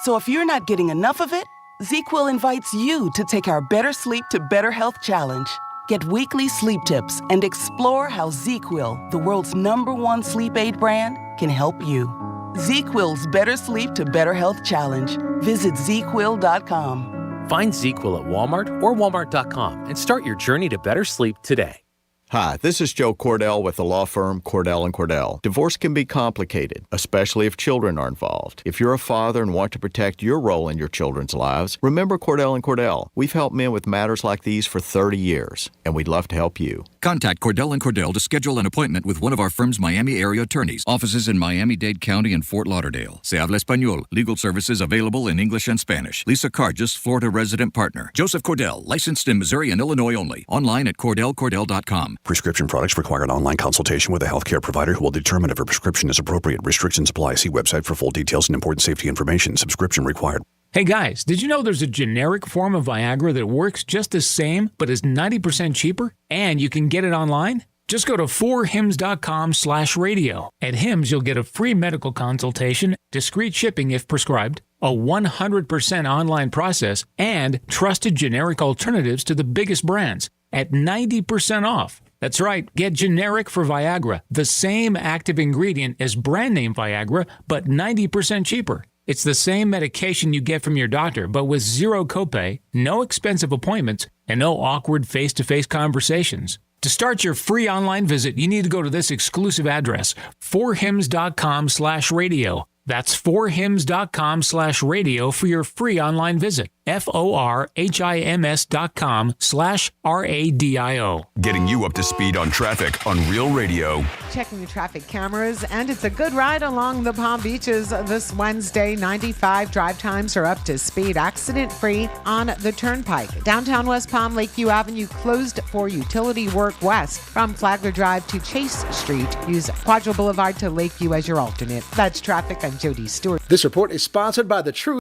So if you're not getting enough of it, ZQL invites you to take our Better Sleep to Better Health Challenge. Get weekly sleep tips and explore how ZQL, the world's #1 sleep aid brand, can help you. ZQL's Better Sleep to Better Health Challenge. Visit ZQL.com. Find ZQL at Walmart or Walmart.com and start your journey to better sleep today. Hi, this is Joe Cordell with the law firm Cordell & Cordell. Divorce can be complicated, especially if children are involved. If you're a father and want to protect your role in your children's lives, remember Cordell & Cordell. We've helped men with matters like these for 30 years, and we'd love to help you. Contact Cordell & Cordell to schedule an appointment with one of our firm's Miami area attorneys. Offices in Miami-Dade County and Fort Lauderdale. Se habla español. Legal services available in English and Spanish. Lisa Cargis, Florida resident partner. Joseph Cordell, licensed in Missouri and Illinois only. Online at CordellCordell.com. Prescription products require an online consultation with a healthcare provider who will determine if a prescription is appropriate. Restrictions apply. See website for full details and important safety information. Subscription required. Hey guys, did you know there's a generic form of Viagra that works just the same but is 90% cheaper? And you can get it online? Just go to 4hims.com/radio. At Hims, you'll get a free medical consultation, discreet shipping if prescribed, a 100% online process, and trusted generic alternatives to the biggest brands at 90% off. That's right, get generic for Viagra, the same active ingredient as brand name Viagra, but 90% cheaper. It's the same medication you get from your doctor, but with zero copay, no expensive appointments, and no awkward face-to-face conversations. To start your free online visit, you need to go to this exclusive address, 4hims.com/radio. That's 4hims.com/radio for your free online visit. FORHIMS.com/RADIO. Getting you up to speed on traffic on Real Radio. Checking the traffic cameras, and it's a good ride along the Palm Beaches this Wednesday. 95 drive times are up to speed, accident-free on the Turnpike. Downtown West Palm, Lakeview Avenue closed for utility work west from Flagler Drive to Chase Street. Use Quadro Boulevard to Lakeview as your alternate. That's traffic. I'm Jody Stewart. This report is sponsored by The Truth.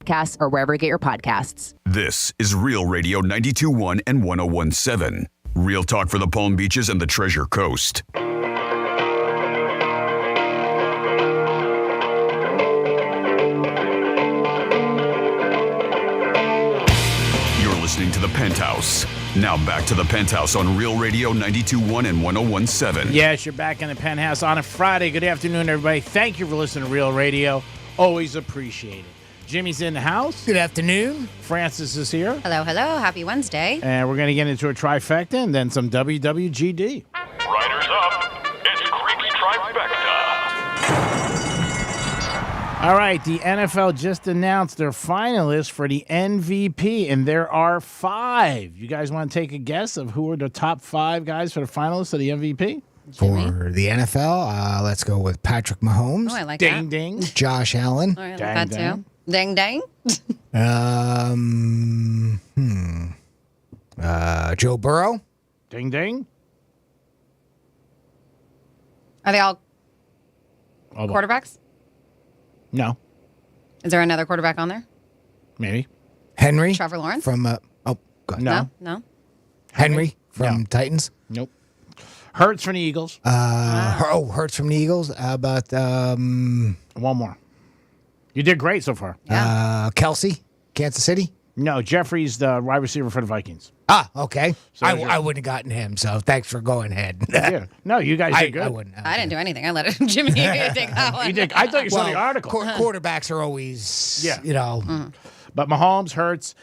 Podcasts or wherever you get your podcasts. This is Real Radio 92.1 and 101.7. Real talk for the Palm Beaches and the Treasure Coast. You're listening to the Penthouse. Now back to the Penthouse on Real Radio 92.1 and 101.7. Yes, you're back in the Penthouse on a Friday. Good afternoon, everybody. Thank you for listening to Real Radio. Always appreciate it. Jimmy's in the house. Good afternoon. Francis is here. Hello, hello. Happy Wednesday. And we're going to get into a trifecta and then some WWGD. Riders up. It's Creek's Trifecta. All right, the NFL just announced their finalists for the MVP, and there are 5. You guys want to take a guess of who are the top 5 guys for the finalists of the MVP? For the NFL, let's go with Patrick Mahomes. Oh, I like ding, that. Ding. Josh Allen. Oh, I like that too. Ding, ding. Joe Burrow. Ding, ding. Are they all quarterbacks? No. Is there another quarterback on there? Maybe. Henry. Trevor Lawrence? From, go ahead. No. Henry from Titans. Nope. Hurts from the Eagles. Hurts from the Eagles. How about one more? You did great so far. Kelsey, Kansas City. No, Jeffrey's the wide receiver for the Vikings. Ah, okay. So I wouldn't have gotten him, so thanks for going ahead. Yeah. No, you guys did good. I wouldn't. I didn't do anything. I let Jimmy take that one. You did. I thought you saw the article. Quarterbacks are always, Mm-hmm. But Mahomes, Hurts,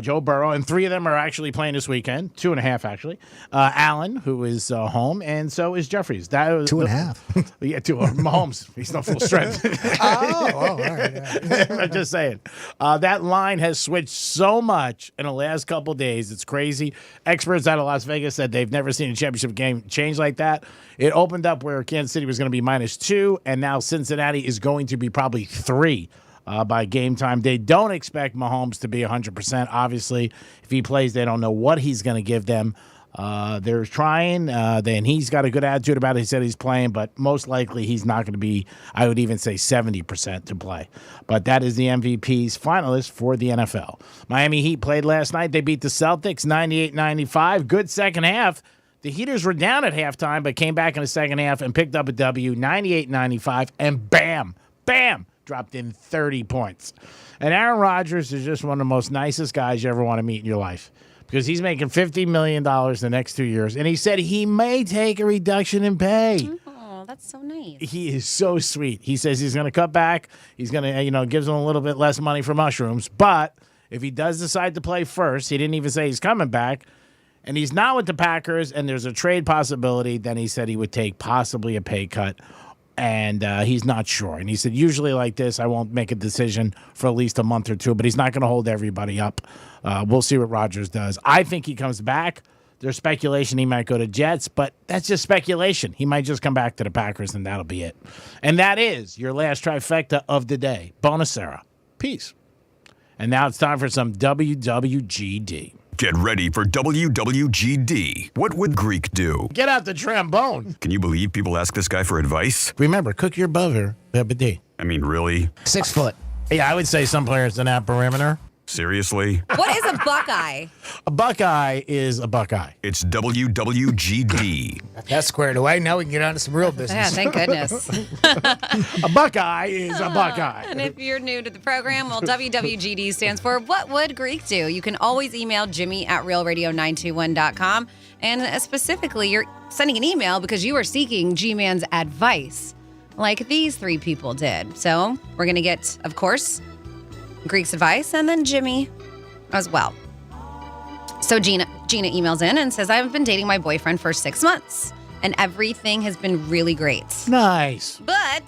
Joe Burrow, and 3 of them are actually playing this weekend. 2.5, actually. Allen, who is home, and so is Jeffries. 2.5. Yeah, 2. Mahomes, he's not full strength. all right. I'm just saying. That line has switched so much in the last couple of days. It's crazy. Experts out of Las Vegas said they've never seen a championship game change like that. It opened up where Kansas City was going to be -2, and now Cincinnati is going to be probably 3. by game time. They don't expect Mahomes to be 100%. Obviously, if he plays, they don't know what he's going to give them. They're trying, and he's got a good attitude about it. He said he's playing, but most likely he's not going to be, I would even say 70% to play. But that is the MVP's finalist for the NFL. Miami Heat played last night. They beat the Celtics 98-95. Good second half. The Heaters were down at halftime, but came back in the second half and picked up a W, 98-95, and bam, dropped in 30 points. And Aaron Rodgers is just one of the most nicest guys you ever want to meet in your life, because he's making $50 million the next 2 years. And he said he may take a reduction in pay. Oh, that's so nice. He is so sweet. He says he's going to cut back. He's going to, gives him a little bit less money for mushrooms. But if he does decide to play first, he didn't even say he's coming back, and he's not with the Packers, and there's a trade possibility, then he said he would take possibly a pay cut. And he's not sure. And he said, usually like this, I won't make a decision for at least a month or two, but he's not going to hold everybody up. We'll see what Rodgers does. I think he comes back. There's speculation he might go to Jets, but that's just speculation. He might just come back to the Packers, and that'll be it. And that is your last trifecta of the day. Bonacera. Peace. And now it's time for some WWGD. Get ready for WWGD. What would Greek do? Get out the trombone. Can you believe people ask this guy for advice? Remember, cook your butter. I mean, really? 6 foot. Yeah, I would say some players in that perimeter. Seriously? What is a Buckeye? A Buckeye is a Buckeye. It's WWGD. That's squared away. Now we can get on to some real business. Yeah, thank goodness. A Buckeye is a Buckeye. And if you're new to the program, well, WWGD stands for What Would Greek Do? You can always email Jimmy at realradio921.com. And specifically, you're sending an email because you are seeking G-Man's advice, like these 3 people did. So we're going to get, of course, Greek's advice, and then Jimmy as well. So Gina emails in and says, I've been dating my boyfriend for 6 months, and everything has been really great. Nice. But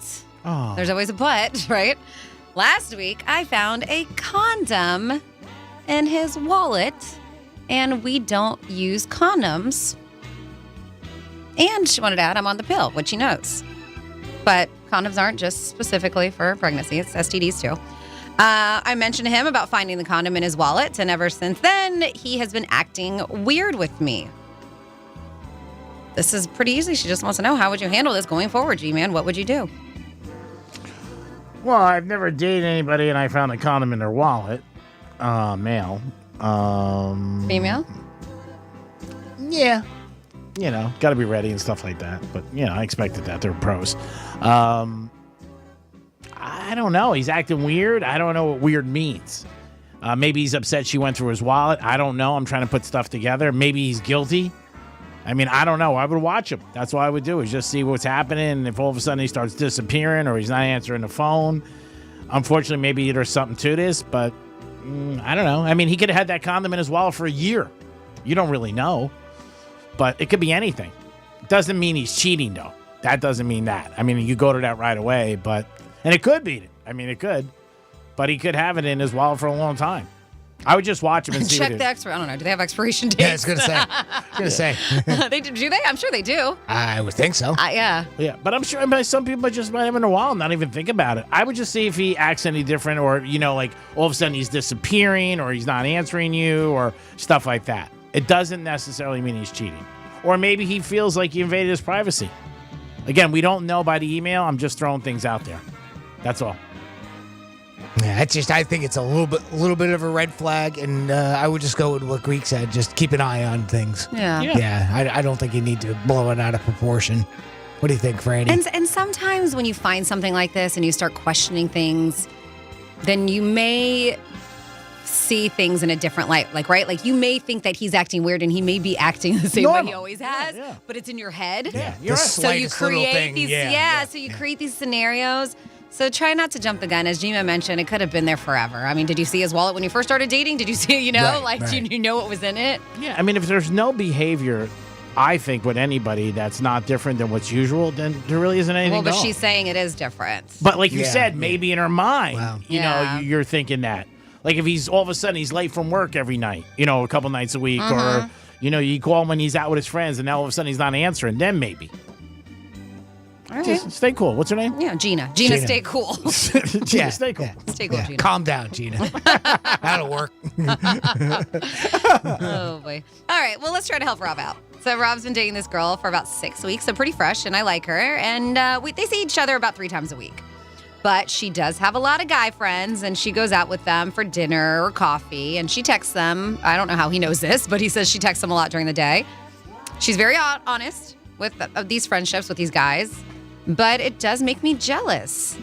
there's always a but, right? Last week, I found a condom in his wallet, and we don't use condoms. And she wanted to add, I'm on the pill, which he knows. But condoms aren't just specifically for pregnancy. It's STDs too. I mentioned to him about finding the condom in his wallet, and ever since then, he has been acting weird with me. This is pretty easy. She just wants to know, how would you handle this going forward, G-Man? What would you do? Well, I've never dated anybody and I found a condom in their wallet. Male. Female? Yeah. Got to be ready and stuff like that. But, I expected that. They're pros. I don't know. He's acting weird. I don't know what weird means. Maybe he's upset she went through his wallet. I don't know. I'm trying to put stuff together. Maybe he's guilty. I mean, I don't know. I would watch him. That's what I would do, is just see what's happening. And if all of a sudden he starts disappearing or he's not answering the phone, unfortunately, maybe there's something to this. But I don't know. I mean, he could have had that condom in his wallet for a year. You don't really know. But it could be anything. It doesn't mean he's cheating, though. That doesn't mean that. I mean, you go to that right away, but... And it could be. I mean, it could. But he could have it in his wallet for a long time. I would just watch him and see check what the expiration. I don't know. Do they have expiration dates? Yeah, I was going to say. They do they? I'm sure they do. I would think so. Yeah. Yeah, but I'm sure some people just might have in a while and not even think about it. I would just see if he acts any different, or, like all of a sudden he's disappearing or he's not answering you or stuff like that. It doesn't necessarily mean he's cheating. Or maybe he feels like you invaded his privacy. Again, we don't know by the email. I'm just throwing things out there. That's all. Yeah, I think it's a little bit of a red flag, and I would just go with what Greek said. Just keep an eye on things. Yeah. I don't think you need to blow it out of proportion. What do you think, Franny? And sometimes when you find something like this and you start questioning things, then you may see things in a different light. Like you may think that he's acting weird, and he may be acting the same way he always has, but it's in your head. Yeah, you're right. So you create these. So you create these scenarios. So try not to jump the gun. As Gina mentioned, it could have been there forever. I mean, did you see his wallet when you first started dating? Did you see, do you know what was in it? Yeah, I mean, if there's no behavior, I think, with anybody that's not different than what's usual, then there really isn't anything Well, but going. she's saying it is different. But like you said, maybe in her mind, Wow. you're thinking that. Like if he's all of a sudden he's late from work every night, a couple nights a week, or, you call him when he's out with his friends and now all of a sudden he's not answering, then maybe. All right. Just stay cool. What's her name? Yeah, Gina. Gina, stay cool. Gina, stay cool. Stay cool, Gina. Calm down, Gina. That'll work. Oh, boy. All right. Well, let's try to help Rob out. So Rob's been dating this girl for about 6 weeks, so pretty fresh, and I like her. And they see each other about 3 times a week. But she does have a lot of guy friends, and she goes out with them for dinner or coffee, and she texts them. I don't know how he knows this, but he says she texts them a lot during the day. She's very honest with these friendships with these guys, but it does make me jealous.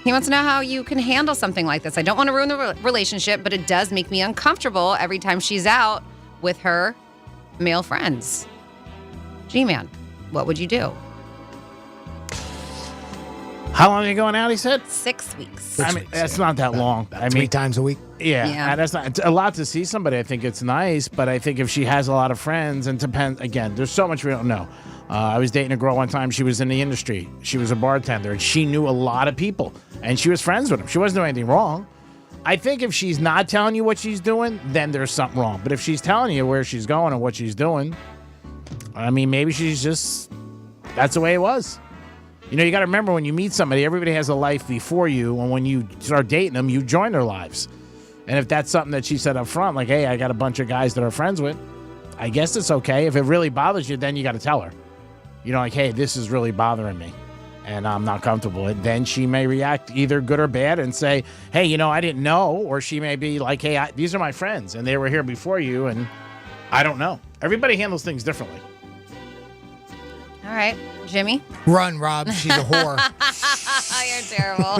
He wants to know how you can handle something like this. I don't want to ruin the relationship, but it does make me uncomfortable every time she's out with her male friends. G-Man, what would you do? How long are you going out, he said? 6 weeks. I mean, that's not that long. I mean, 3 times a week. Yeah. That's not it's a lot to see somebody. I think it's nice, but I think if she has a lot of friends, and depends, again, there's so much we don't know. I was dating a girl one time. She was in the industry. She was a bartender, and she knew a lot of people, and she was friends with them. She wasn't doing anything wrong. I think if she's not telling you what she's doing, then there's something wrong. But if she's telling you where she's going and what she's doing, I mean, maybe she's just, that's the way it was. You know, you got to remember when you meet somebody, everybody has a life before you. And when you start dating them, you join their lives. And if that's something that she said up front, like, hey, I got a bunch of guys that are friends with, I guess it's okay. If it really bothers you, then you got to tell her. You know, like, hey, this is really bothering me, and I'm not comfortable. And then she may react either good or bad and say, hey, you know, I didn't know. Or she may be like, hey, these are my friends, and they were here before you, and I don't know. Everybody handles things differently. All right, Jimmy. Run, Rob. She's a whore. You're terrible.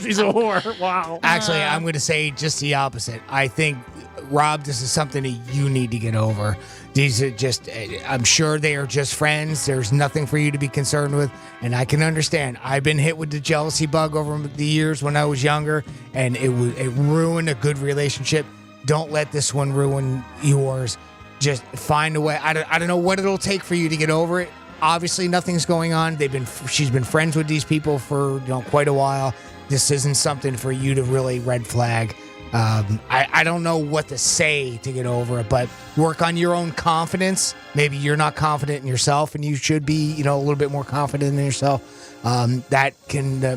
She's a whore. Wow. Actually, I'm going to say just the opposite. I think, Rob, this is something that you need to get over. These are just, I'm sure they are just friends. There's nothing for you to be concerned with. And I can understand. I've been hit with the jealousy bug over the years when I was younger, and it ruined a good relationship. Don't let this one ruin yours. Just find a way. I don't know what it'll take for you to get over it. Obviously, nothing's going on. She's been friends with these people for quite a while. This isn't something for you to really red flag. I don't know what to say to get over it, but work on your own confidence. Maybe you're not confident in yourself, and you should be, a little bit more confident in yourself. That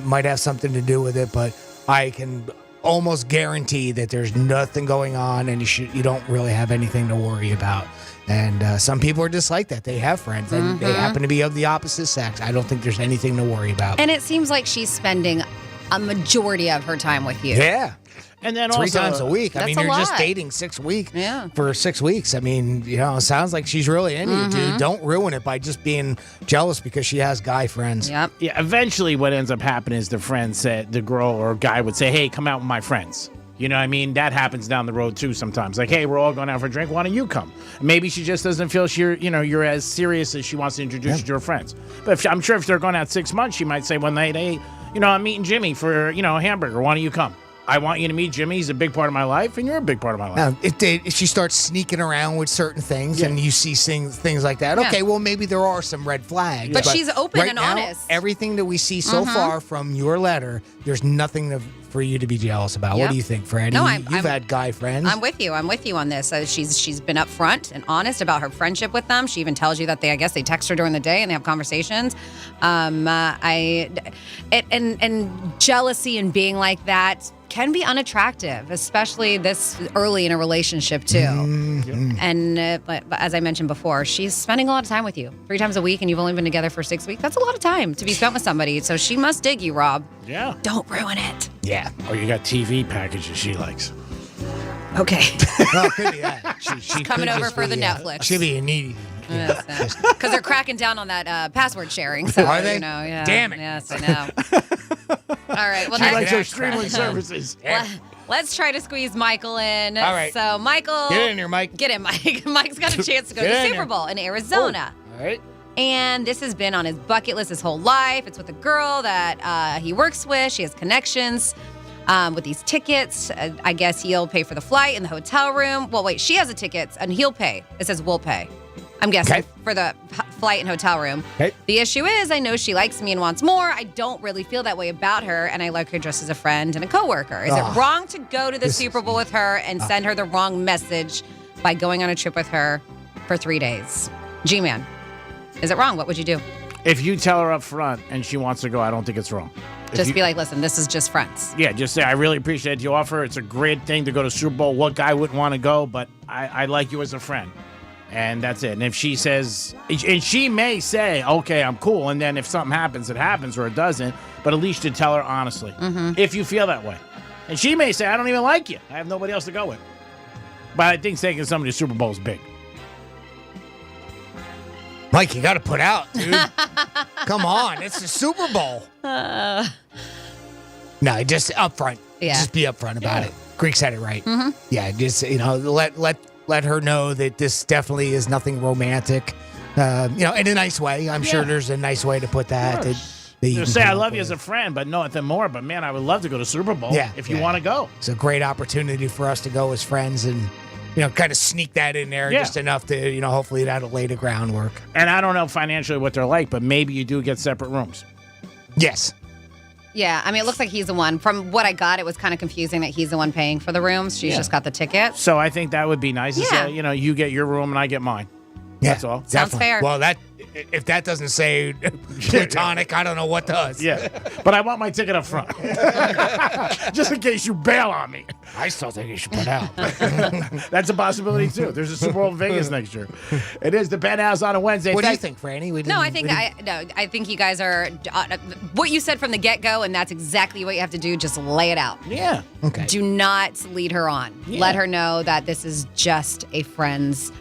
might have something to do with it, but I can almost guarantee that there's nothing going on, and you don't really have anything to worry about. And some people are just like that. They have friends, and they happen to be of the opposite sex. I don't think there's anything to worry about. And it seems like she's spending a majority of her time with you. Yeah. And then 3 also, times a week. I mean, you're just dating 6 weeks for 6 weeks. I mean, it sounds like she's really into you, dude. Don't ruin it by just being jealous because she has guy friends. Yep. Yeah. Eventually, what ends up happening is the friend said, the girl or guy would say, hey, come out with my friends. You know what I mean? That happens down the road, too, sometimes. Like, hey, we're all going out for a drink. Why don't you come? Maybe she just doesn't feel you're as serious as she wants to introduce you to her friends. But I'm sure if they're going out 6 months, she might say one night, hey, I'm meeting Jimmy for, a hamburger. Why don't you come? I want you to meet Jimmy. He's a big part of my life, and you're a big part of my life. Now, if she starts sneaking around with certain things and you see things like that, okay, well, maybe there are some red flags. But she's open right and now, honest. Everything that we see so far from your letter, there's nothing for you to be jealous about. What do you think, Freddie? No, You've had guy friends. I'm with you. I'm with you on this. She's been upfront and honest about her friendship with them. She even tells you that they text her during the day and they have conversations. And jealousy and being like that can be unattractive, especially this early in a relationship too. And but as I mentioned before, she's spending a lot of time with you 3 times a week, and you've only been together for 6 weeks. That's a lot of time to be spent with somebody. So she must dig you, Rob. Yeah. Don't ruin it. Yeah. Or you got TV packages she likes. Okay. Well, could be that. She's coming over for the Netflix. She'll be a needy. Because they're cracking down on that password sharing. So, are they? Yeah. Damn it. Yes, I know. All right. Well, she likes her streaming services. Let's try to squeeze Michael in. All right. So, Michael. Get in here, Mike. Get in, Mike. Mike's got a chance to go to the Super Bowl in Arizona. Oh, all right. And this has been on his bucket list his whole life. It's with a girl that he works with. She has connections with these tickets. I guess he'll pay for the flight and the hotel room. Well, wait, she has the tickets and he'll pay. It says we'll pay. I'm guessing for the flight and hotel room. Okay. The issue is I know she likes me and wants more. I don't really feel that way about her, and I like her just as a friend and a coworker. Is it wrong to go to the Super Bowl with her and send her the wrong message by going on a trip with her for 3 days? G-Man, is it wrong? What would you do? If you tell her up front and she wants to go, I don't think it's wrong. Just be like, listen, this is just friends. Yeah, just say, I really appreciate the offer. It's a great thing to go to Super Bowl. What guy wouldn't want to go? But I like you as a friend. And that's it. And if she says, and she may say, okay, I'm cool. And then if something happens, it happens or it doesn't. But at least you tell her honestly, if you feel that way. And she may say, I don't even like you. I have nobody else to go with. But I think taking somebody to Super Bowl is big. Mike, you got to put out, dude. Come on. It's the Super Bowl. No, just upfront. Yeah. Just be upfront about it. Greek said it right. Yeah, just, let her know that this definitely is nothing romantic. In a nice way. I'm sure there's a nice way to put that. That you say I love you as a friend, but nothing more. But man, I would love to go to Super Bowl if you want to go. It's a great opportunity for us to go as friends and, kind of sneak that in there just enough to, hopefully that'll lay the groundwork. And I don't know financially what they're like, but maybe you do get separate rooms. Yes. Yeah, I mean, it looks like he's the one. From what I got, it was kind of confusing that he's the one paying for the rooms. She's just got the ticket. So I think that would be nice to say, you get your room and I get mine. Yeah, that's all. Sounds fair. Well, if that doesn't say platonic, I don't know what does. Yeah, but I want my ticket up front. Just in case you bail on me. I still think you should put out. That's a possibility, too. There's a Super Bowl in Vegas next year. It is the Penthouse on a Wednesday. What do you think, Franny? I think you guys are, what you said from the get-go, and that's exactly what you have to do. Just lay it out. Yeah. Okay. Do not lead her on. Yeah. Let her know that this is just a friends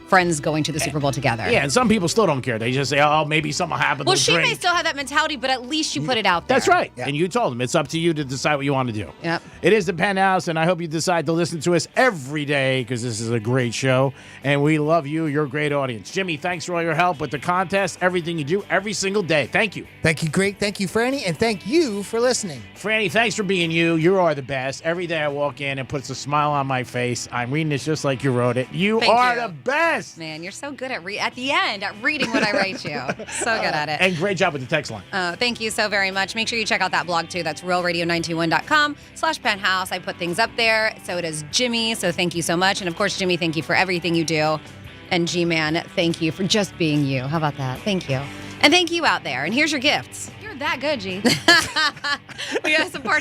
going to the Super Bowl together. Yeah, and some people still don't care. They just say, oh, maybe something will happen. Well, they'll she drink. may still have that mentality, but at least you put it out there. That's right. Yeah. And you told them. It's up to you to decide what you want to do. Yep. It is the Penthouse, and I hope you decide to listen to us every day because this is a great show, and we love you. You're a great audience. Jimmy, thanks for all your help with the contest, everything you do every single day. Thank you. Thank you, Greg. Thank you, Franny, and thank you for listening. Franny, thanks for being you. You are the best. Every day I walk in, it puts a smile on my face. I'm reading this just like you wrote it. You are the best. Man, you're so good at the end at reading what I write you. So good at it. And great job with the text line. Thank you so very much. Make sure you check out that blog too. That's realradio921.com/penthouse. I put things up there. So it is Jimmy. So thank you so much. And of course, Jimmy, thank you for everything you do. And G-Man, thank you for just being you. How about that? Thank you. And thank you out there. And here's your gifts. You're that good, G. We have some parts.